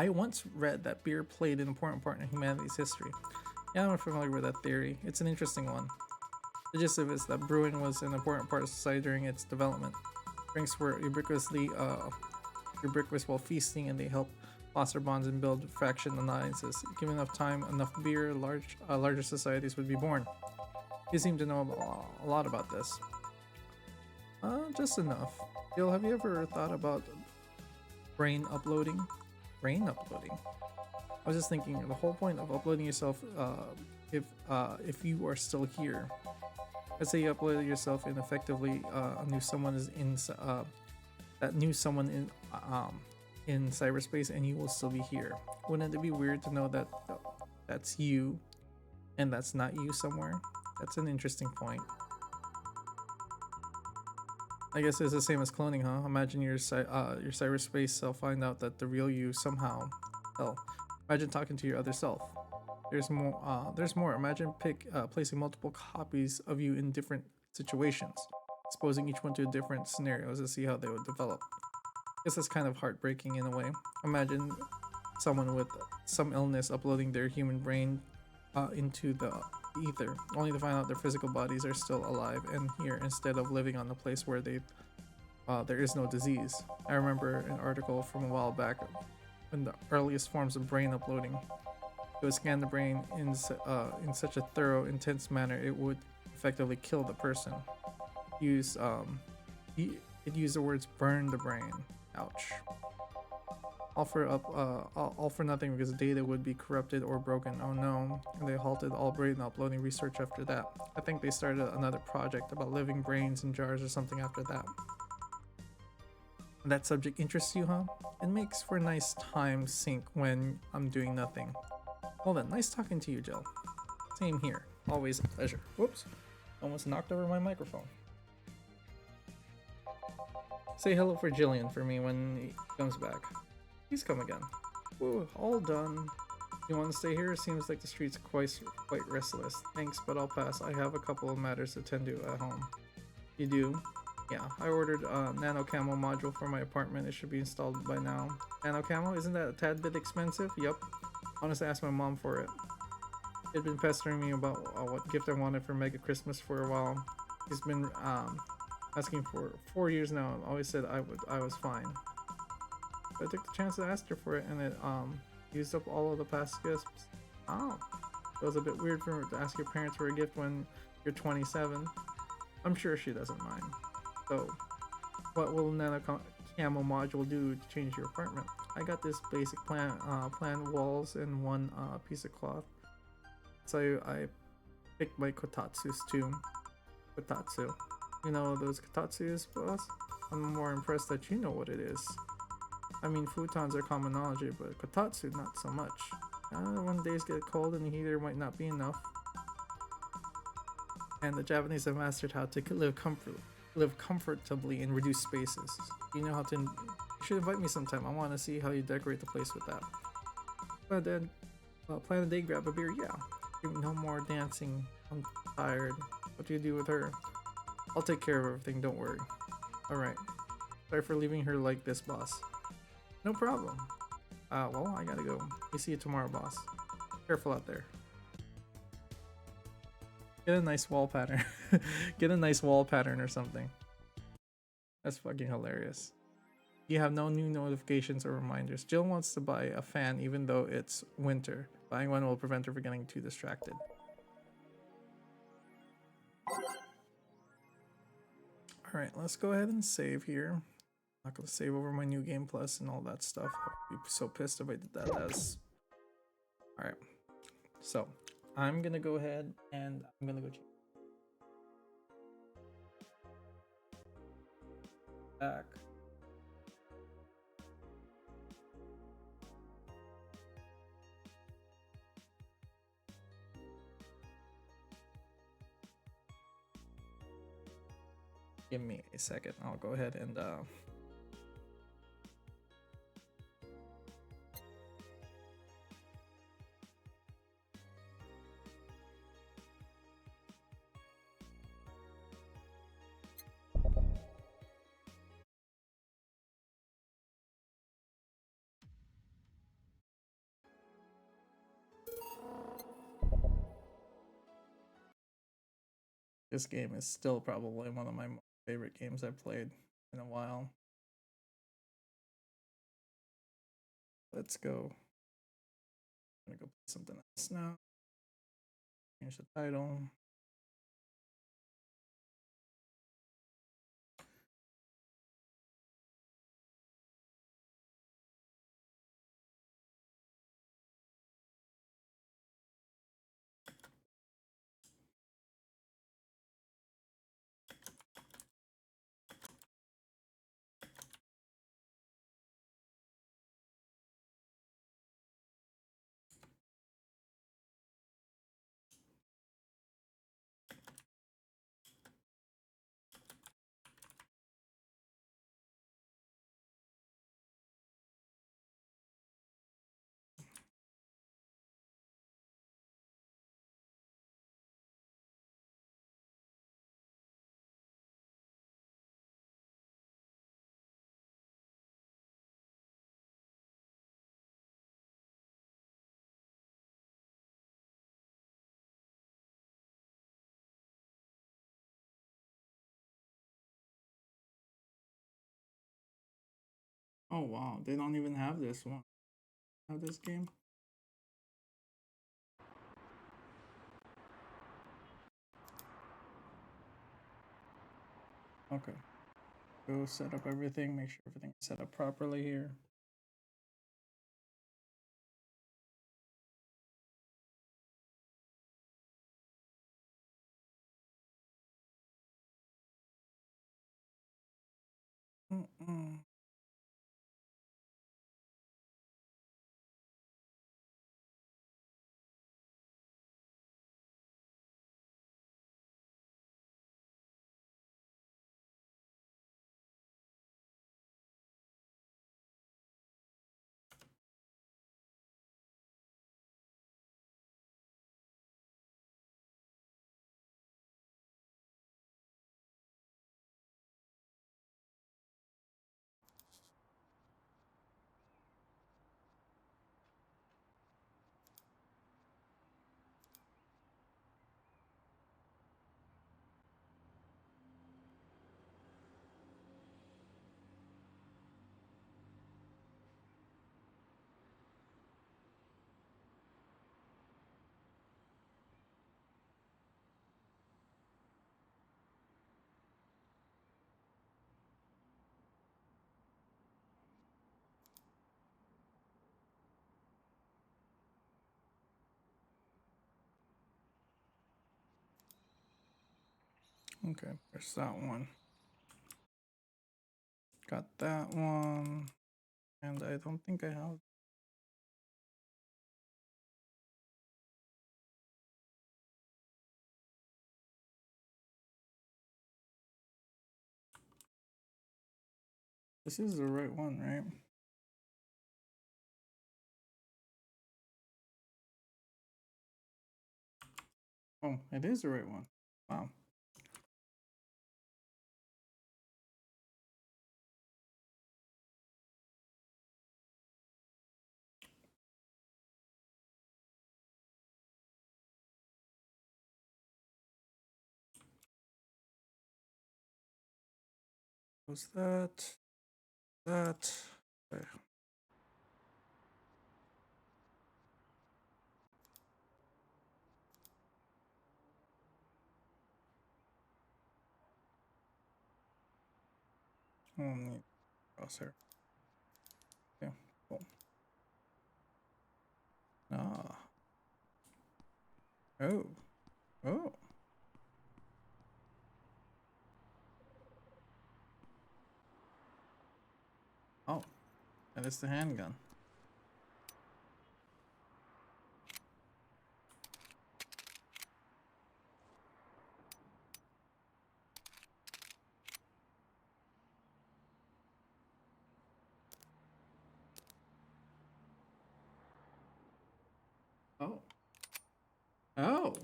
once read that beer played an important part in humanity's history. Yeah, I'm familiar with that theory. It's an interesting one. The gist of it is that brewing was an important part of society during its development. Drinks were ubiquitous while feasting, and they helped foster bonds and build faction alliances. Given enough time, enough beer, larger societies would be born. You seem to know a lot about this. Just enough. Gil, have you ever thought about brain uploading? Brain uploading? I was just thinking, the whole point of uploading yourself, if you are still here. Let's say you uploaded yourself and effectively knew someone is in in cyberspace, and you will still be here. Wouldn't it be weird to know that that's you and that's not you somewhere? That's an interesting point. I guess it's the same as cloning, huh? Imagine your cyberspace self find out that the real you somehow. Hell, imagine talking to your other self. There's more. There's more. Imagine placing multiple copies of you in different situations, exposing each one to different scenarios to see how they would develop. I guess that's kind of heartbreaking in a way. Imagine someone with some illness uploading their human brain into the ether, only to find out their physical bodies are still alive and here instead of living on a place where there is no disease. I remember an article from a while back when the earliest forms of brain uploading. It would scan the brain in such a thorough, intense manner it would effectively kill the person. It used the words "burn the brain." Ouch. All for nothing because data would be corrupted or broken. Oh no. And they halted all brain uploading research after that. I think they started another project about living brains in jars or something after that. That subject interests you, huh? It makes for a nice time sink when I'm doing nothing. Well then, nice talking to you, Jill. Same here. Always a pleasure. Whoops. Almost knocked over my microphone. Say hello for Jillian for me when he comes back. Please come again. Whoa, all done. You want to stay here? Seems like the street's quite restless. Thanks, but I'll pass. I have a couple of matters to tend to at home. You do? Yeah, I ordered a nano camo module for my apartment. It should be installed by now. Nano camo? Isn't that a tad bit expensive? Yup. I honestly asked my mom for it. She'd been pestering me about what gift I wanted for Mega Christmas for a while. He's been asking for 4 years now and always said I was fine. I took the chance to ask her for it, and it used up all of the past gifts. Oh, it was a bit weird for her to ask your parents for a gift when you're 27. I'm sure she doesn't mind. So, what will Nano Camo module do to change your apartment? I got this basic plan walls and one piece of cloth. So I picked my kotatsus too. Kotatsu. You know those kotatsus, boss? I'm more impressed that you know what it is. I mean, futons are common knowledge, but kotatsu not so much. When days get cold and the heater might not be enough. And the Japanese have mastered how to live comfortably in reduced spaces. You know how to. You should invite me sometime. I want to see how you decorate the place with that. But then, plan a day, grab a beer. Yeah. No more dancing. I'm tired. What do you do with her? I'll take care of everything. Don't worry. All right. Sorry for leaving her like this, boss. No problem. Well, I gotta go. We see you tomorrow, boss. Careful out there. Get a nice wall pattern. Get a nice wall pattern or something. That's fucking hilarious. You have no new notifications or reminders. Jill wants to buy a fan even though it's winter. Buying one will prevent her from getting too distracted. All right, let's go ahead and save here. I'm not gonna save over my new game plus and all that stuff. I'd be so pissed if I did that. As all right, so I'm gonna go ahead and I'm gonna go check back. Give me a second. I'll go ahead and this game is still probably one of my favorite games I've played in a while. Let's go. I'm gonna go play something else now. Change the title. Oh wow, they don't even have this one. Have this game? Okay. Go set up everything, make sure everything's set up properly here. Mm-mm. Okay, there's that one. Got that one. And I don't think I have. This is the right one, right? Oh, it is the right one. Wow. Was that? That? Okay. Only crosshair. Yeah, cool. Ah. Oh. Oh. Oh. That is the handgun. Oh. Oh.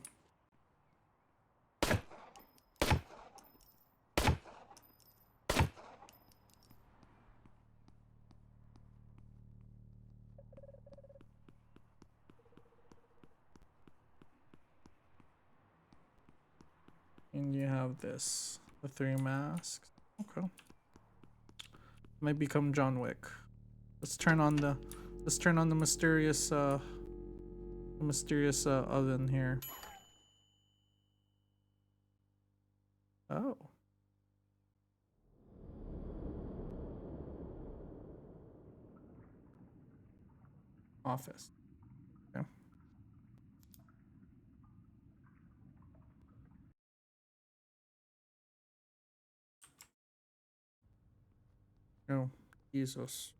And you have this. The 3 masks. Okay. Might become John Wick. Let's turn on the mysterious oven here. Oh. Office. Okay. Oh, Jesus.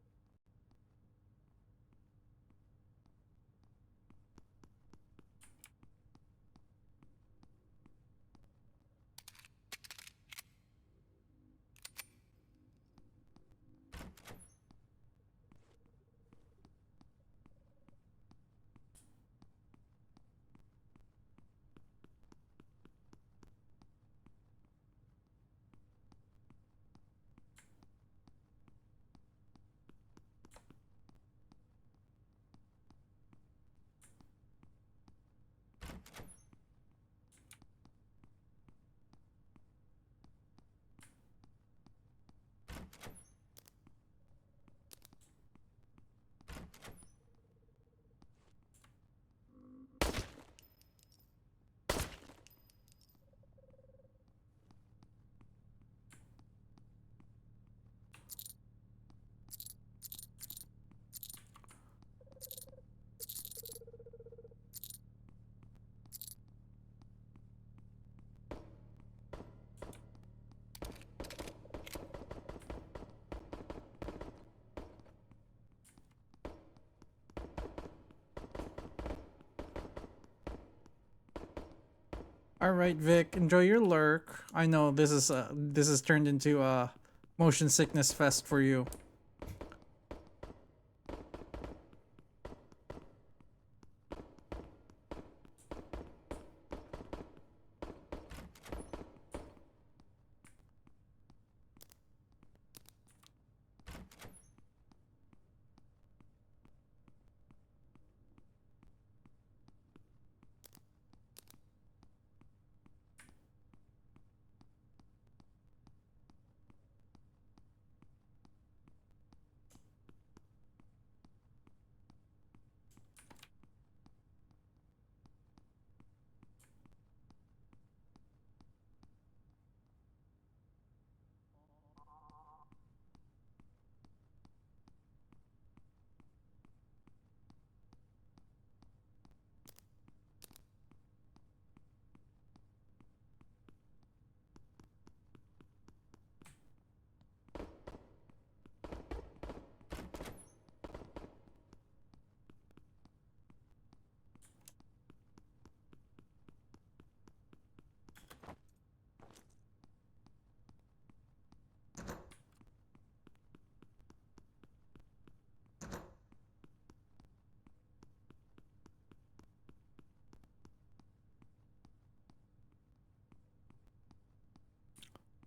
All right, Vic, enjoy your lurk. I know this is turned into a motion sickness fest for you.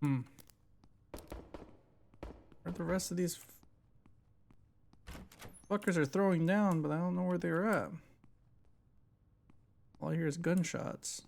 Hmm. Where the rest of these fuckers are throwing down, but I don't know where they're at. All I hear is gunshots.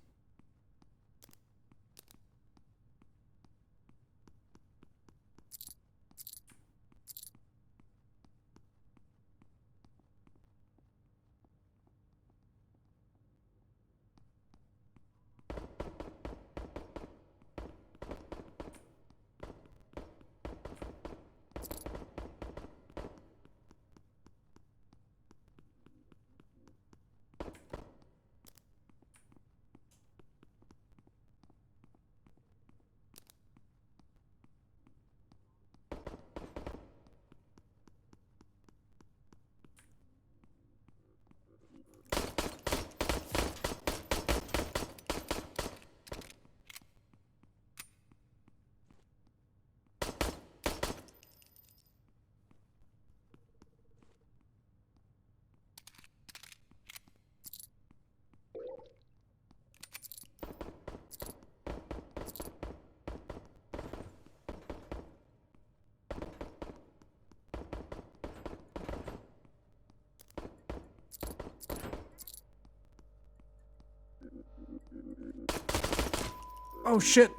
Oh shit!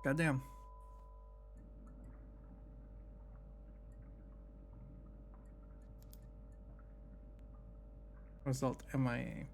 Goddamn. Result MIA.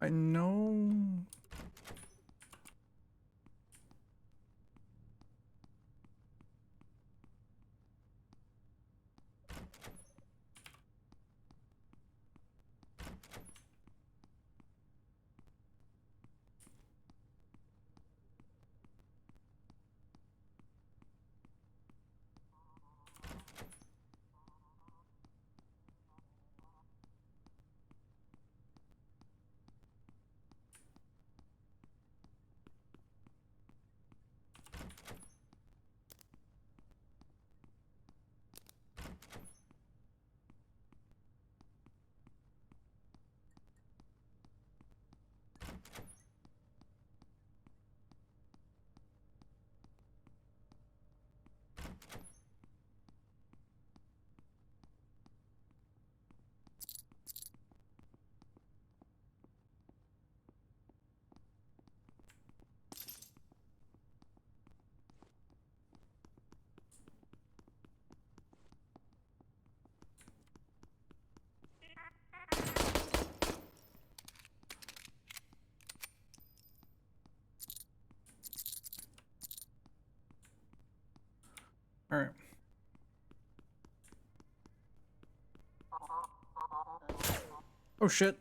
I know. Alright. Oh shit.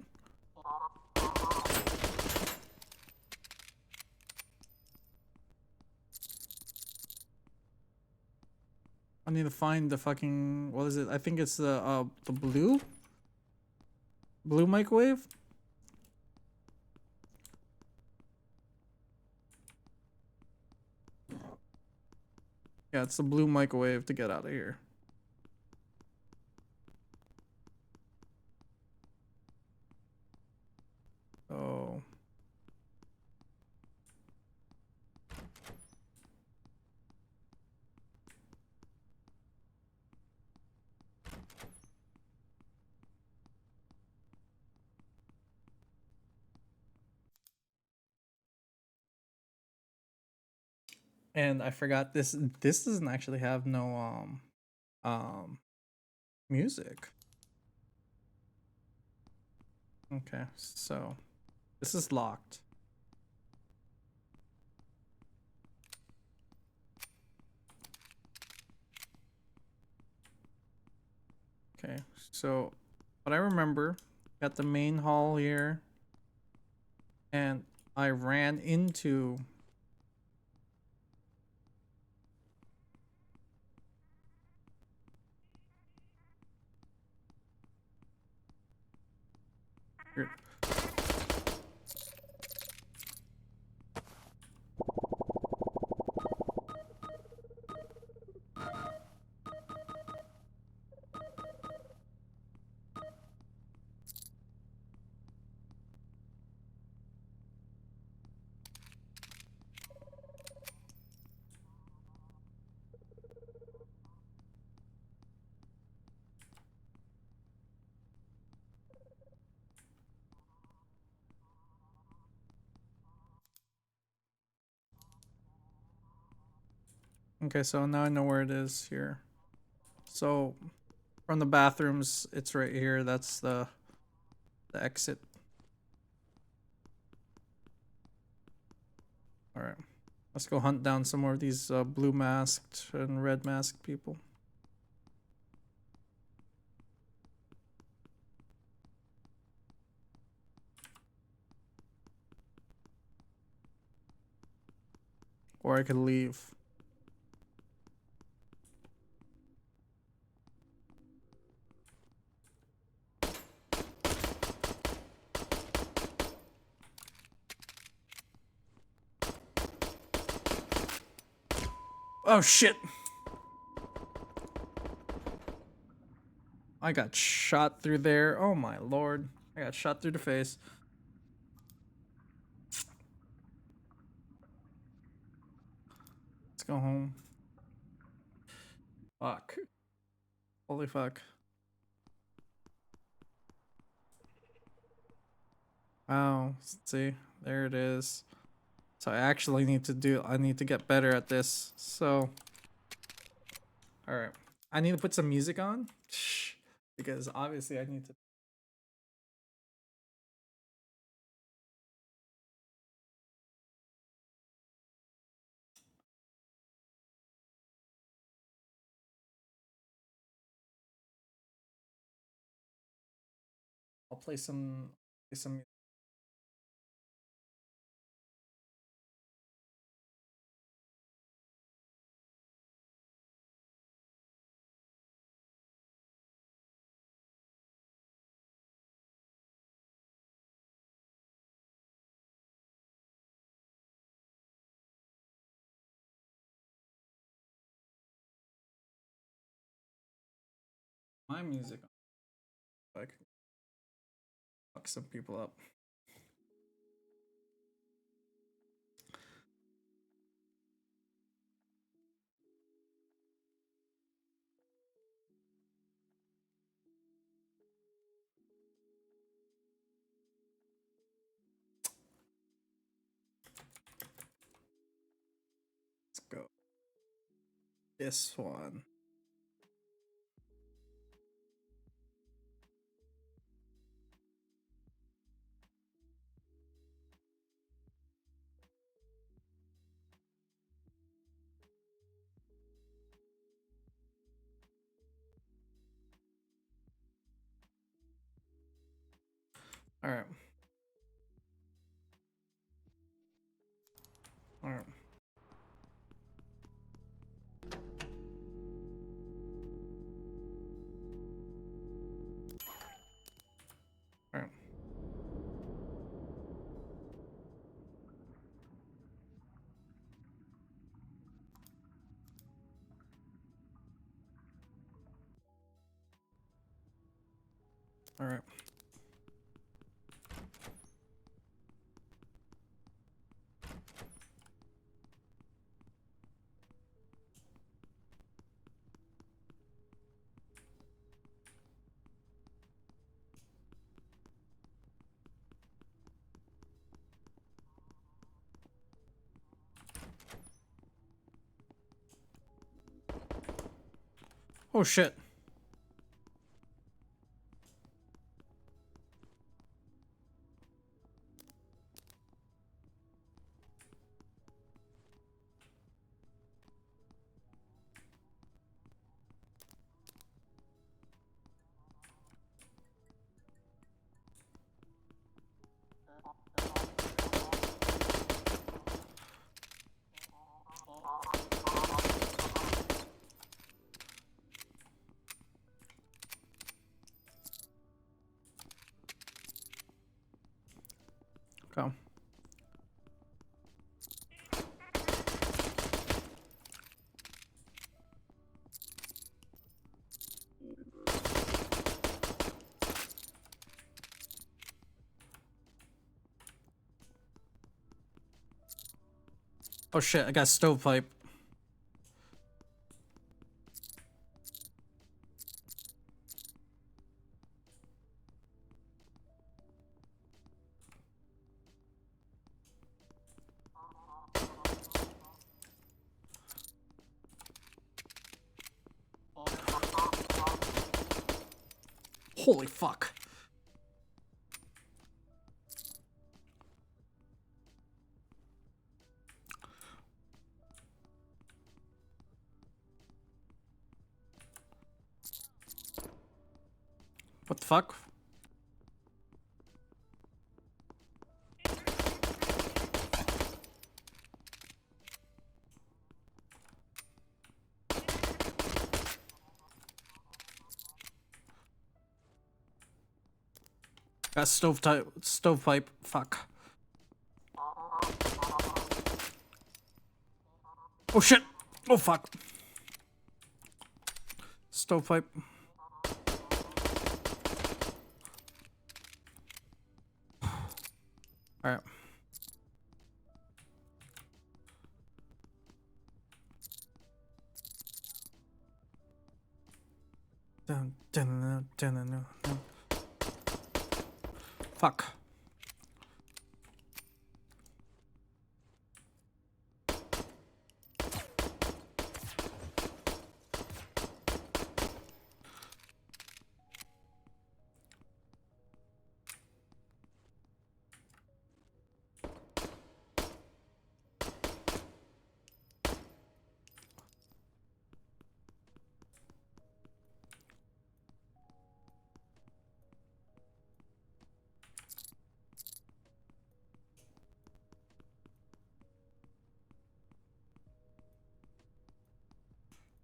I need to find the fucking, what is it? I think it's the blue microwave. Yeah, it's the blue microwave to get out of here. Oh. And I forgot this doesn't actually have no um music. Okay, so this is locked. Okay, so what I remember, got the main hall here, and I ran into here. Okay, so now I know where it is here. So from the bathrooms, it's right here. That's the exit. All right, let's go hunt down some more of these blue masked and red masked people. Or I could leave. Oh shit! I got shot through there. Oh my lord. I got shot through the face. Let's go home. Fuck. Holy fuck. Oh, see, there it is. So I need to get better at this. So, alright. I need to put some music on. Shh. Because obviously I need to. I'll play some. My music on. So I can fuck some people up. Let's go. This one. Alright. Alright. Alright. Alright. Oh shit. Come. Oh shit, I got stovepipe. Holy fuck. What the fuck? Got stovepipe. Fuck. Oh shit! Oh fuck. Stovepipe. Alright. Dun. Fuck.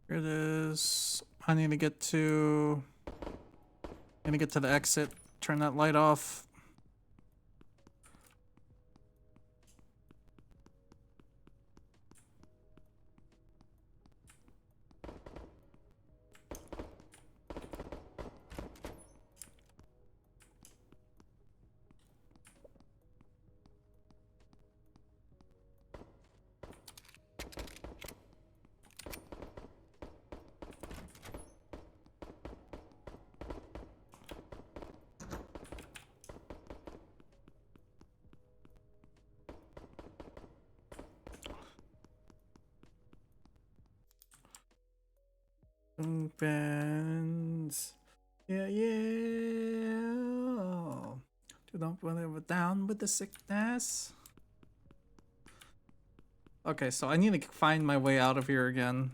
Here it is. I need to get to the exit. Turn that light off. Opens. Yeah. Do not put down with the sickness. Okay, so I need to find my way out of here again.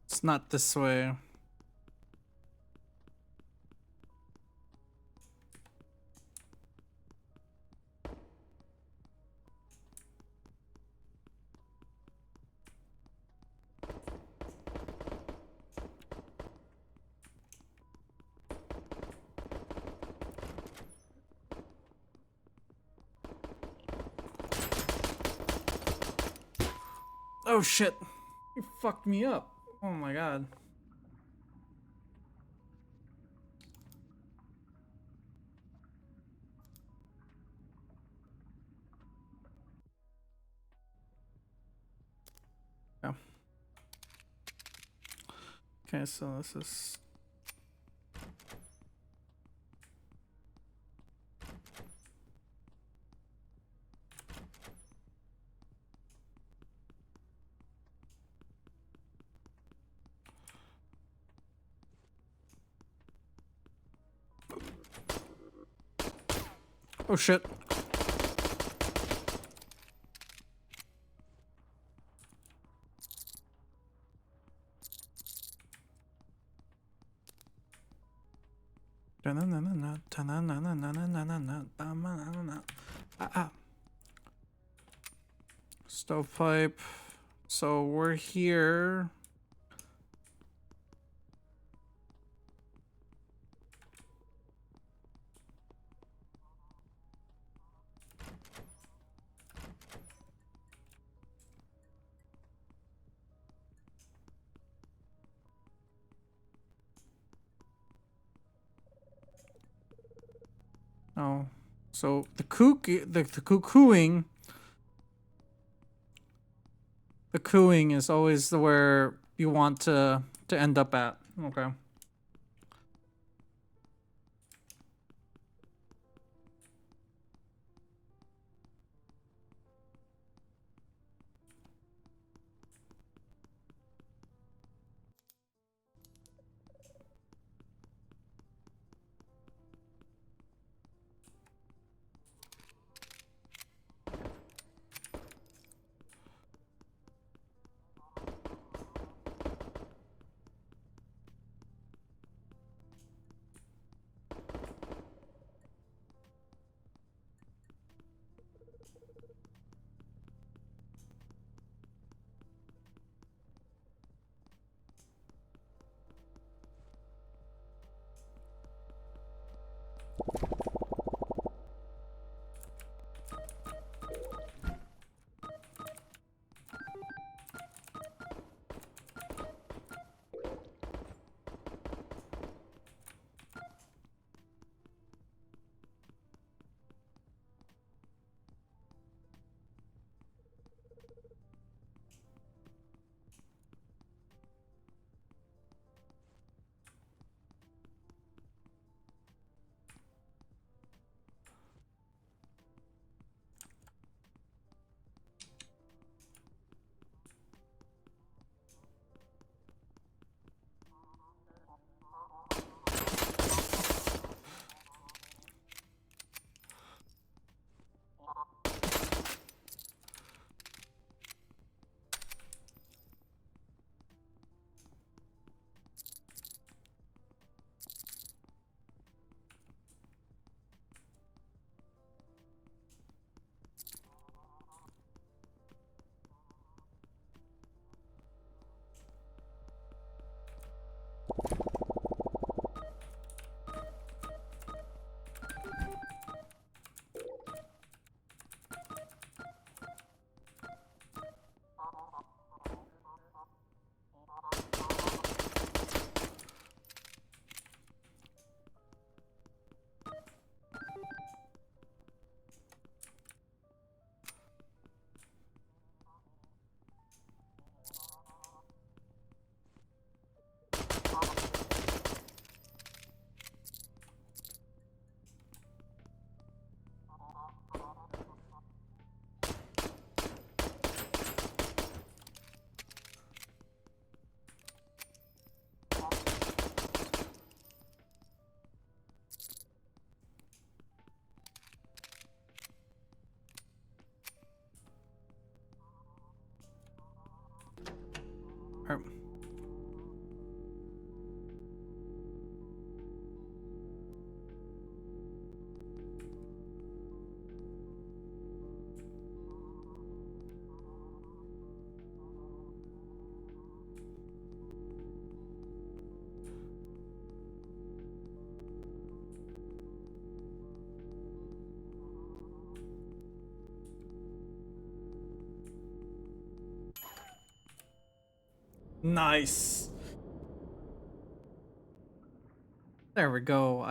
It's not this way. Oh shit. You fucked me up. Oh my god. Yeah. Okay, so this is... Oh shit. Stovepipe. So we're here. Oh, so the cuckooing. The cooing is always the where you want to end up at. Okay. Alright. Nice. There we go.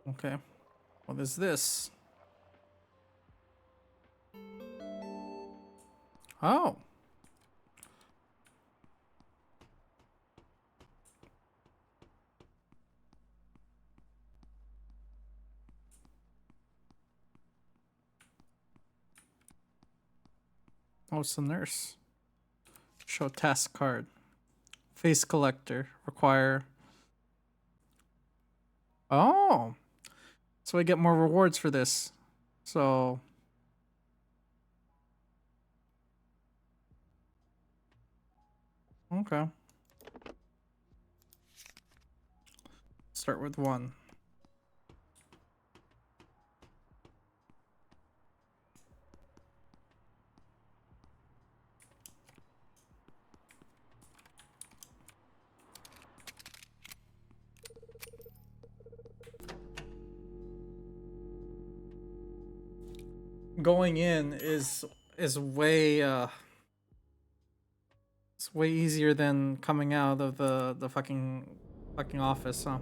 Okay. What is this? Oh. Oh, it's a nurse. Show task card. Face collector. Require. Oh. So I get more rewards for this. So. Okay. Start with one. Going in is way it's way easier than coming out of the fucking office, huh?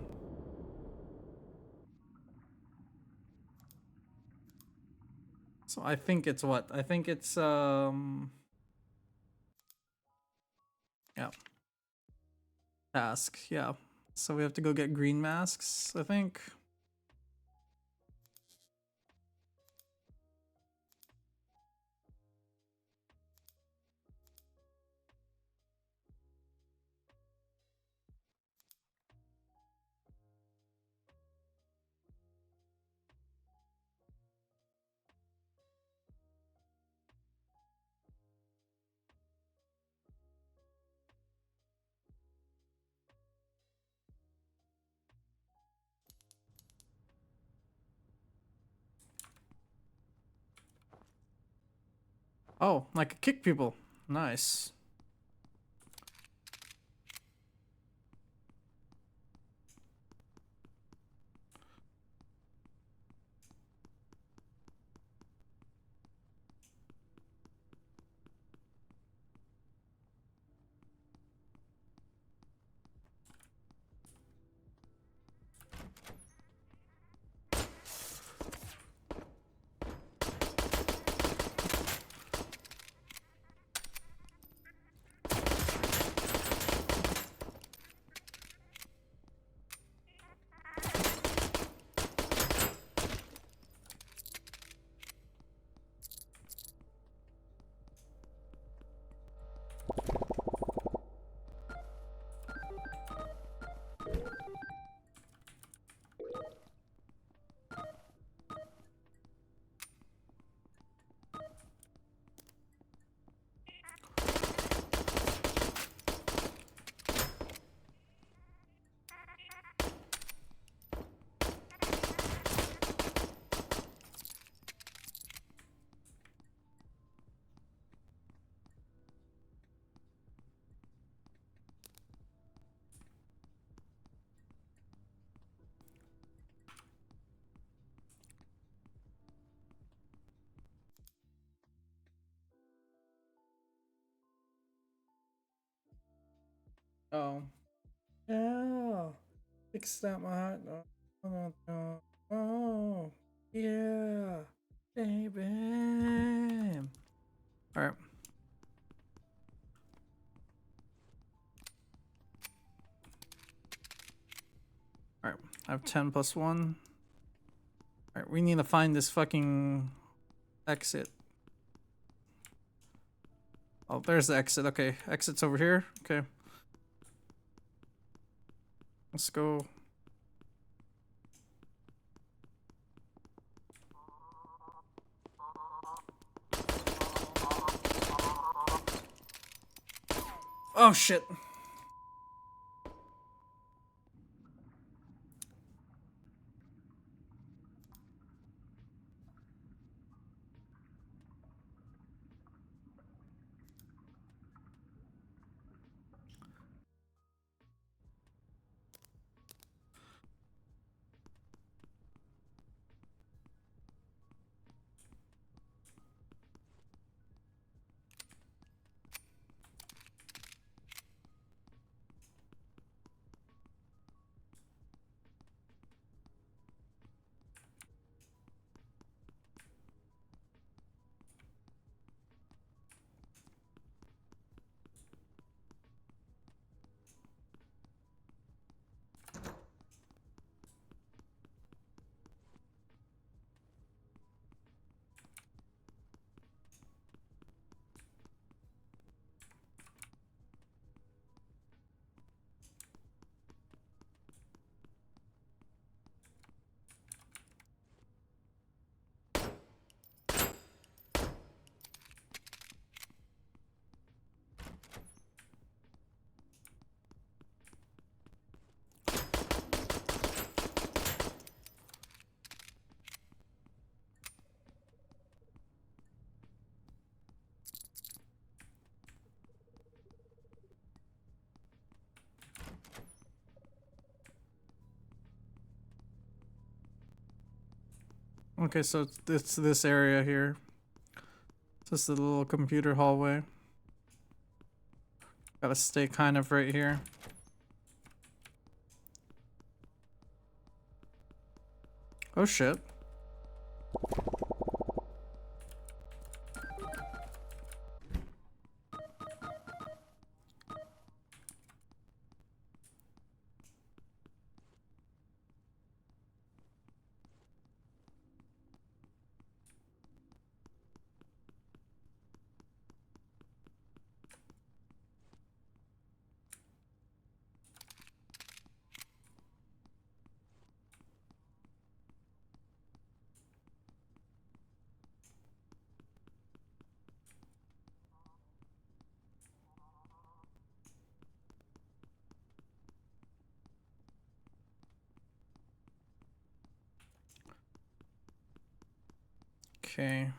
So I think it's what? I think it's yeah, task. Yeah. So we have to go get green masks, I think. Oh, like kick people. Nice. Oh. Yeah. Fix that my heart. Oh. Yeah. Baby. Alright. Alright. I have 10 plus 1. Alright, we need to find this fucking exit. Oh, there's the exit. Okay, exit's over here. Okay. Let's go. Oh shit. Okay, so it's this area here. Just a little computer hallway. Gotta stay kind of right here. Oh shit. Okay.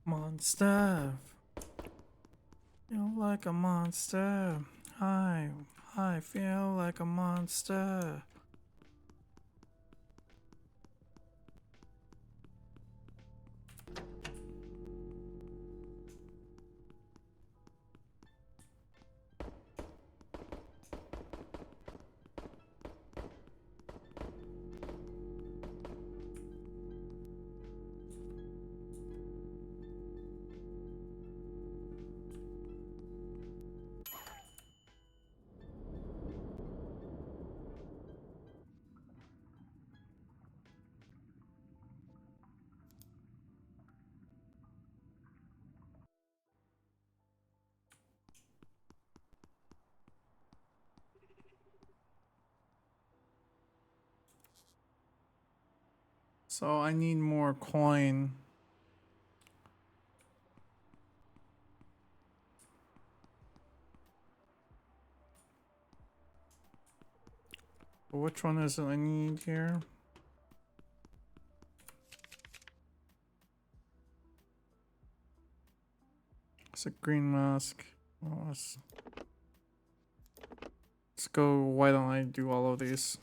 Monster. Feel like a monster. I feel like a monster. So I need more coin. Which one is it I need here? a green mask. Oh, let's go. Why don't I do all of these?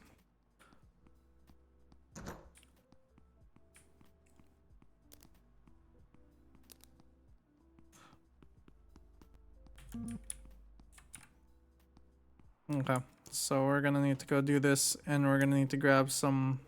Okay, so we're gonna need to go do this, and we're gonna need to grab some.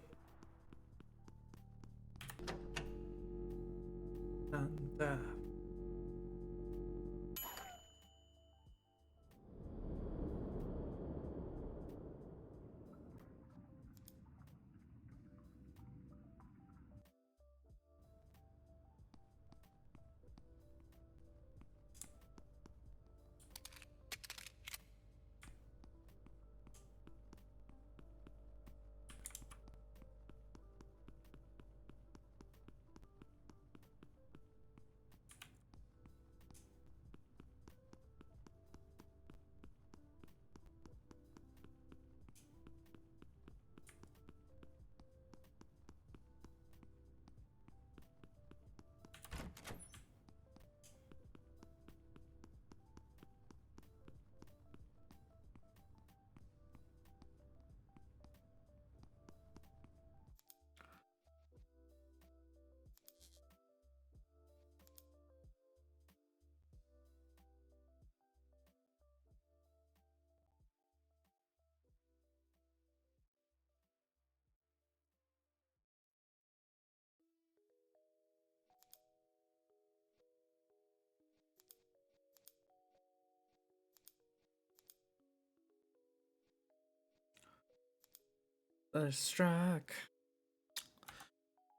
And, Strike.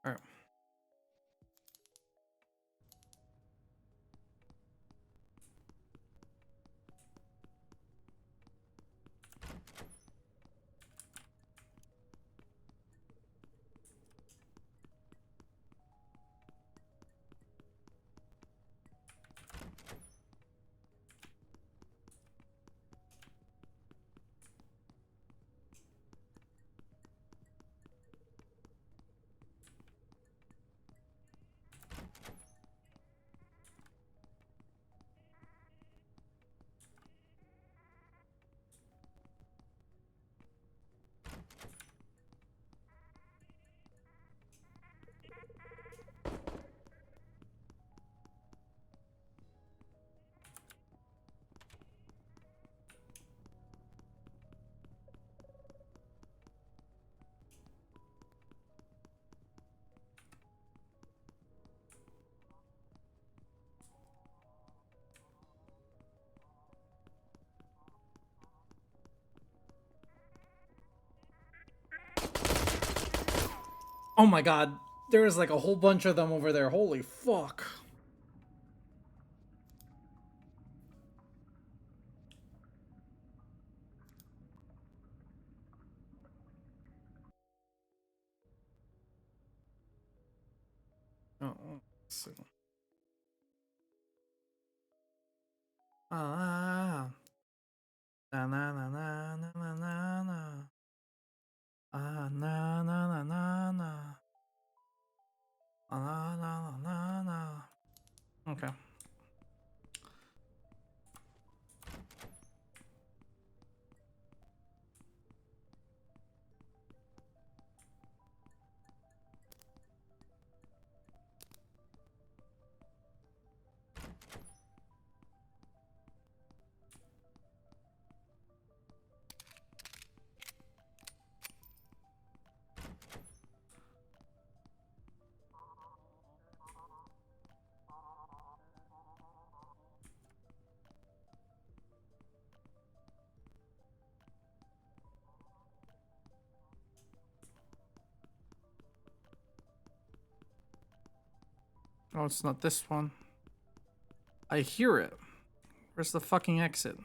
All right. Oh my god, there is like a whole bunch of them over there. Holy fuck. Oh, let's see. Ah, na na na na na na na na. Ah, na na na na na. Ah, na na na na na. Okay. Oh, it's not this one. I hear it. Where's the fucking exit?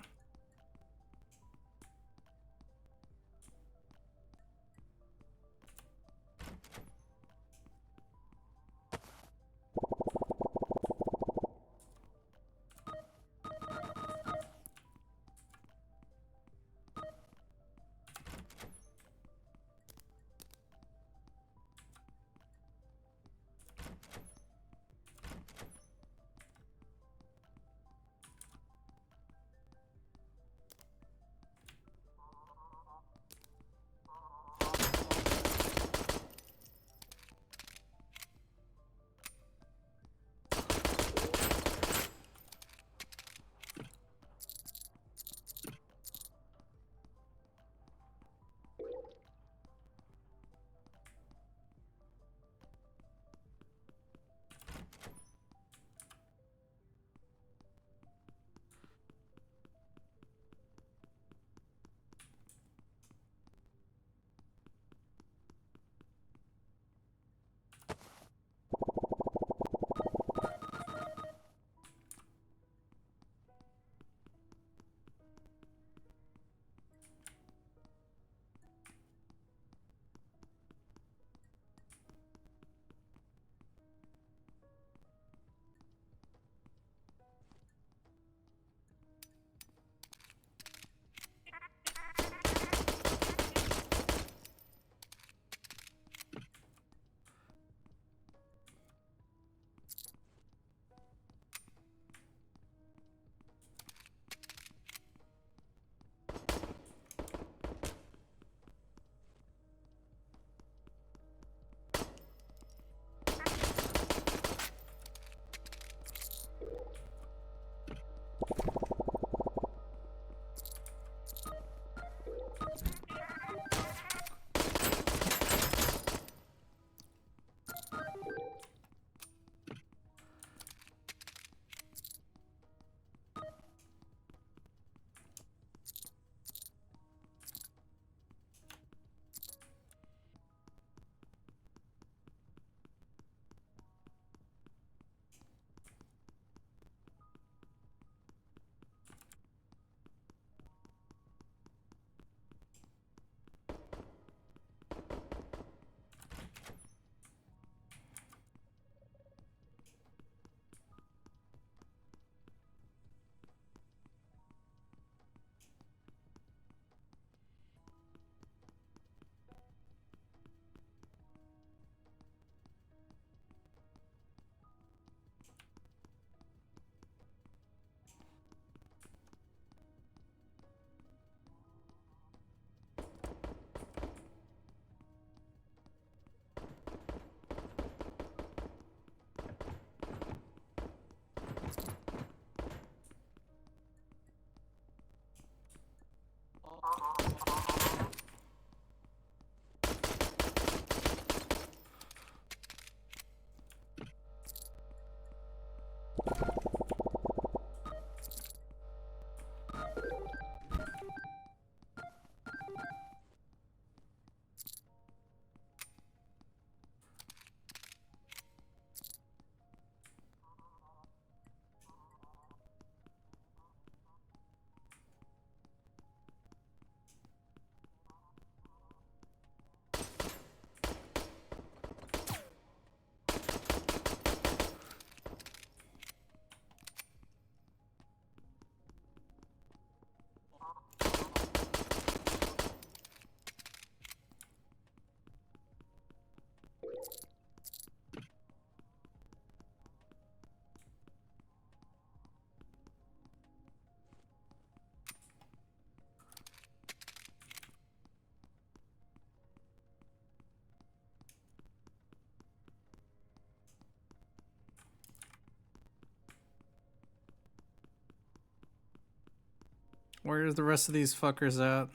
Where's the rest of these fuckers at?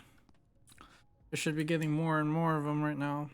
I should be getting more and more of them right now.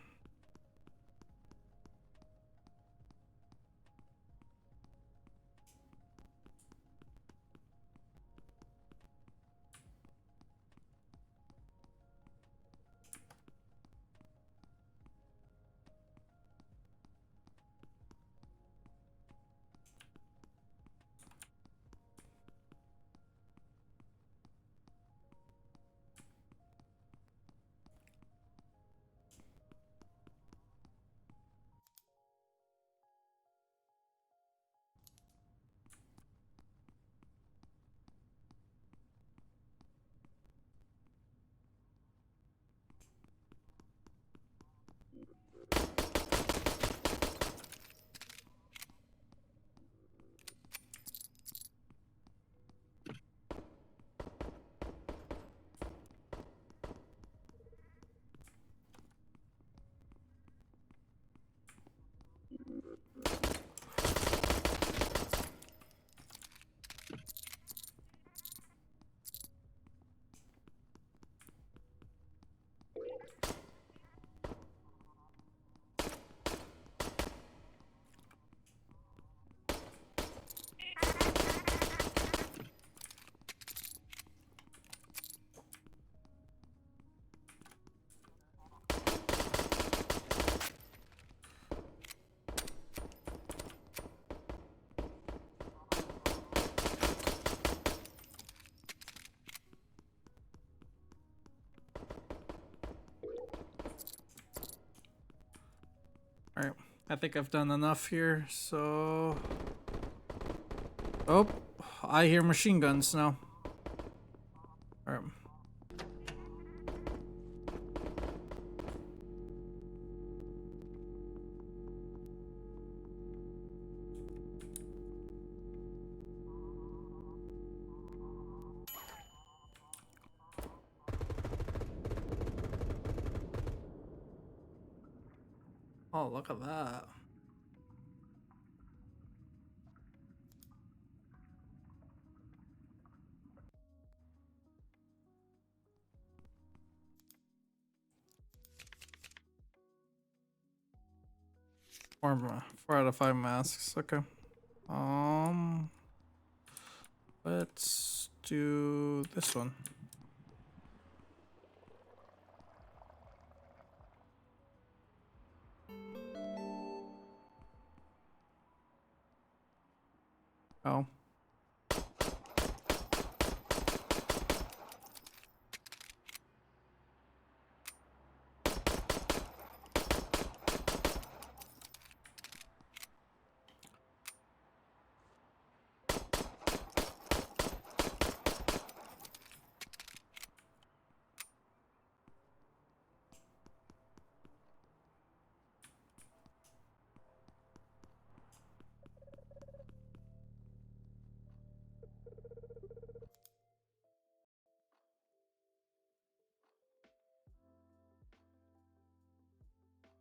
Alright, I think I've done enough here, so... Oh, I hear machine guns now. Alright. Oh, look at that. Four out of 5 masks. Okay. Let's do this one. Oh.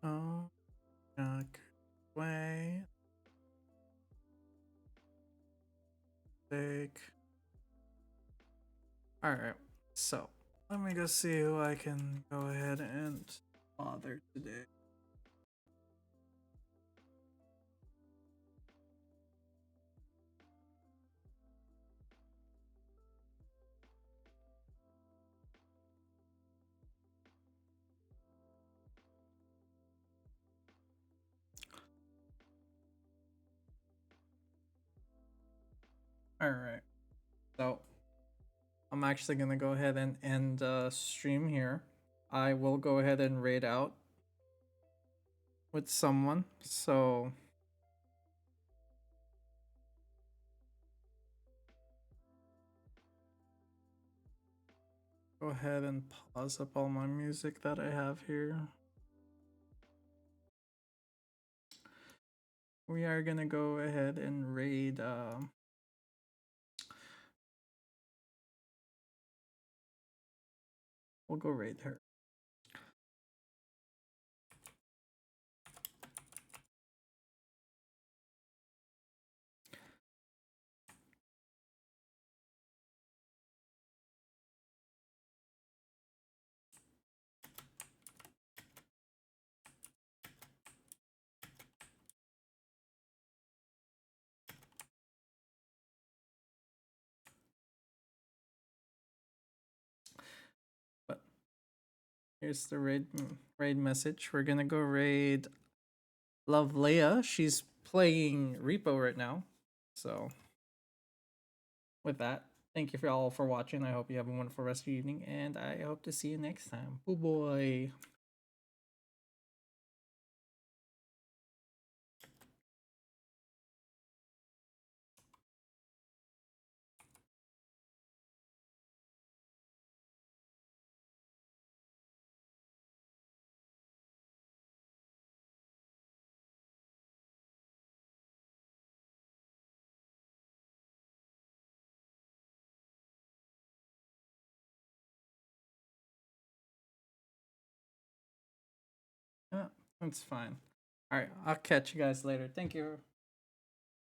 Oh. Way. Take. Alright. So, let me go see who I can go ahead and bother today. Alright. So, I'm actually gonna go ahead and end stream here. I will go ahead and raid out with someone. So go ahead and pause up all my music that I have here. We are gonna go ahead and raid we'll go raid her. Here's the raid message. We're gonna go raid Love Leia. She's playing Repo right now. So with that, thank you for all for watching. I hope you have a wonderful rest of your evening, and I hope to see you next time. Boo boy. Yeah, that's fine. All right, I'll catch you guys later. Thank you.